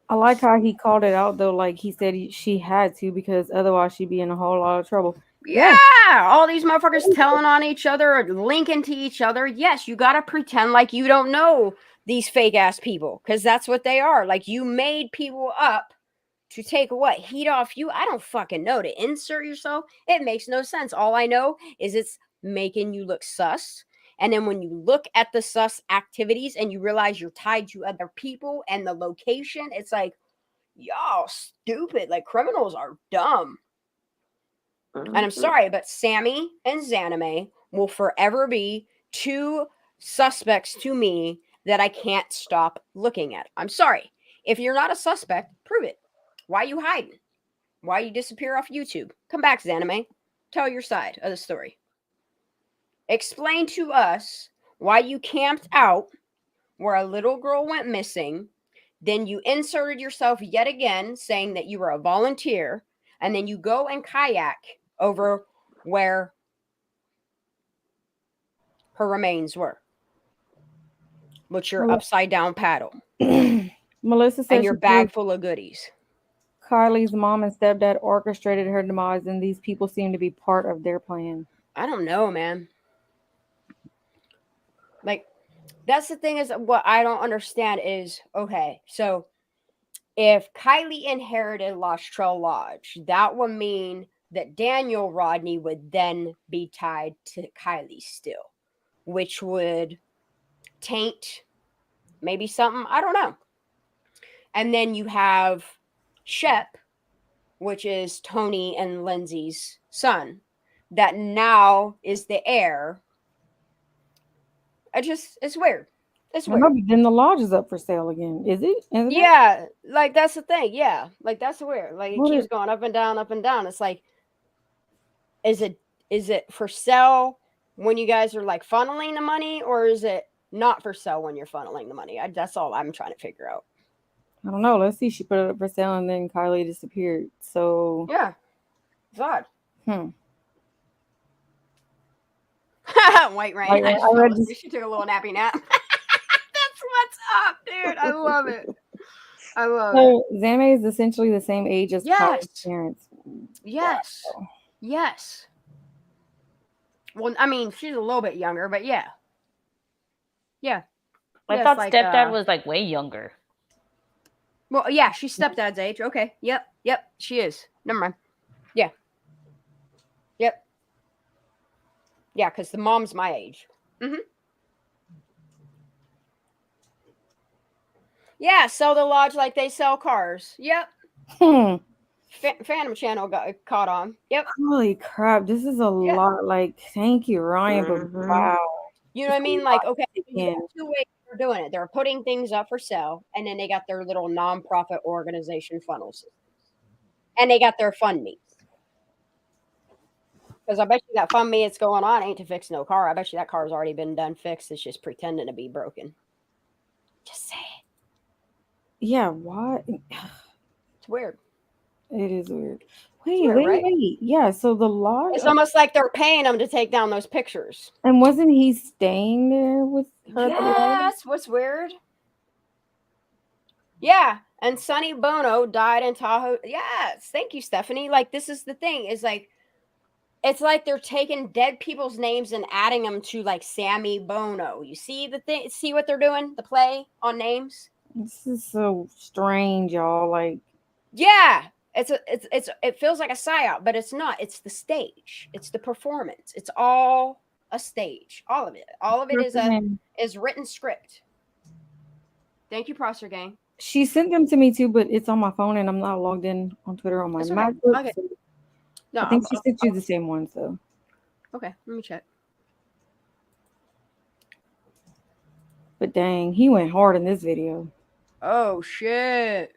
I like how he called it out though. Like he said she had to, because otherwise she'd be in a whole lot of trouble. Yeah, all these motherfuckers telling on each other, linking to each other. Yes, you gotta pretend like you don't know these fake ass people, because that's what they are. Like, you made people up to take what? Heat off you? I don't fucking know. To insert yourself? It makes no sense. All I know is it's making you look sus. And then when you look at the sus activities and you realize you're tied to other people and the location, it's like, y'all stupid. Like, criminals are dumb. And I'm sorry, but Sammy and Zanime will forever be two suspects to me that I can't stop looking at. I'm sorry. If you're not a suspect, prove it. Why you hiding? Why you disappear off YouTube? Come back, Zanime. Tell your side of the story. Explain to us why you camped out where a little girl went missing. Then you inserted yourself yet again, saying that you were a volunteer. And then you go and kayak over where her remains were with your upside down paddle. Melissa said and your bag full of goodies. Kylie's mom and stepdad orchestrated her demise, and these people seem to be part of their plan. I don't know, man. Like, that's the thing, is what I don't understand is, okay, so if Kylie inherited Lost Trail Lodge, that would mean that Daniel Rodney would then be tied to Kylie still, which would taint maybe something. I don't know. And then you have Shep, which is Tony and Lindsay's son, that now is the heir. It's weird. It's weird. I know, but then the lodge is up for sale again. Is it? Yeah, like, that's the thing. Yeah, like, that's weird. Like, it What keeps is- going up and down, up and down. It's like, is it for sale when you guys are like funneling the money, or is it not for sale when you're funneling the money? That's all I'm trying to figure out. I don't know. Let's see. She put it up for sale, and then Kylie disappeared. So yeah, it's odd. White rain. White Rain. I read this- She took a little nappy nap. That's what's up, dude. I love it. I love it. So Zame is essentially the same age as Yes. Kylie's parents. Yes. Yes. Well, I mean, she's a little bit younger, but yeah. Yeah. I Yeah, thought it's like, stepdad was like way younger. Well, yeah, she's stepdad's age. Okay. Yep. She is. Never mind. Yeah. Yep. Yeah, because the mom's my age. Yeah, sell the lodge like they sell cars. Yep. Phantom Channel got caught on. Yep. Holy crap! This is a lot. like, thank you, Ryan, but wow. You know what I mean? Like, okay, you have two ways they're doing it. They're putting things up for sale, and then they got their little nonprofit organization funnels, and they got their fund me. Because I bet you that fund me it's going on ain't to fix no car. I bet you that car's already been done fixed. It's just pretending to be broken. Just say it. Yeah, what? It's weird. It is weird. weird, right? Wait. Yeah, so the lodge. It's almost like they're paying them to take down those pictures. And wasn't he staying there with her? Yeah, that's what's weird. Yeah, and Sonny Bono died in Tahoe. Yes, thank you, Stephanie. Like, this is the thing. Is like, it's like they're taking dead people's names and adding them to like Sammy Bono. You see the thing? See what they're doing? The play on names. This is so strange, y'all. Like, yeah, it feels like a psyop, but it's not. It's the stage. It's the performance. It's all a stage. All of it. All of it is written script. Thank you, Prosser Gang. She sent them to me too, but it's on my phone and I'm not logged in on Twitter on my It's okay. MacBook. Okay. So No, I think she sent you the same one, so. Okay, let me check. But dang, he went hard in this video. Oh shit.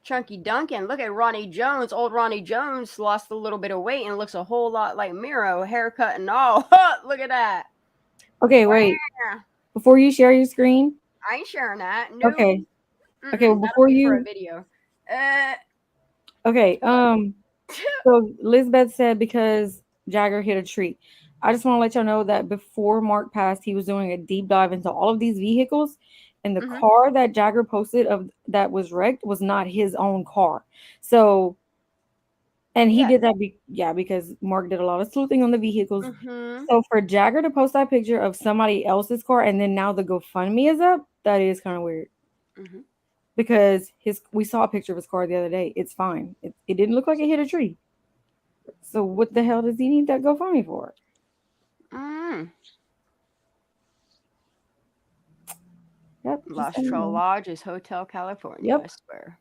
Chunky Duncan, look at Ronnie Jones. Old Ronnie Jones lost a little bit of weight and looks a whole lot like Miro, haircut and all. Look at that. Okay, wait. Yeah. Before you share your screen. I ain't sharing that. No. Okay. Mm-mm, Okay, well, that'll before be for you. a video. Okay. So Lizbeth said because Jagger hit a tree. I just want to let y'all know that before Mark passed, he was doing a deep dive into all of these vehicles, and the car that Jagger posted of that was wrecked was not his own car. So, and he did that. Because Mark did a lot of sleuthing on the vehicles. So for Jagger to post that picture of somebody else's car, and then now the GoFundMe is up, that is kind of weird. Because we saw a picture of his car the other day. It's fine. It didn't look like it hit a tree. So what the hell does he need that GoFundMe for? Yep. Las Troll Lodge is Hotel California, Yep. I swear.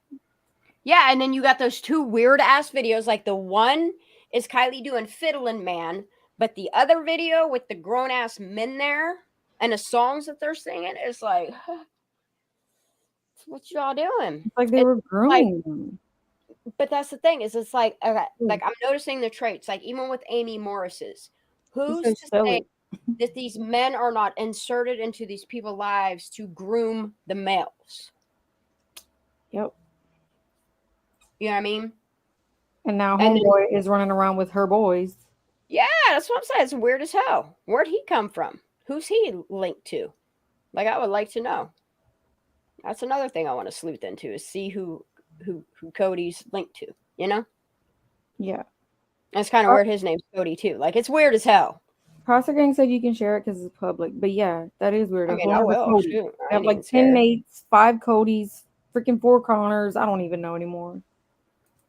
Yeah, and then you got those two weird ass videos. Like the one is Kylie doing Fiddlin' Man, but the other video with the grown ass men there and the songs that they're singing is like, what y'all doing? It's like they were grooming them. But that's the thing is, it's like, okay, like I'm noticing the traits. Like even with Amy Morris's, who's to say that these men are not inserted into these people's lives to groom the males? Yep. You know what I mean? And now homeboy is running around with her boys. Yeah, that's what I'm saying. It's weird as hell. Where'd he come from? Who's he linked to? Like, I would like to know. That's another thing I want to sleuth into is see who Cody's linked to. You know? Yeah. That's kind of weird. His name's Cody too. Like, it's weird as hell. Prosser Gang said you can share it because it's public. But yeah, that is weird. I mean, I will. Cody. Shoot, I have like 10 mates, 5 Codys, freaking 4 Connors. I don't even know anymore.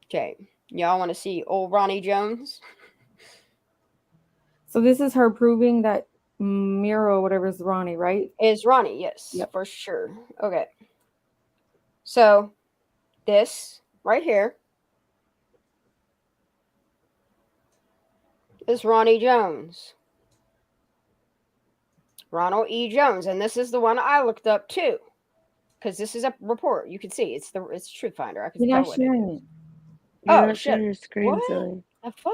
Okay. Y'all want to see old Ronnie Jones? So this is her proving that Miro, whatever, is Ronnie, right? Is Ronnie, yes. Yep. For sure. Okay. So this right here is Ronnie Jones. Ronald E. Jones. And this is the one I looked up too. Because this is a report. You can see it's Truth Finder. I can You're tell not what sharing it is. it. Oh, not shit. sharing your screen, What silly. the fuck?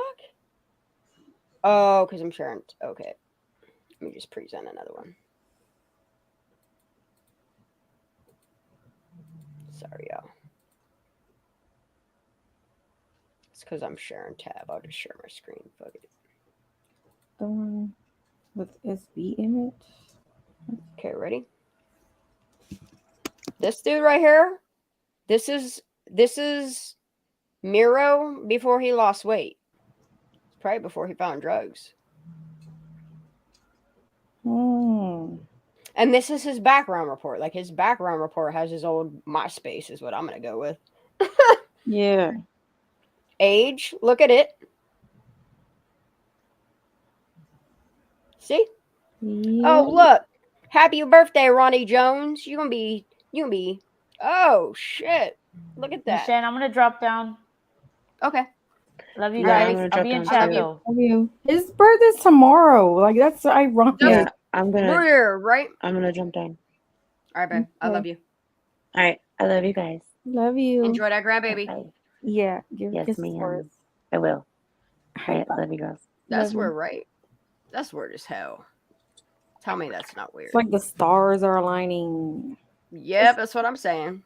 Oh, because I'm sharing. Okay. Let me just present another one. Sorry, y'all. It's because I'm sharing tab. I'll just share my screen. Fuck it. The one with SB image. Okay, ready? This dude right here. This is Miro before he lost weight. It's probably before he found drugs. And this is his background report. Like his background report has his old MySpace is what I'm going to go with. Yeah. Age, look at it. See? Yeah. Oh, look. Happy birthday, Ronnie Jones. You gonna be oh shit. Look at that. Shan, I'm gonna drop down. Okay. Love you Yeah, guys. I'll be in chat though. Love you. His birthday's tomorrow. Like that's ironic. Yeah, I'm gonna. We're right. I'm gonna jump down. All right, babe. I love you. All right, I love you guys. Love you. Enjoy that grandbaby. Yeah. Give Yes, kisses for us. ma'am. I will. All right, love you girls. That's Love weird, you. right? That's weird as hell. Tell me that's not weird. It's like the stars are aligning. Yep, that's what I'm saying.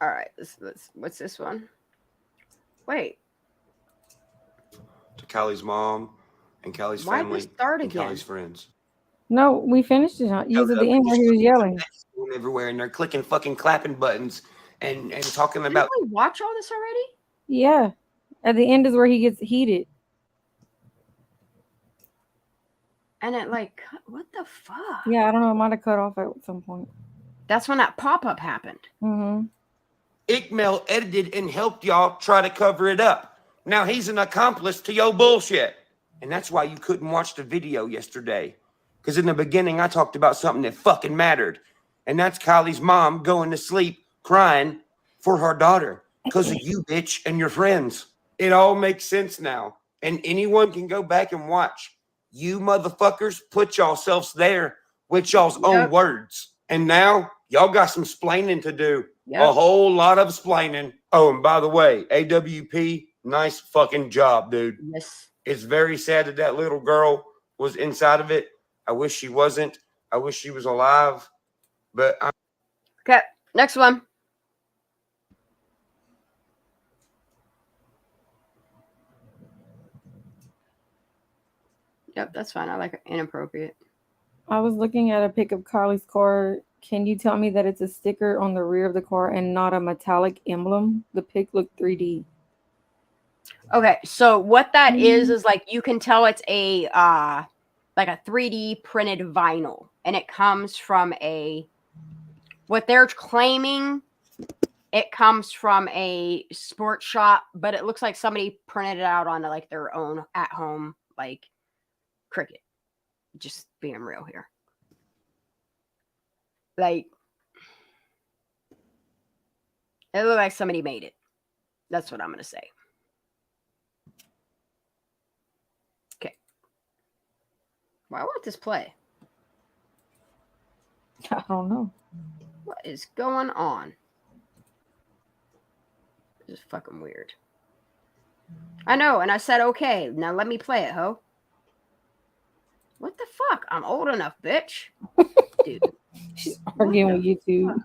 All right, what's this one? Wait. To Callie's mom and Callie's Why'd family this start and again? Callie's friends. No, we finished it. You was at the end where he was yelling. Going everywhere and they're clicking fucking clapping buttons and talking about. Didn't we watch all this already? Yeah. At the end is where he gets heated. And it like, what the fuck? Yeah, I don't know. It might have cut off at some point. That's when that pop-up happened. Mm-hmm. Ikmel edited and helped y'all try to cover it up. Now he's an accomplice to your bullshit. And that's why you couldn't watch the video yesterday. Because in the beginning, I talked about something that fucking mattered. And that's Kylie's mom going to sleep crying for her daughter because of you, bitch, and your friends. It all makes sense now. And anyone can go back and watch. You motherfuckers put yourselves there with y'all's own words. And now y'all got some splaining to do. A whole lot of splaining. Oh, and by the way, AWP, nice fucking job, dude. Yes. It's very sad that that little girl was inside of it. I wish she wasn't. I wish she was alive. But okay, next one. Yep, that's fine. I like it. Inappropriate. I was looking at a pic of Carly's car. Can you tell me that it's a sticker on the rear of the car and not a metallic emblem? The pic looked 3D. Okay, so what that is like you can tell it's a like a 3D printed vinyl, and it comes from what they're claiming. It comes from a sports shop, but it looks like somebody printed it out on like their own at home like Cricut. Just being real here. Like, it looked like somebody made it. That's what I'm going to say. Okay. Why won't this play? I don't know. What is going on? This is fucking weird. I know, and I said okay. Now let me play it, ho. What the fuck? I'm old enough, bitch. Dude. She's arguing with YouTube.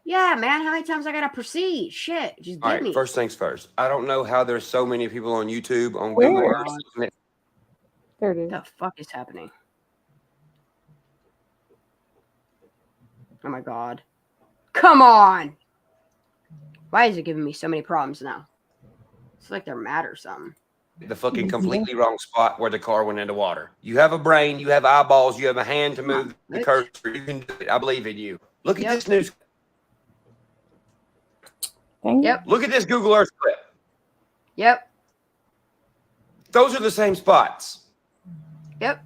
Yeah, man. How many times I gotta proceed? Shit. Just all give right, me. first things first. I don't know how there's so many people on YouTube on Where? Google Earth. There it is. What the fuck is happening? Oh my god. Come on. Why is it giving me so many problems now? It's like they're mad or something. The fucking completely wrong spot where the car went into water. You have a brain, you have eyeballs, you have a hand to move the cursor. You can do it. I believe in you. Look at this news. Yep. Look at this Google Earth clip. Yep. Those are the same spots. Yep.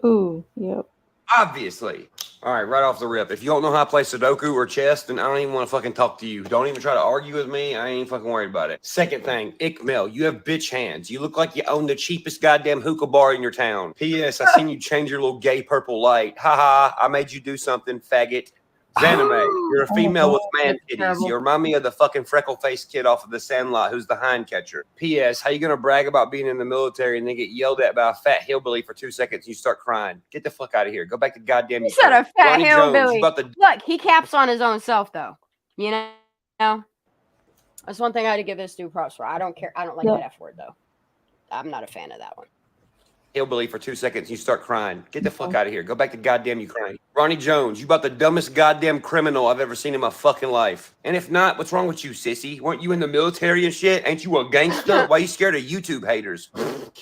Ooh, yep. Obviously. All right, right off the rip. If you don't know how to play Sudoku or chess, then I don't even want to fucking talk to you. Don't even try to argue with me. I ain't fucking worried about it. Second thing, Ikmel, you have bitch hands. You look like you own the cheapest goddamn hookah bar in your town. P.S. I seen you change your little gay purple light. Ha ha, I made you do something, faggot. Zanime, you're a female with man titties. You remind me of the fucking freckle-faced kid off of The Sandlot who's the hind catcher. P.S. How you gonna brag about being in the military and then get yelled at by a fat hillbilly for 2 seconds and you start crying? Get the fuck out of here. Go back to goddamn He said a fat Ronnie Jones, hillbilly. you about to Look, he caps on his own self, though. You know? That's one thing I had to give this dude props for. I don't care. I don't like that F word, though. I'm not a fan of that one. hillbilly for 2 seconds, you start crying. Get the fuck out of here. Go back to goddamn Ukraine. Ronnie Jones, you about the dumbest goddamn criminal I've ever seen in my fucking life. And if not, what's wrong with you, sissy? Weren't you in the military and shit? Ain't you a gangster? Why you scared of YouTube haters?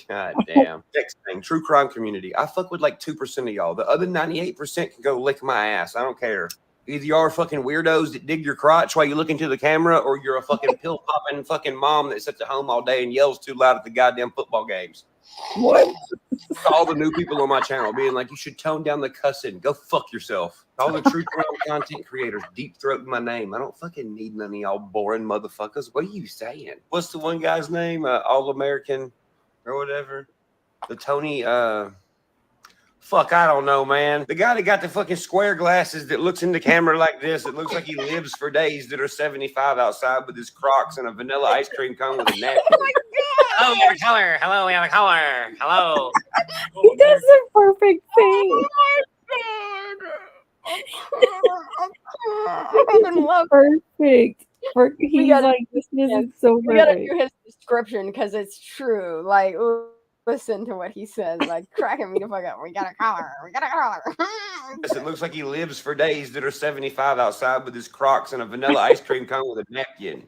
God damn. Next thing, true crime community. I fuck with like 2% of y'all. The other 98% can go lick my ass. I don't care. Either you are fucking weirdos that dig your crotch while you look into the camera, or you're a fucking pill popping fucking mom that sits at home all day and yells too loud at the goddamn football games. What? All the new people on my channel being like, you should tone down the cussing. Go fuck yourself. All the true crime content creators deep throating my name. I don't fucking need none of y'all boring motherfuckers. What are you saying? What's the one guy's name? All American or whatever. The Tony, fuck, I don't know, man. The guy that got the fucking square glasses that looks in the camera like this, it looks like he lives for days that are 75 outside with his Crocs and a vanilla ice cream cone with a napkin. Hello, we have a color. Hello, we have a color. Hello. He does the perfect thing. Perfect. He's gotta- like, this is so We gotta perfect. do his description because it's true. Like, listen to what he says. Like, cracking me the fuck up. We got a collar. We got a collar. Yes, it looks like he lives for days that are 75 outside with his Crocs and a vanilla ice cream cone with a napkin.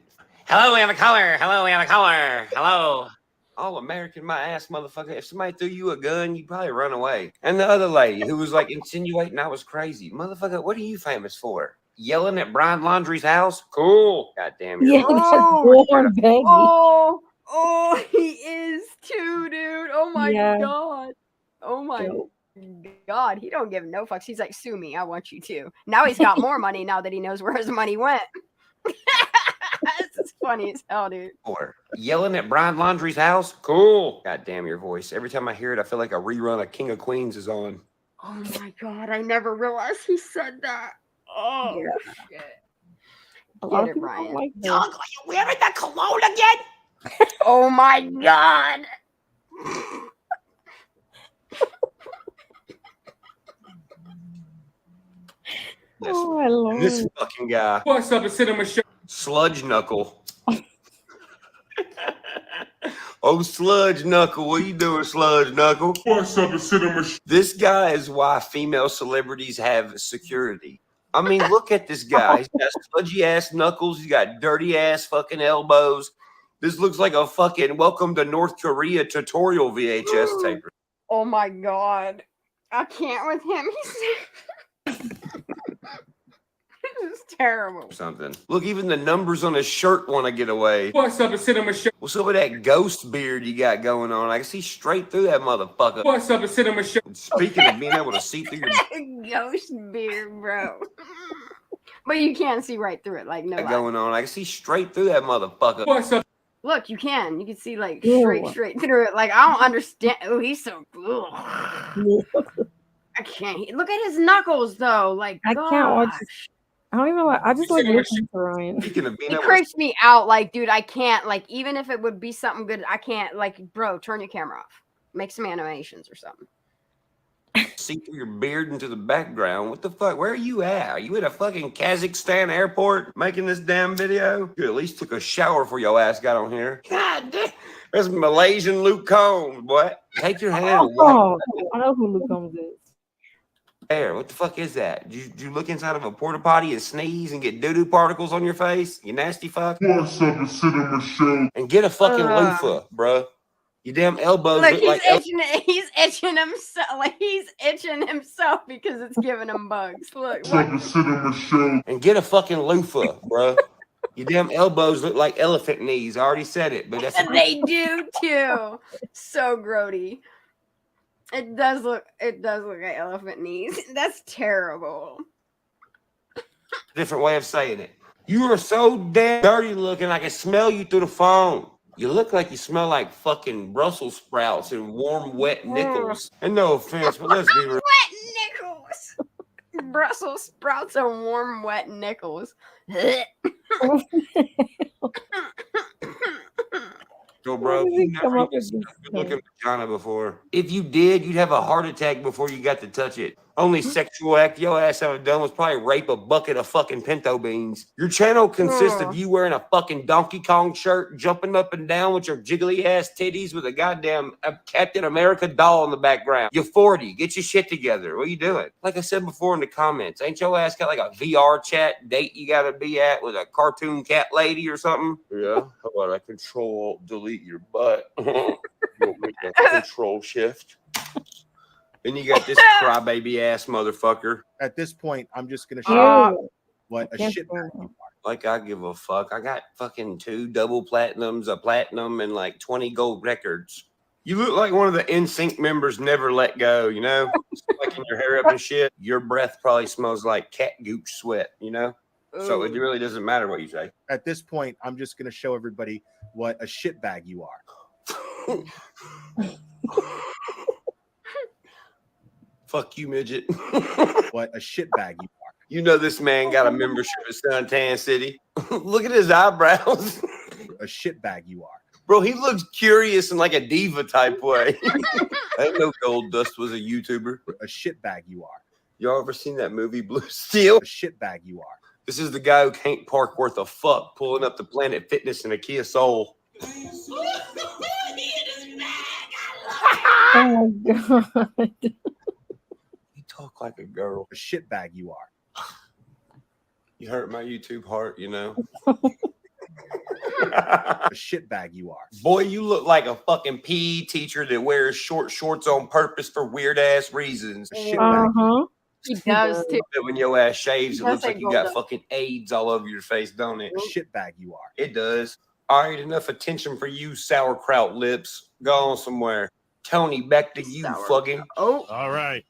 Hello, we have a color. Hello, we have a color. Hello. All American, my ass, motherfucker. If somebody threw you a gun, you'd probably run away. And the other lady who was like insinuating I was crazy. Motherfucker, what are you famous for? Yelling at Brian Laundrie's house? Cool. God damn it. Yeah, Oh, warm baby. oh, he is too, dude. Oh my Yeah. god. Oh my God, he don't give no fucks. He's like, sue me, I want you to. Now he's got more money now that he knows where his money went. This is funny as hell, dude. Or yelling at Brian Laundrie's house? Cool. God damn your voice. Every time I hear it, I feel like a rerun of King of Queens is on. Oh my God, I never realized he said that. Oh, shit. Get it, Ryan. Dog, are you wearing that cologne again? Oh my God. Oh my Lord. This fucking guy. What's up, a cinema show? Sludge Knuckle. Oh, Sludge Knuckle. What you doing, Sludge Knuckle? What's up, a cinema show? This guy is why female celebrities have security. I mean, look at this guy. He's got sludgy ass knuckles. He's got dirty ass fucking elbows. This looks like a fucking Welcome to North Korea tutorial VHS tape. Oh my God. I can't with him. This is terrible. Something. Look, even the numbers on his shirt want to get away. What's up, a cinema show? What's up with that ghost beard you got going on? I can see straight through that motherfucker. What's up, a cinema show? Speaking of being able to see through your Ghost beard, bro. But you can't see right through it, like no lie. going on, I can see straight through that motherfucker. What's up? Look, you can. You can see like Ew. straight through it. Like I don't understand. Oh, he's so cool. I can't. Look at his knuckles though. Like I can't watch. I don't even like. I just like listening to Ryan. Speaking of being It able creeps me out. Like, dude, I can't. Like, even if it would be something good, I can't. Like, bro, turn your camera off. Make some animations or something. to see through your beard into the background, what the fuck? Where are you at? Are you at a fucking Kazakhstan airport making this damn video? You at least took a shower before your ass got on here. God damn. There's Malaysian Luke Combs, boy. Take your hand. Oh, I know who Luke Combs is. There, what the fuck is that? Did you look inside of a porta potty and sneeze and get doo-doo particles on your face? You nasty fuck. What's up, a cinema show? And get a fucking loofah, bruh. Your damn elbows Look, look he's like itching. He's itching himself. Like he's itching himself because it's giving him bugs. Look. What's up, a cinema show? And get a fucking loofah, bruh. Your damn elbows look like elephant knees. I already said it, but that's They do too. So grody. It does look like elephant knees. That's terrible. a different way of saying it. You are so damn dirty looking, I can smell you through the phone. You look like you smell like fucking Brussels sprouts and warm, wet nickels. And no offense, but let's be real. Wet nickels. Brussels sprouts and warm, wet nickels. So, bro, you never even seen a good-looking vagina before. If you did, you'd have a heart attack before you got to touch it. Only sexual act your ass ever done was probably rape a bucket of fucking pinto beans. Your channel consists of you wearing a fucking Donkey Kong shirt, jumping up and down with your jiggly ass titties with a goddamn Captain America doll in the background. You're 40. Get your shit together. What are you doing? Like I said before in the comments, ain't your ass got like a VR chat date you gotta be at with a cartoon cat lady or something? Yeah. How about I control delete your butt? You want me to control shift? Then you got this crybaby ass motherfucker. At this point, I'm just gonna show what a shit bag you are. Like I give a fuck. I got fucking 2 double platinums, a platinum, and like 20 gold records. You look like one of the NSYNC members never let go, you know? Slicking your hair up and shit. Your breath probably smells like cat gooch sweat, you know? So it really doesn't matter what you say. At this point, I'm just gonna show everybody what a shit bag you are. Fuck you, midget. What a shit bag you are. You know this man got a membership at Suntan City. Look at his eyebrows. A shit bag you are. Bro, he looks curious in like a diva type way. I didn't know Gold Dust was a YouTuber. A shit bag you are. Y'all ever seen that movie Blue Steel? A shit bag you are. This is the guy who can't park worth a fuck pulling up the Planet Fitness in a Kia Soul. Oh my god. Talk like a girl. A shit bag you are. You hurt my YouTube heart, you know. A shit bag you are. Boy, you look like a fucking PE teacher that wears short shorts on purpose for weird ass reasons. A shit bag. He does too. When your ass shaves, it Does looks like say you got Gold Dust. fucking AIDS all over your face, don't it? A shit bag you are. It does. All right, enough attention for you sauerkraut lips. Go on somewhere. Tony, back to you, Sour. fucking. Oh. All right.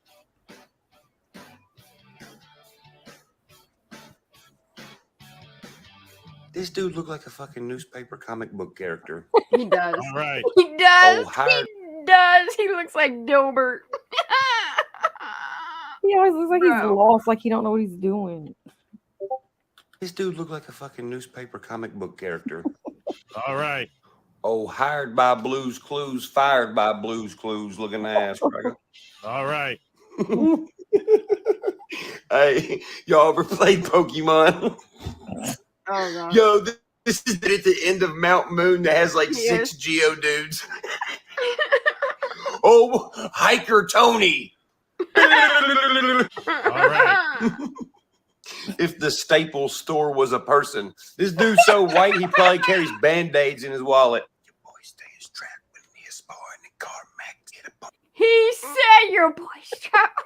This dude looked like a fucking newspaper comic book character. He does. All right. He does. Oh, hired. He does. He looks like Dilbert. He always looks like he's Bro. lost, like he don't know what he's doing. This dude looked like a fucking newspaper comic book character. All right. Oh, hired by Blues Clues, fired by Blues Clues, looking ass. All right. Hey, y'all ever played Pokemon? Oh god. Yo, this is at the end of Mount Moon that has like Yes. 6 Geodudes. Oh, Hiker Tony. All right. If the Staples store was a person, this dude's so white he probably carries band-aids in his wallet. Your boy stays trapped with me, a spar in the car, Max. Get a bump. He said your boy's trapped.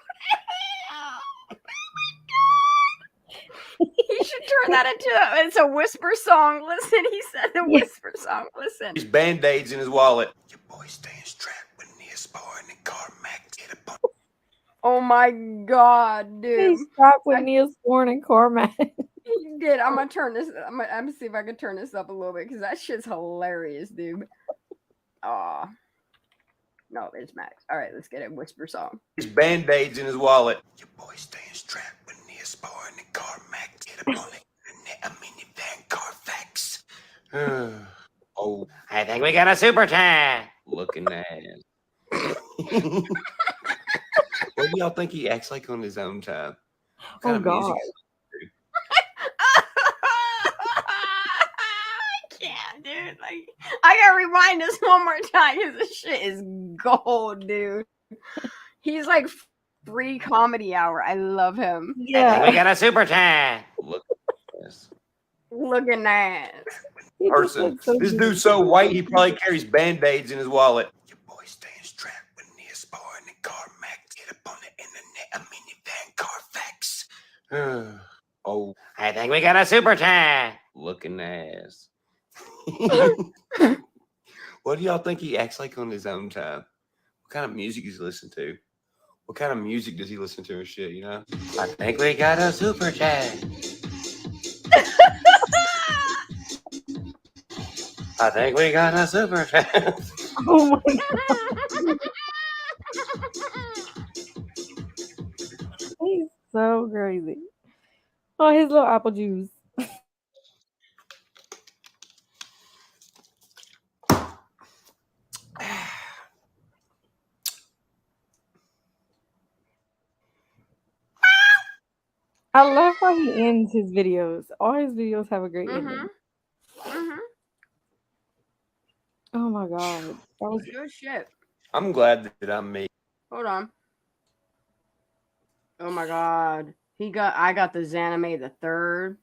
He should turn that into it's a whisper song. Listen, he said the whisper song. Listen. He's band-aids in his wallet. Your boy stays trapped with me, a spar in the car, Max. Get a bump. Oh my god, dude. He's strapped with Neosporin and Cormac. He did. I'm gonna turn this. I'm gonna see if I can turn this up a little bit because that shit's hilarious, dude. Aw. No, it's Max. All right, let's get a whisper song. He's band-aids in his wallet. Your boy stays trapped with me, a spar in the car, Max. Get a bullet in a minivan, Carfax. Oh, I think we got a super chat. looking ass. What do y'all think he acts like on his own time? What kind of music is I can't, dude. Like, I gotta rewind this one more time because this shit is gold, dude. He's like free comedy hour. I love him. I think we got a super chat. Look at this Looking ass. person. This dude's so white he probably carries band-aids in his wallet. Your boy stays trapped with me, a spar in the car, Max. Get up on the internet, a minivan, Carfax. Oh, I think we got a super chat. looking ass. What do y'all think he acts like on his own time? What kind of music does he listen to? What kind of music does he listen to and shit, you know? I think we got a super chat. I think we got a super chat. Oh my god. He's so crazy. Oh, his little apple juice. I love how he ends his videos. All his videos have a great ending. Oh my god. That was Good shit. I'm glad that I'm me. Hold on. Oh my god. I got the Zanime the third.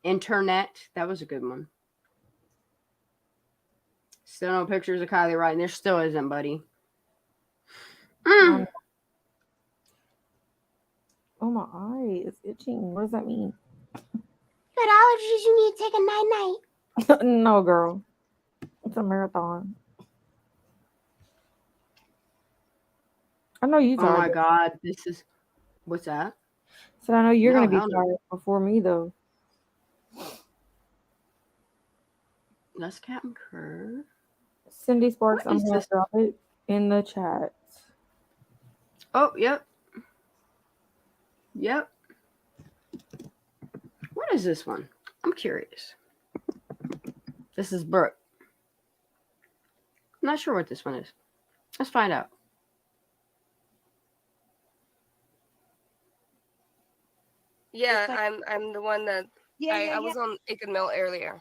Internet. That was a good one. Still no pictures of Kylie Wright, and there still isn't, buddy. Oh my eye, it's itching. What does that mean? Got allergies, you need to take a night-night. No, girl. It's a marathon. I know you Oh my tired. god, this is what's that? So I know you're No, gonna be hell no. tired before me though. That's Captain Curve. Cindy Sparks, What I'm is gonna this? drop it in the chat. Oh, yep. Yep. What is this one? I'm curious. This is Brooke. I'm not sure what this one is. Let's find out. Yeah, I'm the one that I was on Aiken Mill earlier.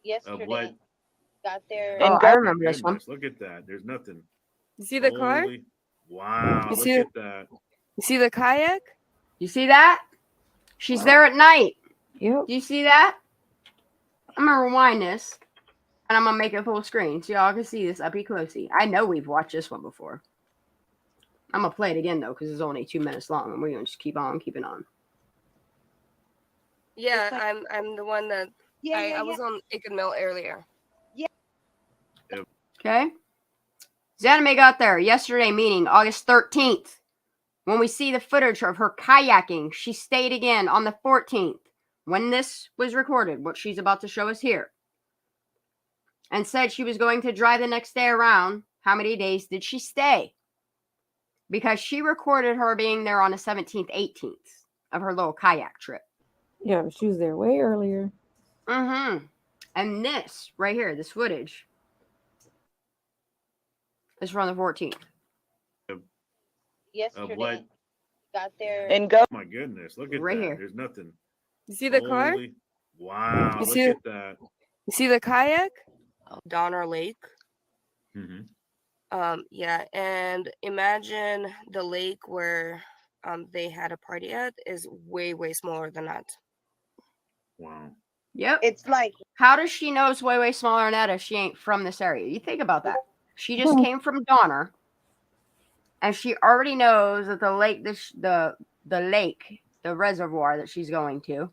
Yesterday, what? got there. Oh, I remember this one. Goodness, look at that. There's nothing. You see the car? Holy- Wow. You Look see- at that. You see the kayak? You see that? She's there at night. Yep. Do you see that? I'm gonna rewind this, and I'm gonna make it full screen so y'all can see this up closely. I know we've watched this one before. I'm gonna play it again though, because it's only 2 minutes long, and we're gonna just keep on keeping on. Yeah, I'm the one that I was on Aiken Mill earlier. Okay. Zanime got there yesterday, meaning August 13th. When we see the footage of her kayaking, she stayed again on the 14th. When this was recorded, what she's about to show us here. And said she was going to drive the next day around. How many days did she stay? Because she recorded her being there on the 17th, 18th of her little kayak trip. Yeah, but she was there way earlier. Mm-hmm. And this right here, this footage, is from the 14th. Yesterday, got there. And go. Oh my goodness, look at Right that. here. There's nothing. You see the car? Holy- Wow, You look see- at that. You see the kayak? Donner Lake. Mm-hmm. Yeah, and imagine the lake where they had a party at is way, way smaller than that. Wow. Yep. It's like, how does she know it's way, way smaller than that if she ain't from this area? You think about that. She just came from Donner, and she already knows that the lake, the lake, the reservoir that she's going to.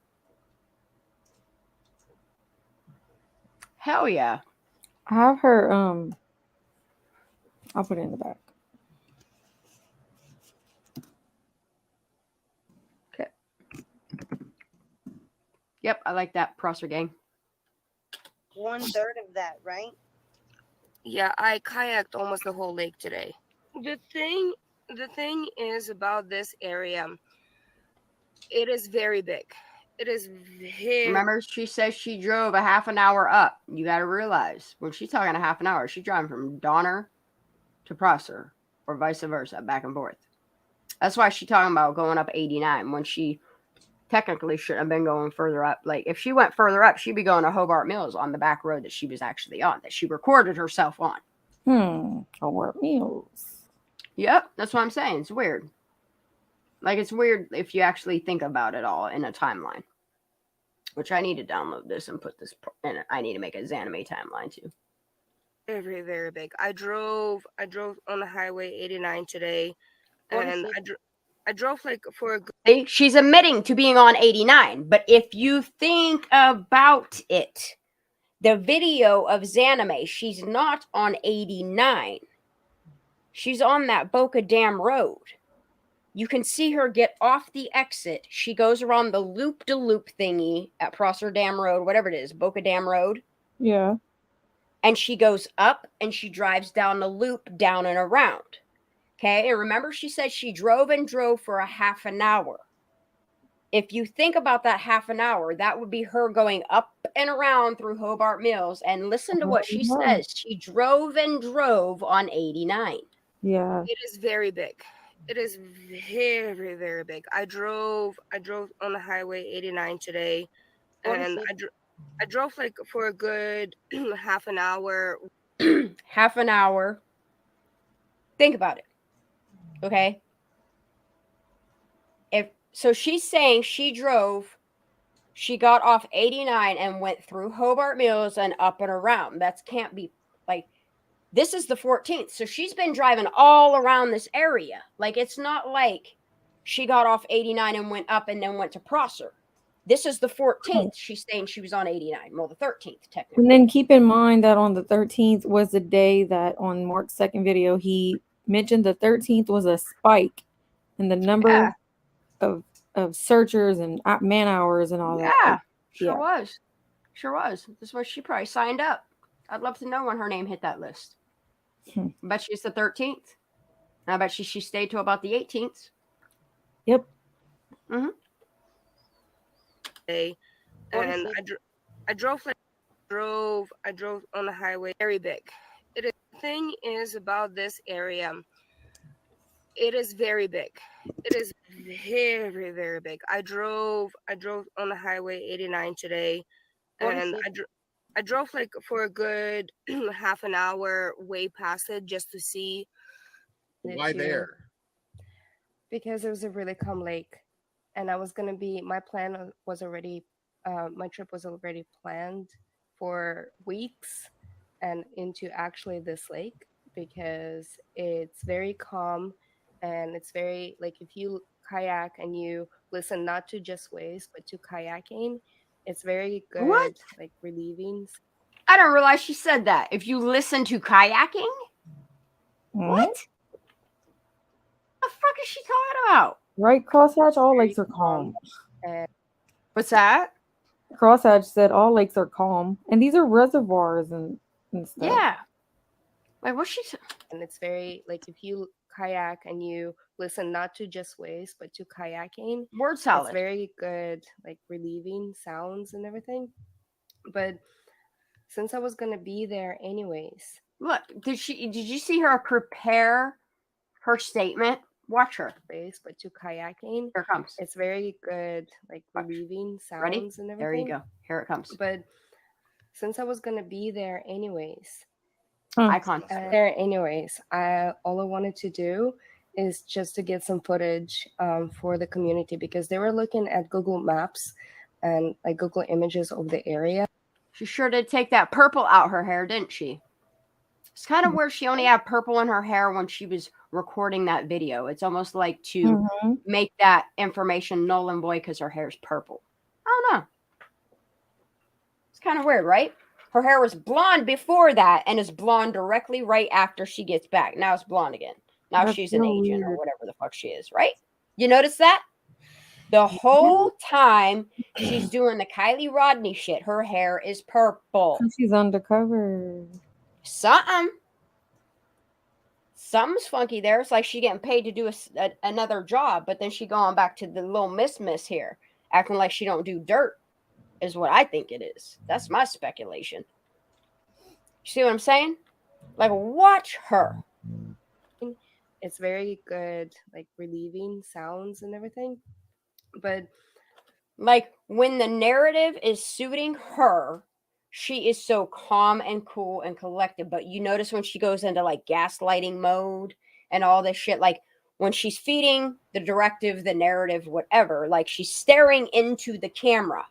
Hell yeah. I have her, I'll put it in the back. Okay. Yep, I like that Prosser gang. 1/3 of that, right? Yeah, I kayaked almost the whole lake today. The thing is about this area, it is very big. It is very... Remember, she says she drove a half an hour up. You got to realize, when she's talking a half an hour, she's driving from Donner to Prosser, or vice versa, back and forth. That's why she's talking about going up 89 when she technically shouldn't have been going further up. Like, if she went further up, she'd be going to Hobart Mills on the back road that she was actually on, that she recorded herself on. Hobart Mills. Yep, that's what I'm saying. It's weird. Like, it's weird if you actually think about it all in a timeline. Which I need to download this and put this in. I need to make a Zanime timeline too. Very, very big. I drove on the highway 89 today, and I drove like for a good... She's admitting to being on 89, but if you think about it, the video of Zanime, she's not on 89. She's on that Boca Dam Road. You can see her get off the exit. She goes around the loop-de-loop thingy at Prosser Dam Road, whatever it is, Boca Dam Road. Yeah. And she goes up and she drives down the loop, down and around. Okay, and remember she said she drove and drove for a half an hour. If you think about that half an hour, that would be her going up and around through Hobart Mills. And listen to what she says. She drove and drove on 89. Yeah. It is very big. It is very, very big. I drove on the highway 89 today, and I drove like for a good half an hour. Half an hour. Think about it. Okay. So she's saying she got off 89 and went through Hobart Mills and up and around. That can't be, like, this is the 14th. So she's been driving all around this area. Like, it's not like she got off 89 and went up and then went to Prosser. This is the 14th. She's saying she was on 89. Well, the 13th, technically. And then keep in mind that on the 13th was the day that on Mark's second video, he mentioned the 13th was a spike in the number of searchers and man hours and all that. Yeah, sure was. Sure was. This is where she probably signed up. I'd love to know when her name hit that list. I bet she's the 13th. And I bet she stayed till about the 18th. Yep. Mm-hmm. And I drove on the highway very big. The thing is about this area, it is very big. It is very, very big. I drove on the highway 89 today, and I drove like for a good half an hour way past it just to see. Why there? Because it was a really calm lake, and my plan was already, my trip was already planned for weeks and into actually this lake, because it's very calm and it's very, like, if you kayak and you listen not to just waves but to kayaking, it's very good. What? Like relieving. I don't realize she said that. If you listen to kayaking, what? The fuck is she talking about? Right, Crosshatch? All lakes are calm. What's that? Crosshatch said all lakes are calm. And these are reservoirs and stuff. Yeah. Like, what's she and it's very like if you kayak and you listen not to just waves but to kayaking, word salad. It's very good, like relieving sounds and everything. But since I was gonna be there anyways, Look, did you see her prepare her statement? Watch her. waves but to kayaking, Here it comes. it's very good, like relieving sounds Ready? and everything. There you go. Here it comes. But since I was gonna be there anyways, Icon. there anyways, all I wanted to do is just to get some footage for the community because they were looking at Google Maps and like Google Images of the area. She sure did take that purple out her hair, didn't she? It's kind of where she only had purple in her hair when she was recording that video. It's almost like to make that information null and void because her hair's purple. I don't know. It's kind of weird, right? Her hair was blonde before that and is blonde directly right after she gets back. Now it's blonde again. Now That's she's an so agent or weird. whatever the fuck she is, right? You notice that? The whole time she's doing the Kylie Rodney shit, her hair is purple. She's undercover. Something's funky there. It's like she getting paid to do another job, but then she going back to the little miss here, acting like she don't do dirt, is what I think it is. That's my speculation. You see what I'm saying? Like, watch her. It's very good, like relieving sounds and everything. But like when the narrative is suiting her, she is so calm and cool and collected. But you notice when she goes into like gaslighting mode and all this shit, like when she's feeding the directive, the narrative, whatever, like she's staring into the camera,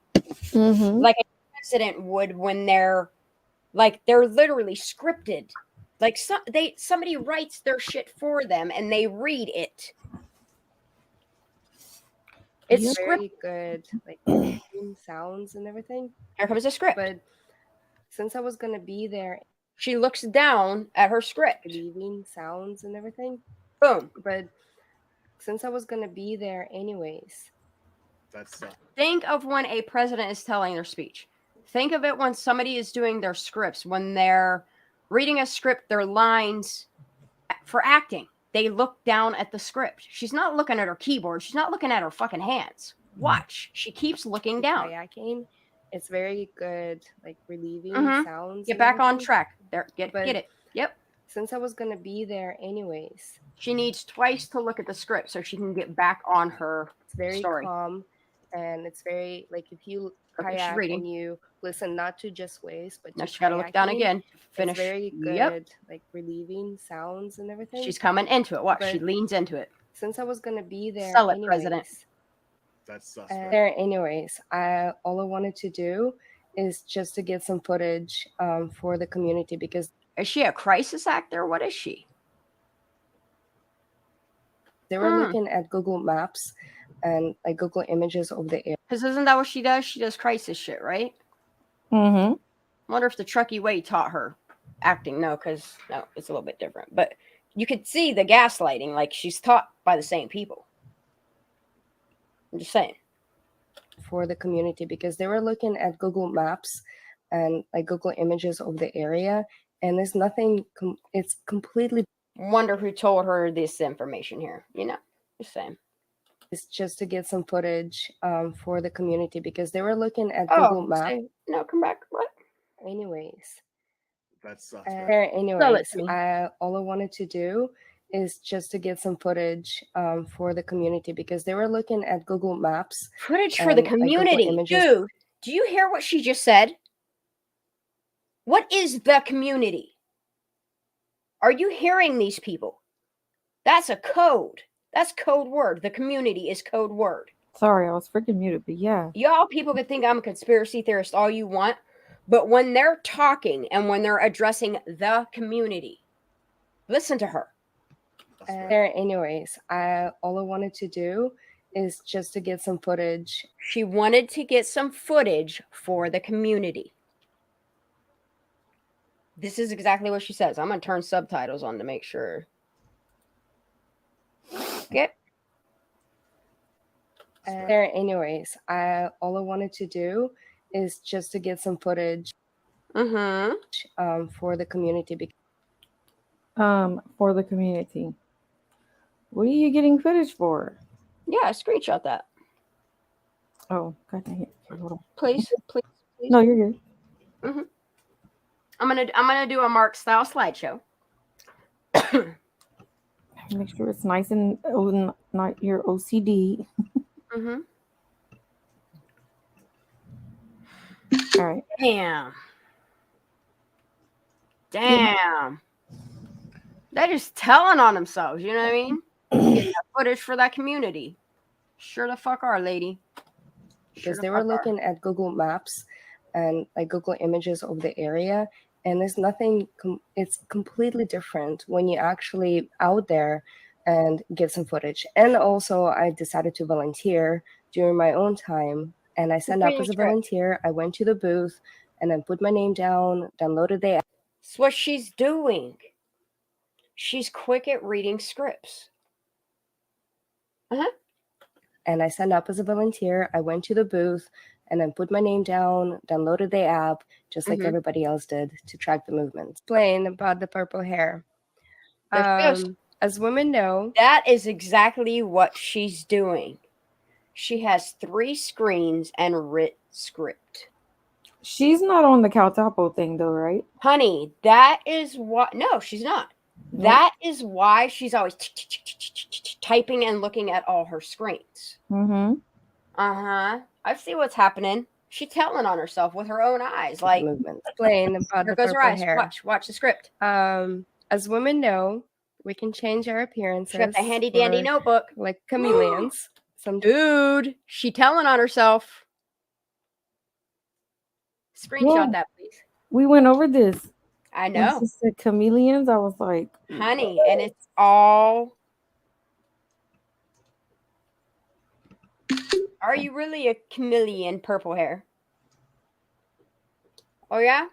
like a president would when they're literally scripted. Like somebody writes their shit for them and they read it. It's very good, like relieving sounds and everything. Here comes the script. But since I was gonna be there, she looks down at her script. Relieving sounds and everything. Boom. But since I was gonna be there anyways. Think of when a president is telling their speech. Think of it when somebody is doing their scripts, when they're reading a script, their lines for acting. They look down at the script. She's not looking at her keyboard. She's not looking at her fucking hands. Watch. She keeps looking down. Kayaking. It's very good, like relieving sounds. Get back on track. There, get it. Yep. Since I was gonna be there anyways, she needs twice to look at the script so she can get back on her very story. Calm, and it's very like if you kayak and you listen not to just waves, but now she got to look down again. Finish. It's very good, like relieving sounds and everything. She's coming into it. Watch. She leans into it. Since I was gonna be there, sell it, president. That's suspect. There, anyways, all I wanted to do is just to get some footage for the community because is she a crisis actor? What is she? They were looking at Google Maps and like Google Images of the area. Because isn't that what she does? She does crisis shit, right? Wonder if the Truckee Way taught her acting. No, because no, it's a little bit different. But you could see the gaslighting, like she's taught by the same people. I'm just saying. For the community because they were looking at Google Maps and like Google Images of the area, and there's nothing. It's completely. Wonder who told her this information here. You know, just saying. It's just to get some footage for the community because they were looking at Google Maps. No, come back. What? Anyways. That's anyways, all I wanted to do is just to get some footage for the community because they were looking at Google Maps. Footage for the community. Dude, do you hear what she just said? What is the community? Are you hearing these people? That's a code. That's code word. The community is code word. Sorry, I was freaking muted, but yeah. Y'all people can think I'm a conspiracy theorist all you want, but when they're talking and when they're addressing the community, listen to her. Anyways, all I wanted to do is just to get some footage. She wanted to get some footage for the community. This is exactly what she says. I'm gonna turn subtitles on to make sure. Okay. There, anyways, all I wanted to do is just to get some footage for the community. For the community. What are you getting footage for? Yeah, screenshot that. Oh, god dang it. Okay, hold on. Please. No, you're good. I'm gonna do a Mark style slideshow. Make sure it's nice and not your OCD. All right. Damn. They're just telling on themselves, you know what I mean? Getting that footage for that community. Sure the fuck are, lady. Because they were looking at Google Maps and like Google Images of the area, and there's nothing. It's completely different when you actually out there and get some footage. And also, I decided to volunteer during my own time, and I signed up as a volunteer. I went to the booth and then put my name down, downloaded the app. That's what she's doing. She's quick at reading scripts. And I signed up as a volunteer. I went to the booth and then put my name down, downloaded the app, just like everybody else did, to track the movements. Explain about the purple hair. As women know, that is exactly what she's doing. She has 3 screens and writ script. She's not on the Caltapo thing though, right? Honey, that is what. No, she's not. That is why she's always typing and looking at all her screens. I see what's happening. She's telling on herself with her own eyes. Like, movement. Explain about there the goes her purple eyes. hair. Watch the script. As women know, we can change our appearances. She got the handy dandy notebook. Like chameleons. Dude, she telling on herself. Screenshot that, please. We went over this. I When know. she said chameleons, I was like, Honey, and it's all. Are you really a chameleon, purple hair? Oh, yeah?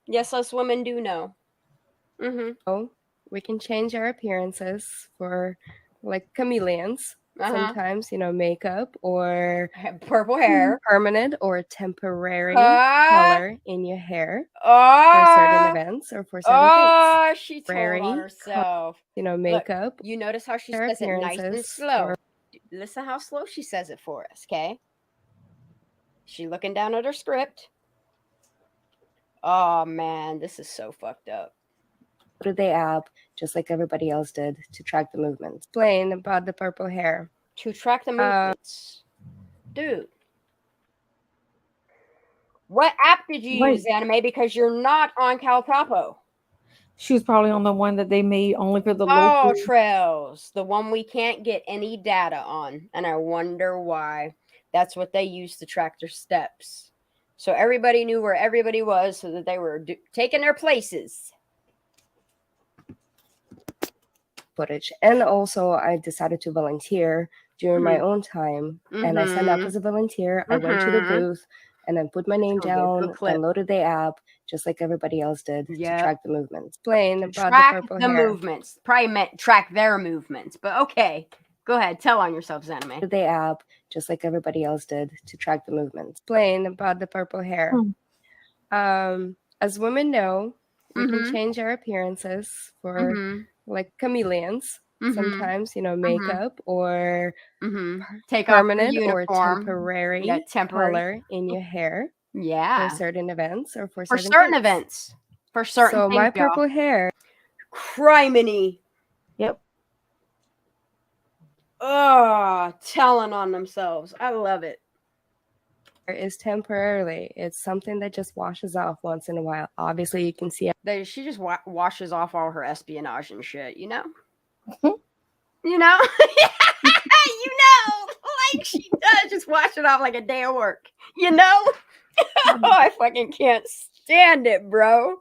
Yes, us women do know. Oh, we can change our appearances for like chameleons. Sometimes, makeup or purple hair, permanent or temporary color in your hair for certain events or for certain things. She told on herself. Makeup. Look, you notice how she says it nice and slow. Listen how slow she says it for us, okay? She looking down at her script. Oh man, this is so fucked up. Did the app just like everybody else did to track the movements. Explain about the purple hair. To track the movements. Dude. What app did you use, Anime? Because you're not on Caltapo. she was probably on the one that they made only for the Oh, local. Trails, the one we can't get any data on, and I wonder why. That's what they used to track their steps, so everybody knew where everybody was, so that they were taking their places. Footage, and also I decided to volunteer during my own time, and I signed up as a volunteer. I went to the booth and then put my name down, downloaded the app, just like everybody else did, to track the movements. Explain about Track the purple the hair. movements. Probably meant track their movements, but okay. Go ahead, tell on yourself, Anime. The app, just like everybody else did, to track the movements. Explain about the purple hair. As women know, we can change our appearances for like chameleons. Sometimes, makeup or Take off your permanent or uniform. temporary, Yeah, temporary color in your hair. Yeah. For certain events or for For certain certain things. events. For certain So things, my y'all. purple hair. Criminy. Yep. Oh, telling on themselves. I love it. Is temporarily. It's something that just washes off once in a while. Obviously, you can see She just washes off all her espionage and shit, you know? You know? Like she does just wash it off like a day of work, you know? Oh, I fucking can't stand it, bro.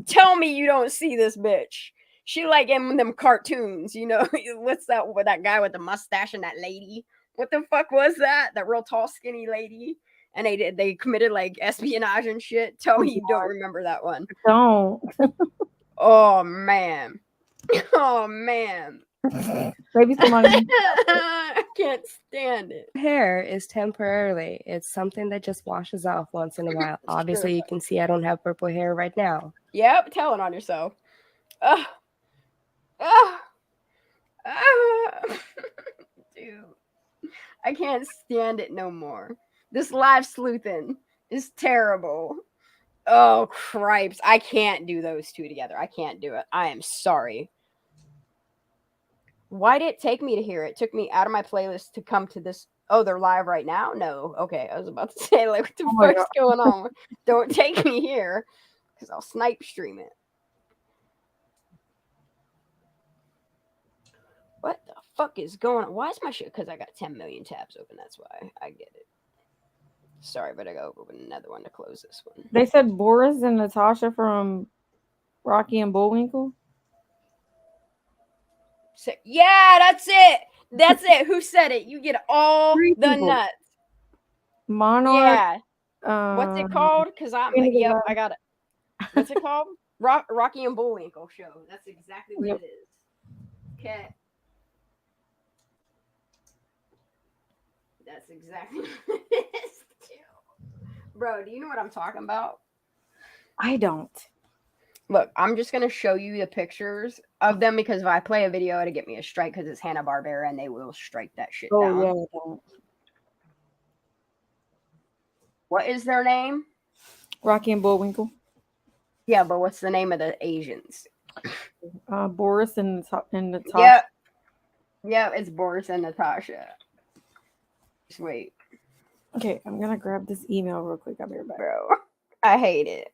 Tell me you don't see this bitch. She like in them cartoons, you know? What's that with that guy with the mustache and that lady? What the fuck was that? That real tall, skinny lady? and they committed like espionage and shit. Tell me you don't remember that one. Don't. Oh man. Oh man. Maybe somebody. I can't stand it. Hair is temporarily. It's something that just washes off once in a while. Obviously, you can see I don't have purple hair right now. Yep, telling on yourself. Ugh. Ugh. Ugh. Dude, I can't stand it no more. This live sleuthing is terrible. Oh, cripes. I can't do those two together. I can't do it. I am sorry. Why did it take me to hear it? It took me out of my playlist to come to this. Oh, they're live right now? No. Okay, I was about to say, like, what the fuck's going on? Don't take me here, because I'll snipe stream it. What the fuck is going on? Why is my shit? Because I got 10 million tabs open. That's why. I get it. Sorry, but I gotta open another one to close this one. They said Boris and Natasha from Rocky and Bullwinkle. So, yeah, that's it. That's it. Who said it? You get all the people. nuts. Monarch. Yeah. What's it called? Because I got it. What's it called? Rocky and Bullwinkle show. That's exactly what it is. Okay. That's exactly what it is too. Bro, do you know what I'm talking about? I don't. Look, I'm just going to show you the pictures of them because if I play a video, it'll get me a strike because it's Hanna-Barbera and they will strike that shit down. Yeah, I don't. What is their name? Rocky and Bullwinkle. Yeah, but what's the name of the Asians? Boris and Natasha. Yep. Yeah, it's Boris and Natasha. Just wait. Okay, I'm going to grab this email real quick. I'll be right back. Bro, I hate it.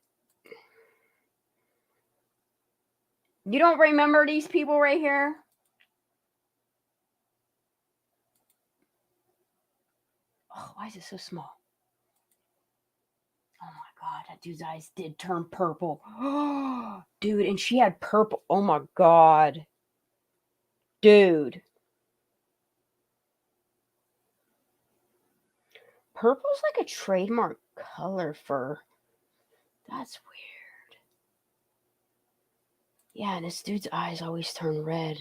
You don't remember these people right here? Oh, why is it so small? Oh my god, that dude's eyes did turn purple. Dude, and she had purple. Oh my god. Dude. Purple's like a trademark color for... That's weird. Yeah, and this dude's eyes always turn red.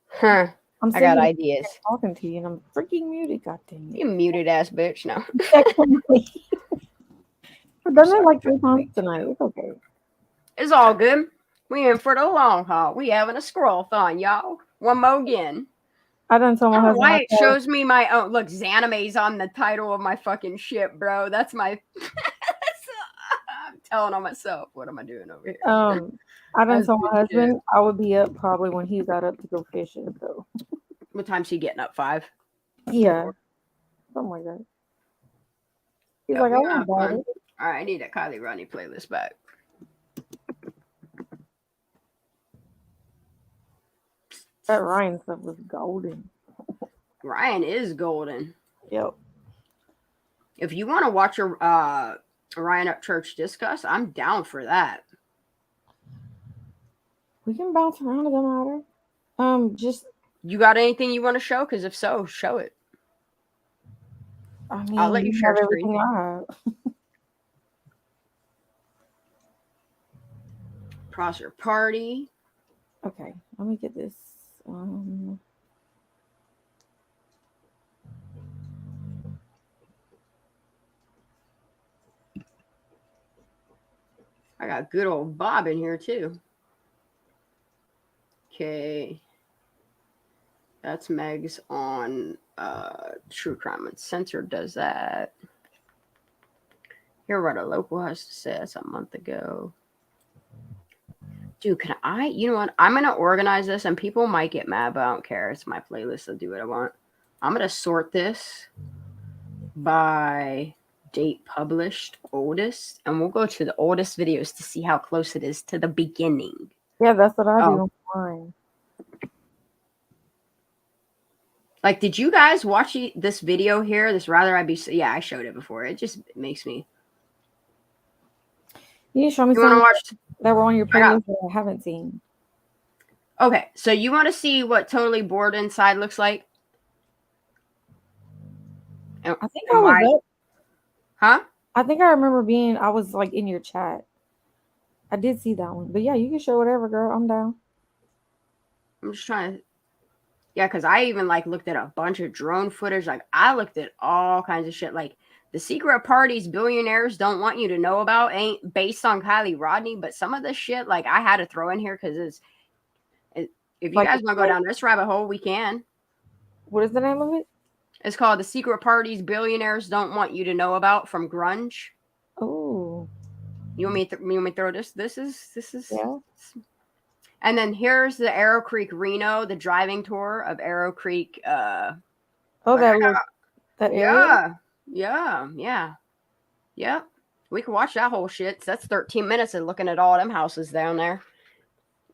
Huh. I got ideas. Talking to you and I'm freaking muted. God dang it. You muted ass bitch now. I've done it like 3 times tonight. It's okay. It's all good. We in for the long haul. We having a Squirrelathon, y'all. One more again. I done told my husband. Why it shows me my own. Look, Xanime's on the title of my fucking ship, bro. That's my. I'm telling on myself. What am I doing over here? I done told my husband I would be up probably when he got up to go fishing. So. What time's he getting up? 5? Yeah. Something like that. He's like, I want about it. All right, I need that Kylie Ronnie playlist back. That Ryan stuff was golden. Ryan is golden. Yep. If you want to watch a Ryan Up Church discuss, I'm down for that. We can bounce around, it don't matter. Just you got anything you want to show? Because if so, show it. I mean, I'll let you share everything I have. Prosser Party. Okay, let me get this. I got good old Bob in here too. Okay. That's Meg's on True Crime Uncensored does that. Hear what a local has to say. That's a month ago. Dude, you know what? I'm going to organize this and people might get mad, but I don't care. It's my playlist. I'll do what I want. I'm going to sort this by date published, oldest, and we'll go to the oldest videos to see how close it is to the beginning. Yeah, that's what I do on mine. Like, did you guys watch this video here? This Rather I Be... Yeah, I showed it before. It just makes me... You show me something that were on your playlist that I haven't seen. Okay, so you want to see what Totally Bored Inside looks like? I think and I why? was up. Huh? I think I remember I was like in your chat. I did see that one. But yeah, you can show whatever, girl. I'm down. I'm just trying to. Yeah, because I even like looked at a bunch of drone footage. Like I looked at all kinds of shit. Like the secret parties billionaires don't want you to know about ain't based on Kylie Rodney, but some of the shit like I had to throw in here because if you Like guys want to go down this rabbit hole, we can. What is the name of it? It's called The Secret Parties Billionaires Don't Want You to Know About from Grunge. Oh. You want me to throw this? This is Yeah. And then here's the Arrow Creek Reno, the driving tour of Arrow Creek. That area. Yeah. We can watch that whole shit. That's 13 minutes of looking at all them houses down there.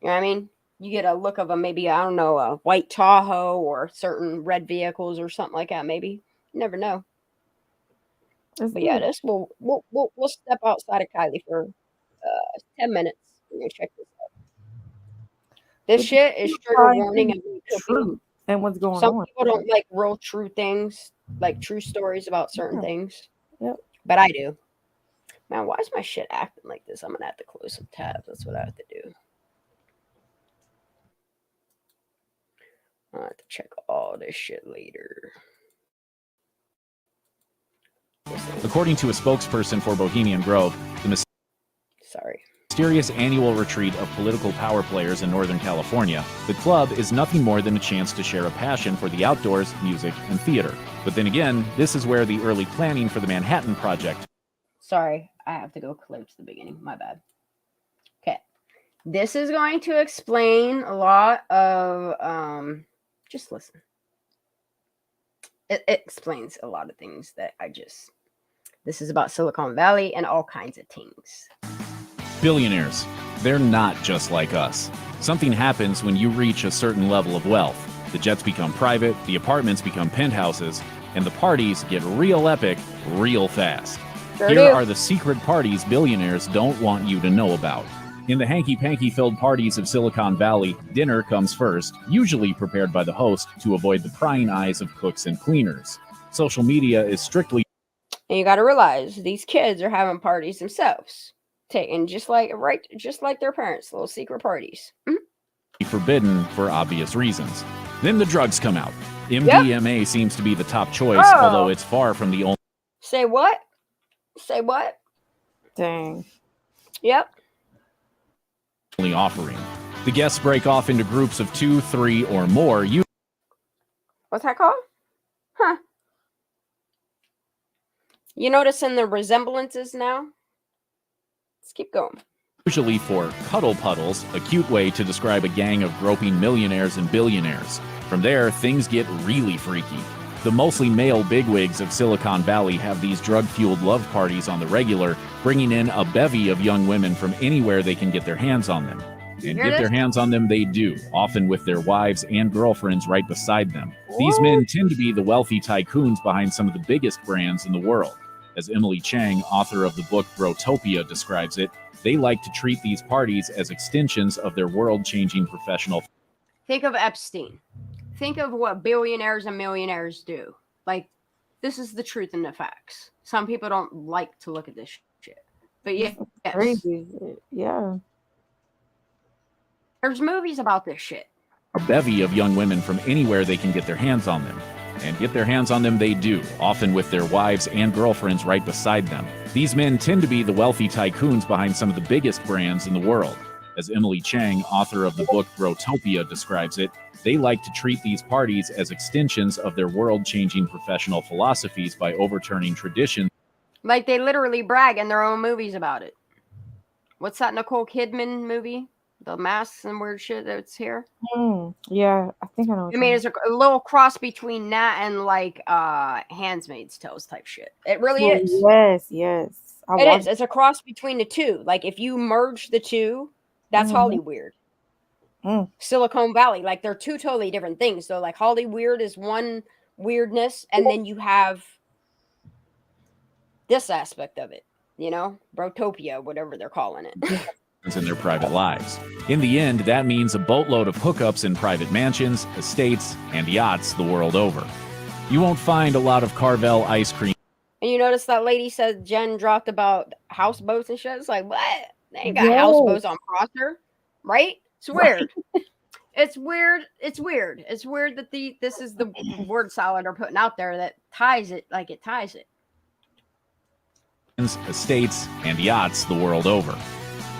You know what I mean? You get a look of a maybe, I don't know, a white Tahoe or certain red vehicles or something like that. Maybe you never know. But yeah, this we'll step outside of Kylie for 10 minutes. We're gonna check this out. This shit is trigger warning and true and what's going some on. people don't like real true things, like true stories about certain things. Yep. But I do. Man, why is my shit acting like this? I'm gonna have to close some tabs. That's what I have to do. I'll have to check all this shit later. According to a spokesperson for Bohemian Grove, the mysterious annual retreat of political power players in Northern California, the club is nothing more than a chance to share a passion for the outdoors, music, and theater. But then again, this is where the early planning for the Manhattan Project. Sorry, I have to go clear to the beginning. My bad. Okay. This is going to explain a lot of just listen. It explains a lot of things that this is about Silicon Valley and all kinds of things. Billionaires. They're not just like us. Something happens when you reach a certain level of wealth. The jets become private, the apartments become penthouses, and the parties get real epic real fast. Here are the secret parties billionaires don't want you to know about. In the hanky-panky filled parties of Silicon Valley, dinner comes first, usually prepared by the host to avoid the prying eyes of cooks and cleaners. Social media is strictly... And you got to realize these kids are having parties themselves, taking just like their parents, little secret parties. forbidden for obvious reasons. Then the drugs come out. MDMA seems to be the top choice, although it's far from the only... Say what? Say what? Dang. Yep. ...only offering. The guests break off into groups of 2, 3, or more. What's that called? Huh. You noticing the resemblances now? Let's keep going. Usually for cuddle puddles, a cute way to describe a gang of groping millionaires and billionaires. From there, things get really freaky. The mostly male bigwigs of Silicon Valley have these drug-fueled love parties on the regular, bringing in a bevy of young women from anywhere they can get their hands on them. And get their hands on them they do, often with their wives and girlfriends right beside them. These men tend to be the wealthy tycoons behind some of the biggest brands in the world. As Emily Chang, author of the book Brotopia, describes it, they like to treat these parties as extensions of their world-changing professional... Think of Epstein. Think of what billionaires and millionaires do. Like, this is the truth and the facts. Some people don't like to look at this shit. But yeah, yes. Crazy. Yeah. There's movies about this shit. A bevy of young women from anywhere they can get their hands on them. And get their hands on them they do, often with their wives and girlfriends right beside them. These men tend to be the wealthy tycoons behind some of the biggest brands in the world. As Emily Chang, author of the book Brotopia, describes it, they like to treat these parties as extensions of their world-changing professional philosophies by overturning tradition. Like, they literally brag in their own movies about it. What's that Nicole Kidman movie? The masks and weird shit that's here? Yeah, I think I know. I mean, it's a little cross between that and, like, Handmaid's Tales type shit. It really is. Yes. It is. It's a cross between the two. Like, if you merge the two, that's Hollyweird. Silicon Valley, like, they're two totally different things. So, like, Hollyweird is one weirdness, and then you have this aspect of it, you know? Brotopia, whatever they're calling it. In their private lives. In the end, that means a boatload of hookups in private mansions, estates, and yachts the world over. You won't find a lot of Carvel ice cream. And you notice that lady said Jen dropped about houseboats and shit. It's like, what? They ain't got Yes. houseboats on Prosser, right? It's weird. It's weird. It's weird. It's weird that this is the word salad they're putting out there that ties it like it ties it. Estates, and yachts the world over.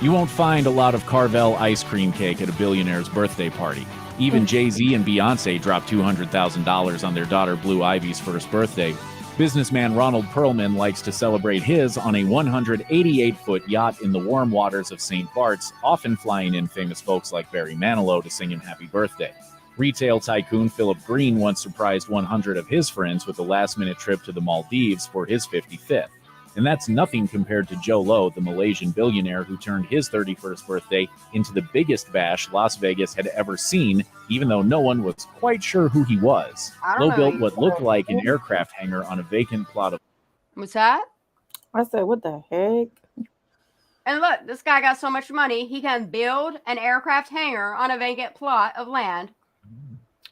You won't find a lot of Carvel ice cream cake at a billionaire's birthday party. Even Jay-Z and Beyonce dropped $200,000 on their daughter Blue Ivy's first birthday. Businessman Ronald Perlman likes to celebrate his on a 188-foot yacht in the warm waters of St. Bart's, often flying in famous folks like Barry Manilow to sing him happy birthday. Retail tycoon Philip Green once surprised 100 of his friends with a last-minute trip to the Maldives for his 55th. And that's nothing compared to Joe Lowe, the Malaysian billionaire who turned his 31st birthday into the biggest bash Las Vegas had ever seen, even though no one was quite sure who he was. Lowe built what looked like an aircraft hangar on a vacant plot of... What's that? I said, what the heck? And look, this guy got so much money, he can build an aircraft hangar on a vacant plot of land.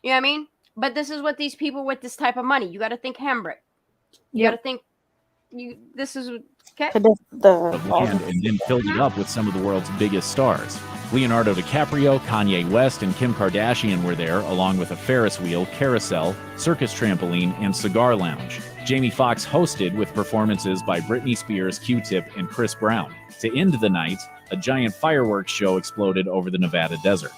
You know what I mean? But this is what these people with this type of money, you got to think Hambrick. You got to think, this is, okay? of land and then filled it up with some of the world's biggest stars. Leonardo DiCaprio, Kanye West, and Kim Kardashian were there, along with a Ferris wheel, carousel, circus trampoline, and cigar lounge. Jamie Foxx hosted with performances by Britney Spears, Q-Tip, and Chris Brown. To end the night, a giant fireworks show exploded over the Nevada desert.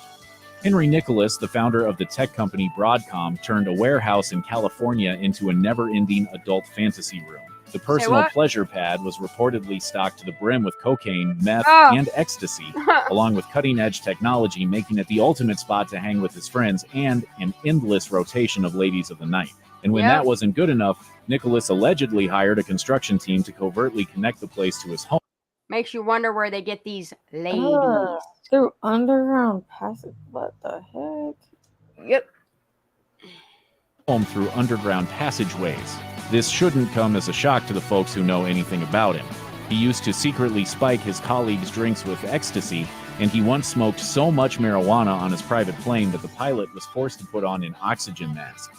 Henry Nicholas, the founder of the tech company Broadcom, turned a warehouse in California into a never-ending adult fantasy room. The personal pleasure pad was reportedly stocked to the brim with cocaine, meth, and ecstasy, along with cutting-edge technology, making it the ultimate spot to hang with his friends and an endless rotation of ladies of the night. And when that wasn't good enough, Nicholas allegedly hired a construction team to covertly connect the place to his home. Makes you wonder where they get these ladies. Through underground passage. What the heck? Yep. Home through underground passageways. This shouldn't come as a shock to the folks who know anything about him. He used to secretly spike his colleagues' drinks with ecstasy, and he once smoked so much marijuana on his private plane that the pilot was forced to put on an oxygen mask.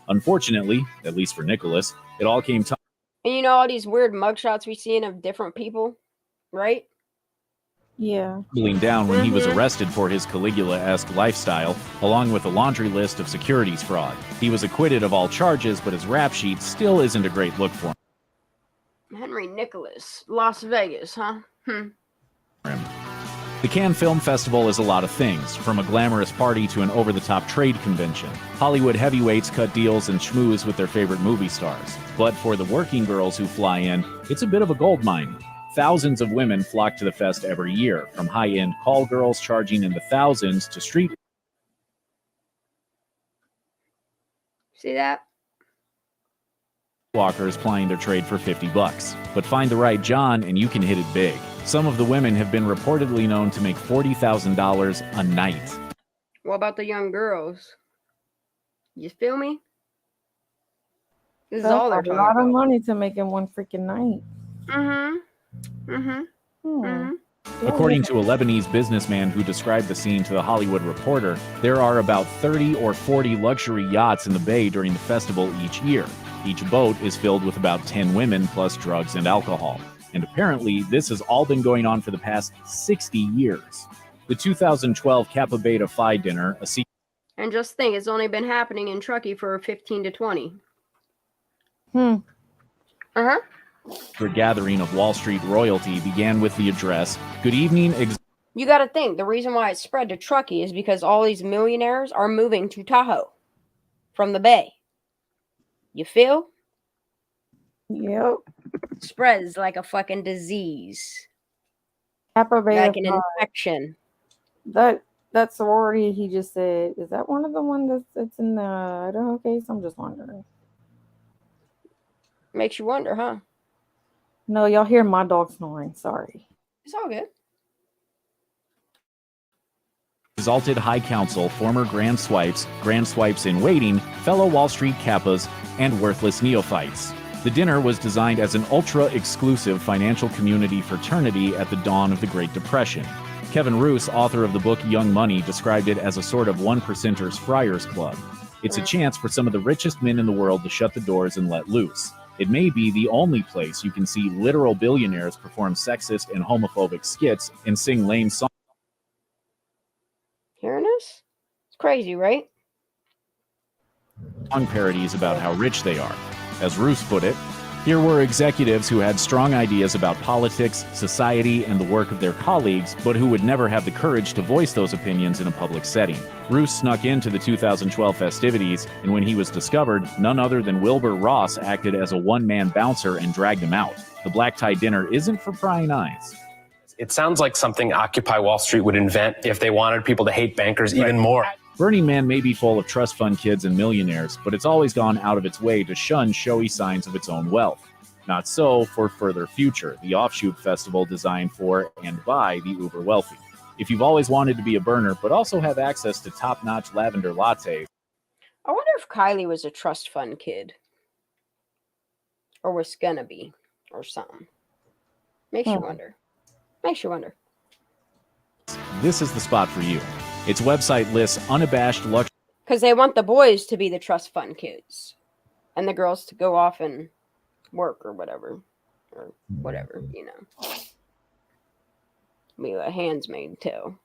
Unfortunately, at least for Nicholas, it all came time. And you know all these weird mugshots we seen of different people, right? Yeah. Tumbling down when he was arrested for his Caligula-esque lifestyle, along with a laundry list of securities fraud. He was acquitted of all charges, but his rap sheet still isn't a great look for him. Henry Nicholas, Las Vegas, huh? The Cannes Film Festival is a lot of things, from a glamorous party to an over-the-top trade convention. Hollywood heavyweights cut deals and schmooze with their favorite movie stars. But for the working girls who fly in, it's a bit of a gold mine. Thousands of women flock to the fest every year, from high-end call girls charging in the thousands to street. See that? Walkers plying their trade for $50. But find the right John and you can hit it big. Some of the women have been reportedly known to make $40,000 a night. What about the young girls? You feel me? This is That's all they're a talking lot about. of money to make in one freaking night. According to a Lebanese businessman who described the scene to the Hollywood Reporter, there are about 30 or 40 luxury yachts in the bay during the festival each year. Each boat is filled with about 10 women plus drugs and alcohol. And apparently, this has all been going on for the past 60 years. The 2012 Kappa Beta Phi dinner, a secret. And just think, it's only been happening in Truckee for 15 to 20. Gathering of Wall Street royalty began with the address, "Good evening, You got to think, the reason why it spread to Truckee is because all these millionaires are moving to Tahoe from the Bay. You feel? Yep. Spreads like a fucking disease. Kappa Beta Like an Phi. infection. That sorority he just said, is that one of the ones that's in the Idaho case? I'm just wondering. Makes you wonder, huh? No, y'all hear my dog snoring. Sorry. It's all good. Exalted High Council, former Grand Swipes in waiting, fellow Wall Street Kappas, and worthless neophytes. The dinner was designed as an ultra-exclusive financial community fraternity at the dawn of the Great Depression. Kevin Roos, author of the book Young Money, described it as a sort of one-percenters friars club. It's a chance for some of the richest men in the world to shut the doors and let loose. It may be the only place you can see literal billionaires perform sexist and homophobic skits and sing lame songs. Hearing this? It's crazy, right? Song parodies about how rich they are. As Roos put it, here were executives who had strong ideas about politics, society, and the work of their colleagues, but who would never have the courage to voice those opinions in a public setting. Roos snuck into the 2012 festivities, and when he was discovered, none other than Wilbur Ross acted as a one-man bouncer and dragged him out. The black tie dinner isn't for prying eyes. It sounds like something Occupy Wall Street would invent if they wanted people to hate bankers even more. Burning Man may be full of trust fund kids and millionaires, but it's always gone out of its way to shun showy signs of its own wealth. Not so for Further Future, the offshoot festival designed for and by the uber wealthy. If you've always wanted to be a burner, but also have access to top-notch lavender lattes. I wonder if Kylie was a trust fund kid. Or was gonna be. Or something. Makes you wonder. Makes you wonder. This is the spot for you. Its website lists unabashed luxury. Because they want the boys to be the trust fund kids. And the girls to go off and work or whatever. Or whatever, you know. Be a handsmaid too.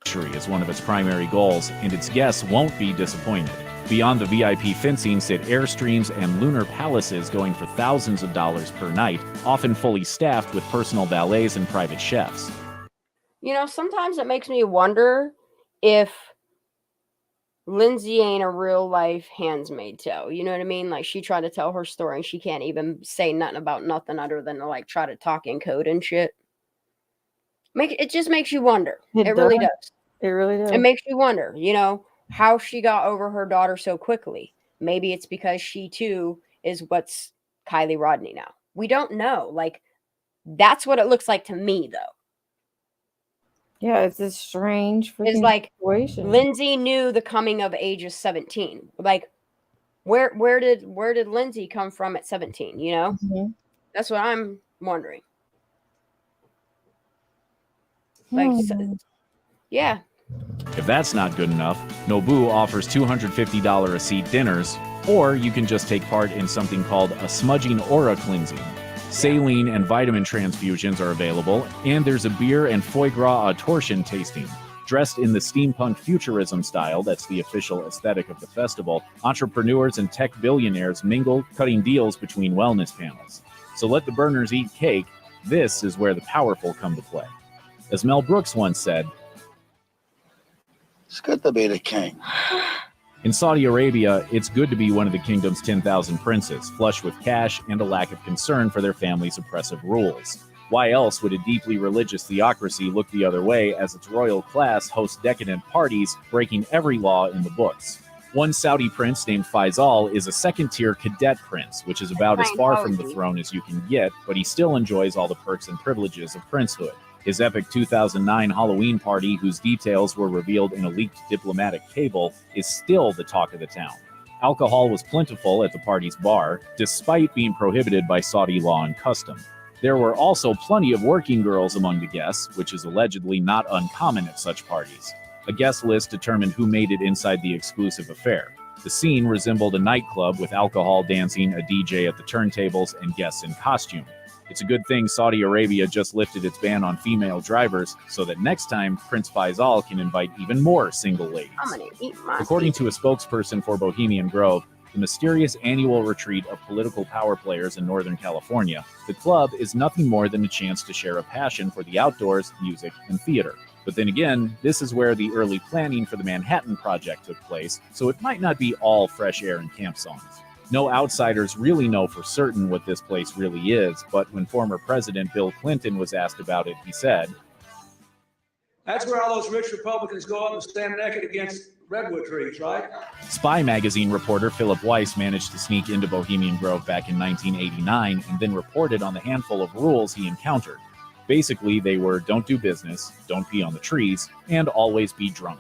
Is one of its primary goals, and its guests won't be disappointed. Beyond the VIP fencing sit Airstreams and lunar palaces going for thousands of dollars per night, often fully staffed with personal valets and private chefs. You know, sometimes it makes me wonder if Lindsay ain't a real life handsmaid too. You know what I mean? Like she tried to tell her story and she can't even say nothing about nothing other than to like try to talk in code and shit. It just makes you wonder. It really does. It really does. It makes you wonder, you know, how she got over her daughter so quickly. Maybe it's because she too is what's Kylie Rodney now. We don't know. Like, that's what it looks like to me, though. Yeah, it's a strange It's like situation. Lindsay knew the coming of age of 17. Like, where did Lindsay come from at 17? You know, that's what I'm wondering. Like, yeah. If that's not good enough, Nobu offers $250 a seat dinners, or you can just take part in something called a smudging aura cleansing. Saline and vitamin transfusions are available, and there's a beer and foie gras torsion tasting. Dressed in the steampunk futurism style, that's the official aesthetic of the festival, entrepreneurs and tech billionaires mingle, cutting deals between wellness panels. So let the burners eat cake. This is where the powerful come to play. As Mel Brooks once said, "It's good to be the king." In Saudi Arabia, it's good to be one of the kingdom's 10,000 princes, flush with cash and a lack of concern for their family's oppressive rules. Why else would a deeply religious theocracy look the other way as its royal class hosts decadent parties, breaking every law in the books? One Saudi prince named Faisal is a second-tier cadet prince, which is about as far from the throne as you can get, but he still enjoys all the perks and privileges of princehood. His epic 2009 Halloween party, whose details were revealed in a leaked diplomatic cable, is still the talk of the town. Alcohol was plentiful at the party's bar, despite being prohibited by Saudi law and custom. There were also plenty of working girls among the guests, which is allegedly not uncommon at such parties. A guest list determined who made it inside the exclusive affair. The scene resembled a nightclub with alcohol, dancing, a DJ at the turntables, and guests in costume. It's a good thing Saudi Arabia just lifted its ban on female drivers so that next time Prince Faisal can invite even more single ladies. I'm gonna eat my According to a spokesperson for Bohemian Grove, the mysterious annual retreat of political power players in Northern California, the club is nothing more than a chance to share a passion for the outdoors, music, and theater. But then again, this is where the early planning for the Manhattan Project took place, so it might not be all fresh air and camp songs. No outsiders really know for certain what this place really is, but when former President Bill Clinton was asked about it, he said, "That's where all those rich Republicans go up and stand naked against redwood trees, right?" Spy magazine reporter Philip Weiss managed to sneak into Bohemian Grove back in 1989 and then reported on the handful of rules he encountered. Basically, they were don't do business, don't pee on the trees, and always be drunk.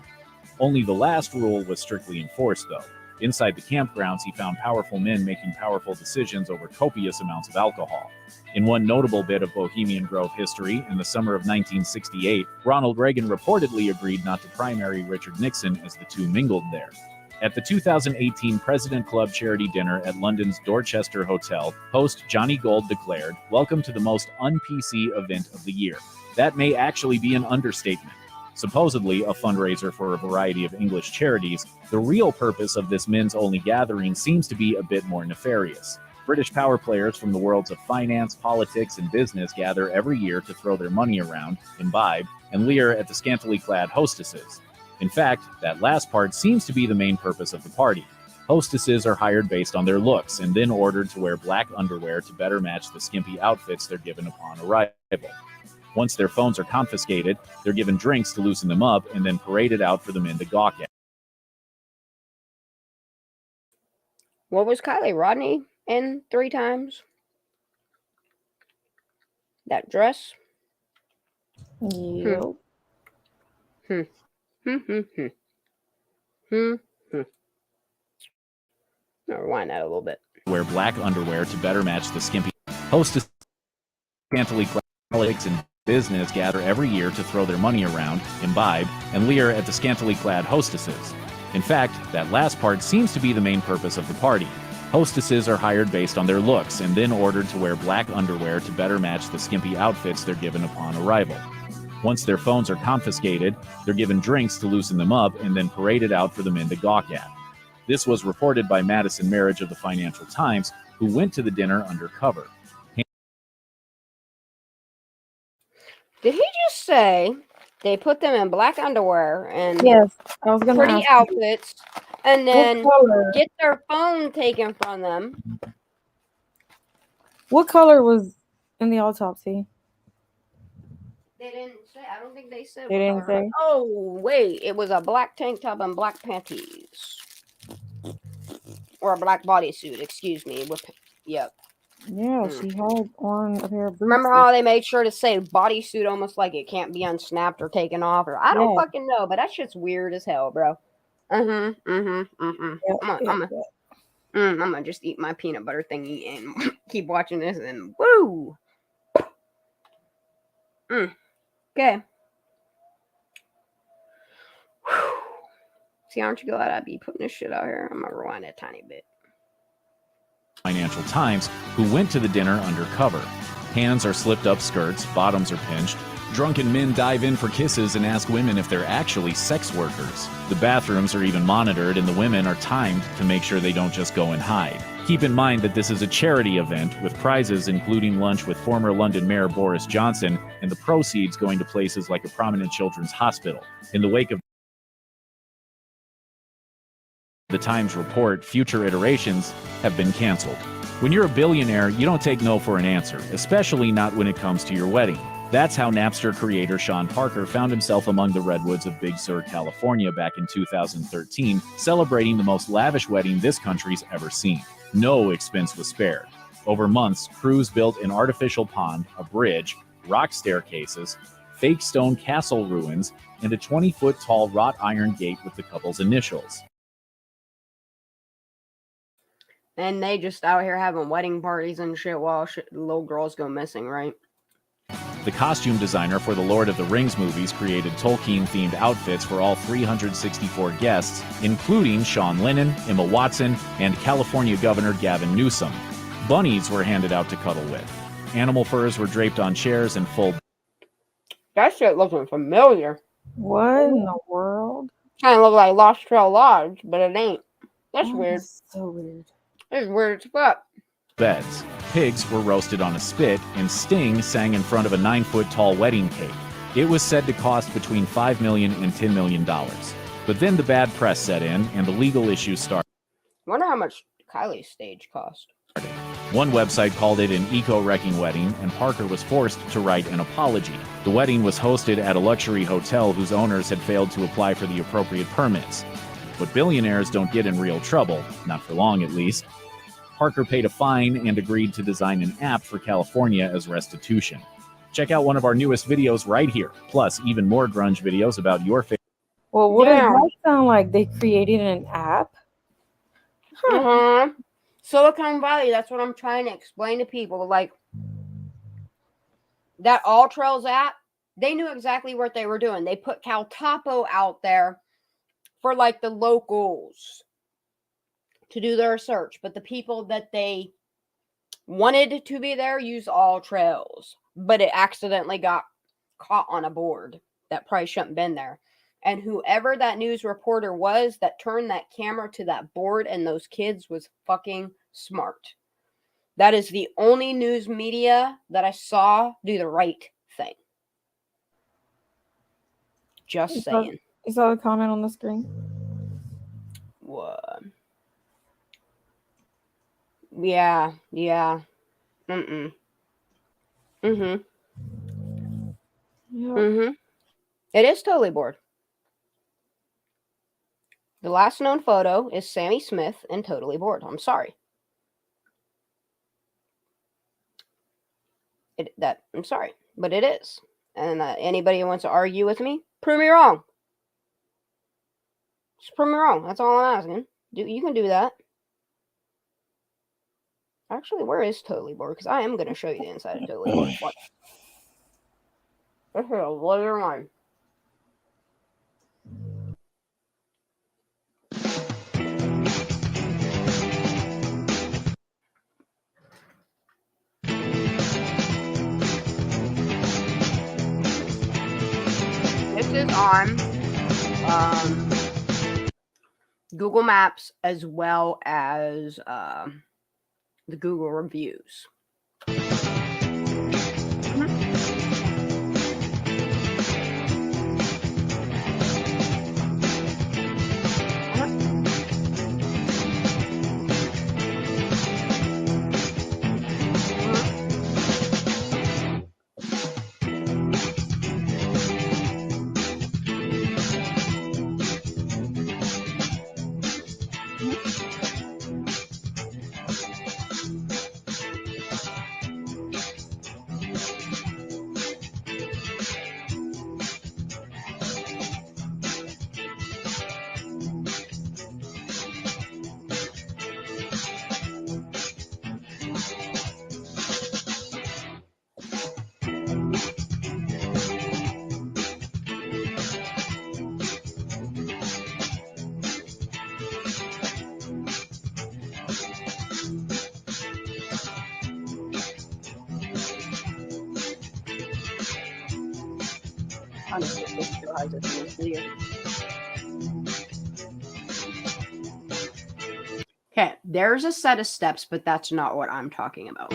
Only the last rule was strictly enforced, though. Inside the campgrounds, he found powerful men making powerful decisions over copious amounts of alcohol. In one notable bit of Bohemian Grove history, in the summer of 1968, Ronald Reagan reportedly agreed not to primary Richard Nixon as the two mingled there. At the 2018 President Club charity dinner at London's Dorchester Hotel, host Johnny Gold declared, "Welcome to the most un-PC event of the year." That may actually be an understatement. Supposedly a fundraiser for a variety of English charities, the real purpose of this men's-only gathering seems to be a bit more nefarious. British power players from the worlds of finance, politics, and business gather every year to throw their money around, imbibe, and leer at the scantily clad hostesses. In fact, that last part seems to be the main purpose of the party. Hostesses are hired based on their looks and then ordered to wear black underwear to better match the skimpy outfits they're given upon arrival. Once their phones are confiscated, they're given drinks to loosen them up and then paraded out for the men to gawk at. What was Kylie Rodney in 3 times? That dress? Yep. Hmm. I'll rewind that a little bit. Wear black underwear to better match the skimpy. Hostess scantily clad politics and business gather every year to throw their money around, imbibe, and leer at the scantily clad hostesses. In fact, that last part seems to be the main purpose of the party. Hostesses are hired based on their looks and then ordered to wear black underwear to better match the skimpy outfits they're given upon arrival. Once their phones are confiscated, they're given drinks to loosen them up and then paraded out for the men to gawk at. This was reported by Madison Marriage of the Financial Times, who went to the dinner undercover. Did he just say they put them in black underwear and Yes, I was gonna pretty ask you. outfits and then color? get their phone taken from them? What color was in the autopsy? They didn't say. I don't think they said. They what didn't color. say? Oh wait, it was a black tank top and black panties, or a black bodysuit. Excuse me. Yep. Yeah, she had on a pair of boots. Remember how they made sure to say bodysuit almost like it can't be unsnapped or taken off, or I don't Yeah. fucking know, but that shit's weird as hell, bro. Yep, I'm gonna just eat my peanut butter thingy and keep watching this and woo. Okay. See, aren't you glad I'd be putting this shit out here? I'm gonna rewind it a tiny bit. Financial Times, who went to the dinner undercover. Hands are slipped up skirts, bottoms are pinched. Drunken men dive in for kisses and ask women if they're actually sex workers. The bathrooms are even monitored and the women are timed to make sure they don't just go and hide. Keep in mind that this is a charity event with prizes including lunch with former London Mayor Boris Johnson and the proceeds going to places like a prominent children's hospital. In the wake of the Times report, future iterations have been canceled. When you're a billionaire, you don't take no for an answer, especially not when it comes to your wedding. That's how Napster creator Sean Parker found himself among the redwoods of Big Sur, California back in 2013, celebrating the most lavish wedding this country's ever seen. No expense was spared. Over months, crews built an artificial pond, a bridge, rock staircases, fake stone castle ruins, and a 20-foot tall wrought iron gate with the couple's initials. And they just out here having wedding parties and shit while little girls go missing, right? The costume designer for the Lord of the Rings movies created Tolkien-themed outfits for all 364 guests, including Sean Lennon, Emma Watson, and California Governor Gavin Newsom. Bunnies were handed out to cuddle with. Animal furs were draped on chairs and full... That shit looking familiar. What in the world? Kind of look like Lost Trail Lodge, but it ain't. That's weird. So weird. It's weird as fuck. beds. Pigs were roasted on a spit, and Sting sang in front of a 9-foot-tall wedding cake. It was said to cost between $5 million and $10 million. But then the bad press set in, and the legal issues started. Wonder how much Kylie's stage cost. One website called it an eco-wrecking wedding, and Parker was forced to write an apology. The wedding was hosted at a luxury hotel whose owners had failed to apply for the appropriate permits. But billionaires don't get in real trouble, not for long at least. Parker paid a fine and agreed to design an app for California as restitution. Check out one of our newest videos right here, plus even more grunge videos about your favorite. Well, what does that sound like? They created an app? Silicon Valley, that's what I'm trying to explain to people. Like, that All Trails app, they knew exactly what they were doing. They put Cal Topo out there for, like, the locals to do their search, but the people that they wanted to be there used all trails, but it accidentally got caught on a board that probably shouldn't have been there. And whoever that news reporter was that turned that camera to that board and those kids was fucking smart. That is the only news media that I saw do the right thing. Just saying. You saw the comment on the screen? What? Yeah. Mm-mm. Mm-hmm. Yep. Mm-hmm. It is totally bored. The last known photo is Sammy Smith and Totally Bored. I'm sorry. I'm sorry, but it is. And anybody who wants to argue with me, prove me wrong. Just prove me wrong. That's all I'm asking. You can do that. Actually, where is Totally Bored? Because I am going to show you the inside of Totally Bored. What? This is a later one. This is on Google Maps as well as the Google reviews. Okay, there's a set of steps, but that's not what I'm talking about.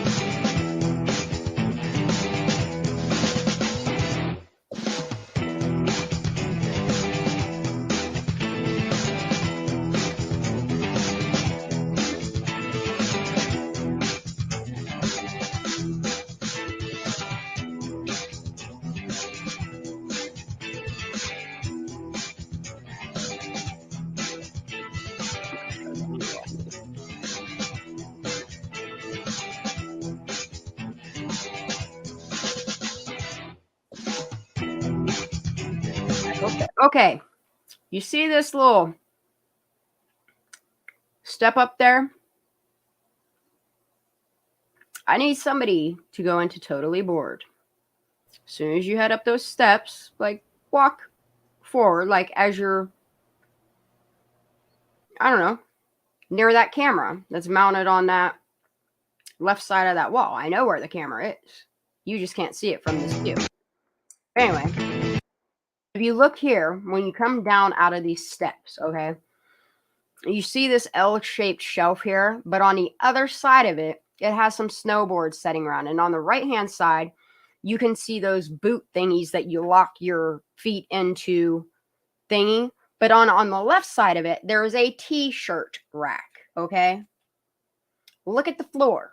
Okay, you see this little step up there? I need somebody to go into Totally Bored. As soon as you head up those steps, like walk forward, like as you're, I don't know, near that camera that's mounted on that left side of that wall. I know where the camera is. You just can't see it from this view. Anyway, if you look here, when you come down out of these steps, okay, you see this L-shaped shelf here, but on the other side of it, it has some snowboards setting around. And on the right-hand side, you can see those boot thingies that you lock your feet into thingy. But on the left side of it, there is a t-shirt rack, okay? Look at the floor.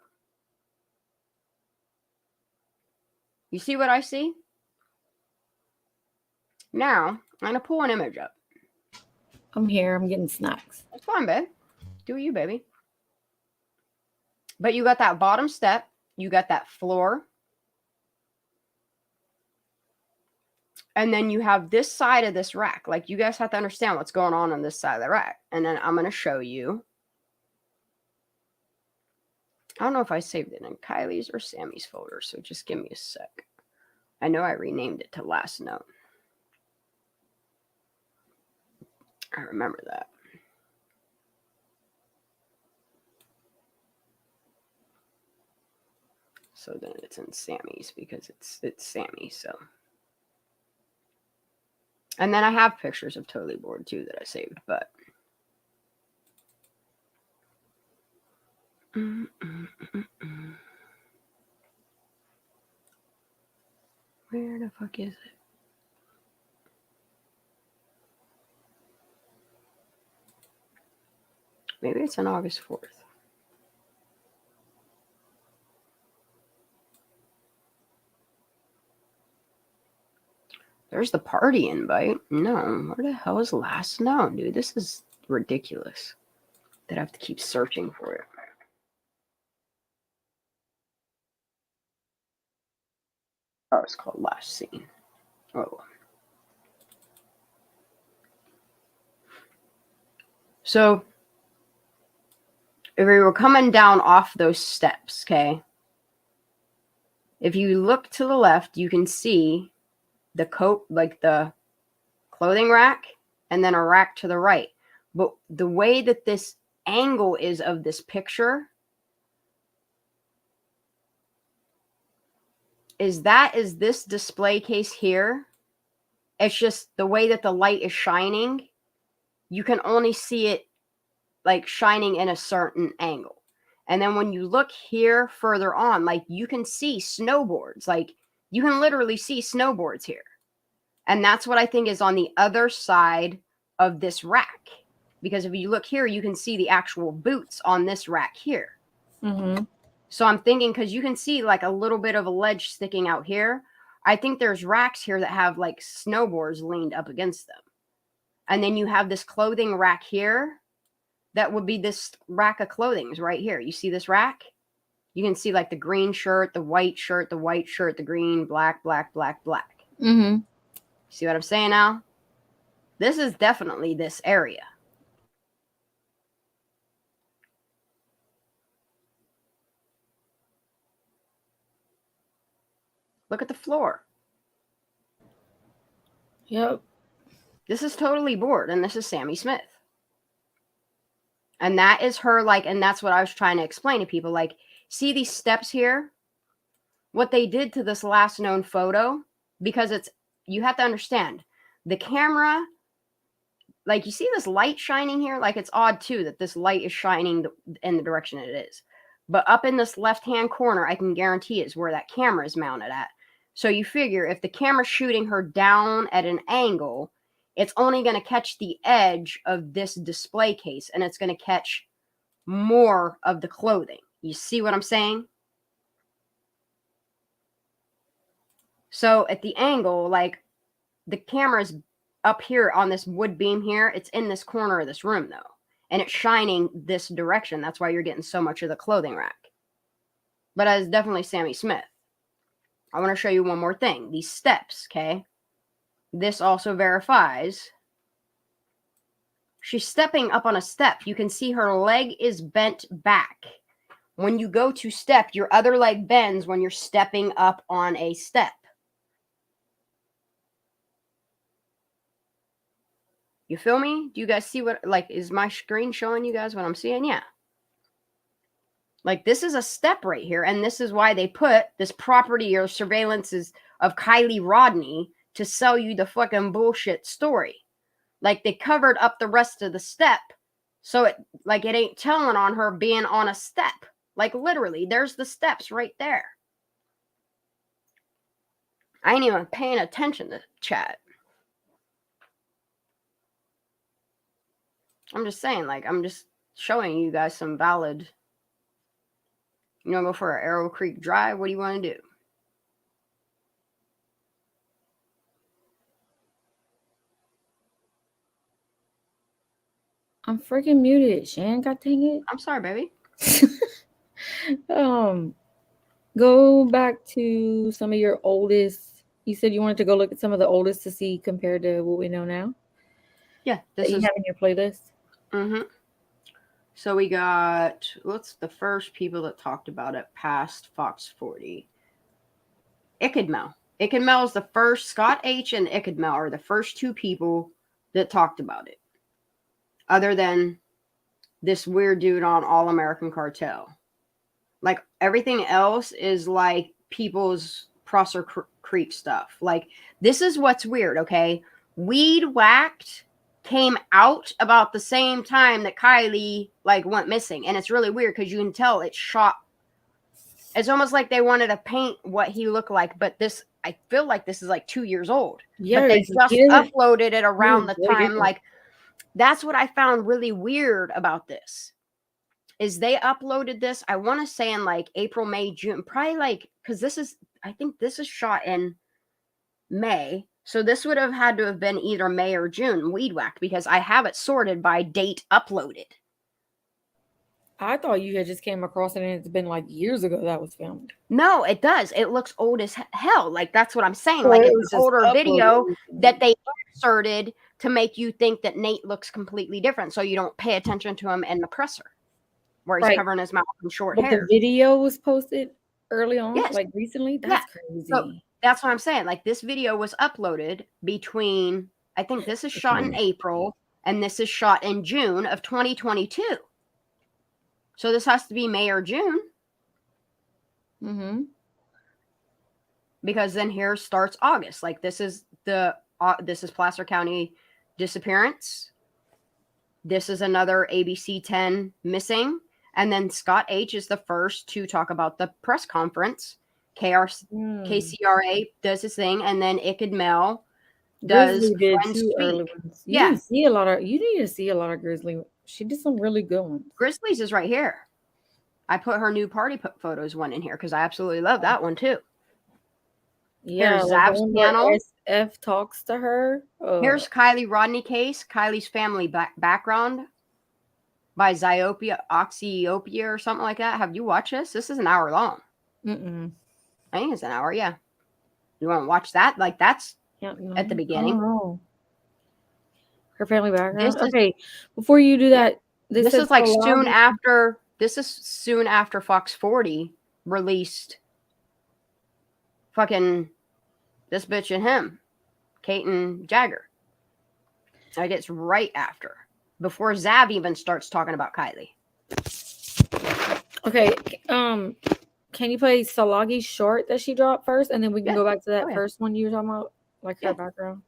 You see what I see? Now, I'm going to pull an image up. I'm here. I'm getting snacks. That's fine, babe. Do you, baby. But you got that bottom step. You got that floor. And then you have this side of this rack. Like, you guys have to understand what's going on this side of the rack. And then I'm going to show you. I don't know if I saved it in Kylie's or Sammy's folder, so just give me a sec. I know I renamed it to Last Note. I remember that. So then it's in Sammy's because it's Sammy. So, and then I have pictures of Totally Bored too that I saved, but. Where the fuck is it? Maybe it's on August 4th. There's the party invite. No, where the hell is last known, dude? This is ridiculous that I have to keep searching for it. Oh, it's called Last Seen. Oh. So, if we were coming down off those steps, okay? If you look to the left, you can see the coat, like the clothing rack, and then a rack to the right. But the way that this angle is of this picture is this display case here. It's just the way that the light is shining. You can only see it like shining in a certain angle. And then when you look here further on, like you can see snowboards. Like you can literally see snowboards here. And that's what I think is on the other side of this rack. Because if you look here, you can see the actual boots on this rack here. Mm-hmm. So I'm thinking, because you can see like a little bit of a ledge sticking out here. I think there's racks here that have like snowboards leaned up against them. And then you have this clothing rack here. That would be this rack of clothing right here. You see this rack? You can see like the green shirt, the white shirt, the green, black, black, black, black. Mm-hmm. See what I'm saying now? This is definitely this area. Look at the floor. Yep. This is Totally Bored, and this is Sammy Smith. And that is her, like, and that's what I was trying to explain to people. Like, see these steps here? What they did to this last known photo, because it's, you have to understand, the camera, like, you see this light shining here? Like, it's odd, too, that this light is shining in the direction it is. But up in this left-hand corner, I can guarantee is where that camera is mounted at. So you figure if the camera's shooting her down at an angle, it's only going to catch the edge of this display case, and it's going to catch more of the clothing. You see what I'm saying? So at the angle, like the camera's up here on this wood beam here, it's in this corner of this room though, and it's shining this direction. That's why you're getting so much of the clothing rack. But it's definitely Sammy Smith. I want to show you one more thing. These steps, okay? This also verifies she's stepping up on a step. You can see her leg is bent back. When you go to step, your other leg bends when you're stepping up on a step. You feel me? Do you guys see what, like, is my screen showing you guys what I'm seeing? Yeah. Like, this is a step right here, and this is why they put this property or surveillances of Kylie Rodney to sell you the fucking bullshit story. Like, they covered up the rest of the step, so it, like, it ain't telling on her being on a step. Like, literally, there's the steps right there. I ain't even paying attention to chat. I'm just saying, like, I'm just showing you guys some valid. You want to go for an Arrow Creek Drive? What do you want to do? I'm freaking muted, Shan. God dang it. I'm sorry, baby. Go back to some of your oldest. You said you wanted to go look at some of the oldest to see compared to what we know now. Yeah, this is you have in your playlist. Mm-hmm. So we got, what's the first people that talked about it past Fox 40? Ickadmel. Ickadmel is the first. Scott H and Ickadmel are the first two people that talked about it. Other than this weird dude on All American Cartel. Like, Everything else is like people's Prosser Creek stuff. Like, this is what's weird, okay? Weed Whacked came out about the same time that Kylie like went missing, and it's really weird because you can tell it's shot. It's almost like they wanted to paint what he looked like, but this, I feel like this is like 2 years old. Yeah, but they it's- just he doesn't- uploaded it around the way time. different. Like, that's what I found really weird about this. Is they uploaded this, I want to say in like April, May, June, probably like, because this is, I think this is shot in May. So this would have had to have been either May or June, Weed Whacked, because I have it sorted by date uploaded. I thought you had just came across it and it's been like years ago that was filmed. No, it does. It looks old as hell. Like, that's what I'm saying. So Like, it it's was an just older uploaded video recently. that they inserted to make you think that Nate looks completely different, so you don't pay attention to him in the presser, where he's Right. covering his mouth in short But hair. the video was posted early on, Yes. like recently. That's crazy. So that's what I'm saying. Like, this video was uploaded between, I think this is shot in April and this is shot in June of 2022. So this has to be May or June. Mm-hmm. Because then here starts August. Like, this is this is Placer County disappearance. This is another ABC 10 missing. And then Scott H is the first to talk about the press conference. KCRA does his thing, and then Icked Mel does Grizzly did Friends two Speak. early ones. You Yeah. didn't see a lot of. You need to see a lot of Grizzly. She did some really good ones. Grizzlies is right here. I put her new party photos one in here because I absolutely love that one too. Yeah, Here's like the Zav's one where panel. SF talks to her. Here's Kylie Rodney case, Kylie's family background by Zyopia, Oxyopia or something like that. Have you watched this? This is an hour long. Mm-mm. I think it's an hour, yeah. You want to watch that? Like, that's at the beginning. Oh. Her family background. This is- Okay, before you do that, This says is like Salami- soon after. This is soon after Fox 40 released fucking This Bitch and Him, Kate and Jagger. Like, it's right after, before Zav even starts talking about Kylie. Okay, can you play Salagi's short that she dropped first, and then we can go back to that Oh, yeah. first one you were talking about, like her Yeah. background.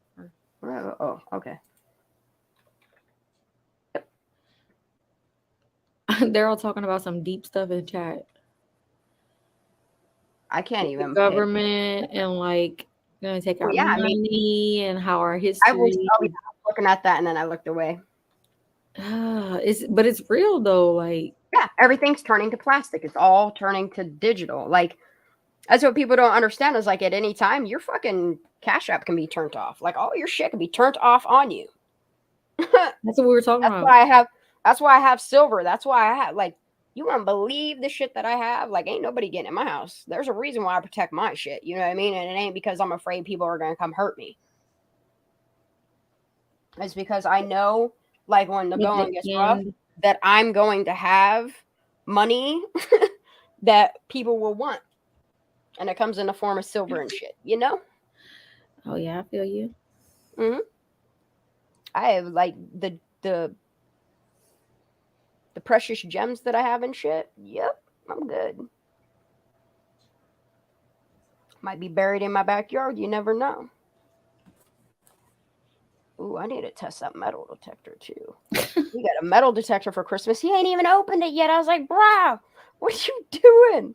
Oh, okay. They're all talking about some deep stuff in chat. I can't even. The government and like gonna take Well, our yeah, I money mean, and how our I history. was looking at that and then I looked away. But it's real though. Like, Yeah, everything's turning to plastic. It's all turning to digital. Like, that's what people don't understand is, like, at any time your fucking Cash App can be turned off. Like, all your shit can be turned off on you. that's what we were talking That's about. why I have silver. That's why I have, like, you won't believe the shit that I have. Like, ain't nobody getting in my house. There's a reason why I protect my shit. You know what I mean? And it ain't because I'm afraid people are gonna come hurt me. It's because I know, like, when the At going the gets rough, end. that I'm going to have money that people will want. And it comes in the form of silver and shit, you know? Oh yeah, I feel you. Mm-hmm. I have, like, the precious gems that I have and shit. Yep, I'm good. Might be buried in my backyard. You never know. Ooh, I need to test that metal detector too. We got a metal detector for Christmas. He ain't even opened it yet. I was like, bro, what are you doing?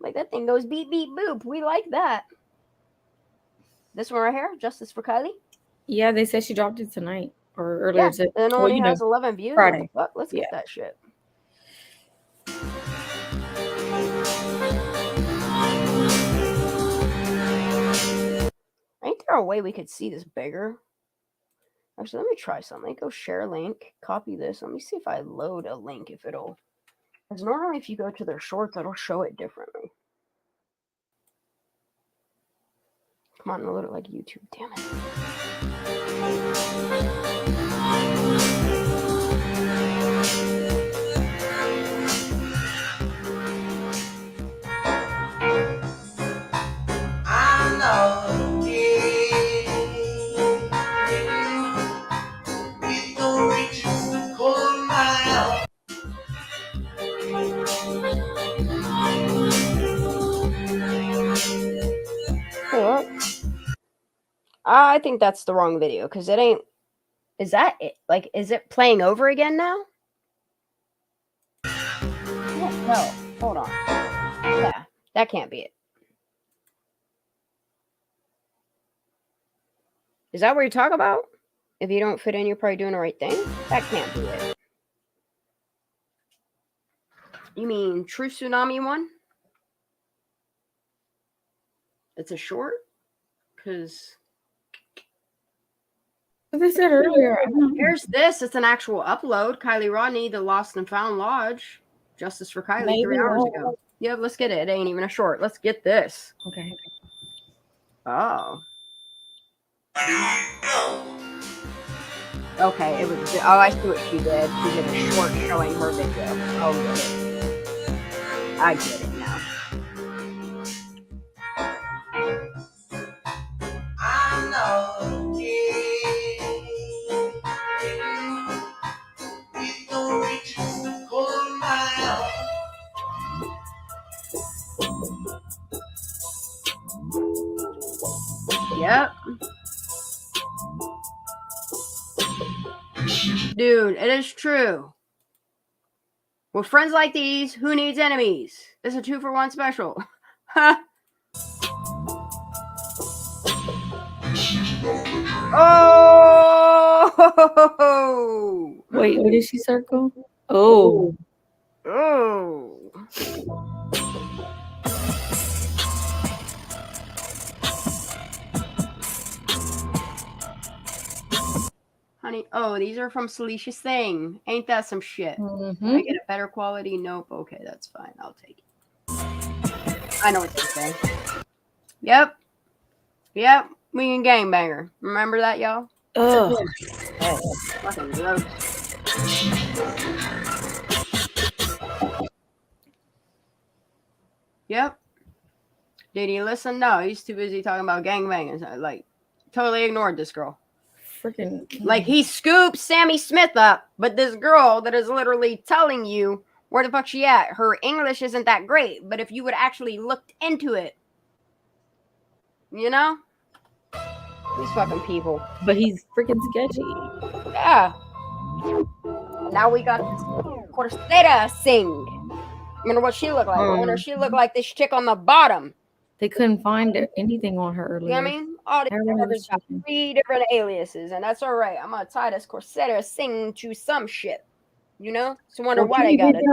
Like, that thing goes beep, beep, boop. We like that. This one right here, Justice for Kylie. Yeah, they said she dropped it tonight or earlier. Yeah, and it only has 11 views. Friday. What the fuck? Let's get that shit. Ain't there a way we could see this bigger? Actually, let me try something. Go share link, copy this. Let me see if I load a link, if it'll. Because normally if you go to their shorts, it'll show it differently. Come on, load it like YouTube. Damn it. I know we don't reach a quarter mile. I think that's the wrong video because it ain't. Is that it? Like, is it playing over again now? No, hold on. Yeah, that can't be it. Is that what you're talking about? If you don't fit in, you're probably doing the right thing? That can't be it. You mean True Tsunami one? It's a short? Because... As I said earlier, Here's this. It's an actual upload. Kylie Rodney, The Lost and Found Lodge. Justice for Kylie, Maybe 3 hours not. ago. Yep, let's get it. It ain't even a short. Let's get this. Okay. Oh. Okay, it was. Oh, I see what she did. She did a short showing her video. Oh, good. I get it now. I know. It's gonna reach the golden mile. Yep. Dude, it is true. With friends like these, who needs enemies? It's a 2-for-1 special. Ha! Oh! Wait, what did she circle? Oh. Oh. Honey, oh, these are from Salicious Thing. Ain't that some shit? Can I get a better quality? Nope. Okay, that's fine. I'll take it. I know what they're saying. Yep. Yep. We can gangbanger. Remember that, y'all? Ugh. Hey, fucking gross. Yep. Did he listen? No, he's too busy talking about gangbanging. Like, totally ignored this girl. Freaking. Like, he scooped Sammy Smith up, but this girl that is literally telling you where the fuck she at. Her English isn't that great, but if you would actually looked into it, you know? These fucking people. But he's freaking sketchy. Yeah. Now we got this Corsera Singh. I wonder what she looked like. I wonder if she looked like this chick on the bottom. They couldn't find anything on her earlier. You know what I mean? All these motherfuckers got 3 different aliases, and that's all right. I'm gonna tie this Corsera Singh to some shit. You know? So I wonder why they got it.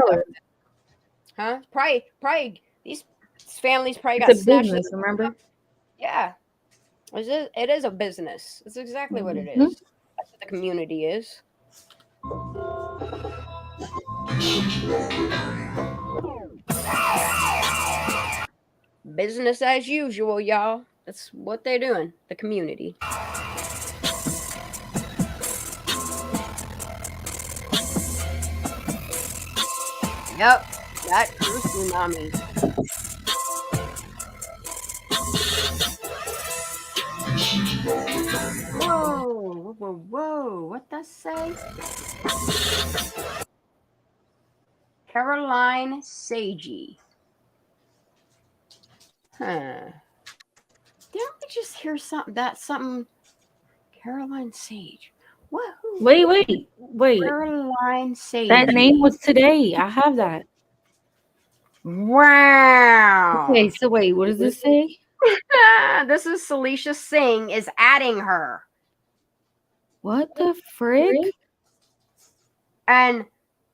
Huh? Probably these families probably got It's a snatched. business, remember? Yeah. It is a business. It's exactly what it is. That's what the community is. Business as usual, y'all. That's what they're doing. The community. Yep. That true tsunami. Whoa, whoa, whoa. What does say? Caroline Sagey. Huh. Didn't we just hear something? Caroline Sage. What? Wait. Caroline Sage. That name was today. I have that. Wow. Okay, so wait, what does this say? This is Celicia Singh is adding her. What the frick? And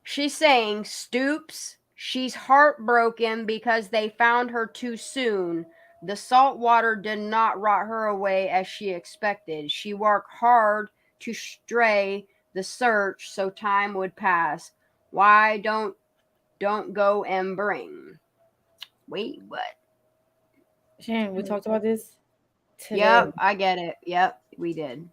she's saying, Stoops, she's heartbroken because they found her too soon. The salt water did not rot her away as she expected. She worked hard to stray the search so time would pass. Why don't go and bring? Wait, what? Shannon, we talked about this today. Yep, I get it. Yep, we did.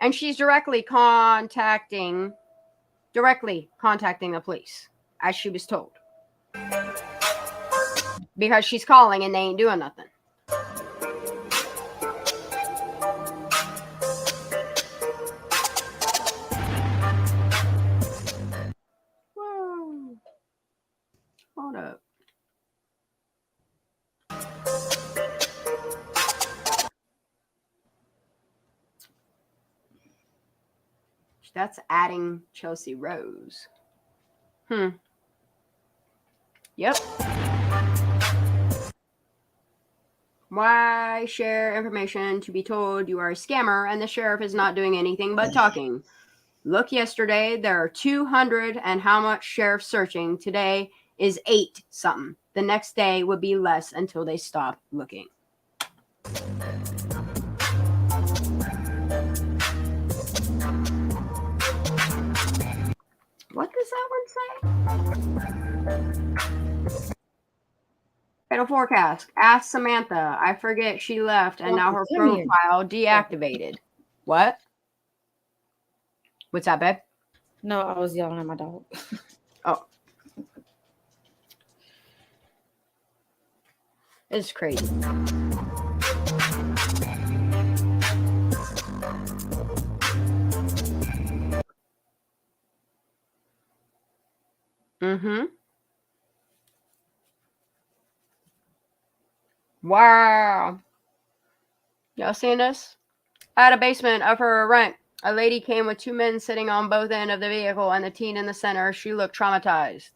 And she's directly contacting the police, as she was told. Because she's calling and they ain't doing nothing. Whoa. Hold up. That's adding Chelsea Rose. Yep. Why share information to be told you are a scammer and the sheriff is not doing anything but talking? Look, yesterday there are 200 and how much sheriff searching? Today is 8 something. The next day would be less until they stop looking. What does that one say? Fatal forecast. Ask Samantha. I forget she left and now her profile deactivated. What? What's that, babe? No, I was yelling at my dog. Oh. It's crazy. Wow. Y'all seen this? At a basement of her rent, a lady came with 2 men sitting on both ends of the vehicle and the teen in the center. She looked traumatized.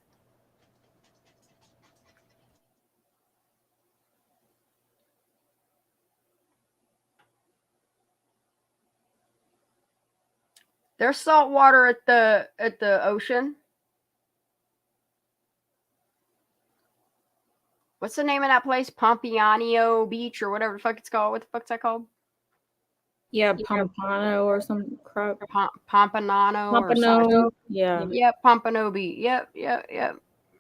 There's salt water at the ocean. What's the name of that place? Pompiano Beach or whatever the fuck it's called. What the fuck's that called? Yeah, Pompano or some crap. Pompanano or Pompano. something. Yeah. Yep, Pompano Beach. Yep.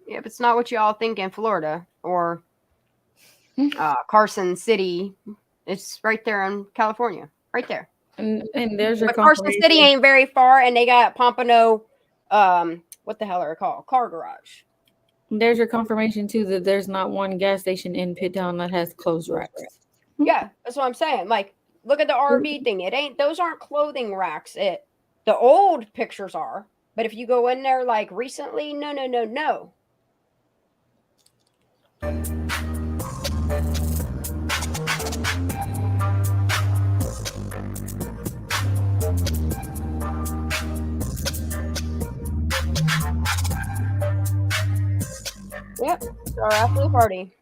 It's not what y'all think in Florida or Carson City. It's right there in California. Right there. And there's your But Carson confirmation. City ain't very far, and they got Pompano, what the hell are it called? Car garage. There's your confirmation too that there's not one gas station in Pittown that has clothes racks. Yeah, that's what I'm saying. Like, look at the RV thing. Those aren't clothing racks. The old pictures are, but if you go in there like recently, no. Yep, or after the party.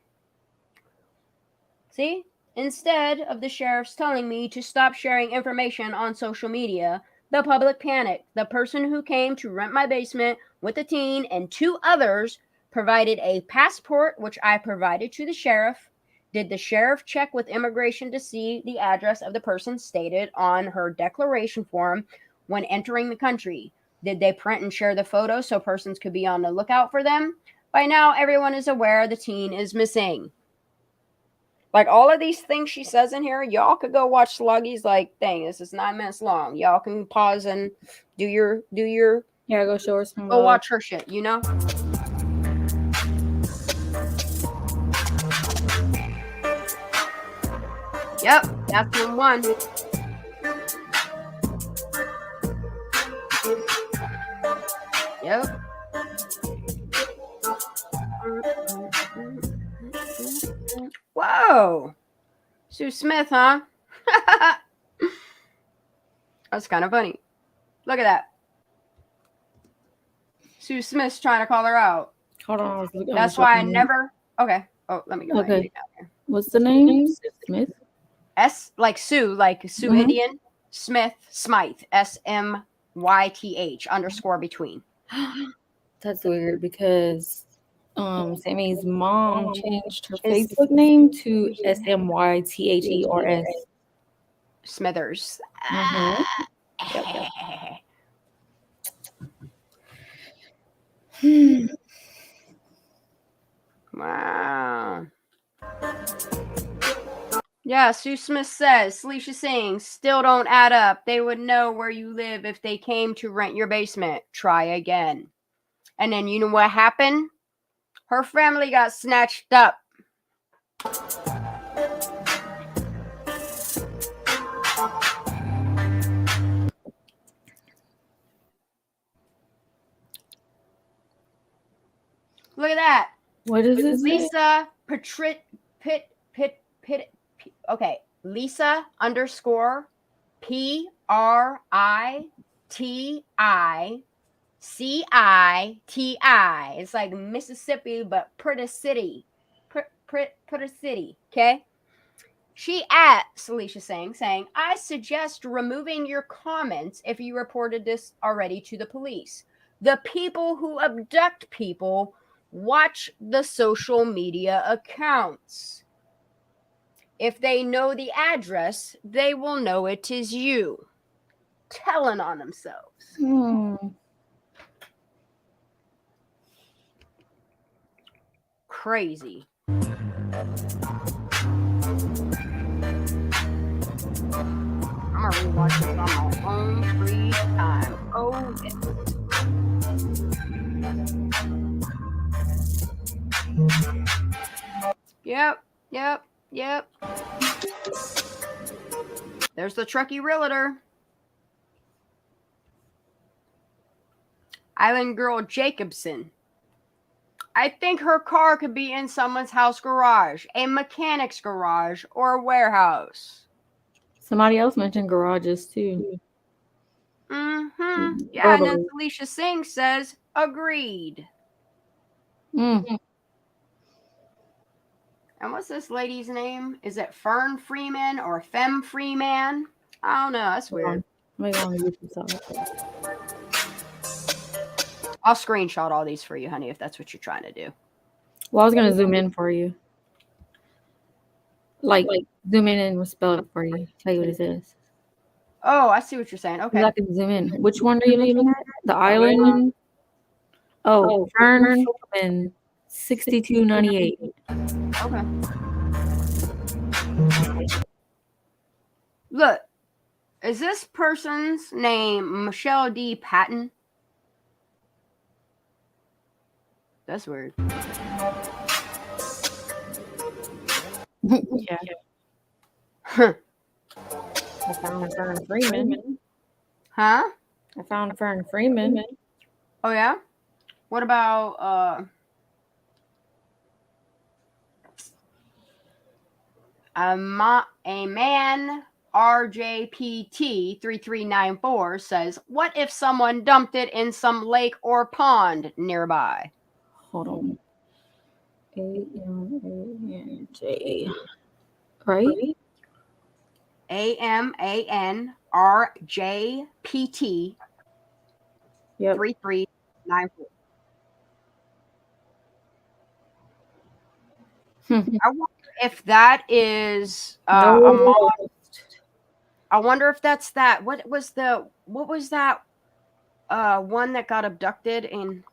See? Instead of the sheriffs telling me to stop sharing information on social media, the public panicked. The person who came to rent my basement with the teen and 2 others provided a passport, which I provided to the sheriff. Did the sheriff check with immigration to see the address of the person stated on her declaration form when entering the country? Did they print and share the photo so persons could be on the lookout for them? By now, everyone is aware the teen is missing. Like, all of these things she says in here, y'all could go watch Sluggy's, like, dang, this is 9 minutes long. Y'all can pause and do your Yeah, go show her some go watch her shit, you know? Yep, that's the one. Yep. Whoa. Sue Smith, huh? That's kind of funny. Look at that. Sue Smith's trying to call her out. Hold on. That's why I never. Okay. Oh, let me go. Okay. What's the name? Smith? S, like Sue, Indian. Smith, Smythe. SMYTH _ That's weird because Sammy's mom changed her Facebook name to SMYTHERS. Smithers. Wow. Yeah, Sue Smith says, Salisha Singh, still don't add up. They would know where you live if they came to rent your basement. Try again. And then you know what happened? Her family got snatched up. Look at that. What is this? Lisa okay. Lisa _ PRITICITI. It's like Mississippi, but pretty city. Pretty city. Okay. She at Salisha Singh saying, I suggest removing your comments if you reported this already to the police. The people who abduct people watch the social media accounts. If they know the address, they will know it is you. Telling on themselves. Crazy. I'm gonna rewatch this on my own free time. Oh, yes. Yep. There's the Truckee Realtor. Island Girl Jacobson. I think her car could be in someone's house garage, a mechanic's garage, or a warehouse. Somebody else mentioned garages too. Mm-hmm. Yeah, and then Salisha Singh says, agreed. And what's this lady's name? Is it Fern Freeman or Fem Freeman? I don't know. That's weird. I'll screenshot all these for you, honey, if that's what you're trying to do. Well, I was going to zoom in for you. Like zoom in and spell it for you. Tell you what it says. Oh, I see what you're saying. Okay. I can zoom in. Which one are you looking at? The island one? Oh, Fern Freeman, 6298. Okay. Look, is this person's name Michelle D. Patton? That's weird. Yeah. I found Fern Freeman. Huh? I found Fern Freeman. Oh, yeah? What about a man RJPT 3394 says, what if someone dumped it in some lake or pond nearby? Hold on. AMANJ. Right? AMANRJPT 3394. I wonder if that is a mom. I wonder if that's that. What was that one that got abducted in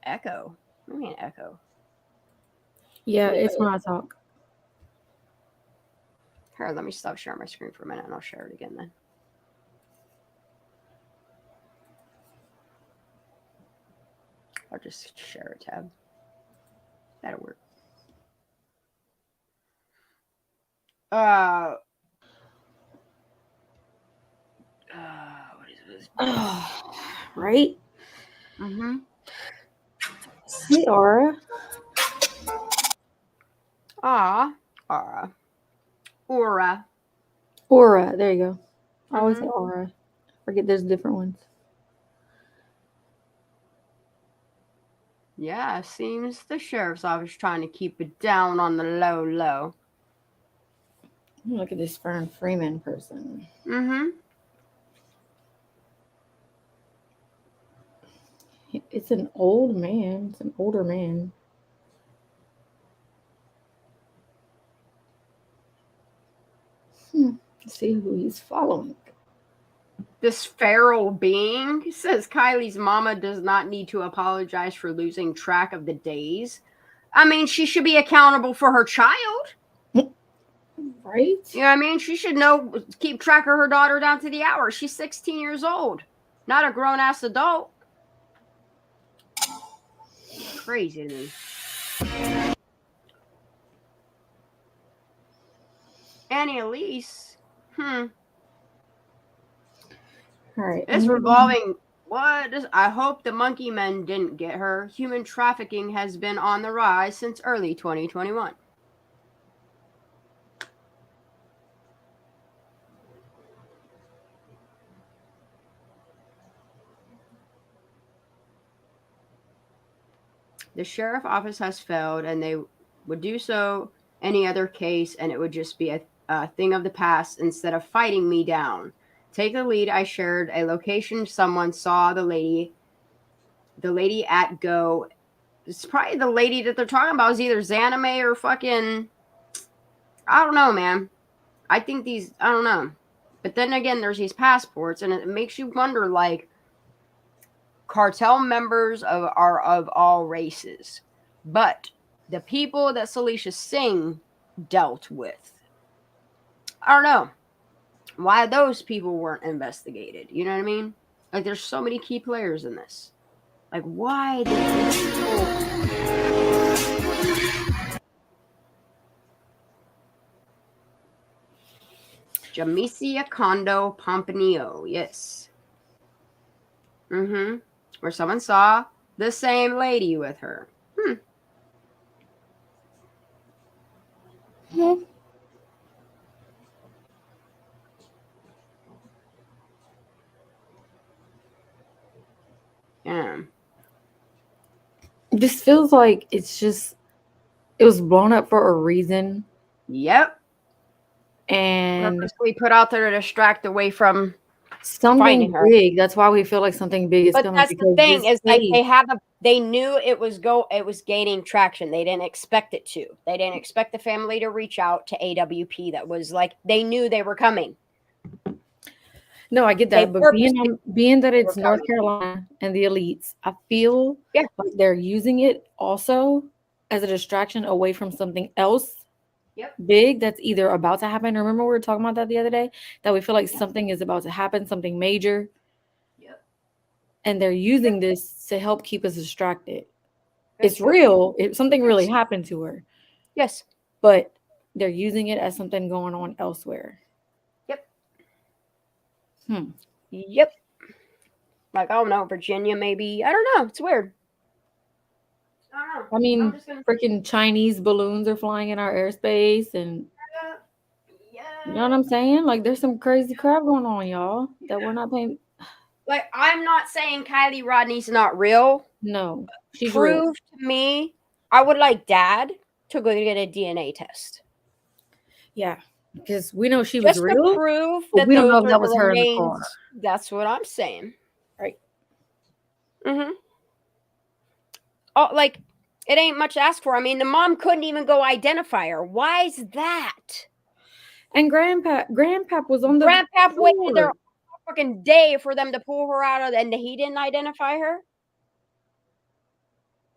Echo? What do you mean Echo? Yeah, it's when I talk. Here, let me stop sharing my screen for a minute and I'll share it again then. I'll just share a tab. That'll work. What is this? Right? Mm-hmm. Hey, Aura. Aura. There you go. I always say Aura. Forget there's different ones. Yeah, seems the sheriff's office trying to keep it down on the low. Look at this Fern Freeman person. Mm-hmm. It's an old man. It's an older man. Let's see who he's following. This feral being says Kylie's mama does not need to apologize for losing track of the days. I mean, she should be accountable for her child. Right? You know what I mean? She should know, keep track of her daughter down to the hour. She's 16 years old, not a grown ass adult. Crazy to me. Annie Elise. All right. It's revolving. I hope the monkey men didn't get her. Human trafficking has been on the rise since early 2021. The sheriff office has failed, and they would do so any other case, and it would just be a thing of the past instead of fighting me down. Take the lead. I shared a location. Someone saw the lady at Go. It's probably the lady that they're talking about is either Zanime or fucking, I don't know, man. I think I don't know. But then again, there's these passports, and it makes you wonder, like, cartel members are of all races. But the people that Salisha Singh dealt with, I don't know why those people weren't investigated. You know what I mean? Like, there's so many key players in this. Like, why did these people... Jamesia Kondo Pompanio, yes. Where someone saw the same lady with her. Yeah. This feels like it was blown up for a reason. Yep. And purposely put out there to distract away from something finding her. big. That's why we feel like something big is But coming. that's the thing, is like they knew it was gaining traction. They didn't expect it to. They didn't expect the family to reach out to AWP. That was like, they knew they were coming. No, I get that, but being that it's North Carolina and the elites, I feel like they're using it also as a distraction away from something else big that's either about to happen. Remember we were talking about that the other day, that we feel like something is about to happen, something major. And they're using this to help keep us distracted. It's real. Something really happened to her. Yes. But they're using it as something going on elsewhere. Yep. Like, I don't know, Virginia maybe. I don't know. It's weird. I don't know. I mean, freaking Chinese balloons are flying in our airspace, and you know what I'm saying? Like, there's some crazy crap going on, y'all, that we're not paying. Like, I'm not saying Kylie Rodney's not real. No, she's Prove real. to me. I would like Dad to go get a DNA test. Yeah, because we know she Just was real. to prove but that we don't know those if are that was the her in the remains. car. That's what I'm saying. Right. Oh, like, it ain't much to ask for. I mean, the mom couldn't even go identify her. Why is that? And Grandpap was on the Grandpap waited floor. there all fucking day for them to pull her out of, and he didn't identify her.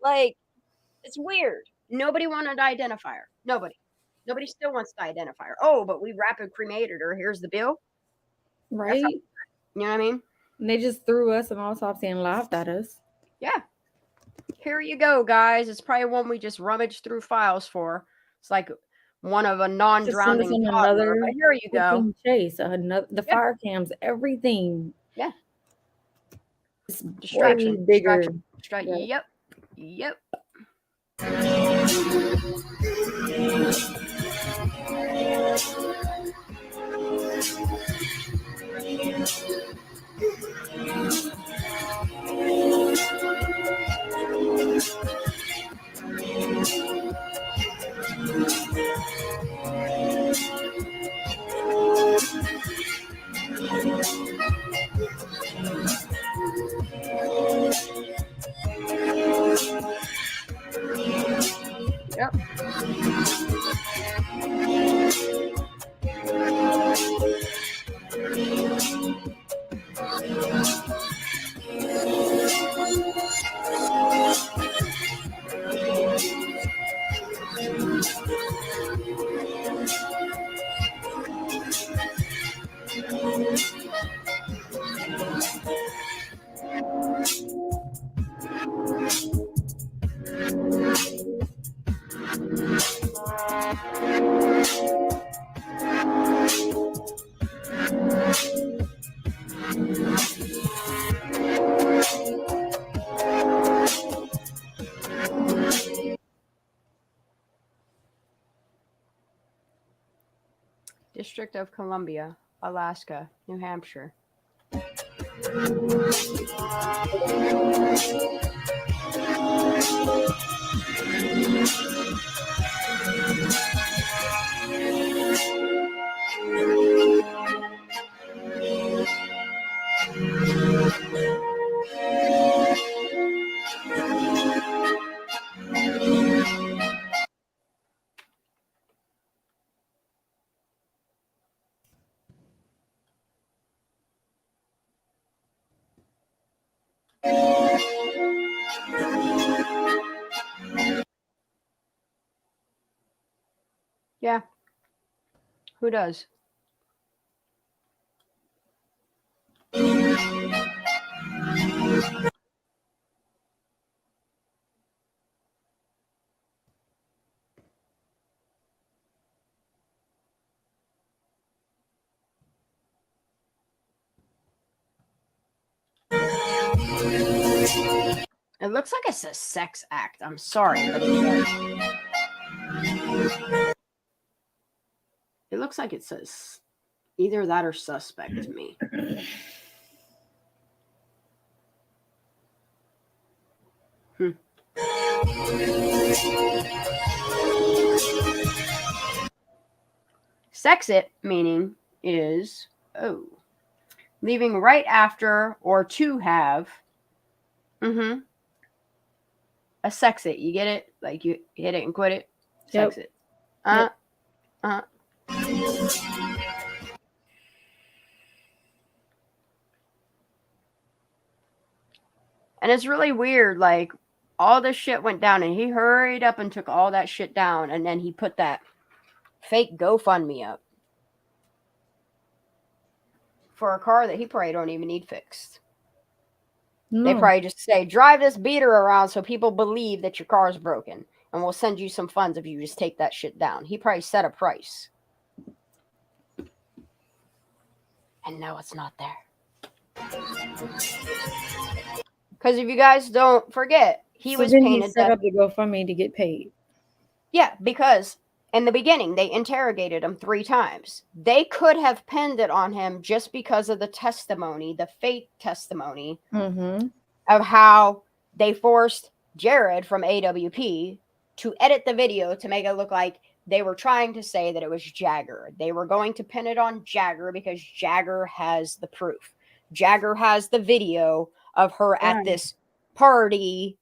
Like, it's weird. Nobody wanted to identify her. Nobody still wants to identify her. Oh, but we rapid cremated her. Here's the bill. Right. You know what I mean? And they just threw us an autopsy and laughed at us. Yeah. Here you go, guys. It's probably one we just rummaged through files for. It's like one of a non-drowning Just send us toddler. another But here you go. freaking chase. The fire cams, everything. Yeah. It's Distraction. way bigger. Distraction. Yep. Yep. Yep. District of Columbia, Alaska, New Hampshire. Yeah. Who does? It looks like it's a sex act. I'm sorry, but it looks like it says either that or suspect to me. Sex it meaning is leaving right after or to have a sex it. You get it? Like you hit it and quit it. Sex it. And it's really weird. Like all this shit went down, and he hurried up and took all that shit down, and then he put that fake GoFundMe up for a car that he probably don't even need fixed. No. They probably just say, drive this beater around so people believe that your car is broken, and we'll send you some funds if you just take that shit down. He probably set a price. And now it's not there. Because if you guys don't forget, he was then painted he set that... up the GoFundMe to get paid. Yeah, because in the beginning, they interrogated him 3 times. They could have pinned it on him just because of the testimony, the fake testimony of how they forced Jared from AWP to edit the video to make it look like they were trying to say that it was Jagger. They were going to pin it on Jagger because Jagger has the proof. Jagger has the video of her at this party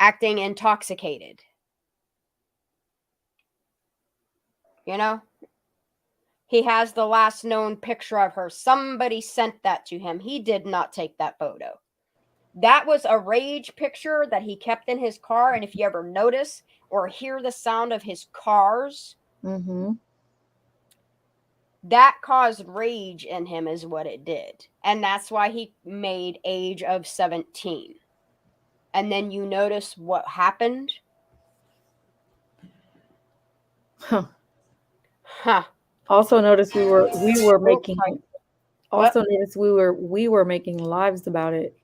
acting intoxicated. You know? He has the last known picture of her. Somebody sent that to him. He did not take that photo. That was a rage picture that he kept in his car. And if you ever notice or hear the sound of his cars, that caused rage in him is what it did. And that's why he made age of 17. And then you notice what happened. Also notice we were making notice we were making lives about it.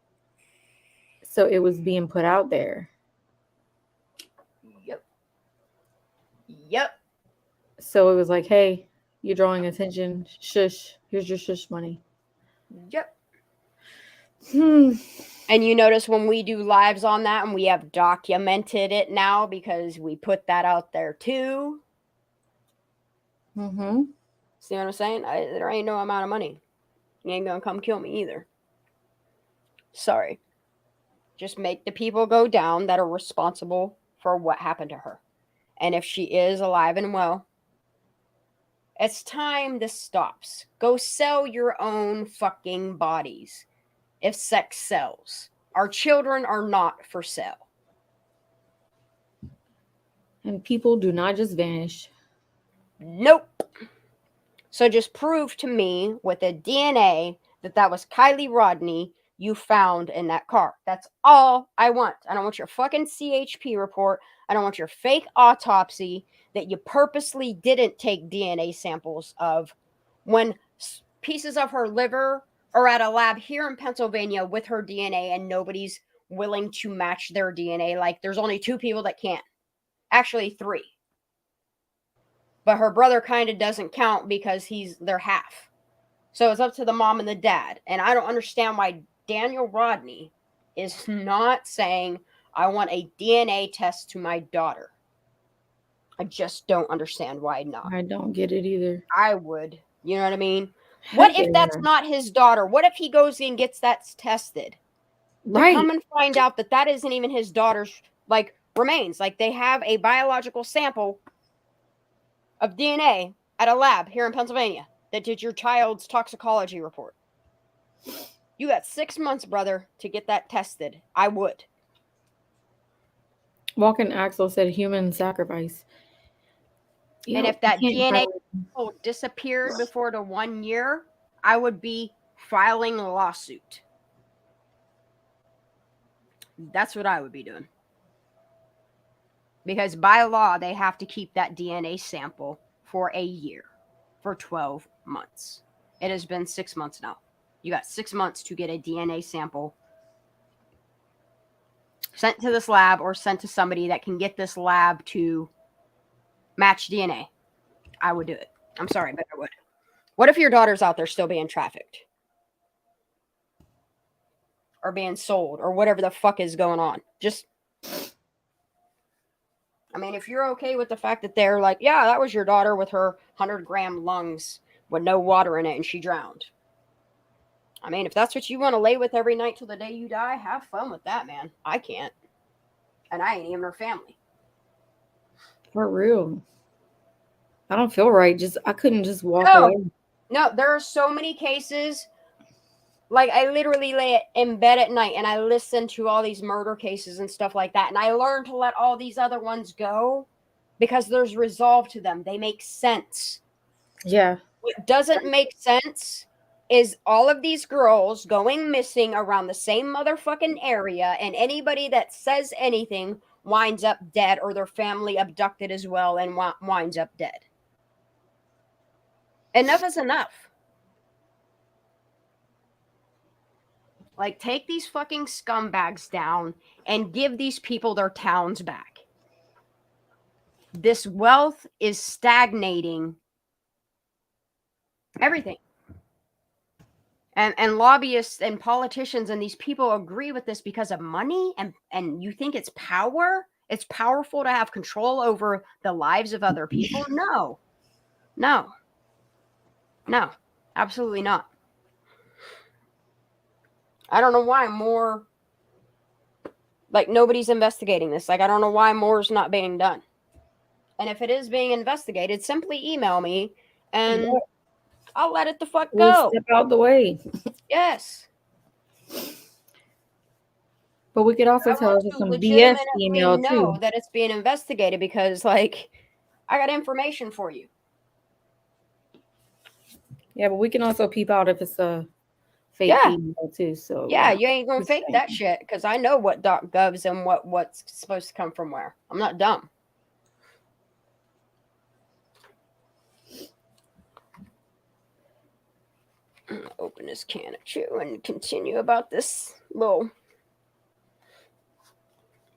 So it was being put out there. Yep. So it was like, hey, you're drawing attention. Shush. Here's your shush money. Yep. And you notice when we do lives on that, and we have documented it now because we put that out there too. See what I'm saying? There ain't no amount of money. You ain't gonna come kill me either. Sorry. Just make the people go down that are responsible for what happened to her. And if she is alive and well, it's time this stops. Go sell your own fucking bodies. If sex sells. Our children are not for sale. And people do not just vanish. Nope. So just prove to me with a DNA that was Kylie Rodney you found in that car. That's all I want. I don't want your fucking CHP report. I don't want your fake autopsy that you purposely didn't take DNA samples of when pieces of her liver are at a lab here in Pennsylvania with her DNA and nobody's willing to match their DNA. Like there's only 2 people that can. Actually 3. but her brother kind of doesn't count because they're half. So it's up to the mom and the dad. And I don't understand why Daniel Rodney is not saying, I want a DNA test to my daughter. I just don't understand why not. I don't get it either. I would. You know what I mean? What if that's not his daughter? What if he goes and gets that tested? Right. To come and find out that that isn't even his daughter's, like, remains. Like, they have a biological sample of DNA at a lab here in Pennsylvania that did your child's toxicology report. You got 6 months, brother, to get that tested. I would. Walking Axel said human sacrifice. And if that DNA disappeared before the 1 year, I would be filing a lawsuit. That's what I would be doing. Because by law, they have to keep that DNA sample for a year, for 12 months. It has been 6 months now. You got 6 months to get a DNA sample sent to this lab or sent to somebody that can get this lab to match DNA. I would do it. I'm sorry, but I would. What if your daughter's out there still being trafficked? Or being sold or whatever the fuck is going on? Just, I mean, if you're okay with the fact that they're like, yeah, that was your daughter with her 100-gram lungs with no water in it and she drowned. I mean, if that's what you want to lay with every night till the day you die, have fun with that, man. I can't. And I ain't even her family. For real. I don't feel right. I couldn't just walk away. No, there are so many cases. Like, I literally lay in bed at night and I listen to all these murder cases and stuff like that. And I learned to let all these other ones go because there's resolve to them. They make sense. Yeah. What doesn't make sense is all of these girls going missing around the same motherfucking area, and anybody that says anything winds up dead, or their family abducted as well and winds up dead. Enough is enough. Like, take these fucking scumbags down and give these people their towns back. This wealth is stagnating everything. And lobbyists and politicians and these people agree with this because of money, and you think it's power? It's powerful to have control over the lives of other people? No. No. No. Absolutely not. I don't know why more, like, nobody's investigating this. Like, I don't know why more is not being done. And if it is being investigated, simply email me and I'll let it the fuck go. We'll step out the way. Yes. But we could also tell us some BS email know too. that it's being investigated because, like, I got information for you. Yeah, but we can also peep out if it's a fake email too. So Yeah, you ain't gonna fake that shit because I know what .govs and what's supposed to come from where. I'm not dumb. I'm gonna open this can of chew and continue about this little.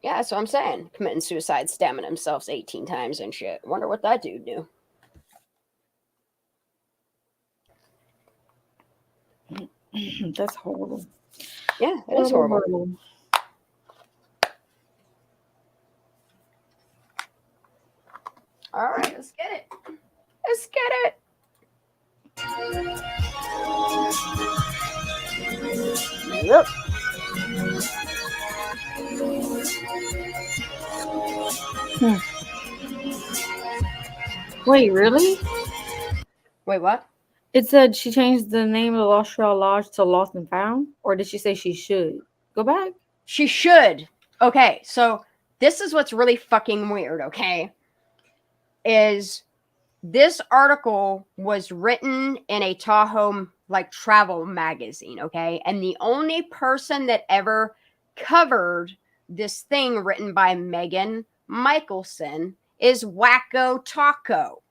Yeah, that's what I'm saying. Committing suicide, stabbing themselves 18 times and shit. Wonder what that dude knew. That's horrible. Yeah, it is horrible. All right, let's get it. Let's get it. Yep. Wait, really? Wait, what? It said she changed the name of the Lost Trail Lodge to Lost and Found? Or did she say she should? Go back? She should. Okay, so this is what's really fucking weird, okay? Is this article was written in a Tahoe, like, travel magazine, okay? And the only person that ever covered this thing written by Megan Michelson is Wacko Taco.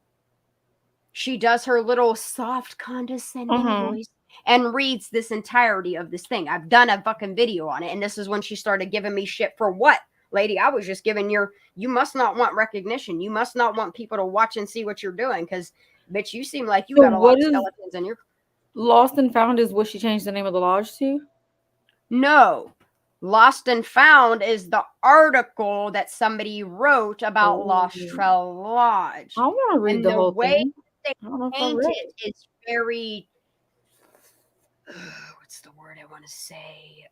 She does her little soft, condescending voice and reads this entirety of this thing. I've done a fucking video on it, and this is when she started giving me shit for what? lady, I was just giving you must not want recognition. You must not want people to watch and see what you're doing because, bitch, you seem like you So got a lot what of is skeletons in your. Lost and Found is what she changed the name of the lodge to? No. Lost and Found is the article that somebody wrote about Lost Oh. Trail Lodge. I want to read And the the whole way thing. they I don't know if I paint read it is very. What's the word I want to say?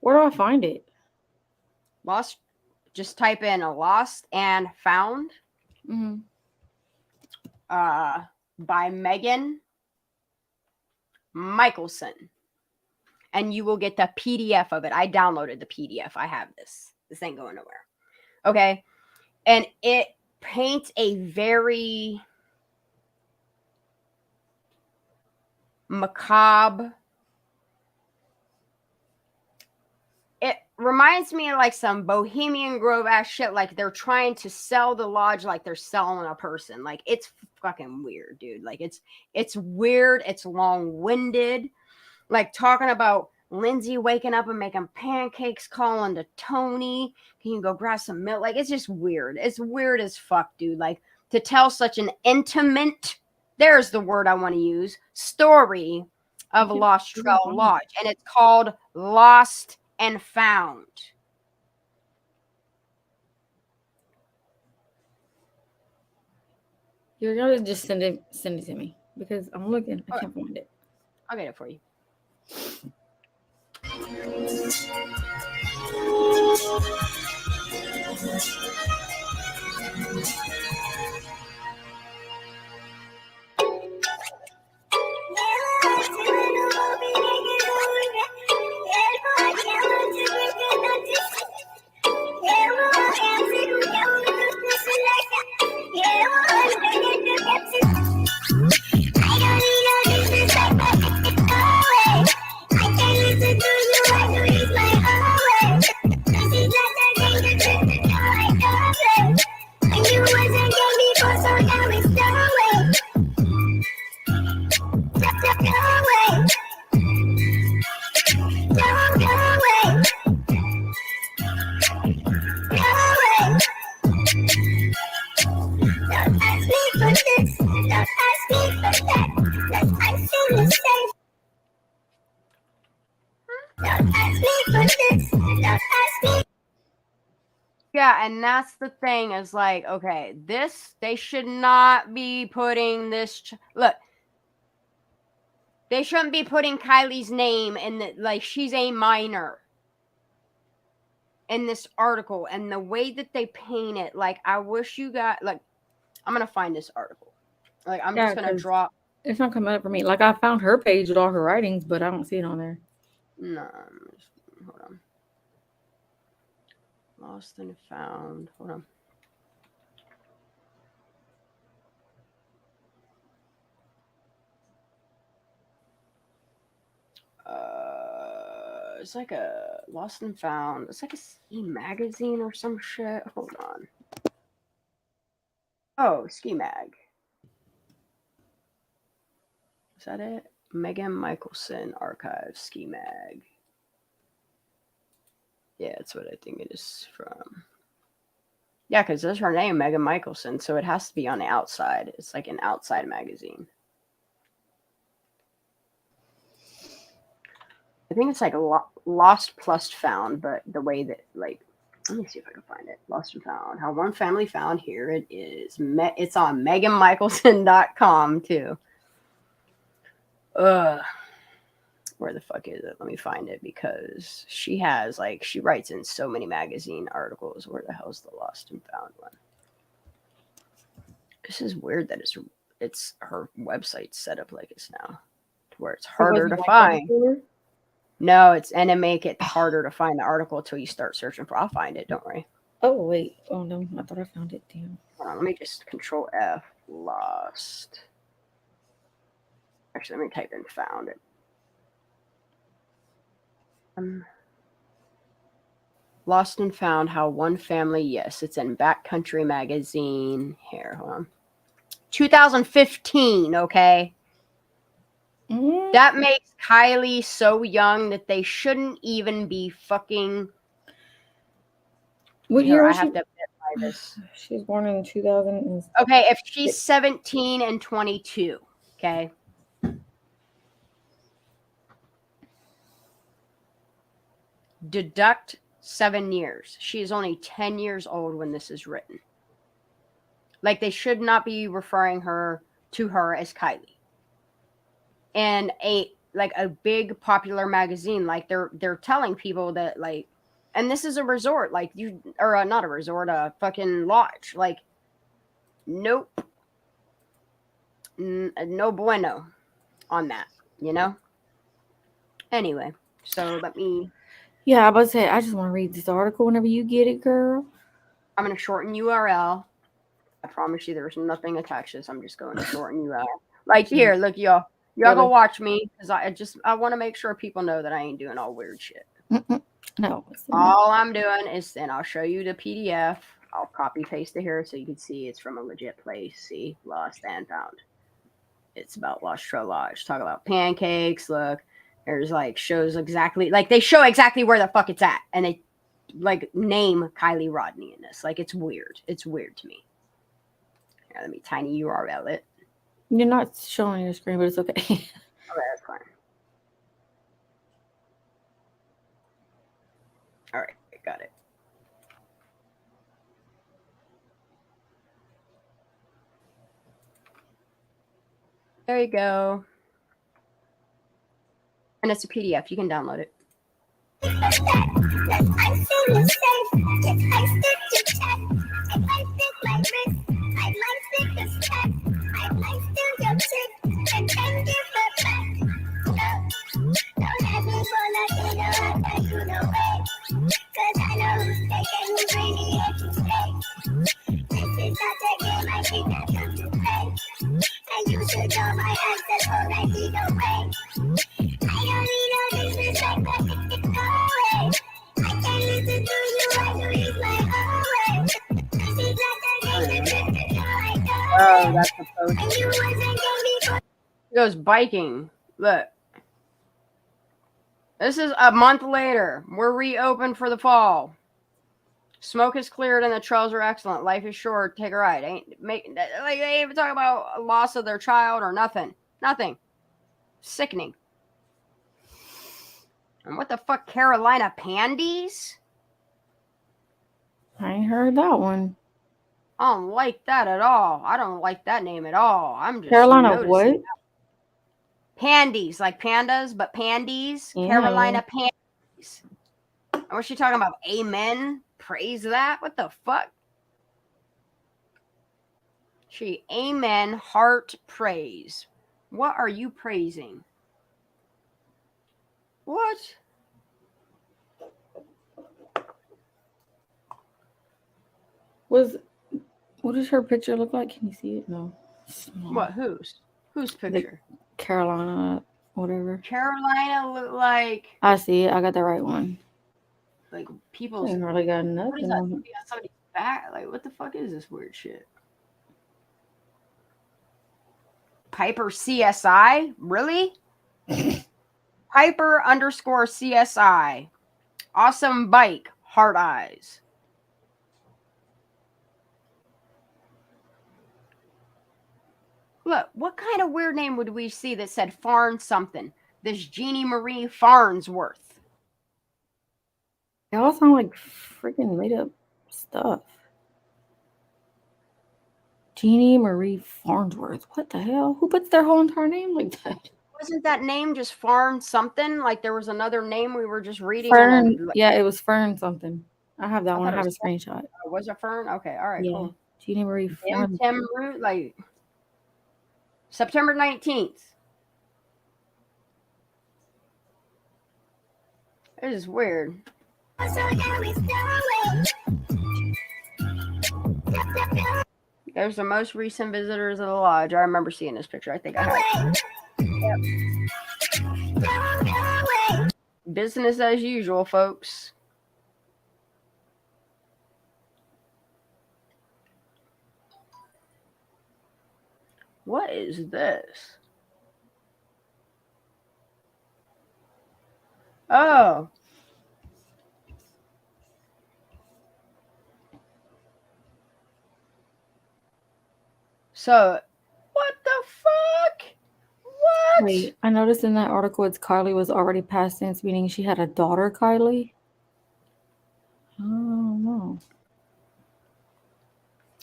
Where do I find it? Lost. Just type in Lost and Found. Mm-hmm. By Megan Michelson. And you will get the PDF of it. I downloaded the PDF. I have this. This ain't going nowhere. Okay. And it paints a very macabre. It reminds me of like some Bohemian Grove ass shit. Like they're trying to sell the lodge like they're selling a person. Like it's fucking weird, dude. Like it's weird. It's long-winded. Like talking about Lindsay waking up and making pancakes, calling to Tony. Can you go grab some milk? Like it's just weird. It's weird as fuck, dude. Like to tell such an intimate, there's the word I want to use, story of Lost Trail Lodge. And it's called Lost and Found. You're gonna just send it to me because I'm looking. I can't find it. I'll get it for you. Yeah, and that's the thing is like, okay, this, they should not be putting this, look, they shouldn't be putting Kylie's name in the, like, she's a minor in this article. And the way that they paint it, like, I wish you got, like, I'm going to find this article. Like, I'm just going to drop. It's not coming up for me. Like, I found her page with all her writings, but I don't see it on there. No, hold on. Lost and Found. Hold on. It's like a Lost and Found. It's like a ski magazine or some shit. Hold on. Oh, Ski Mag. Is that it? Megan Michelson Archive Ski Mag. Yeah, that's what I think it is from. Yeah, because that's her name, Megan Michelson. So it has to be on the outside. It's like an outside magazine. I think it's like Lost plus Found, but the way that, like, let me see if I can find it. Lost and Found. How one family found. Here it is. It's on meganmichelson.com too. Where the fuck is it? Let me find it because she has, like, she writes in so many magazine articles. Where the hell's the Lost and Found one? This is weird that it's her website set up like it's now, to where it's harder to find. No, and it make it harder to find the article until you start searching for. I'll find it. Don't worry. Oh wait. Oh no, I thought I found it. Damn. Hold on, let me just Control F. Lost. Actually, let me type in Found it. Lost and Found. How one family. Yes, it's in Backcountry Magazine. Here, hold on. 2015. Okay. That makes Kylie so young that they shouldn't even be fucking What Here, year I was she? have to verify this. She was born in 2000. Okay, if she's 17 and 22, okay. Deduct 7 years. She is only 10 years old when this is written. Like, they should not be referring to her as Kylie. And a big popular magazine, like they're telling people that, like, and this is a resort, like, you, or not a resort, a fucking lodge. Like, nope. No bueno on that, you know? Anyway, so let me. Yeah, I was say I just want to read this article whenever you get it, girl. I'm gonna shorten URL. I promise you, there's nothing attached to this. I'm just going to shorten URL. Like, here, look, y'all. Y'all go watch me, because I want to make sure people know that I ain't doing all weird shit. No. All I'm doing is, and I'll show you the PDF. I'll copy paste it here so you can see it's from a legit place. See, Lost and Found. It's about Lost Trail Lodge. Talk about pancakes. Look, there's like shows exactly, like they show exactly where the fuck it's at, and they like name Kylie Rodney in this. Like, it's weird. It's weird to me. Here, let me tiny URL it. You're not showing your screen, but it's okay. Okay, that's fine. All right, got it. There you go. And it's a PDF. You can download it. Oh, that's the post. He goes biking. Look. This is a month later. We're reopened for the fall. Smoke is cleared and the trails are excellent. Life is short. Take a ride. They ain't even talk about a loss of their child or nothing. Nothing. Sickening. And what the fuck, Carolina Pandies? I ain't heard that one. I don't like that at all. I don't like that name at all. I'm just Carolina noticing what? that. Pandies, like pandas, but pandies. Yeah. Carolina Pandies. And what's she talking about? Amen? Praise that? What the fuck? She, amen, heart praise. What are you praising? What? What does her picture look like? Can you see it? No. What? Whose picture? Carolina, whatever. Carolina look like. I see it. I got the right one. Like people's. Ain't really got What nothing is that? on it. Somebody's back. Like, what the fuck is this weird shit? Piper CSI? Really? Piper _ CSI. Awesome bike. Heart eyes. Look, what kind of weird name would we see that said Farn something? This Jeannie Marie Farnsworth. They all sound like freaking made up stuff. Jeannie Marie Farnsworth. What the hell? Who puts their whole entire name like that? Wasn't that name just Farn something? Like there was another name we were just reading. Fern. Yeah, it was Fern something. I have that one. I have a Fern. screenshot. Was it Fern? Okay, all right, Yeah. cool. Jeannie Marie Farnsworth. Tim Root, like September 19th. It is weird. There's the most recent visitors of the lodge. I remember seeing this picture. I think I have. Yep. Business as usual, folks. What is this? Oh. So, what the fuck? What? Wait, I noticed in that article it's Kylie was already past tense, meaning she had a daughter, Kylie. Oh no.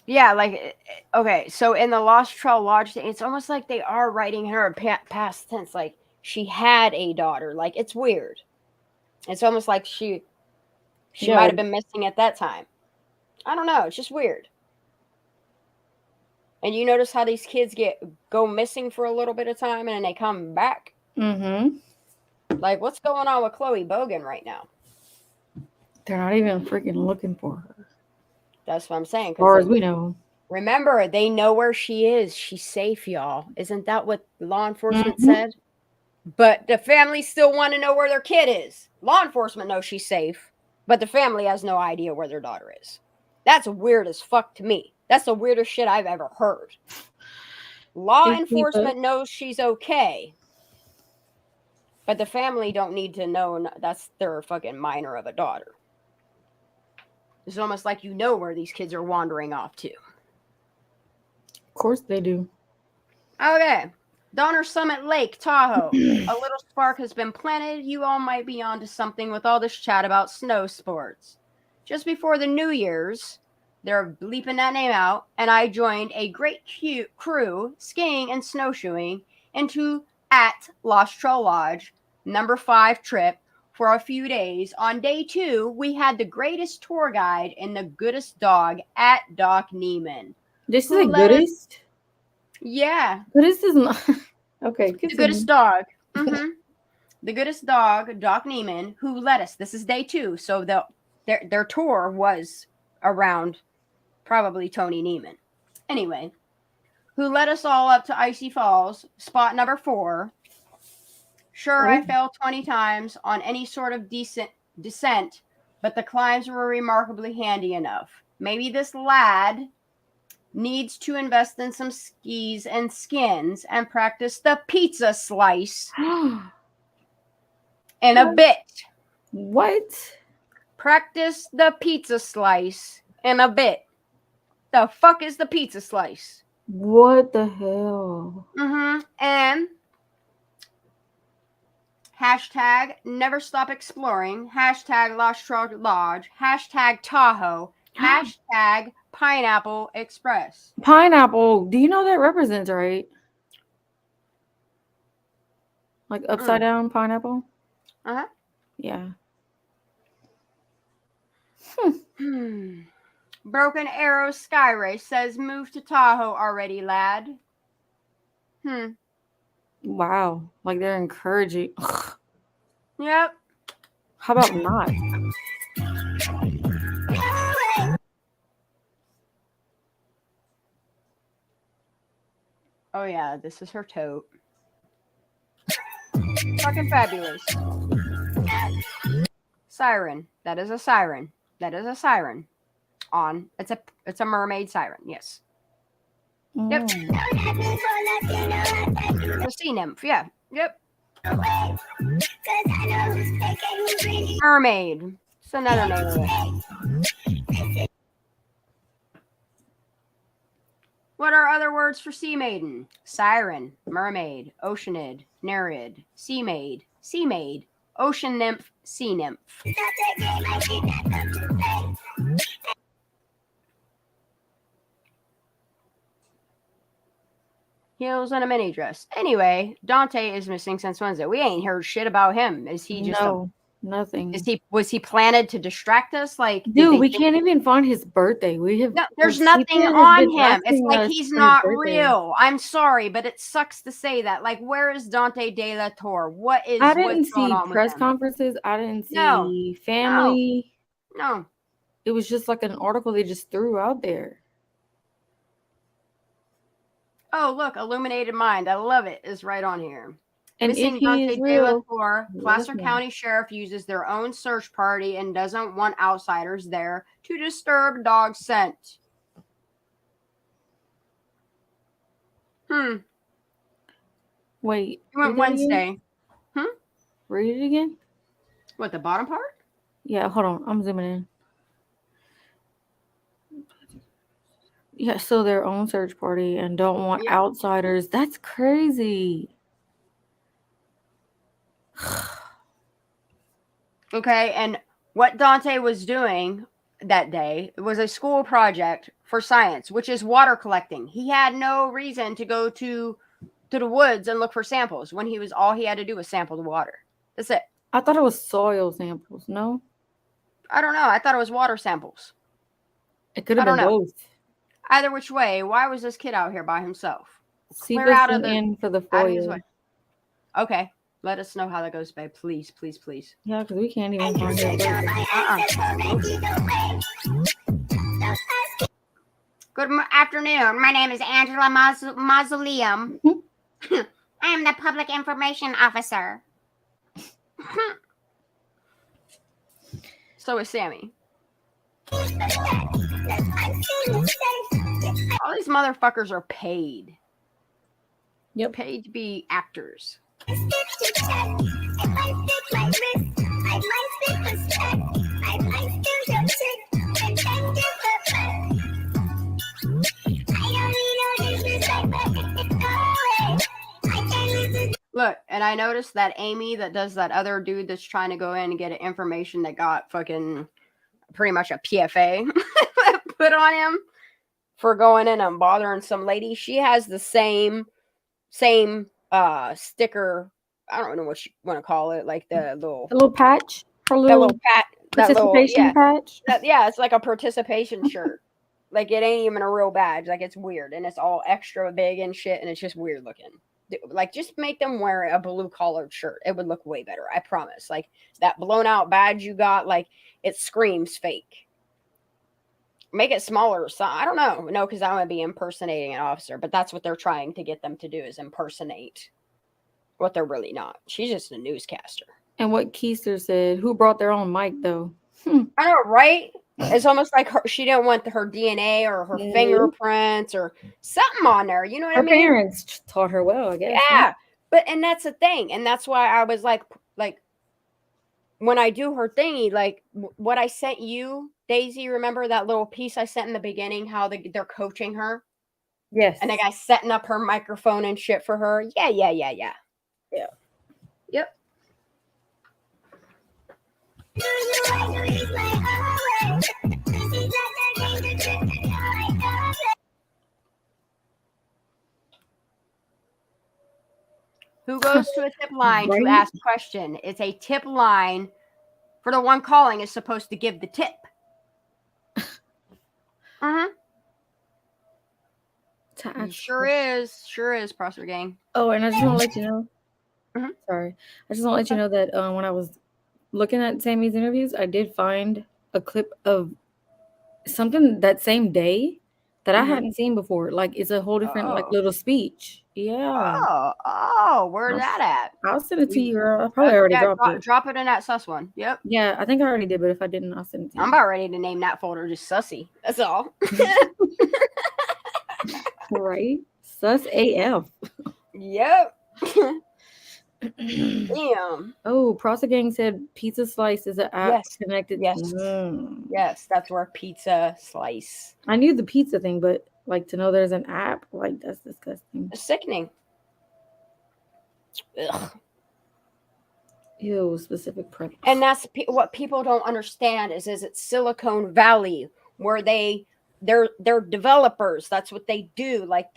Yeah, like, okay, so in the Lost Trail Lodge, it's almost like they are writing her past tense, like she had a daughter. Like, it's weird. It's almost like she Yeah. might have been missing at that time. I don't know. It's just weird. And you notice how these kids go missing for a little bit of time and then they come back. Mm-hmm. Like, what's going on with Chloe Bogan right now? They're not even freaking looking for her. That's what I'm saying. As far as we know. Remember, they know where she is. She's safe, y'all. Isn't that what law enforcement Mhm. said? But the family still want to know where their kid is. Law enforcement knows she's safe, but the family has no idea where their daughter is. That's weird as fuck to me. That's the weirdest shit I've ever heard. Law They keep enforcement knows she's okay, but the family don't need to know that's their fucking minor of a daughter. It's almost like you know where these kids are wandering off to. Of course they do. Okay. Donner Summit Lake, Tahoe. A little spark has been planted. You all might be onto something with all this chat about snow sports. Just before the New Year's, they're bleeping that name out, and I joined a great crew skiing and snowshoeing into at Lost Trail Lodge, number 5 trip for a few days. On day 2, we had the greatest tour guide and the goodest dog at Doc Neiman. This is Who the let us- goodest? Yeah. Goodest is not. Okay. The goodest dog. Mm-hmm. The goodest dog, Doc Neiman, who led us. This is day 2. So their tour was around probably Tony Neiman. Anyway, who led us all up to Icy Falls, spot number 4. Sure, I failed 20 times on any sort of descent, but the climbs were remarkably handy enough. Maybe this lad needs to invest in some skis and skins and practice the pizza slice in a bit. What? Practice the pizza slice in a bit. The fuck is the pizza slice? What the hell? Mm-hmm. And hashtag never stop exploring, hashtag Lost Trail Lodge, hashtag Tahoe, hashtag Pineapple Express. Pineapple. Do you know that represents, right? Like upside down pineapple? Uh-huh. Yeah. Broken Arrow Sky Race says move to Tahoe already, lad. Wow. Like they're encouraging. Yep. How about not? Oh yeah, this is her tote. Fucking fabulous. Siren. That is a siren. That is a siren. On. It's a mermaid siren. Yes. Yep. The sea nymph. Yeah. Yep. Mermaid. It's another name of it. What are other words for sea maiden? Siren, mermaid, oceanid, nereid, sea maid, ocean nymph, sea nymph. Heels and a mini dress. Anyway, Dante is missing since Wednesday. We ain't heard shit about him. Is he just nothing? Was he planted to distract us? Like, Dude, we can't even find his birthday. We have there's the nothing people have on been him. It's asking like us he's for his not birthday. real. I'm sorry, but it sucks to say that. Like, where is Dante De La Torre? I didn't what's going see on press with him? conferences. I didn't see No. family. No. It was just like an article they just threw out there. Oh, look, Illuminated Mind. I love it. Is right on here. And Missing if he Dante is De La real, Torre. let Placer us know. County Sheriff uses their own search party and doesn't want outsiders there to disturb dog scent. Wait. He went read that again? Wednesday. Read it again? What, the bottom part? Yeah, hold on. I'm zooming in. Yeah, so their own search party and don't want Yeah. outsiders. That's crazy. Okay, and what Dante was doing that day was a school project for science, which is water collecting. He had no reason to go to the woods and look for samples when all he had to do was sample the water. That's it. I thought it was soil samples. No, I don't know. I thought it was water samples. it could I have don't been know. both. Either which way, why was this kid out here by himself? Clear Cephas out of went the in for the out of his foil. way. Okay, let us know how that goes, babe. Please, please, please. Yeah, because we can't even find it. Good afternoon. My name is Angela Mausoleum. I am the public information officer. So is Sammy. All these motherfuckers are paid. Yep. Paid to be actors. Look, and I noticed that Amy that does that other dude that's trying to go in and get information that got fucking pretty much a PFA put on him for going in and bothering some lady. She has the same sticker. I don't know what you want to call it, like the little patch, that little pat, that little participation patch. yeah, it's like a participation shirt. Like it ain't even a real badge. Like it's weird and it's all extra big and shit, and it's just weird looking. Like just make them wear a blue collared shirt. It would look way better. I promise. Like that blown out badge you got, like it screams fake. Make it smaller. So I don't know. No, because I'm gonna be impersonating an officer, but that's what they're trying to get them to do is impersonate what they're really not. She's just a newscaster. And what Keister said, who brought their own mic though? I know, right? It's almost like she didn't want her DNA or her fingerprints or something on there. You know what I Her mean? parents taught her well, I guess. Yeah, but and that's the thing, and that's why I was like when I do her thingy, like what I sent you, Daisy. Remember that little piece I sent in the beginning? How they're coaching her. Yes. And the guy setting up her microphone and shit for her. Yeah. Yep. Who goes to a tip line to ask a question? It's a tip line for the one calling is supposed to give the tip. Sure is, Prosper Gang. Oh, and I just want to let you know. Sorry, I just want to let you know that when I was looking at Sammy's interviews, I did find a clip of something that same day that I hadn't seen before. Like it's a whole different like little speech. Yeah. Where's that at? I'll send it to you, girl. I probably already dropped it. Drop it in that sus one. Yep. Yeah, I think I already did, but if I didn't, I'll send it to you. I'm about ready to name that folder just Sussy. That's all. Right? Sus AF. Yep. Damn. Oh, Prosa Gang said Pizza Slice is an app connected. Yes. Yes, that's where Pizza Slice. I knew the pizza thing, but like to know there's an app, like that's disgusting. It's sickening. Ugh. Ew, specific prep. And that's what people don't understand is it's Silicon Valley where they're developers. That's what they do. Like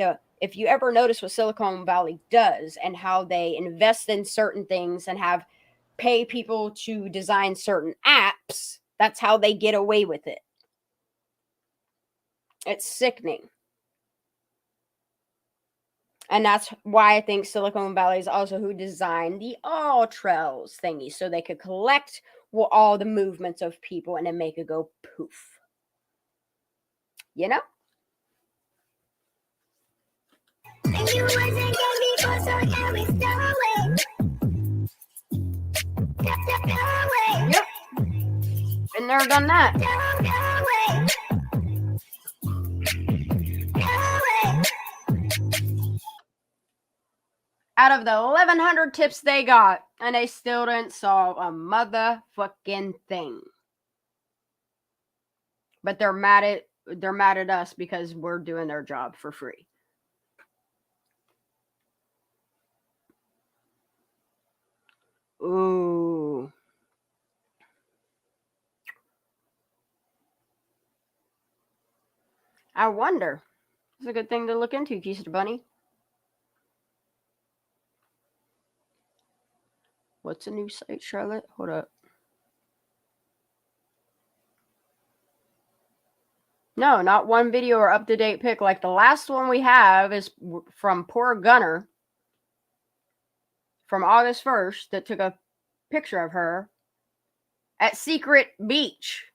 if you ever notice what Silicon Valley does and how they invest in certain things and pay people to design certain apps, that's how they get away with it. It's sickening. And that's why I think Silicon Valley is also who designed the All Trails thingy, so they could collect all the movements of people and then make it go poof. You know? Yep. Been there, done that. Out of the 1,100 tips they got, and they still didn't solve a motherfucking thing. But they're mad at they're mad at us because we're doing their job for free. Ooh. I wonder. It's a good thing to look into, Keister Bunny. What's a new site, Charlotte? Hold up. No, not one video or up-to-date pic. Like the last one we have is from Poor Gunner from August 1st that took a picture of her at Secret Beach.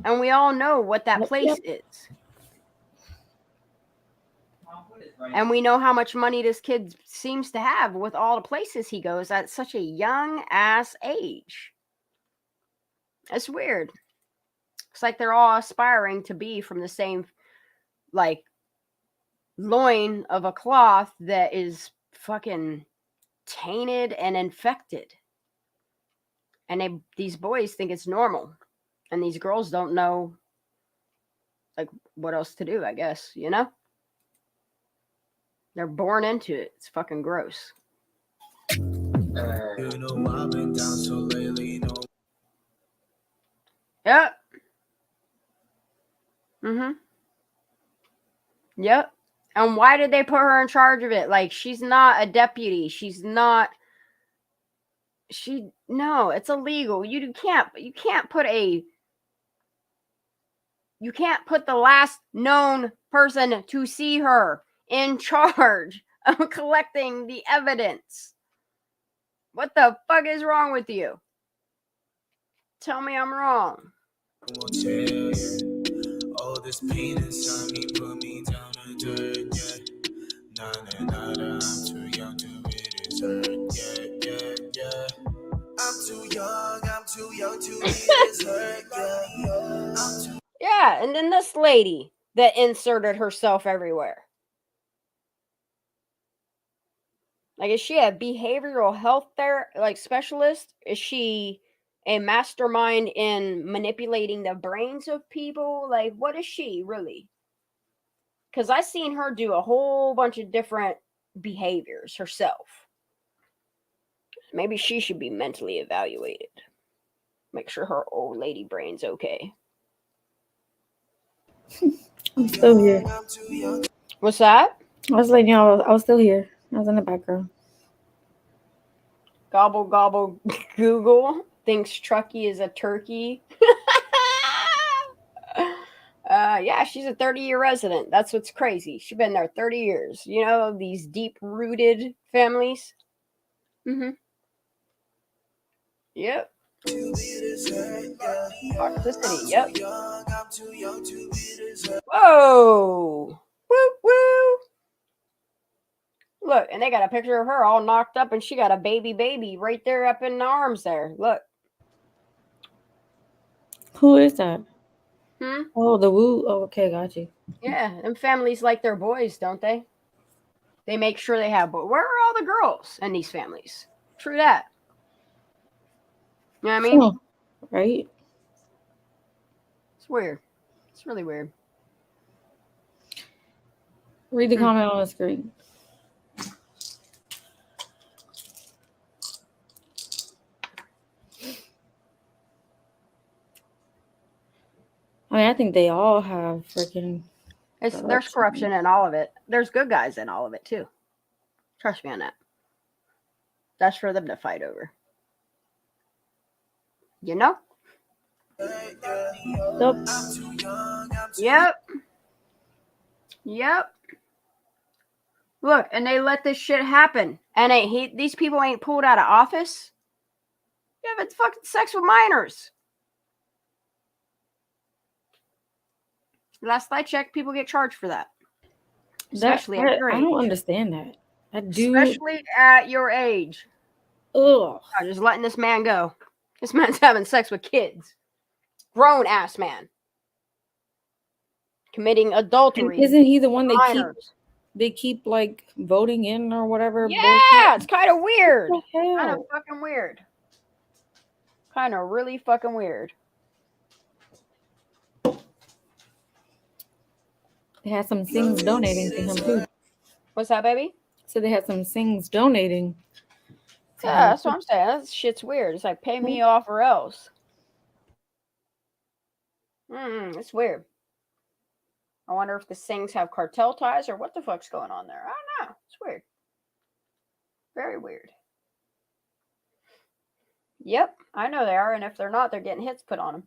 And we all know what that place is. And we know how much money this kid seems to have with all the places he goes at such a young ass age. It's weird. It's like they're all aspiring to be from the same, like, loin of a cloth that is fucking tainted and infected. And these boys think it's normal. And these girls don't know, like, what else to do, I guess, you know? They're born into it. It's fucking gross. Yep. Mm-hmm. Yep. And why did they put her in charge of it? Like, she's not a deputy. She's not. No, it's illegal. You can't put the last known person to see her in charge of collecting the evidence. What the fuck is wrong with you? Tell me I'm wrong. Oh, this penis on me, put me down to dirt, yeah. Nah, I'm too young to be this hurt, yeah. I'm too young to be this hurt, yeah. Yeah, and then this lady that inserted herself everywhere. Like, is she a behavioral health specialist? Is she a mastermind in manipulating the brains of people? Like, what is she really? Because I seen her do a whole bunch of different behaviors herself. Maybe she should be mentally evaluated. Make sure her old lady brain's okay. I'm still here. What's that? I was letting y'all. I was still here. I was in the background. Gobble gobble Google thinks Truckee is a turkey. Yeah, she's a 30-year resident. That's what's crazy. She's been there 30 years. You know, these deep-rooted families. Mm-hmm. Yep. Toxicity, yep. Whoa! Woo woo! Look, and they got a picture of her all knocked up, and she got a baby right there up in the arms there. Look. Who is that? Hmm? Oh, the Woo. Oh, okay, got you. Yeah, them families like their boys, don't they? They make sure they have boys. Where are all the girls in these families? True that. You know what I mean? Oh, right. It's weird. It's really weird. Read the comment on the screen. I mean, I think they all have freaking. There's corruption in all of it. There's good guys in all of it too. Trust me on that. That's for them to fight over. You know? Yep. Look, and they let this shit happen. And these people ain't pulled out of office. Yeah, but it's fucking sex with minors. Last I checked, people get charged for that. Especially at your age. I don't understand that. I do. Especially at your age. Ugh. I'm just letting this man go. This man's having sex with kids. Grown ass man. Committing adultery. And isn't he the one they keep like voting in or whatever? Yeah, bullshit? it's kind of weird. What the hell? Kind of fucking weird. Kind of really fucking weird. They had some things donating to him too. What's that, baby? So they had some things donating. Yeah, that's what I'm saying. That shit's weird. It's like pay me off or else. It's weird. I wonder if the Sings have cartel ties or what the fuck's going on there. I don't know. It's weird. Very weird. Yep, I know they are, and if they're not, they're getting hits put on them.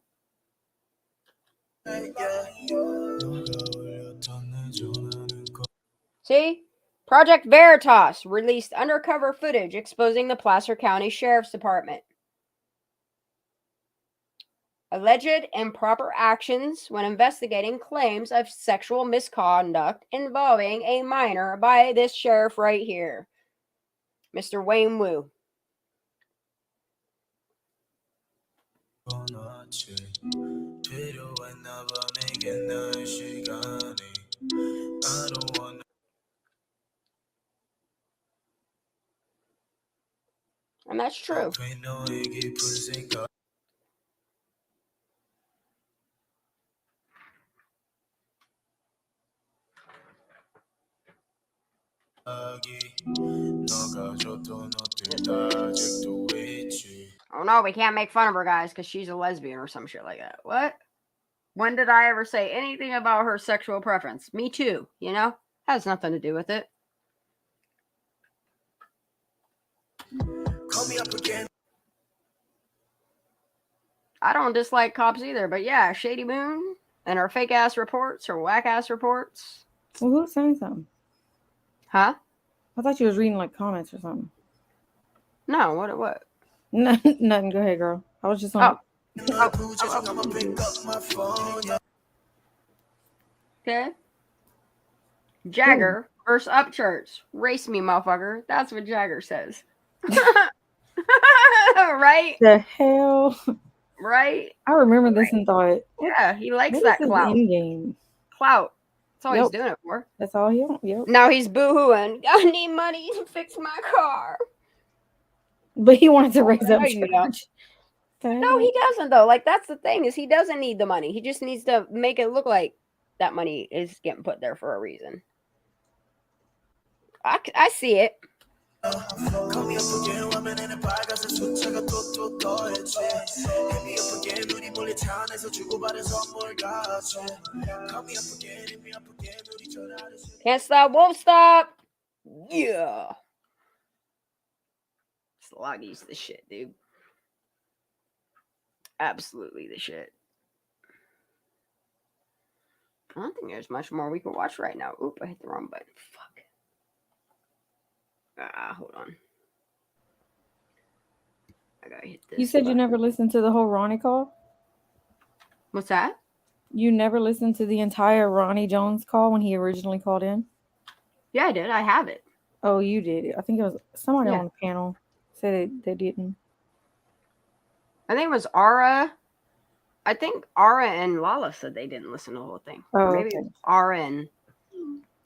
See? Project Veritas released undercover footage exposing the Placer County Sheriff's Department. Alleged improper actions when investigating claims of sexual misconduct involving a minor by this sheriff right here, Mr. Wayne Wu. And that's true. Oh no, we can't make fun of her, guys, because she's a lesbian or some shit like that. What? When did I ever say anything about her sexual preference? Me too, you know? Has nothing to do with it. Call me up again. I don't dislike cops either, but yeah, Shady Moon and her fake ass reports, her whack ass reports. Well, who's saying something? Huh? I thought you was reading like comments or something. No, what? No, nothing. Go ahead, girl. I was just on. Okay. Jagger versus Upchurch. Race me, motherfucker. That's what Jagger says. Right? The hell? Right? I remember this and thought, yeah, he likes what that is his clout. end game? Clout. That's all Yep. he's doing it for. That's all he wants. Yep. Now he's boo-hooing. I need money to fix my car. But he wanted to raise No, up you don't. church. No, he doesn't though. Like that's the thing is he doesn't need the money. He just needs to make it look like that money is getting put there for a reason. I see it. Can't stop, won't stop. Yeah. Sloggy's the shit, dude. Absolutely the shit. I don't think there's much more we can watch right now. Oop, I hit the wrong button. Fuck. Hold on. I gotta hit this. You said you button. never listened to the whole Ronnie call? What's that? You never listened to the entire Ronnie Jones call when he originally called in? Yeah, I did. I have it. Oh, you did. I think it was somebody Yeah. on the panel said they didn't. I think it was Ara. I think Ara and Lala said they didn't listen to the whole thing. Oh, Or maybe okay. it was Ara and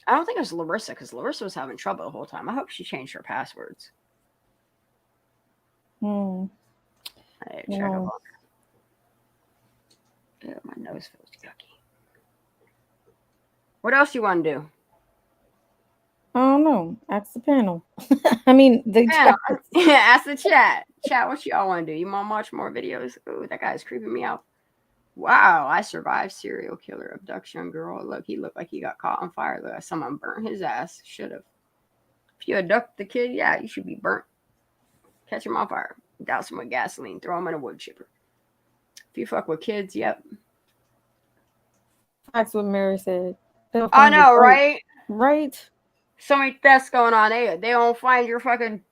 I don't think it was Larissa because Larissa was having trouble the whole time. I hope she changed her passwords. I check up on her. Ew, my nose feels yucky. What else you want to do? I don't know. Ask the panel. I mean, the Panel. chat. Yeah, ask the chat. Chat, what y'all want to do? You want to watch more videos? Ooh, that guy's creeping me out. Wow, I survived serial killer abduction girl. Look, he looked like he got caught on fire. Look, someone burnt his ass. Should have. If you abduct the kid, yeah, you should be burnt. Catch him on fire. Douse him with gasoline. Throw him in a wood chipper. If you fuck with kids, yep. That's what Mary said. They'll I find you know, first. right? Right? So many thefts going on. They don't find your fucking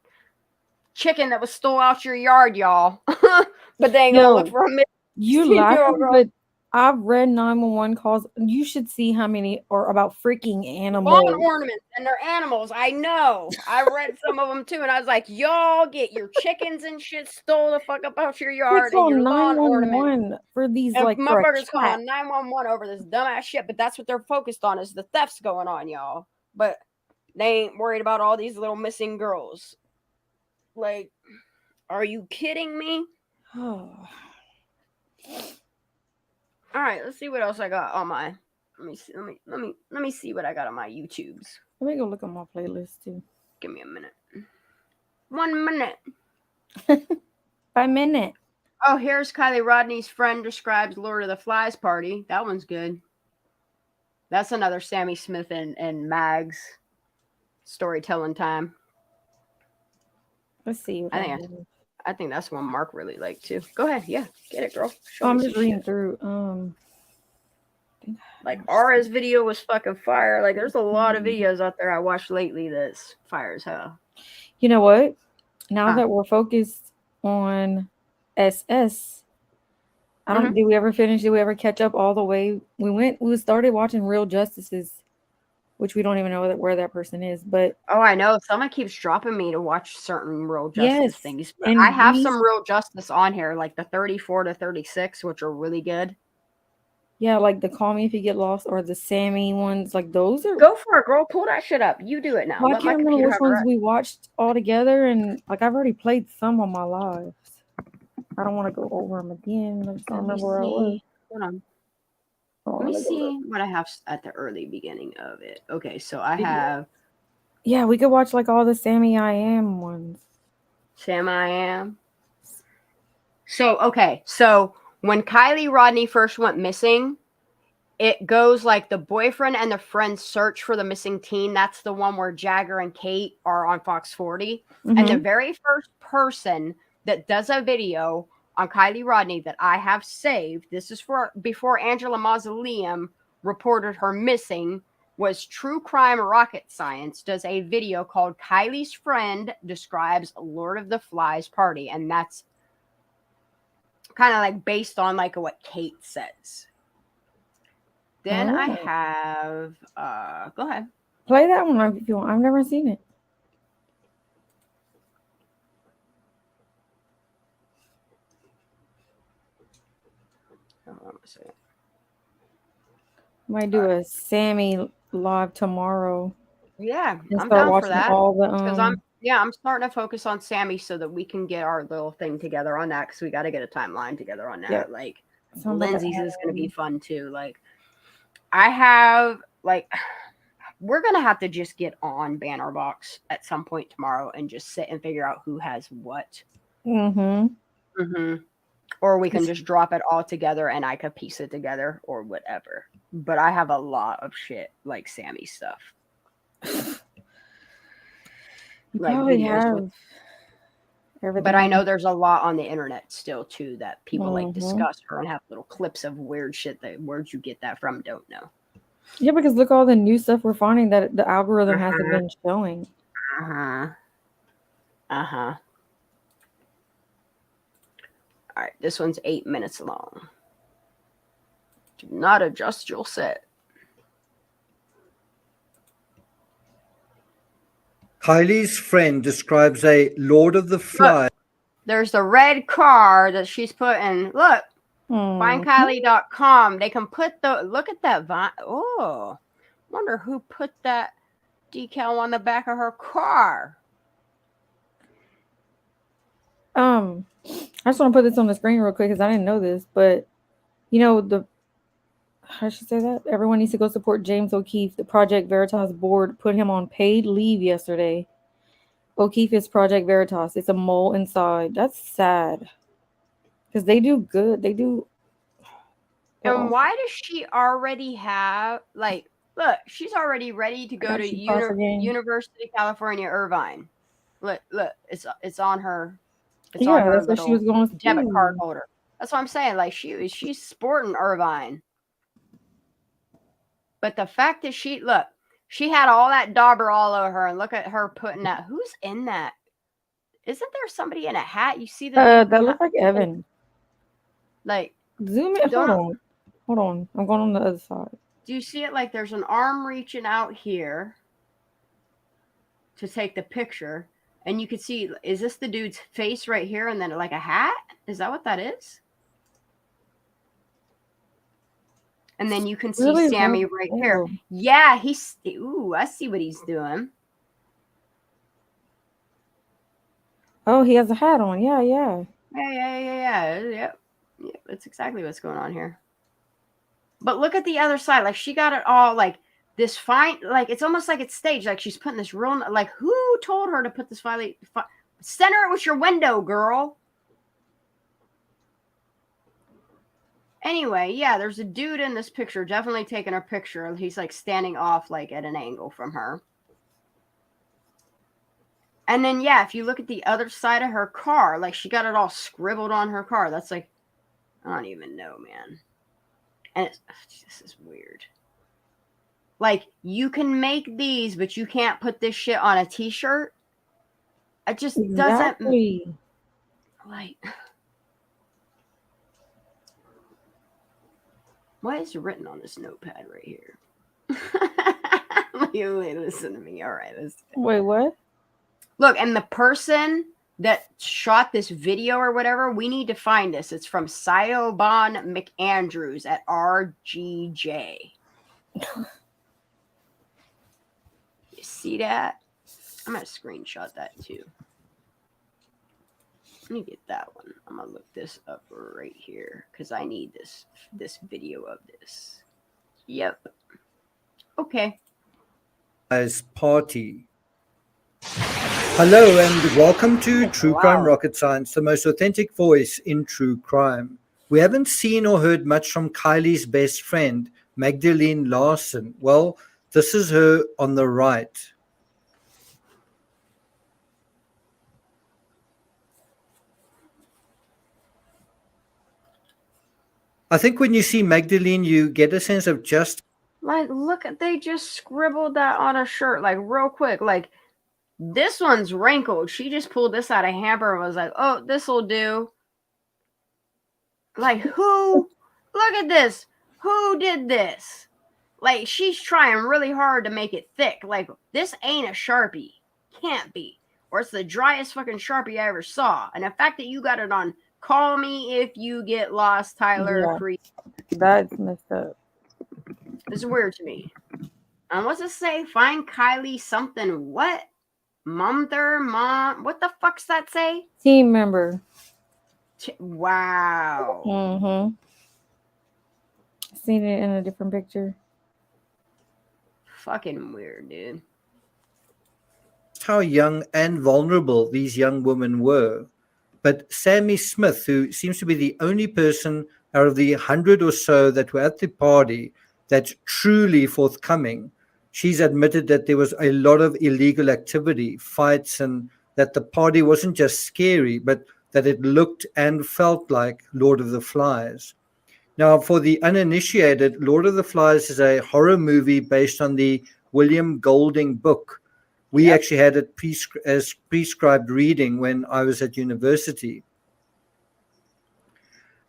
chicken that was stole out your yard, y'all. But they ain't gonna look for a You laughing, but I've read 911 calls. You should see how many are about freaking animals. lawn ornaments, and they're animals. I know. I read some of them too, and I was like, y'all get your chickens and shit stole the fuck up out your yard They call and your lawn ornaments. 911 for these, And like, for a motherfuckers trap. calling 911 over this dumbass shit, but that's what they're focused on is the thefts going on, y'all. But they ain't worried about all these little missing girls. Like, are you kidding me? All right, let's see what else I got on my Let me see. Let me see what I got on my YouTubes. Let me go look at my playlist too. Give me a minute. 1 minute. 5 minutes. Oh, here's Kylie Rodney's friend describes Lord of the Flies party. That one's good. That's another Sammy Smith and Mags storytelling time. Let's see. I think that's one Mark really liked too. Go ahead. Yeah, get it, girl. Show I'm me just some reading shit. through. Like Aura's video was fucking fire. Like there's a lot of videos out there I watched lately that's fire as hell. You know what? Now that we're focused on SS, I don't. Did we ever finish? Did we ever catch up all the way? We started watching Real Justices, which we don't even know where that person is. But oh, I know someone keeps dropping me to watch certain Real Justice things. But and I have some Real Justice on here, like the 34 to 36, which are really good. Yeah, like the Call Me If You Get Lost or the Sammy ones, like those are. Go for it, girl. Pull that shit up. You do it now. Well, I Let my can't remember computer which have ones it. we watched all together, and like I've already played some on my lives. I don't want to go over them again. I just don't remember where I was. Hold on. Oh, Let me go see what I have at the early beginning of it. Okay, so I have Yeah, we could watch like all the Sammy I Am ones. Sam I Am. So, okay. So when Kylie Rodney first went missing, it goes like the boyfriend and the friend search for the missing teen. That's the one where Jagger and Kate are on Fox 40. And the very first person that does a video on Kylie Rodney that I have saved, this is for before Angela Mausoleum reported her missing, was True Crime Rocket Science does a video called Kylie's Friend Describes Lord of the Flies Party. And that's kind of like based on like what Kate says. Then I have go ahead. Play that one if you want. I've never seen it. Hold on a second. Might do a Sammy live tomorrow. Yeah, And I'm start down for watching that. all the Because I'm starting to focus on Sammy so that we can get our little thing together on that. Because we got to get a timeline together on that. Yeah. Like Sounds like Lindsay's is going to be fun too. Like I have like we're gonna have to just get on Banner Box at some point tomorrow and just sit and figure out who has what. Or we can just drop it all together and I could piece it together or whatever. But I have a lot of shit like Sammy stuff. You like probably videos have with, everything. but I know there's a lot on the internet still too that people like Mhm. discuss or and have little clips of weird shit that where'd you get that from? Don't know. Yeah, because look all the new stuff we're finding that the algorithm hasn't been showing. All right, this one's 8 minutes long. Do not adjust your set. Kylie's friend describes a Lord of the Flies. There's the red car that she's putting. Look, findkylie.com. They can put the look at that vine. Oh, wonder who put that decal on the back of her car. I just want to put this on the screen real quick because I didn't know this, but you know how should I say that? Everyone needs to go support James O'Keefe. The Project Veritas board put him on paid leave yesterday. O'Keefe is Project Veritas. It's a mole inside. That's sad because they do good. They do. And why does she already have like? Look, she's already ready to go to University of California, Irvine. Look, it's on her. It's on her that's what she was going to debit card holder. That's what I'm saying. Like she's sporting Irvine. But the fact that she had all that dauber all over her, and look at her putting that. Who's in that? Isn't there somebody in a hat? You see that looks like Evan. Like zoom in. Hold on. I'm going on the other side. Do you see it? Like there's an arm reaching out here to take the picture, and you can see, is this the dude's face right here, and then like a hat? Is that what that is? And then you can see Sammy right here. Yeah, I see what he's doing. Oh, he has a hat on. Yeah. Yeah. Yep. That's exactly what's going on here. But look at the other side. Like she got it all like this fine. Like it's almost like it's staged. Like she's putting this real. Like who told her to put this center it with your window, girl. Anyway, yeah, there's a dude in this picture definitely taking a picture. He's like standing off like at an angle from her. And then, yeah, if you look at the other side of her car, like she got it all scribbled on her car. That's like, I don't even know, man. And this is weird. Like, you can make these, but you can't put this shit on a t-shirt. It just doesn't. Like, what is written on this notepad right here? Listen to me. All right. Wait, what? Look, and the person that shot this video or whatever, we need to find this. It's from Siobhan McAndrews at RGJ. You see that? I'm going to screenshot that too. Let me get that one. I'm going to look this up right here because I need this video of this. Yep. Okay. As party. Hello and welcome to True Crime Rocket Science, the most authentic voice in true crime. We haven't seen or heard much from Kylie's best friend, Magdalene Larson. Well, this is her on the right. I think when you see Magdalene, you get a sense of just... Like, look, they just scribbled that on a shirt, like, real quick. Like, this one's wrinkled. She just pulled this out of hamper and was like, oh, this'll do. Like, who? Look at this. Who did this? Like, she's trying really hard to make it thick. Like, this ain't a Sharpie. Can't be. Or it's the driest fucking Sharpie I ever saw. And the fact that you got it on Call Me If You Get Lost, Tyler Creed. That's messed up. It's weird to me. And what's it say? Find Kylie something. What? Mom. What the fuck's that say? Team member. Wow. Mm-hmm. Seen it in a different picture. Fucking weird, dude. how young and vulnerable these young women were. But Sammy Smith, who seems to be the only person out of the 100 or so that were at the party that's truly forthcoming, she's admitted that there was a lot of illegal activity, fights, and that the party wasn't just scary, but that it looked and felt like Lord of the Flies. Now, for the uninitiated, Lord of the Flies is a horror movie based on the William Golding book. We actually had it as prescribed reading when I was at university.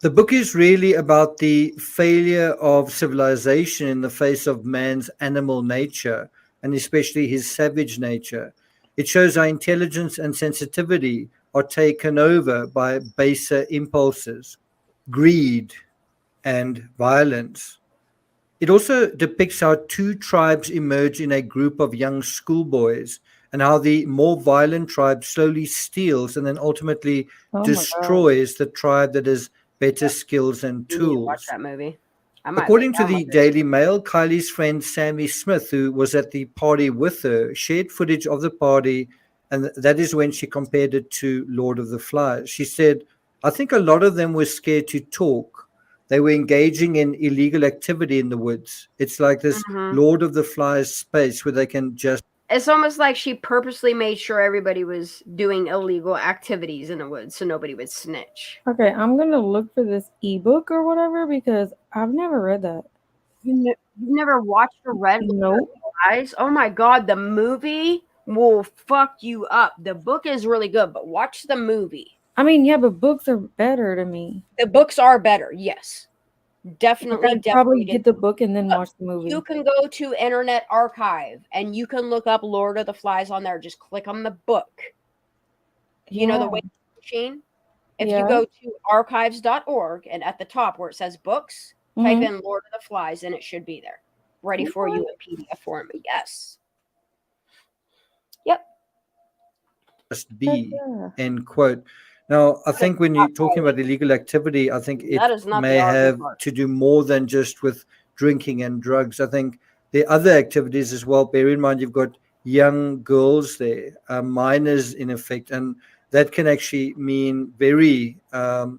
The book is really about the failure of civilization in the face of man's animal nature, and especially his savage nature. It shows how intelligence and sensitivity are taken over by baser impulses, greed, and violence. It also depicts how two tribes emerge in a group of young schoolboys and how the more violent tribe slowly steals and then ultimately destroys the tribe that has better skills and You need to tools. watch that movie. I might According lay to down the with it. Daily Mail, Kylie's friend Sammy Smith, who was at the party with her, shared footage of the party, and that is when she compared it to Lord of the Flies. She said, I think a lot of them were scared to talk. They were engaging in illegal activity in the woods. It's like this Lord of the Flies space where they can just... It's almost like she purposely made sure everybody was doing illegal activities in the woods so nobody would snitch. Okay, I'm gonna look for this ebook or whatever because I've never read that. You've never watched or read Lord of the Flies? Oh my god, the movie will fuck you up. The book is really good, but watch the movie. I mean, yeah, but books are better to me. The books are better, yes. Definitely, I'd probably get the book and then watch the movie. You can go to Internet Archive and you can look up Lord of the Flies on there. Just click on the book. You know the way machine? If you go to archives.org and at the top where it says books, type in Lord of the Flies and it should be there. Ready for you in PDF form. Yes. Yep. just be, end quote. Now, I think when you're talking about illegal activity, I think it That is not may the argument have part. to do more than just with drinking and drugs. I think there are other activities as well. Bear in mind, you've got young girls there, minors in effect, and that can actually mean very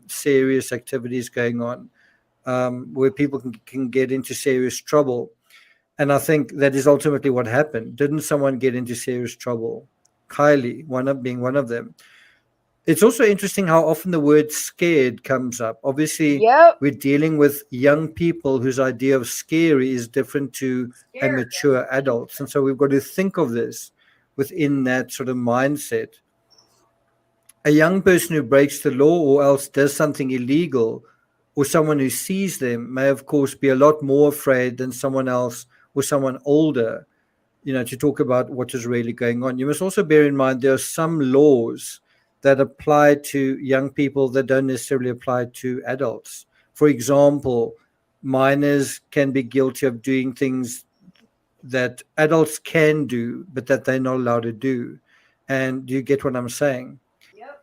serious activities going on, where people can get into serious trouble. And I think that is ultimately what happened. Didn't someone get into serious trouble? Kylie, being one of them. It's also interesting how often the word scared comes up. Obviously, we're dealing with young people whose idea of scary is different to a mature adult. And so we've got to think of this within that sort of mindset. A young person who breaks the law or else does something illegal, or someone who sees them, may of course be a lot more afraid than someone else or someone older, to talk about what is really going on. You must also bear in mind there are some laws that apply to young people that don't necessarily apply to adults. For example, minors can be guilty of doing things that adults can do, but that they're not allowed to do. And do you get what I'm saying?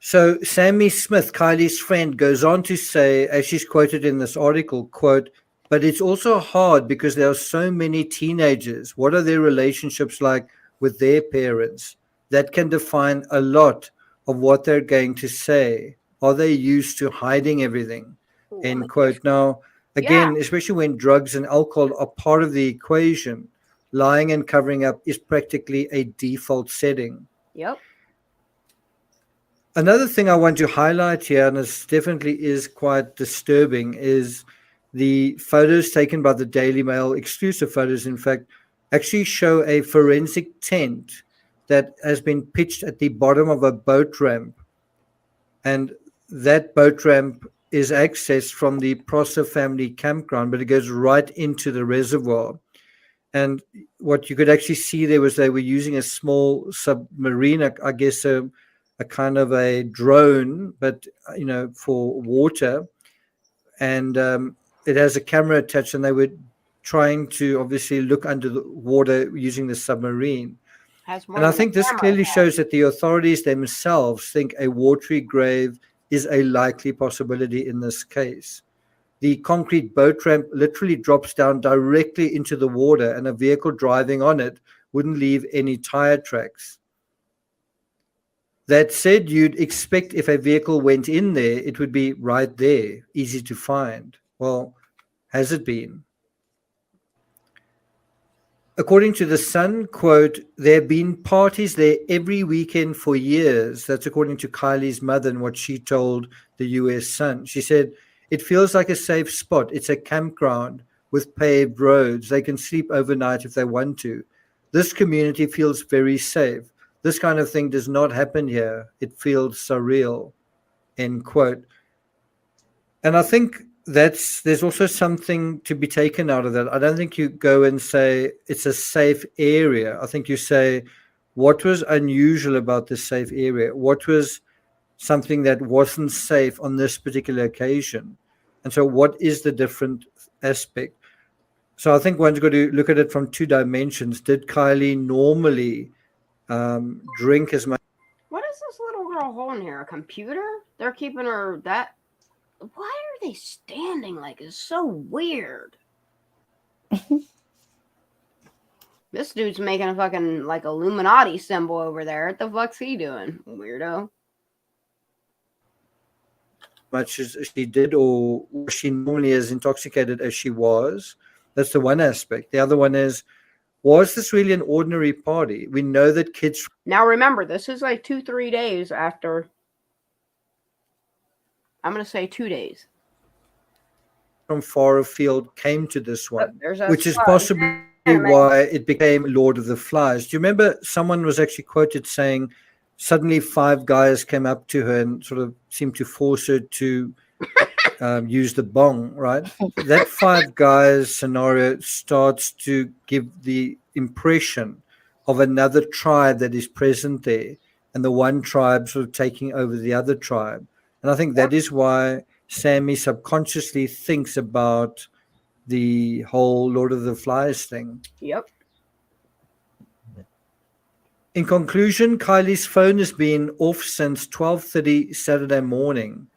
So Sammy Smith, Kylie's friend, goes on to say, as she's quoted in this article, quote, "But it's also hard because there are so many teenagers. What are their relationships like with their parents? That can define a lot of what they're going to say. Are they used to hiding everything?" End quote. Now, again, especially when drugs and alcohol are part of the equation, lying and covering up is practically a default setting. Yep. Another thing I want to highlight here, and it definitely is quite disturbing, is the photos taken by the Daily Mail, exclusive photos, in fact, actually show a forensic tent that has been pitched at the bottom of a boat ramp. And that boat ramp is accessed from the Prosser family campground, but it goes right into the reservoir. And what you could actually see there was they were using a small submarine, I guess a kind of a drone, but for water, and it has a camera attached, and they were trying to obviously look under the water using the submarine. And I think this clearly shows that the authorities themselves think a watery grave is a likely possibility in this case. The concrete boat ramp literally drops down directly into the water, and a vehicle driving on it wouldn't leave any tire tracks. That said, you'd expect if a vehicle went in there, it would be right there, easy to find. Well, has it been? According to The Sun, quote, "There have been parties there every weekend for years." That's according to Kylie's mother and what she told the US Sun. She said, "It feels like a safe spot. It's a campground with paved roads. They can sleep overnight if they want to. This community feels very safe. This kind of thing does not happen here. It feels surreal," end quote. And I think there's also something to be taken out of that. I don't think you go and say it's a safe area. I think you say, what was unusual about this safe area? What was something that wasn't safe on this particular occasion? And so what is the different aspect? So I think one's got to look at it from two dimensions. Did Kylie normally drink as much? What is this little girl holding here? A computer? They're keeping her that. Why are they standing like it's so weird? This dude's making a fucking like Illuminati symbol over there. What the fuck's he doing, weirdo? Much as she did, or was she normally as intoxicated as she was? That's the one aspect. The other one is, was this really an ordinary party? We know that kids. Now remember, this is like 2-3 days after. I'm going to say 2 days. From far afield came to this one, which is slide. possibly why it became Lord of the Flies. Do you remember someone was actually quoted saying, suddenly 5 guys came up to her and sort of seemed to force her to use the bong, right? That 5 guys scenario starts to give the impression of another tribe that is present there, and the one tribe sort of taking over the other tribe. And I think that is why Sammy subconsciously thinks about the whole Lord of the Flies thing. Yep. In conclusion, Kylie's phone has been off since 12:30 Saturday morning,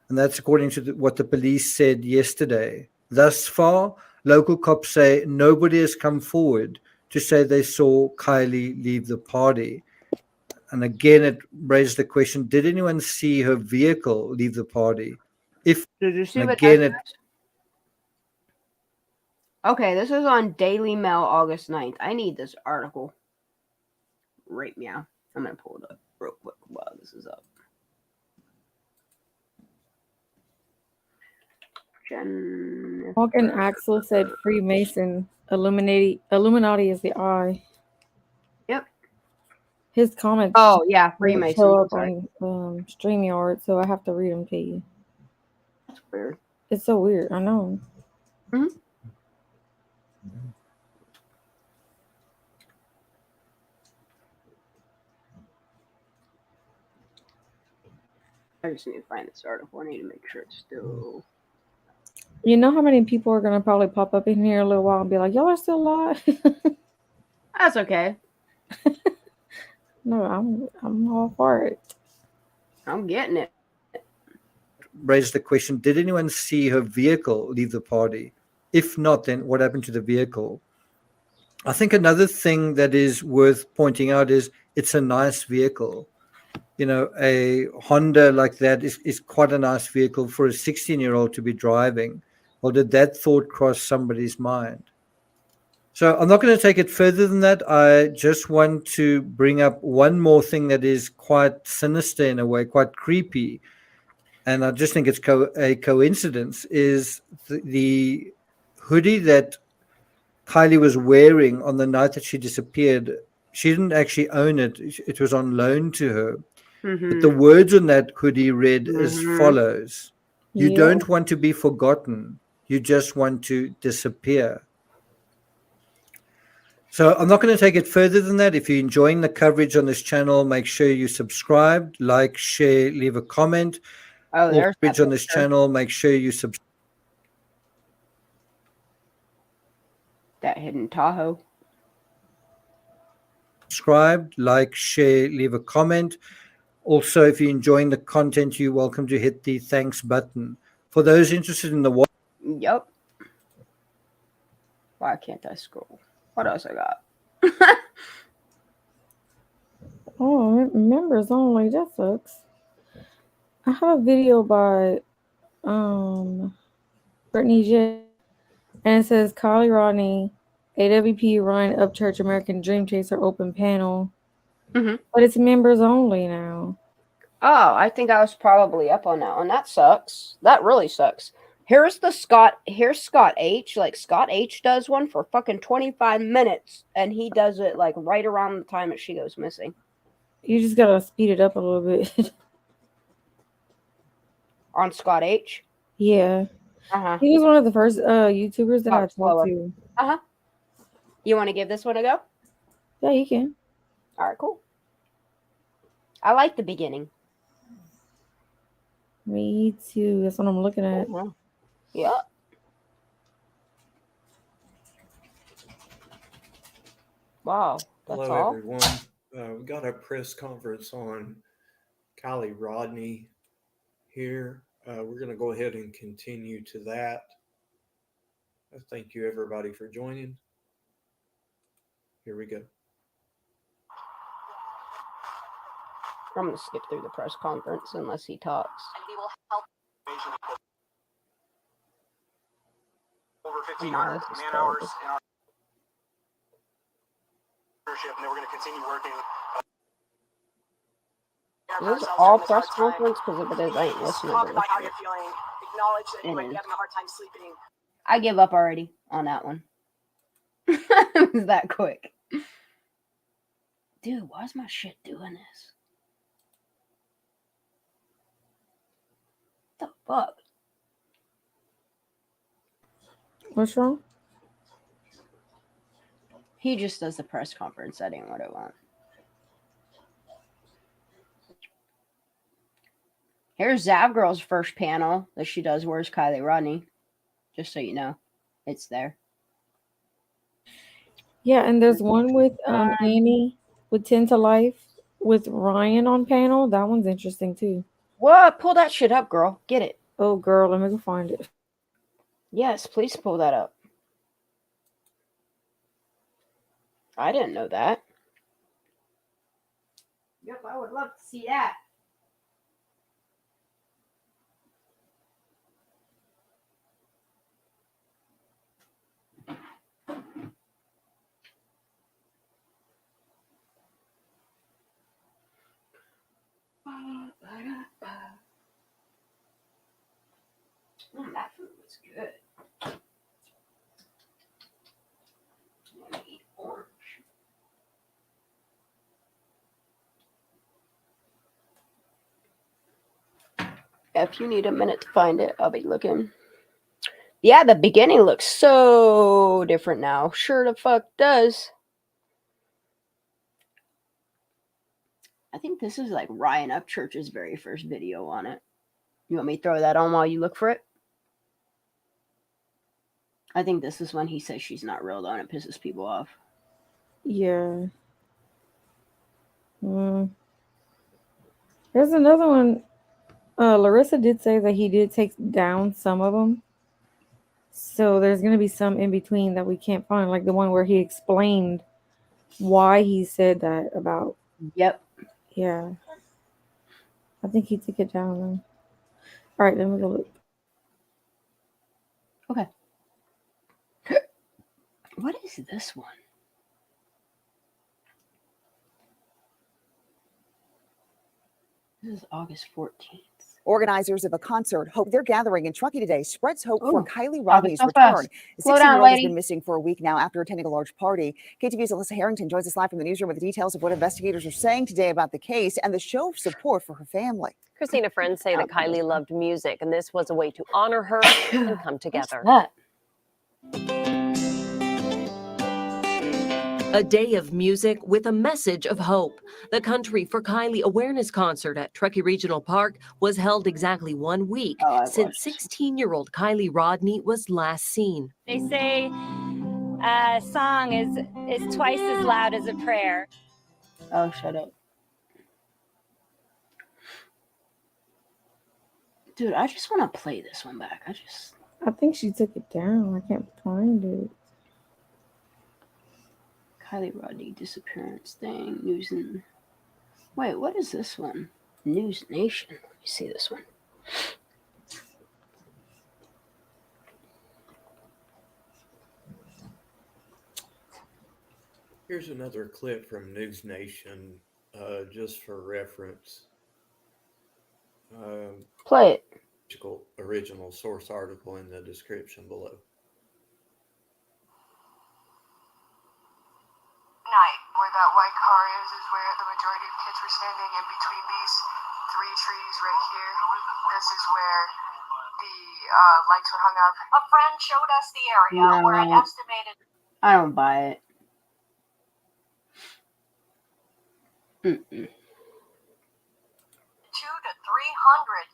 and that's according to what the police said yesterday. Thus far, local cops say nobody has come forward to say they saw Kylie leave the party. And again, it raised the question, did anyone see her vehicle leave the party? If Did you see and what again, that it says? Okay, this is on Daily Mail, August 9th. I need this article right now. I'm going to pull it up real quick while this is up. Morgan Axel said Freemason, Illuminati is the eye. Yep. His comments. Oh, yeah, didn't Freemason. show up Sorry. on StreamYard, so I have to read them to you. That's weird. It's so weird. I know. Mm-hmm. I just need to find this article. I need to make sure it's still. You know how many people are gonna probably pop up in here a little while and be like, "Y'all are still alive." That's okay. No, I'm all for it. I'm getting it. raised the question, did anyone see her vehicle leave the party? If not, then what happened to the vehicle? I think another thing that is worth pointing out is it's a nice vehicle. You know, a Honda like that is quite a nice vehicle for a 16-year-old to be driving. Well, did that thought cross somebody's mind? So I'm not going to take it further than that. I just want to bring up one more thing that is quite sinister in a way, quite creepy. And I just think it's a coincidence, is the hoodie that Kylie was wearing on the night that she disappeared. She didn't actually own it. It was on loan to her. But the words on that hoodie read as follows. You Yeah. don't want to be forgotten. You just want to disappear. So I'm not going to take it further than that. If you're enjoying the coverage on this channel, make sure you subscribe, like, share, leave a comment. Oh, there's coverage on this channel, make sure you subscribe. That hidden Tahoe. Subscribe, like, share, leave a comment. Also, if you're enjoying the content, you're welcome to hit the thanks button. For those interested in the what? Yep. Why can't I scroll? What else I got? Oh, members only. That sucks. I have a video by Brittany J, and it says Kylie Rodney, AWP Ryan Upchurch American Dream Chaser open panel. But it's members only now. Oh, I think I was probably up on that one. That sucks. That really sucks. Here's Scott H. Like, Scott H does one for fucking 25 minutes, and he does it like right around the time that she goes missing. You just gotta speed it up a little bit. On Scott H? Yeah. Uh-huh. He was one of the first YouTubers that I talked slower. to. Uh-huh. You want to give this one a go? Yeah, you can. All right, cool. I like the beginning. Me too. That's what I'm looking at. Yeah. Wow. That's Hello, all? everyone. We got a press conference on Kylie Rodney here. We're going to go ahead and continue to that. Thank you, everybody, for joining. Here we go. I'm going to skip through the press conference unless he talks. We will help over 1,500 man hours in our leadership, and then we're going to continue working. Is this all press conference? Because if it is, I ain't listening Talk to about this how shit. you're feeling. Acknowledge that you It might be is. having a hard time sleeping. I give up already on that one. It was that quick. Dude, why is my shit doing this? What the fuck? What's wrong? He just does the press conference. That ain't what I want. Here's Zavgirl's first panel that she does. Where's Kylie Rodney? Just so you know, it's there. Yeah, and there's one with Annie with 10 to Life with Ryan on panel. That one's interesting too. What? Pull that shit up, girl. Get it. Oh, girl, let me go find it. Yes, please pull that up. I didn't know that. Yep, I would love to see that. That food was good. I'm gonna eat orange. If you need a minute to find it, I'll be looking. Yeah, the beginning looks so different now. Sure the fuck does. I think this is like Ryan Upchurch's very first video on it. You want me to throw that on while you look for it? I think this is when he says she's not real, though, and it pisses people off. Yeah. There's another one. Larissa did say that he did take down some of them. So there's going to be some in between that we can't find, like the one where he explained why he said that about. Yep. Yeah. I think he took it down though. All right, let me go look. Okay. What is this one? This is August 14th. Organizers of a concert hope their gathering in Truckee today spreads hope for Kylie August Rodney's so return. fast. The Slow down, 16-year-old has lady. been missing for a week now after attending a large party. KTV's Alyssa Harrington joins us live from the newsroom with the details of what investigators are saying today about the case and the show of support for her family. Christina, friends say that Kylie loved music, and this was a way to honor her and come together. What's that? A day of music with a message of hope. The Country for Kylie awareness concert at Truckee Regional Park was held exactly 1 week since 16-year-old Kylie Rodney was last seen. They say a song is twice as loud as a prayer. Oh, shut up. Dude, I just want to play this one back. I think she took it down. I can't find it. Kylie Rodney disappearance thing. News and... Wait, what is this one? News Nation. Let me see this one. Here's another clip from News Nation, just for reference. Play it. Original source article in the description below. Night, where that white car is where the majority of kids were standing, in between these three trees right here. This is where the lights were hung up. A friend showed us the area where an estimated... I don't buy it. 200 to 300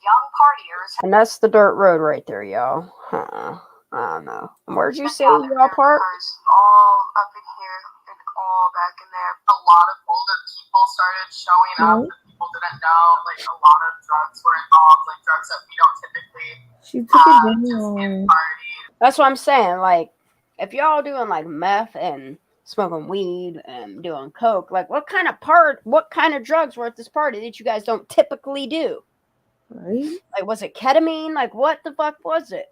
young partiers. And that's the dirt road right there, y'all. I don't know. Where'd you say y'all park? All up in here and all back in there. A lot of older people started showing up that people didn't know. Like a lot of drugs were involved, like drugs that we don't typically She took it down. That's what I'm saying. Like, if y'all doing like meth and smoking weed and doing coke, like what kind of drugs were at this party that you guys don't typically do? Right? Like, was it ketamine? Like, what the fuck was it?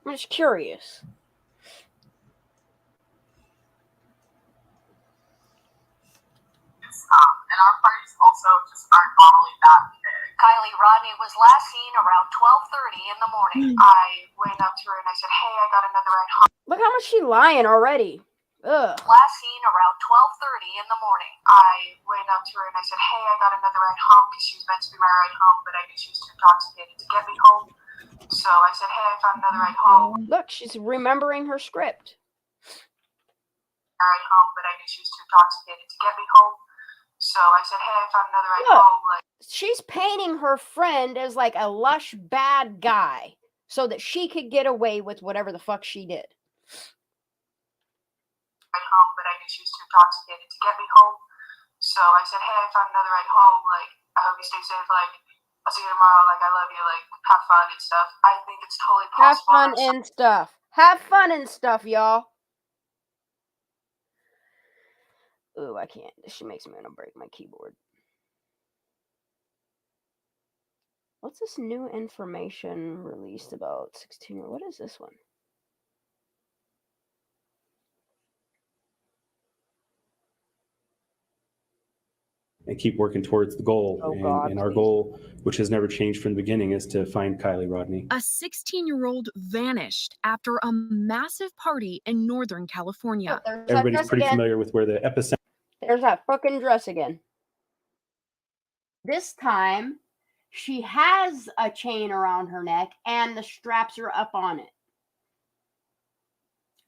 I'm just curious. And our parties also just aren't normally that big. Kylie Rodney was last seen around 12:30 in the morning. I went up to her and I said, "Hey, I got another ride home." Look how much she lying already. Ugh. Last seen around 12:30 in the morning. I went up to her and I said, "Hey, I got another ride home," because she was meant to be my ride home, but I knew she was too intoxicated to get me home. So I said, "Hey, I found another ride home." Look, she's remembering her script. Ride home, but I knew she was too intoxicated to get me home. So I said, "Hey, I found another ride Look, home." Like, she's painting her friend as like a lush bad guy so that she could get away with whatever the fuck she did. Ride home, but I knew she was too intoxicated to get me home. So I said, "Hey, I found another ride home. Like, I hope you stay safe. Like, I'll see you tomorrow. Like, I love you. Like, have fun and stuff." I think it's totally Have possible. fun and stuff. Have fun and stuff, y'all. Ooh, I can't. She makes me want to break my keyboard. What's this new information released about 16? What is this one? And keep working towards the goal. Oh, God, and our please. goal, which has never changed from the beginning, is to find Kylie Rodney. A 16-year-old vanished after a massive party in Northern California. There's that Everybody's dress pretty again. familiar with where the epicenter. There's that fucking dress again. This time, she has a chain around her neck and the straps are up on it.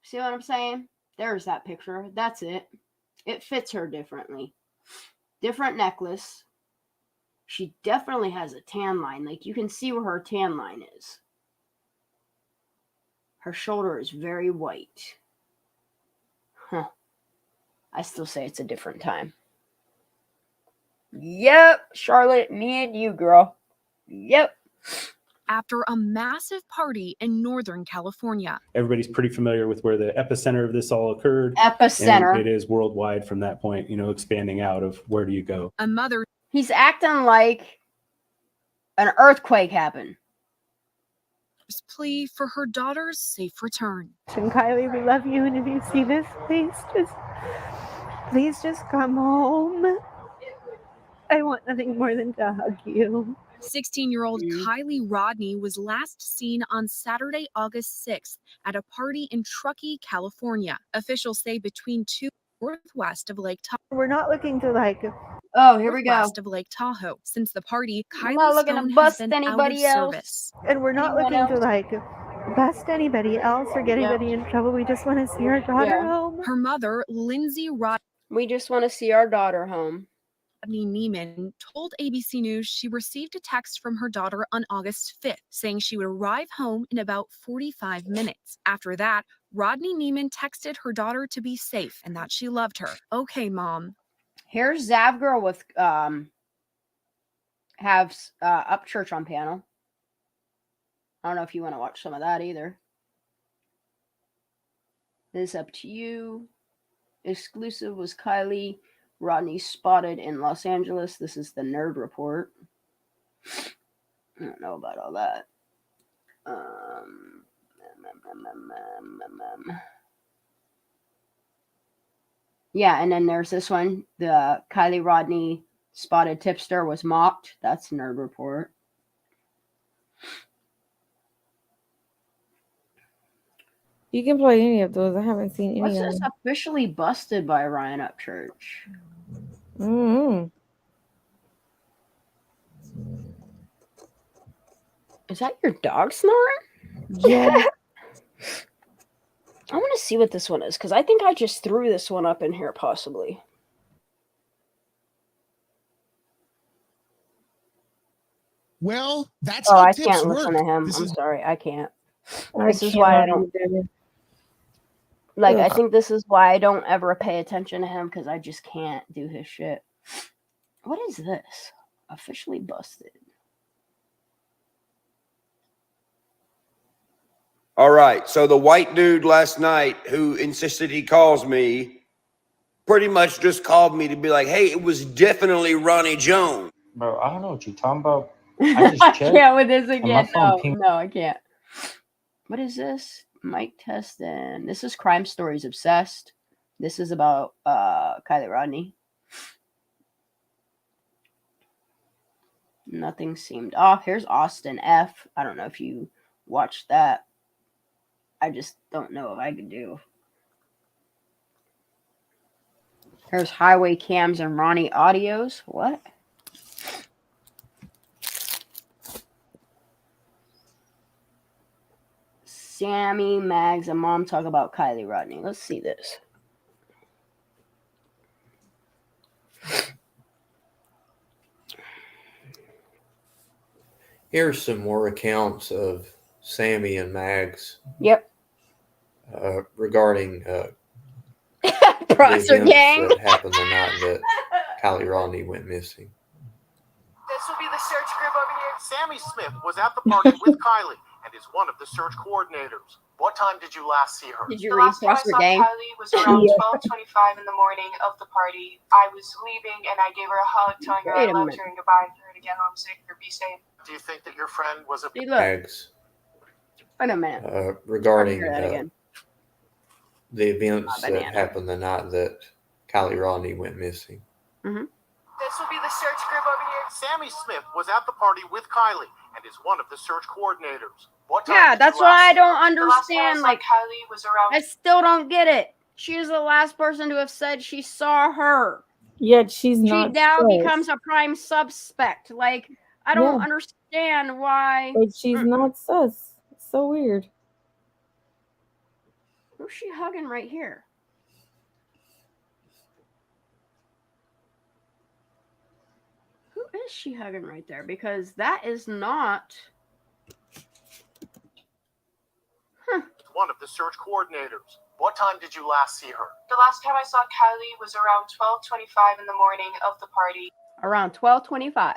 See what I'm saying? There's that picture. That's it. It fits her differently. Different necklace. She definitely has a tan line. Like, you can see where her tan line is. Her shoulder is very white. Huh. I still say it's a different time. Yep, Charlotte, me and you, girl. Yep. After a massive party in Northern California. Everybody's pretty familiar with where the epicenter of this all occurred. Epicenter. And it is worldwide from that point, expanding out of where do you go. A mother. He's acting like an earthquake happened. Plea for her daughter's safe return. And Kylie, we love you, and if you see this, please just come home. I want nothing more than to hug you. 16-year-old Kylie Rodney was last seen on Saturday, August 6th at a party in Truckee, California. Officials say between 2 northwest of Lake Tahoe. We're not looking to Oh, here we go. West of Lake Tahoe. Since the party, I'm not Kylie's looking to phone has bust been anybody out of else. service. And we're not Anyone looking else? to bust anybody else or get anybody in trouble. We just want to see our daughter home. Her mother, Lindsay Rodney. We just want to see our daughter home. Rodney Neiman told ABC News she received a text from her daughter on August 5th saying she would arrive home in about 45 minutes. After that, Rodney Neiman texted her daughter to be safe and that she loved her. Okay, Mom. Here's Zavgirl with have Up Church on panel. I don't know if you want to watch some of that either. This is up to you. Exclusive was Kylie Rodney spotted in Los Angeles. This is the Nerd Report. I don't know about all that. Yeah, and then there's this one. The Kylie Rodney spotted tipster was mocked. That's Nerd Report. You can play any of those. I haven't seen any What's of this? them. Officially busted by Ryan Upchurch. Mm-hmm. Is that your dog snoring? Yeah. I want to see what this one is because I think I just threw this one up in here possibly. Well, that's Oh, how I tips can't work. listen to him. This I'm is sorry, I can't. I This is why I cannot don't either. like. I Ugh. think this is why I don't ever pay attention to him because I just can't do his shit. What is this? Officially busted. All right. So the white dude last night who insisted he calls me pretty much just called me to be like, hey, it was definitely Ronnie Jones. Bro, I don't know what you're talking about. I just I checked. can't with this and my again. phone No, pinged. no, I can't. What is this? Mike Teston. This is Crime Stories Obsessed. This is about Kylie Rodney. Nothing seemed off. Here's Austin F. I don't know if you watched that. I just don't know if I could do. There's Highway Cams and Ronnie Audios. What? Sammy, Mags, and Mom talk about Kylie Rodney. Let's see this. Here's some more accounts of Sammy and Mags. Yep. Regarding the Prosser events gang. that happened the night that Kylie Rodney went missing. This will be the search group over here. Sammy Smith was at the party with Kylie and is one of the search coordinators. What time did you last see her? Did you The read last time I CrossWord saw Game? Kylie was around 12:25 in the morning of the party. I was leaving and I gave her a hug, telling her I Wait a loved minute. her and goodbye and for her to get home safe or be safe. Do you think that your friend was a See, look. Mags, Wait a minute. regarding Hear that again. the events that banana. happened the night that Kylie Rodney went missing. Mm-hmm. This will be the search group over here. Sammy Smith was at the party with Kylie and is one of the search coordinators. What time Yeah, did that's you what last I see don't her? The last time I understand. saw Like, Kylie was around. I still don't get it. She is the last person to have said she saw her. Yet she's She not now sus. becomes a prime suspect. Like, I don't understand why. But she's not sus. It's so weird. Who's she hugging right here? Who is she hugging right there? Because that is not. One of the search coordinators. What time did you last see her? The last time I saw Kylie was around 12:25 in the morning of the party. Around 12:25.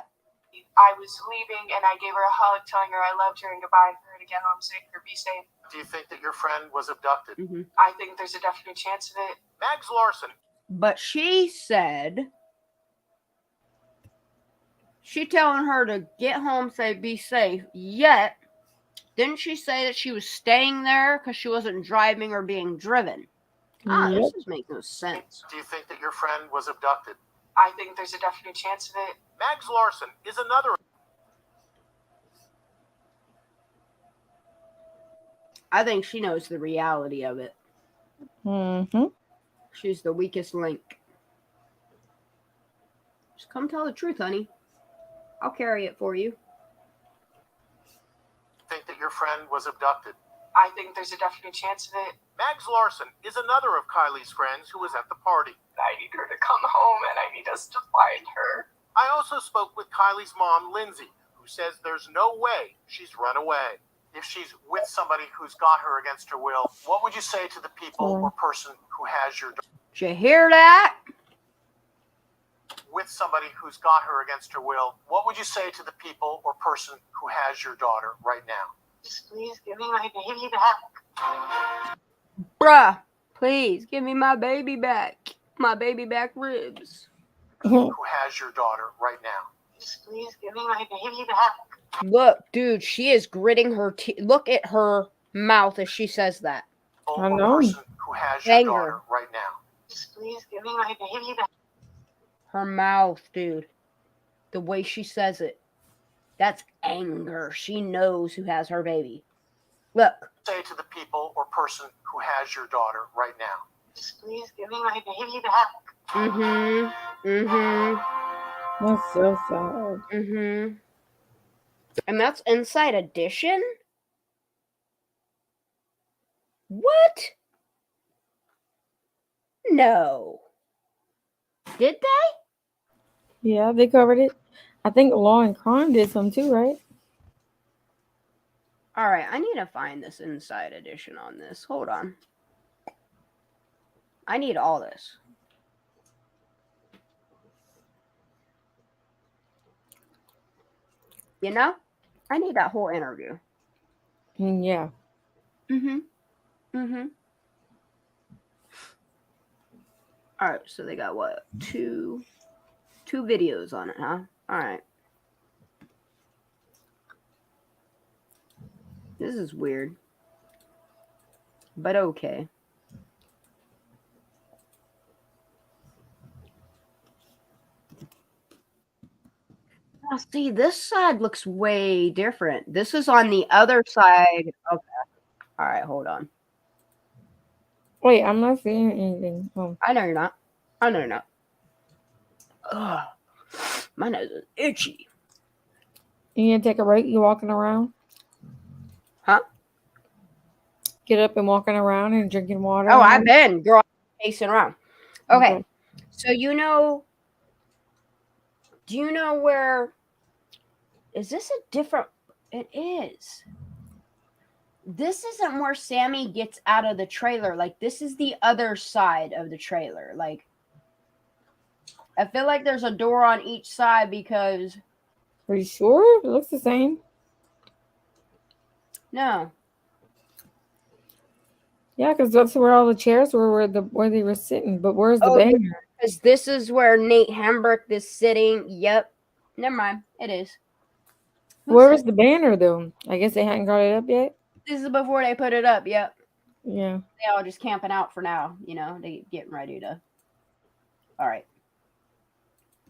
I was leaving and I gave her a hug, telling her I loved her and goodbye and for her to get home safe or be safe. Do you think that your friend was abducted? Mm-hmm. I think there's a definite chance of it. Mags Larson. But she said she telling her to get home, say be safe. Yet, didn't she say that she was staying there because she wasn't driving or being driven? This just makes no sense. Do you think that your friend was abducted? I think there's a definite chance of it. Mags Larson is another. I think she knows the reality of it. Mm-hmm. She's the weakest link. Just come tell the truth, honey. I'll carry it for you. Think that your friend was abducted? I think there's a definite chance of it. Mags Larson is another of Kylie's friends who was at the party. I need her to come home and I need us to find her. I also spoke with Kylie's mom, Lindsay, who says there's no way she's run away. If she's with somebody who's got her against her will, what would you say to the people or person who has your daughter? Did you hear that? With somebody who's got her against her will, what would you say to the people or person who has your daughter right now? Just please give me my baby back. Bruh, please give me my baby back. My baby back ribs. Who has your daughter right now? Just please give me my baby back. Look, dude, she is gritting her teeth. Look at her mouth as she says that. I know. Who has your daughter right now? Just please give me my baby back. Her mouth, dude. The way she says it. That's anger. She knows who has her baby. Look. Say to the people or person who has your daughter right now. Just please give me my baby back. Mm-hmm. Mm-hmm. That's so sad. Mm-hmm. And that's Inside Edition? What? No. Did they? Yeah, they covered it. I think Law and Crime did some too, right? All right, I need to find this Inside Edition on this. Hold on. I need all this. You know? I need that whole interview. Yeah. Mm-hmm. Mm-hmm. All right, so they got what? Two videos on it, huh? All right. This is weird. But okay. Now, see, this side looks way different. This is on the other side. Okay. All right, hold on. Wait, I'm not seeing anything. Oh. I know you're not. I know you're not. Ugh. My nose is itchy. You need to take a break? You walking around? Huh? Get up and walking around and drinking water? Oh, I've been, girl, pacing around. Okay. So do you know where, is this a different, it is. This isn't where Sammy gets out of the trailer. Like, this is the other side of the trailer. Like, I feel like there's a door on each side because. Are you sure? It looks the same. No. Yeah, because that's where all the chairs were, where they were sitting. But where's the banner? Because this is where Nate Hembrook is sitting. Yep. Never mind. It is. Where was the banner though? I guess they hadn't got it up yet. This is before they put it up. Yep. Yeah. They all just camping out for now. You know, they getting ready to. All right.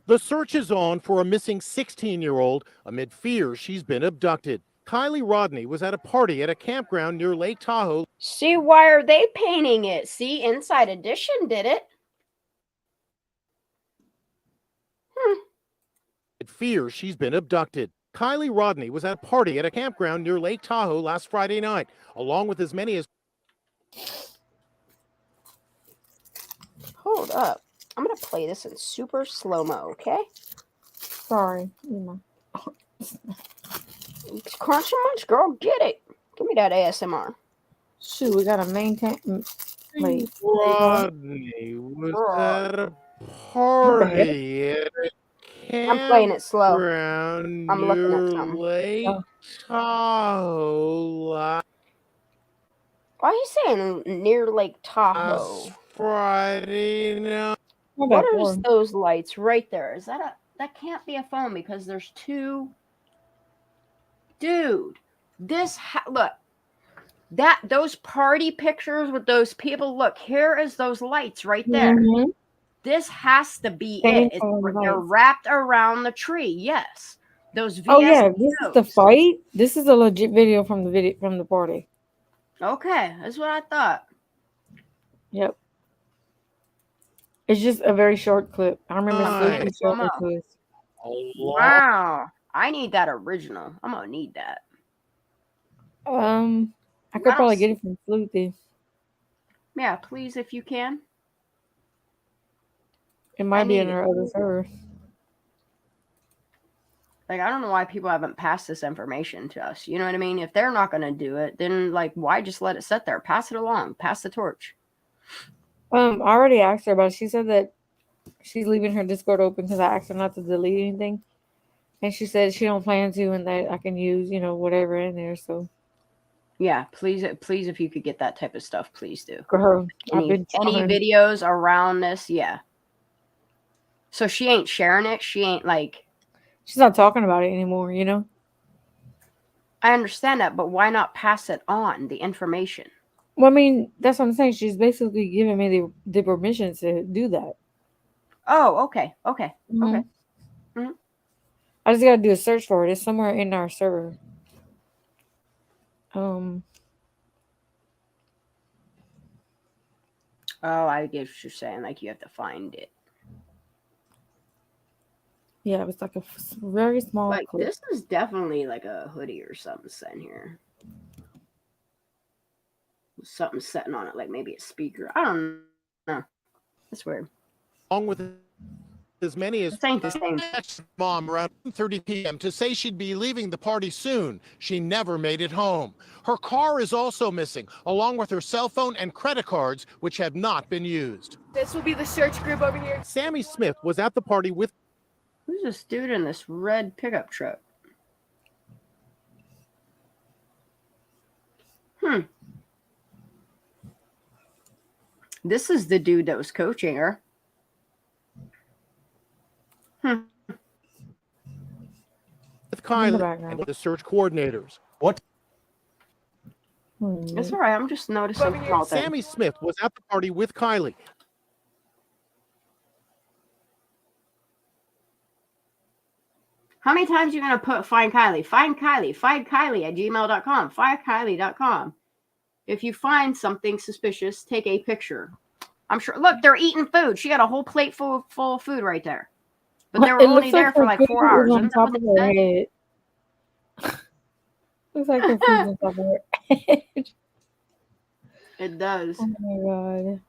The search is on for a missing 16-year-old amid fears she's been abducted. Kylie Rodney was at a party at a campground near Lake Tahoe. See, why are they painting it? See, Inside Edition did it. Fears she's been abducted. Kylie Rodney was at a party at a campground near Lake Tahoe last Friday night, along with as many as. Hold up. I'm going to play this in super slow-mo, okay? Sorry. Crunch a munch, girl. Get it. Give me that ASMR. Shoot, we got to maintain. Wait. Rodney was at a party at a I'm playing it slow. campground I'm looking near at something. Lake Tahoe Why are you saying near Lake Tahoe? last Friday night. What are those lights right there? Is that a... That can't be a phone because there's two... Dude, this... Look. Those party pictures with those people... Look, here is those lights right there. Mm-hmm. This has to be Same it. color They're lights. wrapped around the tree. Yes. Those VS Oh yeah, this is the notes. fight. This is a legit video from the party. Okay, that's what I thought. Yep. It's just a very short clip. I remember Nice. Sleepy showed it to us. Wow. I need that original. I'm gonna need that. I could probably get it from Sleepy. Yeah, please, if you can. It might be need in it. our other server. Like, I don't know why people haven't passed this information to us. You know what I mean? If they're not going to do it, then, like, why just let it sit there? Pass it along. Pass the torch. I already asked her about it. She said that she's leaving her Discord open because I asked her not to delete anything. And she said she don't plan to and that I can use, whatever in there. So, Yeah, please, if you could get that type of stuff, please do. girl, I've Any been trying. videos around this, yeah. So she ain't sharing it. She ain't, like... She's not talking about it anymore, I understand that, but why not pass it on, the information? Well, I mean, that's what I'm saying. She's basically giving me the permission to do that. Oh, okay. Okay. Mhm. Okay. Mhm. I just got to do a search for it. It's somewhere in our server. Oh, I get what you're saying. Like, you have to find it. Yeah, it was like a very small Like, clip. this is definitely like a hoodie or something sitting here. Something sitting on it, like maybe a speaker. I don't know. That's weird. Along with as many as This ain't the same. mom around 30 p.m. to say she'd be leaving the party soon. She never made it home. Her car is also missing, along with her cell phone and credit cards, which have not been used. This will be the search group over here. Sammy Smith was at the party with. Who's this dude in this red pickup truck? This is the dude that was coaching her. With Kylie and the search coordinators. What? It's all right. I'm just noticing small things. Sammy Smith was at the party with Kylie. How many times are you going to find Kylie? Find Kylie at gmail.com. Findkylie.com. If you find something suspicious, take a picture. I'm sure. Look, they're eating food. She got a whole plate full of food right there. But they were only there for like 4 hours. On top of her head. Looks like her food's on top of her head. It does. Oh my god.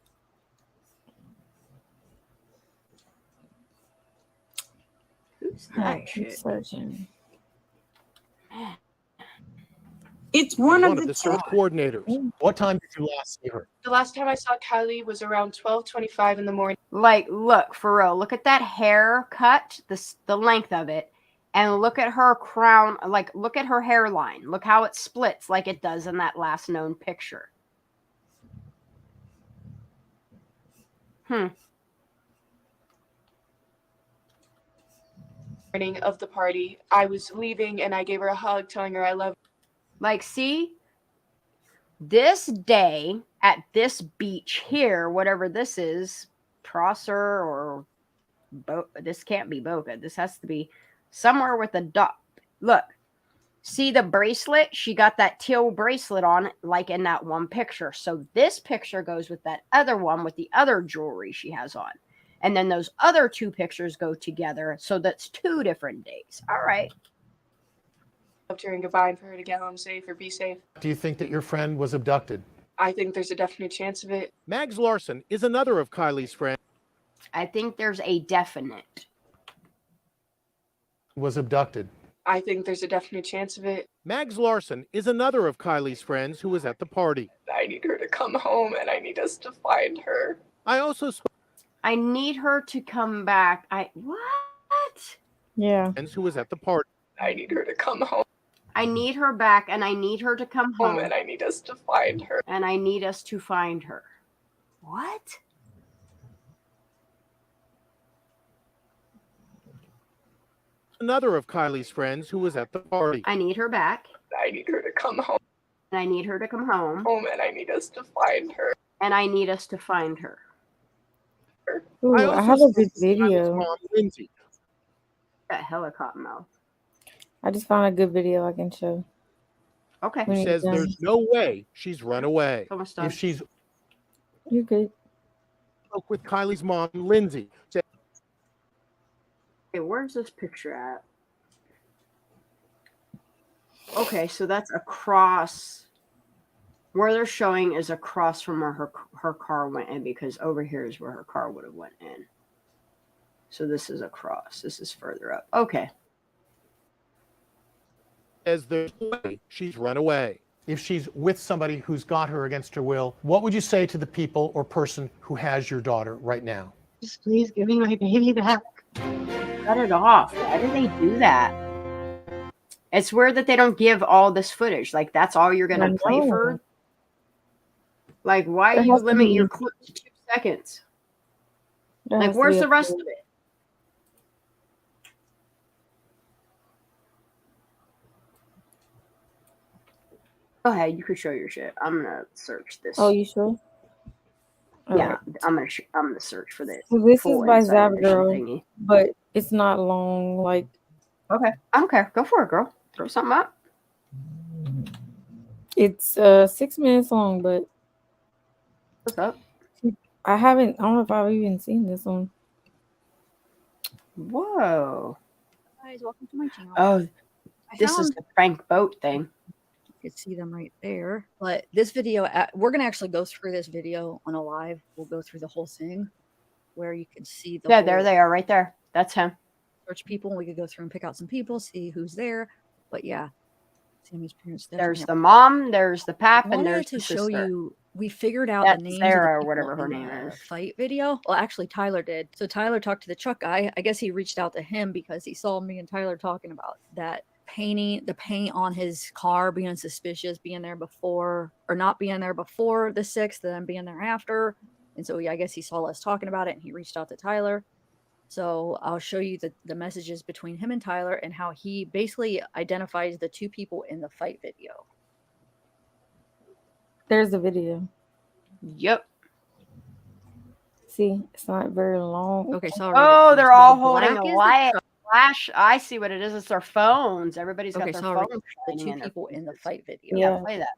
Who's that Alright, chick? keep searching. It's one of the search coordinators. What time did you last see her? The last time I saw Kylie was around 12:25 in the morning. Like, look, for real. Look at that haircut, the length of it, and look at her crown. Like, look at her hairline. Look how it splits like it does in that last known picture. Morning of the party. I was leaving and I gave her a hug, telling her I love her. Like, see, this day at this beach here, whatever this is, Prosser or this can't be Boca. This has to be somewhere with a dot. Look, see the bracelet? She got that teal bracelet on, like in that one picture. So this picture goes with that other one with the other jewelry she has on. And then those other two pictures go together. So that's 2 different days. All right. Loved her and goodbye, and for her to get home safe or be safe. Do you think that your friend was abducted? I think there's a definite chance of it. Mags Larson is another of Kylie's friends. I think there's a definite. Was abducted. I think there's a definite chance of it. Mags Larson is another of Kylie's friends who was at the party. I need her to come home and I need us to find her. I need her to come back. What? Yeah. Friends who was at the party. I need her to come home. I need her back and I need her to come home. And I need us to find her. And I need us to find her. What? Another of Kylie's friends who was at the party. I need her back. I need her to come home. And I need her to come home. And I need us to find her. And I need us to find her. Ooh, I have a good video. That helicopter mouth. I just found a good video I can show. Okay. Who says there's no way she's run away. If she's You're good. spoke with Kylie's mom, Lindsay. Said, Okay, where's this picture at? Okay, so that's across. Where they're showing is across from where her car went in, because over here is where her car would have went in. So this is across. This is further up. Okay. Says there's no way she's run away. If she's with somebody who's got her against her will, what would you say to the people or person who has your daughter right now? Just please give me my baby back. Cut it off. Why do they do that? It's weird that they don't give all this footage. Like, that's all you're going to play for? Like, why do you limit your clip to 2 seconds? Like, where's the rest of it? Go ahead. You could show your shit. I'm going to search this. Oh, you sure? Yeah, I'm gonna search for this. So this is full by Inside Edition Zavgirl, thingy. but it's not long. Like, Okay, I don't care. Go for it, girl. Throw something up. it's 6 minutes long, but What's up? I don't know if I've even seen this one. Whoa. Guys, welcome to my channel. Oh, I this is found- the prank boat thing. You can see them right there. But this video, we're going to actually go through this video on a live. We'll go through the whole thing where you can see the Yeah, whole there they are, right there. That's him. search people. And we could go through and pick out some people, see who's there. But yeah, Sammy's parents. There's definitely the mom, there's the pap, and wanted there's to the show sister. you. We figured out That's the names Sarah, of or the whatever people her in name the is. fight video. Well, actually, Tyler did. So Tyler talked to the truck guy. I guess he reached out to him because he saw me and Tyler talking about that the paint on his car being suspicious, being there before or not being there before the 6th, then being there after. And so I guess he saw us talking about it and he reached out to Tyler. So I'll show you the messages between him and Tyler and how he basically identifies the 2 people in the fight video. There's the video. Yep. See, it's not very long. Okay, so Oh, they're all holding black a is the light truck. flash. I see what it is. It's their phones. Everybody's got Okay, their so phones. the shining 2 in their people in the fight video. Yeah, play that.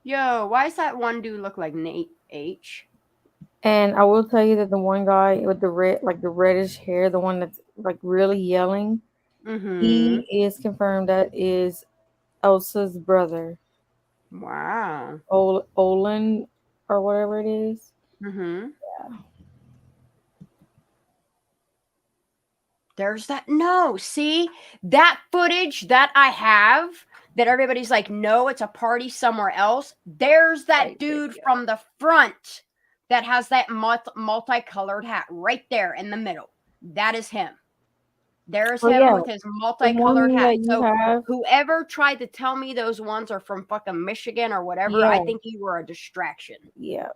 Yo, why does that one dude look like Nate H? And I will tell you that the one guy with the reddish hair, the one that's like really yelling, he is confirmed that is Elsa's brother. Wow. Olin or whatever it is. Mm-hmm. Yeah. There's that. No, see that footage that I have that everybody's like, no, it's a party somewhere else. There's that dude from the front that has that multicolored hat right there in the middle. That is him. There's Oh, him yeah. with his The multicolored one hat. that you So have- whoever tried to tell me those ones are from fucking Michigan or whatever, I Yeah. think you were a distraction. Yeah.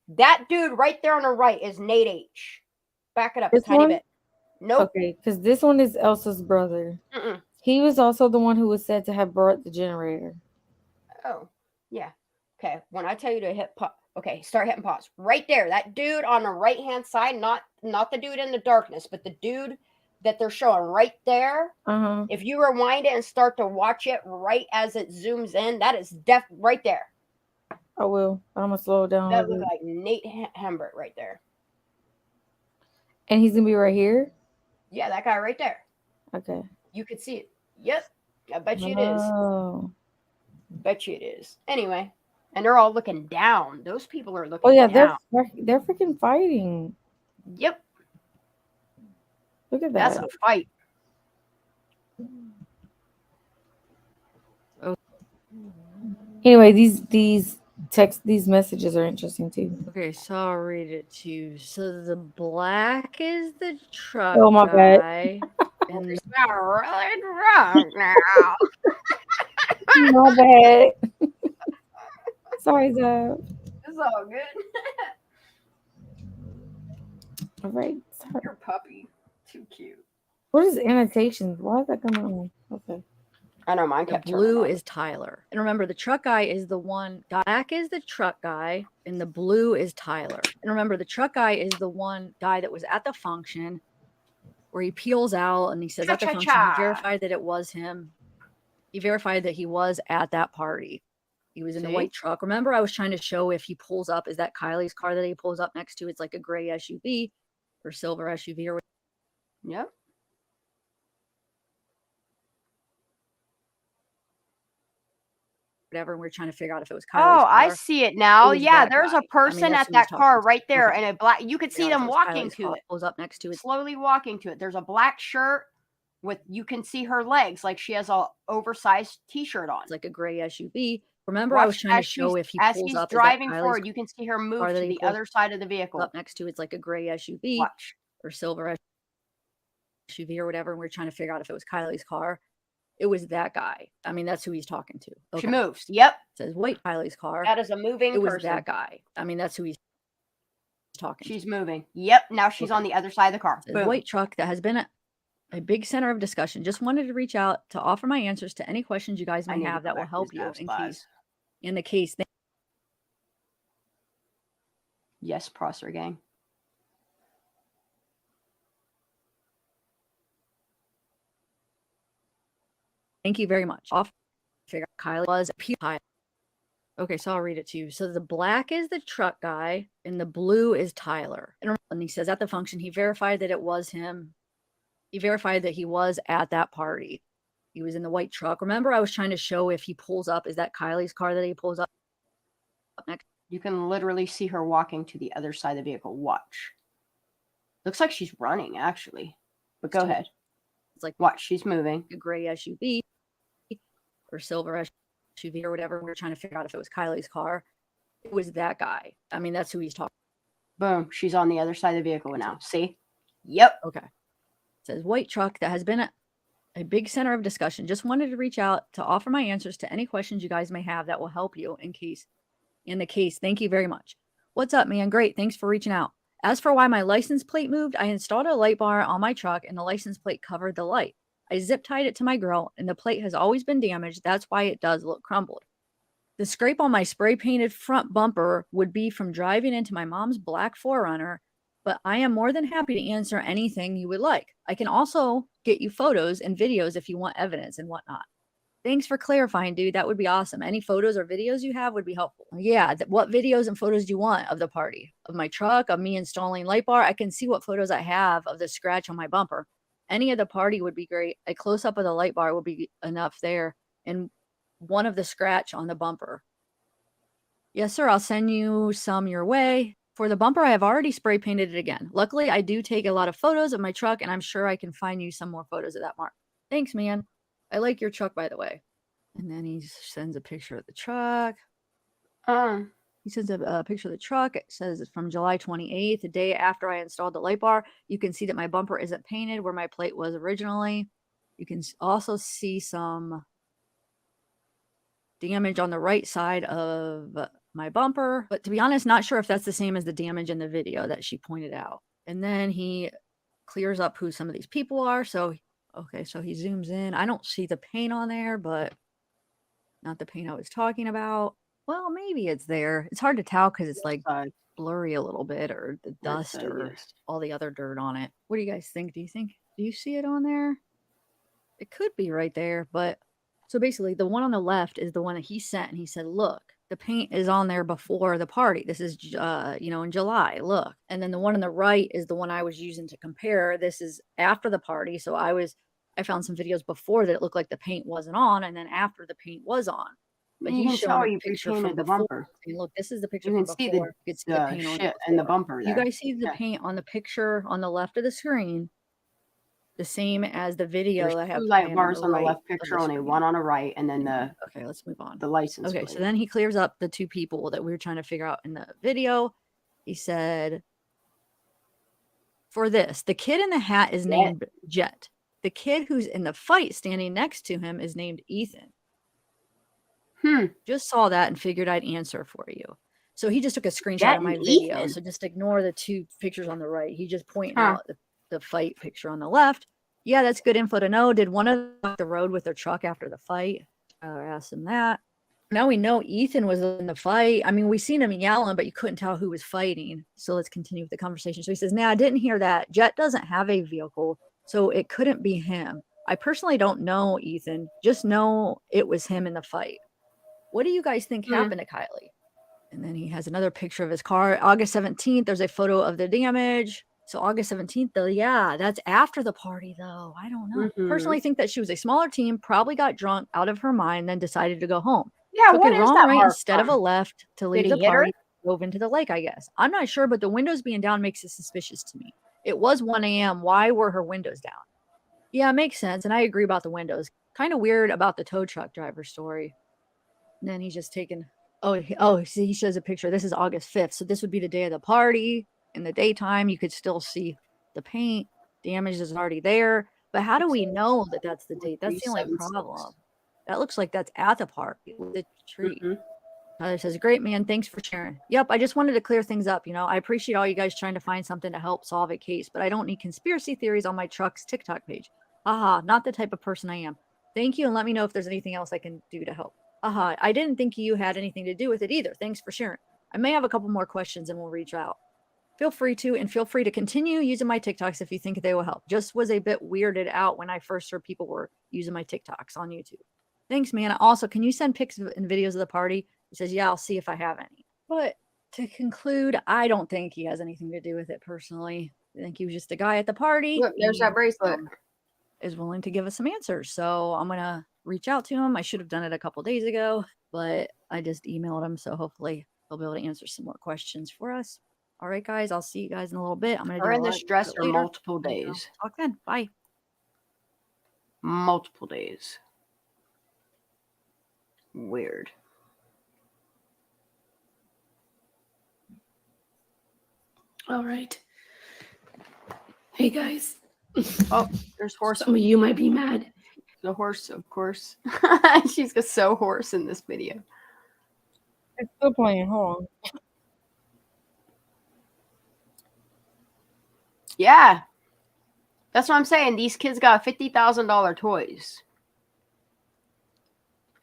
That dude right there on the right is Nate H. Back it up This a tiny one? bit. Nope. Okay, because this one is Elsa's brother. Mm-mm. He was also the one who was said to have brought the generator. Oh, yeah. Okay, when I tell you to hit pause, okay, start hitting pause. Right there, that dude on the right-hand side, not the dude in the darkness, but the dude that they're showing right there. Uh-huh. If you rewind it and start to watch it right as it zooms in, that is right there. I will. I'm going to slow it down a That little looks bit. like Nate Hembert right there. And he's going to be right here? Yeah, that guy right there. Okay. You could see it. Yep. I bet you it is. Oh. Bet you it is. Anyway, and they're all looking down. Those people are looking Oh, yeah, down. they're freaking fighting. Yep. Look at That's that. a fight. Anyway, these messages are interesting too. Okay, so I'll read it to you. So the black is the truck Oh, my bad. guy. And It's not really drunk now. My bad. Sorry, Zab. It's all good. All right. Your puppy. Too cute. What is annotations? Why is that coming on? Okay. I know mine the kept turning blue on. is Tyler. And remember, the truck guy is the one. Black is the truck guy, and the blue is Tyler. And remember, the truck guy is the one guy that was at the function where he peels out and he says at the function, he verified that it was him. He verified that he was at that party. He was in the See? white truck. Remember, I was trying to show if he pulls up, is that Kylie's car that he pulls up next to? It's like a gray SUV or silver SUV or Yep. whatever. And we are trying to figure out if it was Kylie's Oh, car. I see it now. It was Yeah, that there's guy. a person that's at who he's that car talking right to. there Okay. in a black. You could see Figure out if them it was walking Kylie's to car. it. Pulls up next to it. Slowly walking to it. There's a black shirt with, you can see her legs, like she has a oversized t-shirt on. It's like a gray SUV. Remember, I was trying to show if he as pulls he's up, driving is that Kylie's forward, you can see her move car to that he the pulls other side of the vehicle. up next to? It's like a gray SUV Watch. or silver SUV or whatever. And we are trying to figure out if it was Kylie's car. It was that guy. I mean, that's who he's talking to. She Okay. moves. Yep. It says, wait, Kylie's car. That is a moving It was person. that guy. I mean, that's who he's talking She's moving. Yep. Now she's on the other side of the car. to. Boom. White truck that has been a big center of discussion. Just wanted to reach out to offer my answers to any questions you guys I may need to have go that will back to help these you apps lives. in the case. Yes, Prosser gang. Thank you very much. Off figure out Kylie was a Tyler. Okay, so I'll read it to you. So the black is the truck guy and the blue is Tyler. And he says at the function, he verified that it was him. He verified that he was at that party. He was in the white truck. Remember, I was trying to show if he pulls up, is that Kylie's car that he pulls up next? You can literally see her walking to the other side of the vehicle. Watch. Looks like she's running, actually. But go ahead. It's like, watch, she's moving. A gray SUV or silver SUV or whatever. We are trying to figure out if it was Kylie's car. It was that guy. I mean, that's who he's talking. Boom. She's on the other side of the vehicle now. See? Yep. Okay. It says white truck that has been a big center of discussion. Just wanted to reach out to offer my answers to any questions you guys may have that will help you in the case. Thank you very much. What's up, man? Great. Thanks for reaching out. As for why my license plate moved, I installed a light bar on my truck and the license plate covered the light. I zip tied it to my grill and the plate has always been damaged. That's why it does look crumbled. The scrape on my spray painted front bumper would be from driving into my mom's black 4Runner, but I am more than happy to answer anything you would like. I can also get you photos and videos if you want evidence and whatnot. Thanks for clarifying, dude. That would be awesome. Any photos or videos you have would be helpful. Yeah, what videos and photos do you want of the party? Of my truck, of me installing light bar? I can see what photos I have of the scratch on my bumper. Any of the party would be great. A close-up of the light bar would be enough there. And one of the scratch on the bumper. Yes, sir. I'll send you some your way. For the bumper, I have already spray painted it again. Luckily, I do take a lot of photos of my truck, and I'm sure I can find you some more photos of that mark. Thanks, man. I like your truck, by the way. And then he sends a picture of the truck. He sends a picture of the truck. It says it's from July 28th, the day after I installed the light bar. You can see that my bumper isn't painted where my plate was originally. You can also see some damage on the right side of my bumper. But to be honest, not sure if that's the same as the damage in the video that she pointed out. And then he clears up who some of these people are. So, okay, so he zooms in. I don't see the paint on there, but not the paint I was talking about. Well, maybe it's there. It's hard to tell because it's like blurry a little bit, or the dust or all the other dirt on it. What do you guys think? Do you see it on there? It could be right there, but so basically the one on the left is the one that he sent, and he said, look, the paint is on there before the party. This is, in July, look. And then the one on the right is the one I was using to compare. This is after the party. So I found some videos before that it looked like the paint wasn't on, and then after the paint was on. But he's showing a picture from the before. bumper. And look, this is the picture You from can see before. You can see the paint on shit it and the before. bumper You there. guys see the paint on the picture on the left of the screen, the same as the video There's that I have two light playing bars on the right left of picture, the only screen. one on the right, and then Okay, let's move on. the license Okay, plate. so then he clears up the two people that we were trying to figure out in the video. He said, for this, the kid in the hat is named Jet. The kid who's in the fight standing next to him is named Ethan. Just saw that and figured I'd answer for you. So he just took a screenshot Jet of my and video. Ethan? So just ignore the two pictures on the right. He just pointed out the fight picture on the left. Yeah, that's good info to know. Did one of them off the road with their truck after the fight? I asked him that. Now we know Ethan was in the fight. I mean, we seen him yelling, but you couldn't tell who was fighting. So let's continue with the conversation. So he says, nah, I didn't hear that. Jet doesn't have a vehicle, so it couldn't be him. I personally don't know Ethan. Just know it was him in the fight. What do you guys think happened to Kylie? And then he has another picture of his car. August 17th, there's a photo of the damage. So August 17th, though, yeah, that's after the party, though. I don't know. Personally think that she was a smaller team, probably got drunk out of her mind, then decided to go home. Yeah, Took what a is wrong that right mark instead of a from? left to Did leave he the hit her? party, drove into the lake, I guess. I'm not sure, but the windows being down makes it suspicious to me. It was 1 a.m. Why were her windows down? Yeah, it makes sense. And I agree about the windows. Kind of weird about the tow truck driver story. And then he's just taking, see, he shows a picture. This is August 5th. So this would be the day of the party. In the daytime, you could still see the paint. Damage is already there. But how do we know that that's the date? That's the only problem. That looks like that's at the party with the tree. Tyler says, great, man. Thanks for sharing. Yep, I just wanted to clear things up. I appreciate all you guys trying to find something to help solve a case, but I don't need conspiracy theories on my truck's TikTok page. Aha, not the type of person I am. Thank you, and let me know if there's anything else I can do to help. Aha, I didn't think you had anything to do with it either. Thanks for sharing. I may have a couple more questions and we'll reach out. Feel free to continue using my TikToks if you think they will help. Just was a bit weirded out when I first heard people were using my TikToks on YouTube. Thanks, man. Also, can you send pics and videos of the party? He says, yeah, I'll see if I have any. But to conclude, I don't think he has anything to do with it personally. I think he was just a guy at the party. Look, there's that bracelet. Is willing to give us some answers. So I'm going to reach out to him. I should have done it a couple days ago, but I just emailed him. So hopefully he'll be able to answer some more questions for us. All right, guys. I'll see you guys in a little bit. I'm going to We're do in a this dresser later. multiple days. Talk then. Bye. Multiple days. Weird. All right. Hey guys. Oh, there's horse. Some of you might be mad. The horse, of course. She's so hoarse in this video. It's still playing. Hold on. Yeah. That's what I'm saying. These kids got $50,000 toys.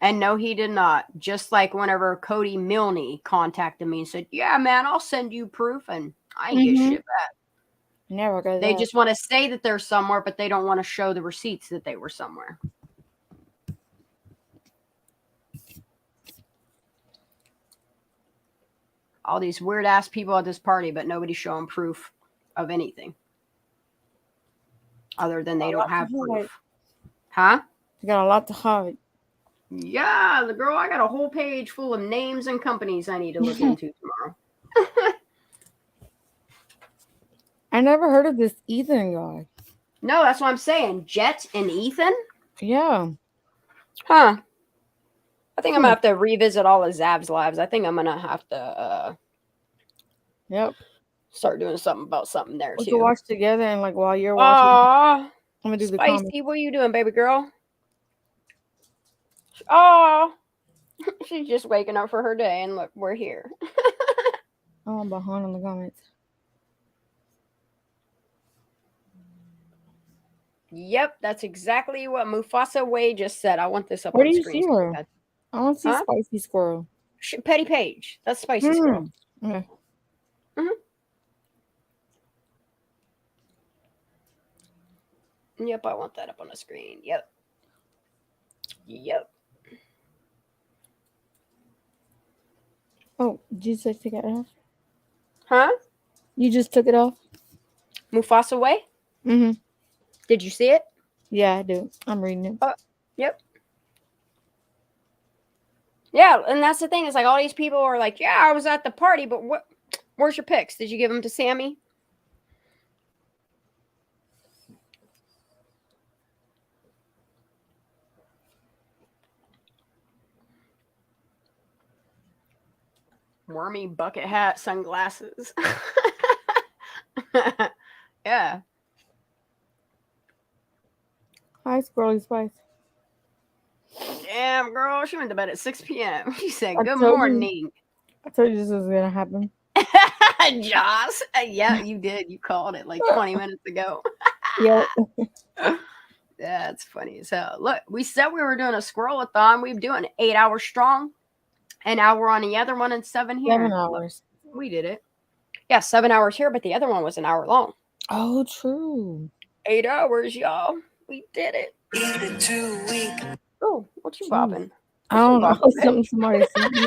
And no, he did not. Just like whenever Cody Milne contacted me and said, yeah, man, I'll send you proof. And I ain't get shit back. Never go They there. just want to say that they're somewhere, but they don't want to show the receipts that they were somewhere. All these weird ass people at this party, but nobody's showing proof of anything. Other than they don't have proof. Huh? You got a lot to hide. Yeah, the girl, I got a whole page full of names and companies I need to look into tomorrow. I never heard of this Ethan guy. No, that's what I'm saying. Jet and Ethan? Yeah. Huh. I think I'm going to have to revisit all of Zab's lives. I think I'm going to have to start doing something about something there, We too. can watch together and like while you're watching. Aww. I'm gonna do the Spicy, comments. what are you doing, baby girl? Oh, She's just waking up for her day, and look, we're here. Oh, I'm behind on the comments. Yep, that's exactly what Mufasa Way just said. I want this up Where on do you screen. see her? I want to see Huh? Spicy Squirrel. Petty Page. That's Spicy Squirrel. Okay. Yep, I want that up on the screen. Yep. Yep. Oh, did you just take it off? Huh? You just took it off? Mufasa Way? Mm-hmm. Did you see it? Yeah, I do. I'm reading it. Yep. Yeah, and that's the thing. It's like all these people are like, yeah, I was at the party, but where's your pics? Did you give them to Sammy? Wormy bucket hat, sunglasses. Yeah. Hi, Squirrely Spice. Damn, girl. She went to bed at 6 p.m. She said, I good told you- morning. I told you this was going to happen. Joss. Yeah, you did. You called it like 20 minutes ago. Yep. That's funny as hell. Look, we said we were doing a Squirrelathon. We were doing 8 hours strong. And now we're on the other one and 7 here. 7 hours. Look, we did it. Yeah, 7 hours here, but the other one was an hour long. Oh, true. 8 hours, y'all. We did it. Oh, what you bopping? I don't know. Something somebody sent me.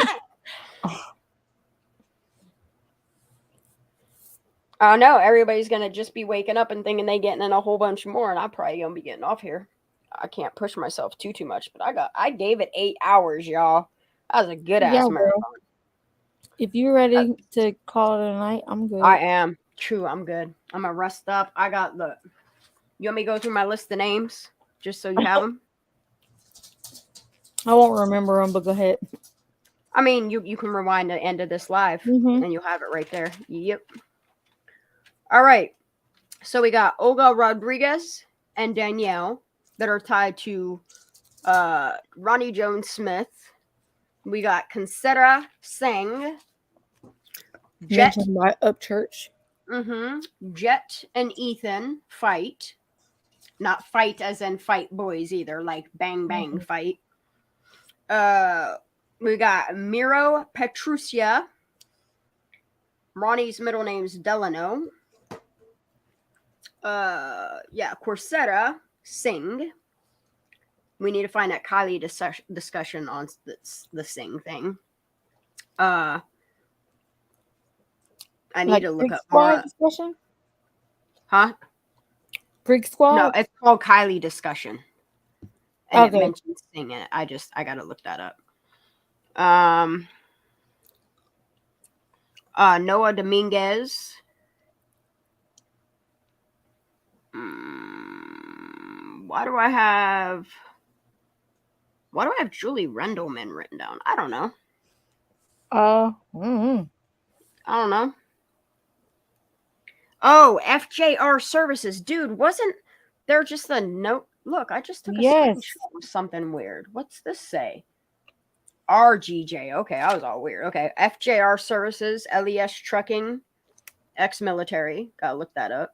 Oh no, everybody's gonna just be waking up and thinking they getting in a whole bunch more, and I'm probably gonna be getting off here. I can't push myself too much, but I gave it 8 hours, y'all. That was a good ass marathon. If you're ready to call it a night, I'm good. I am. True, I'm good. I'm gonna rest up. I got the. You want me to go through my list of names just so you have them? I won't remember them, but go ahead. I mean, you can rewind the end of this live, and you'll have it right there. Yep. All right. So we got Olga Rodriguez and Danielle that are tied to Ronnie Jones Smith. We got Considera Singh. Jet. Mentioned by Upchurch. Jet and Ethan fight. Not fight as in fight boys either, like bang bang fight. We got Miro Petrucia. Ronnie's middle name's Delano. Coursera Singh. We need to find that Kylie discussion on the Singh thing. I need to look up more. Discussion? Huh? Freak Squad? No, it's called Kylie discussion. And it mentions Singh in it. I gotta look that up. Noah Dominguez. Why do I have Julie Rendleman written down? I don't know. I don't know. Oh, FJR Services. Dude, wasn't there just a note? Look, I just took a screenshot of something weird. What's this say? RGJ. Okay, I was all weird. Okay, FJR Services, LES Trucking, ex-military. Gotta look that up.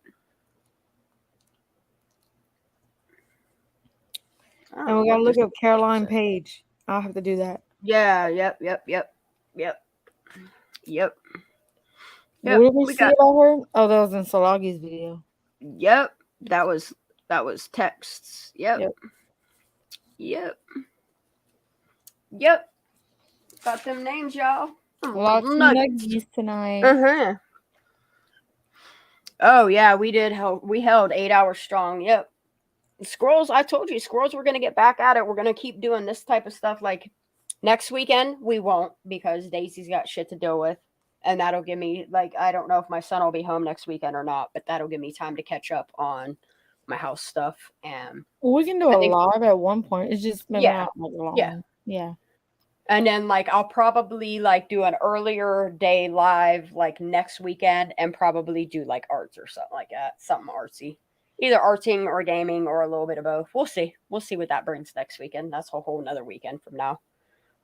And we gotta look up Caroline Page. I'll have to do that. Yeah, yep. What did we see about her? Oh, that was in Salagi's video. Yep. That was texts. Yep. Got them names, y'all. Lots of nuggies tonight. Oh yeah, we held 8 hours strong. Yep. Squirrels, I told you, Squirrels, we're gonna get back at it. We're gonna keep doing this type of stuff. Like next weekend, we won't because Daisy's got shit to deal with. And that'll give me, like, I don't know if my son will be home next weekend or not, but that'll give me time to catch up on my house stuff. And we can do a live at one point. It's just maybe not like long. Yeah. And then, like, I'll probably, like, do an earlier day live, like, next weekend and probably do, like, arts or something like that. Something artsy. Either arting or gaming or a little bit of both. We'll see. We'll see what that brings next weekend. That's a whole nother weekend from now.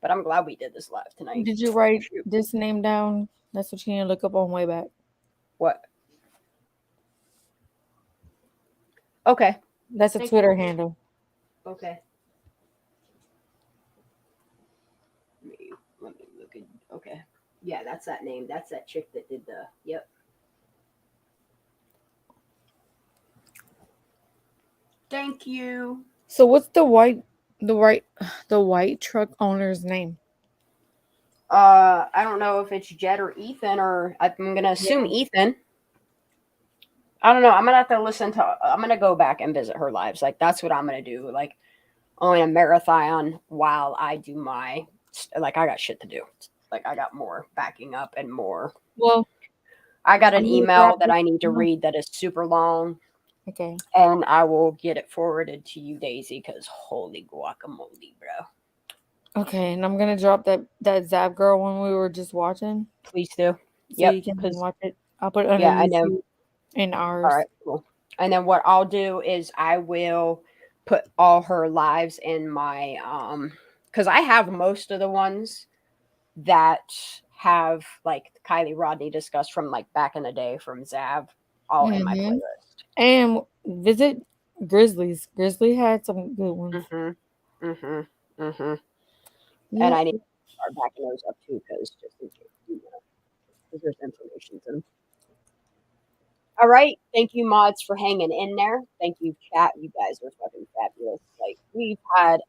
But I'm glad we did this live tonight. Did you write this name down? That's what you need to look up on way back. What? Okay. That's a Thank Twitter you. handle. Okay. Let me look at. Okay. Yeah, that's that name. That's that chick that did the. Yep. Thank you. So what's the white truck owner's name? I don't know if it's Jed or Ethan, or I'm gonna assume Ethan. I don't know. I'm gonna have to listen to. I'm gonna go back and visit her lives. Like that's what I'm gonna do. Like, only a marathon while I do my. Like I got shit to do. Like I got more backing up and more. Well, I got an I'm gonna email grab that this I need to one. read that is super long. Okay. And I will get it forwarded to you, Daisy, because holy guacamole, bro. Okay, and I'm gonna drop that Zap Girl one we were just watching. Please do. So you can watch it. I'll put it under Yeah, I know. YouTube and ours. All right, cool. And then what I'll do is I will put all her lives in my because I have most of the ones that have like Kylie Rodney discussed from like back in the day from Zav all in my playlist. And visit Grizzlies. Grizzly had some good ones. And Yep. I need to start backing those up too, because just in case, you know, 'cause there's information in them. All right. Thank you, mods, for hanging in there. Thank you, chat. You guys are fucking fabulous. Like, we've had,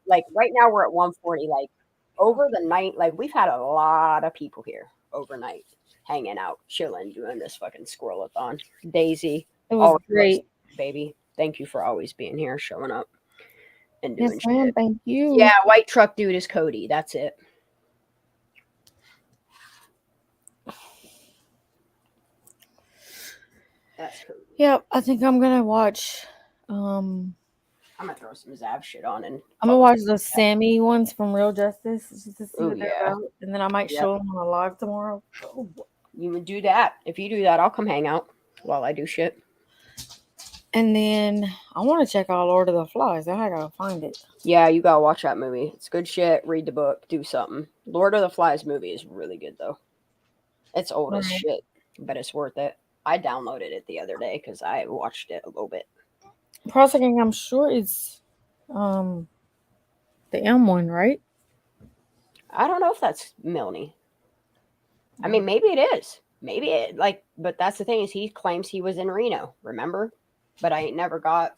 like, right now we're at 140. Like, over the night, like, we've had a lot of people here overnight hanging out, chilling, doing this fucking Squirrelathon. Daisy, It was always, great. baby. Thank you for always being here, showing up, and doing Yes, ma'am. shit. Thank you. Yeah, white truck dude is Cody. That's it. That's Cody. Yep, I think I'm gonna watch. I'm gonna throw some Zav shit on and I'm gonna watch the Sammy ones from Real Justice just to see Ooh, what they're yeah. about, and then I might Yep. show them on a live tomorrow. You would do that. If you do that, I'll come hang out while I do shit. And then I want to check out Lord of the Flies. Then I gotta find it. Yeah, you gotta watch that movie. It's good shit. Read the book. Do something. Lord of the Flies movie is really good though. It's old as Alright. shit, but it's worth it. I downloaded it the other day because I watched it a little bit. Prosecuting, I'm sure it's the M one, right? I don't know if that's Milne. I mean, maybe it is. Maybe it but that's the thing is he claims he was in Reno. Remember? But I never got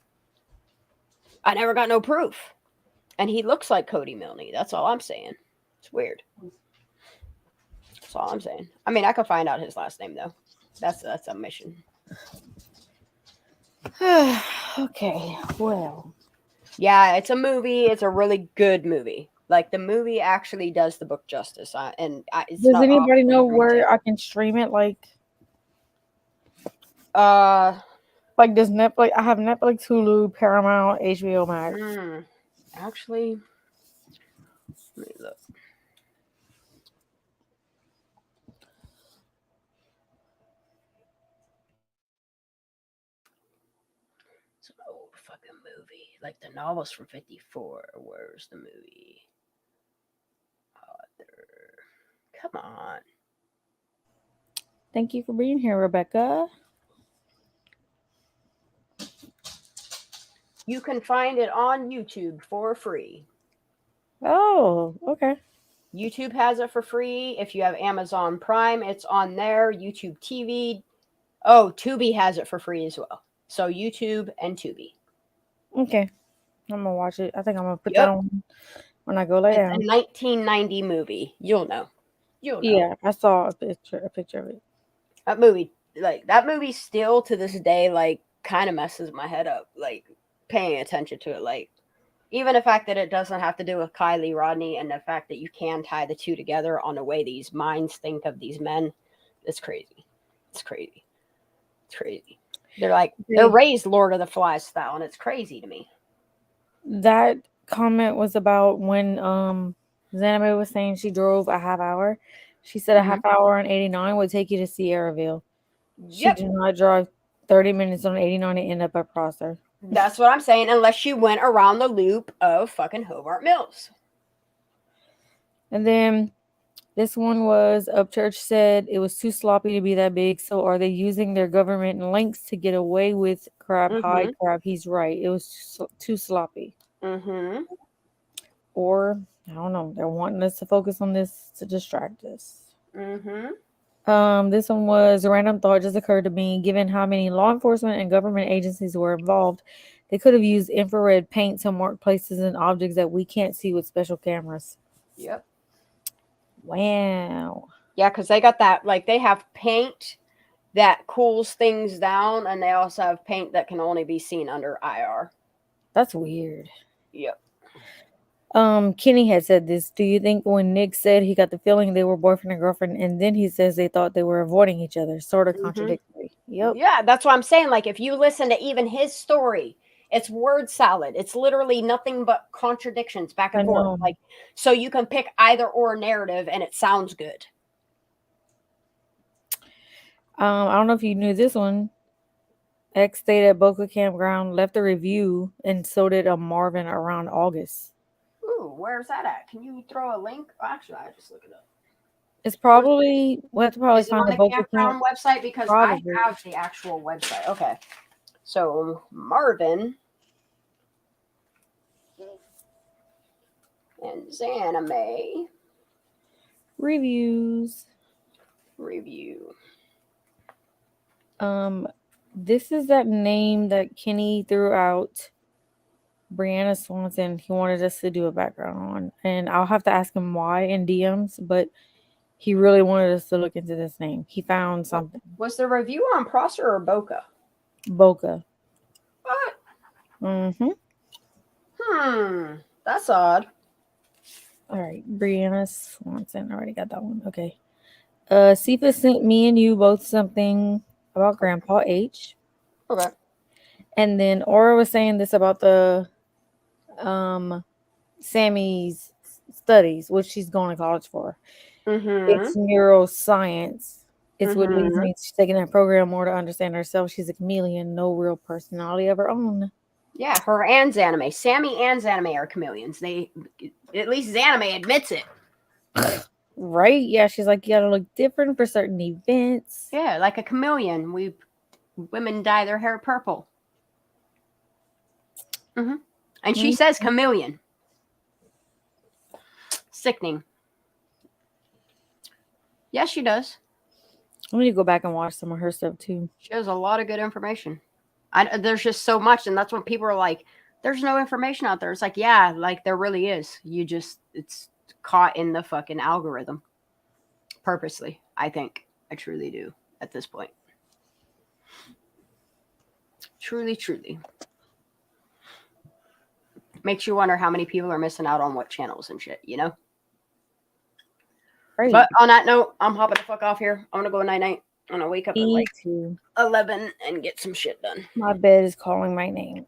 no proof. And he looks like Cody Milne. That's all I'm saying. It's weird. That's all I'm saying. I mean, I could find out his last name though. That's a mission. Okay, well. Yeah, it's a movie. It's a really good movie. Like the movie actually does the book justice. It's Does not anybody know often where I can stream it? Like does Netflix? I have Netflix, Hulu, Paramount, HBO Max. Actually, let me look. It's an old fucking movie. Like the novel's from '54. Where's the movie? Come on. Thank you for being here, Rebecca. You can find it on YouTube for free. Oh, okay. YouTube has it for free. If you have Amazon Prime, it's on there. YouTube TV. Oh, Tubi has it for free as well. So YouTube and Tubi. Okay. I'm gonna watch it. I think I'm gonna put that on when I go lay down. It's a 1990 movie. You'll know. Yeah, I saw a picture of it. That movie still to this day, like, kind of messes my head up, like, paying attention to it. Like, even the fact that it doesn't have to do with Kylie Rodney and the fact that you can tie the two together on the way these minds think of these men, it's crazy. It's crazy. It's crazy. They're raised Lord of the Flies style, and it's crazy to me. That comment was about when Zaname was saying she drove a half hour. She said a half hour on 89 would take you to Sierraville. She did not drive 30 minutes on 89 and end up at Prosser. That's what I'm saying, unless you went around the loop of fucking Hobart Mills. And then this one was Upchurch said it was too sloppy to be that big. So are they using their government links to get away with crap? Hi, crap. He's right. It was too sloppy. Mm-hmm. Or, I don't know. They're wanting us to focus on this to distract us. Mm-hmm. This one was a random thought just occurred to me. Given how many law enforcement and government agencies were involved, they could have used infrared paint to mark places and objects that we can't see with special cameras. Yep. Wow. Yeah, because they got that, like, they have paint that cools things down, and they also have paint that can only be seen under IR. That's weird. Yep. Kenny had said this. Do you think when Nick said he got the feeling they were boyfriend and girlfriend, and then he says they thought they were avoiding each other, sort of contradictory? Yep. Yeah, that's what I'm saying. Like, if you listen to even his story, it's word salad. It's literally nothing but contradictions back and forth. Like, so you can pick either or narrative, and it sounds good. I don't know if you knew this one. X stayed at Boca Campground, left a review, and so did a Marvin around August. Ooh, where's that at? Can you throw a link? Actually, I just look it up. It's probably we'll have to probably Is it find on the the Boca campground Camp website? Because probably. I have the actual website. Okay. So Marvin and Zanime reviews. Review. This is that name that Kenny threw out. Brianna Swanson. He wanted us to do a background on, and I'll have to ask him why in DMs, but he really wanted us to look into this name. He found something. Was the review on Prosser or Boca? Boca. What? That's odd. All right, Brianna Swanson. I already got that one. Okay. Sifa sent me and you both something about Grandpa H. Okay. And then Aura was saying this about the Sammy's studies, which she's going to college for. It's neuroscience. It's what leads me to taking that program more to understand herself. She's a chameleon, no real personality of her own. Yeah, her and Zanime. Sammy and Zanime are chameleons. They, at least Zanime admits it. Right? Yeah, she's like, you gotta look different for certain events. Yeah, like a chameleon. Women dye their hair purple. And she says chameleon. Sickening. Yes, she does. I need to go back and watch some of her stuff too. She has a lot of good information. There's just so much, and that's when people are like, there's no information out there. It's like, yeah, like there really is. It's caught in the fucking algorithm. Purposely, I think. I truly do at this point. Truly, truly. Makes you wonder how many people are missing out on what channels and shit, you know? Right. But on that note, I'm hopping the fuck off here. I'm gonna go night-night. I'm gonna wake up at like too. 11 and get some shit done. My bed is calling my name.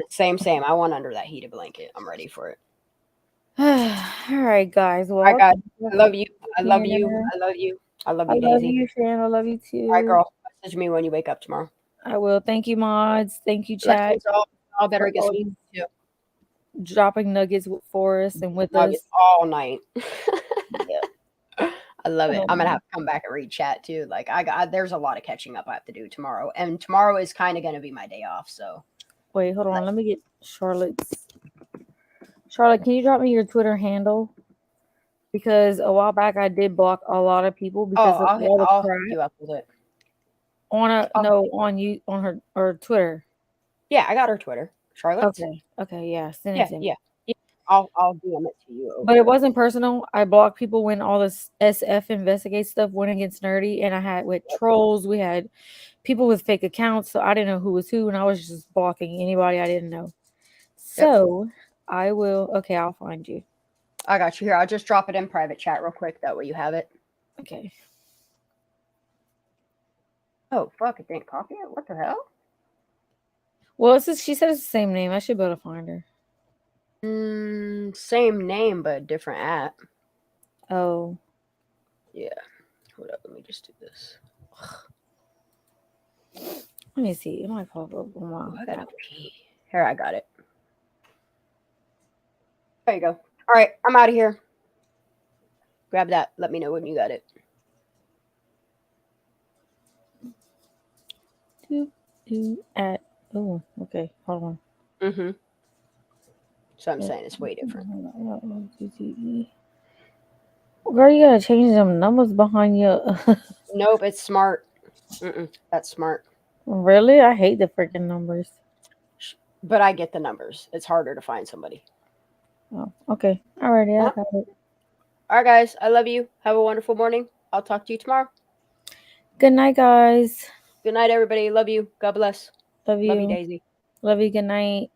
Same. I want under that heated blanket. I'm ready for it. All right, guys. Well, All right, guys. I love you. I love Shannon. you. I love you. I love you, I love Daisy. you, Shannon. I love you too. All right, girl. Message me when you wake up tomorrow. I will. Thank you, mods. Thank you, chat. Blessings all better for get always sleep too. dropping nuggets for us and with Nuggets us all night. Yeah. I love it. I'm gonna have to come back and read chat too. Like there's a lot of catching up I have to do tomorrow, and tomorrow is kind of gonna be my day off. So Wait, hold on. Let me get Charlotte's. Charlotte, can you drop me your Twitter handle? Because a while back I did block a lot of people because of all the I'll crap. hook you up with it. On her Twitter. Yeah, I got her Twitter. Charlotte. Okay, yeah. Send it to me. Yeah. I'll DM it to you. But it wasn't personal. I blocked people when all this SF investigate stuff went against Nerdy, and I had with trolls. We had people with fake accounts, so I didn't know who was who, and I was just blocking anybody I didn't know. So I will. Okay, I'll find you. I got you here. I'll just drop it in private chat real quick. That way you have it. Okay. Oh fuck! It didn't copy it. What the hell? Well, she said it's the same name. I should be able to find her. Same name but different app. Oh. Yeah. Hold up. Let me just do this. Let me see. It might pop up on my I gotta pee. Here, I got it. There you go. All right, I'm out of here. Grab that. Let me know when you got it. At oh, okay, hold on. Mm-hmm. So I'm saying it's way different. Girl, you gotta change them numbers behind you. Nope, it's smart. That's smart. Really? I hate the freaking numbers. But I get the numbers. It's harder to find somebody. Oh, okay. Alrighty, I got it. All right, guys. I love you. Have a wonderful morning. I'll talk to you tomorrow. Good night, guys. Good night, everybody. Love you. God bless. Love you. Love you, Daisy. Love you. Good night.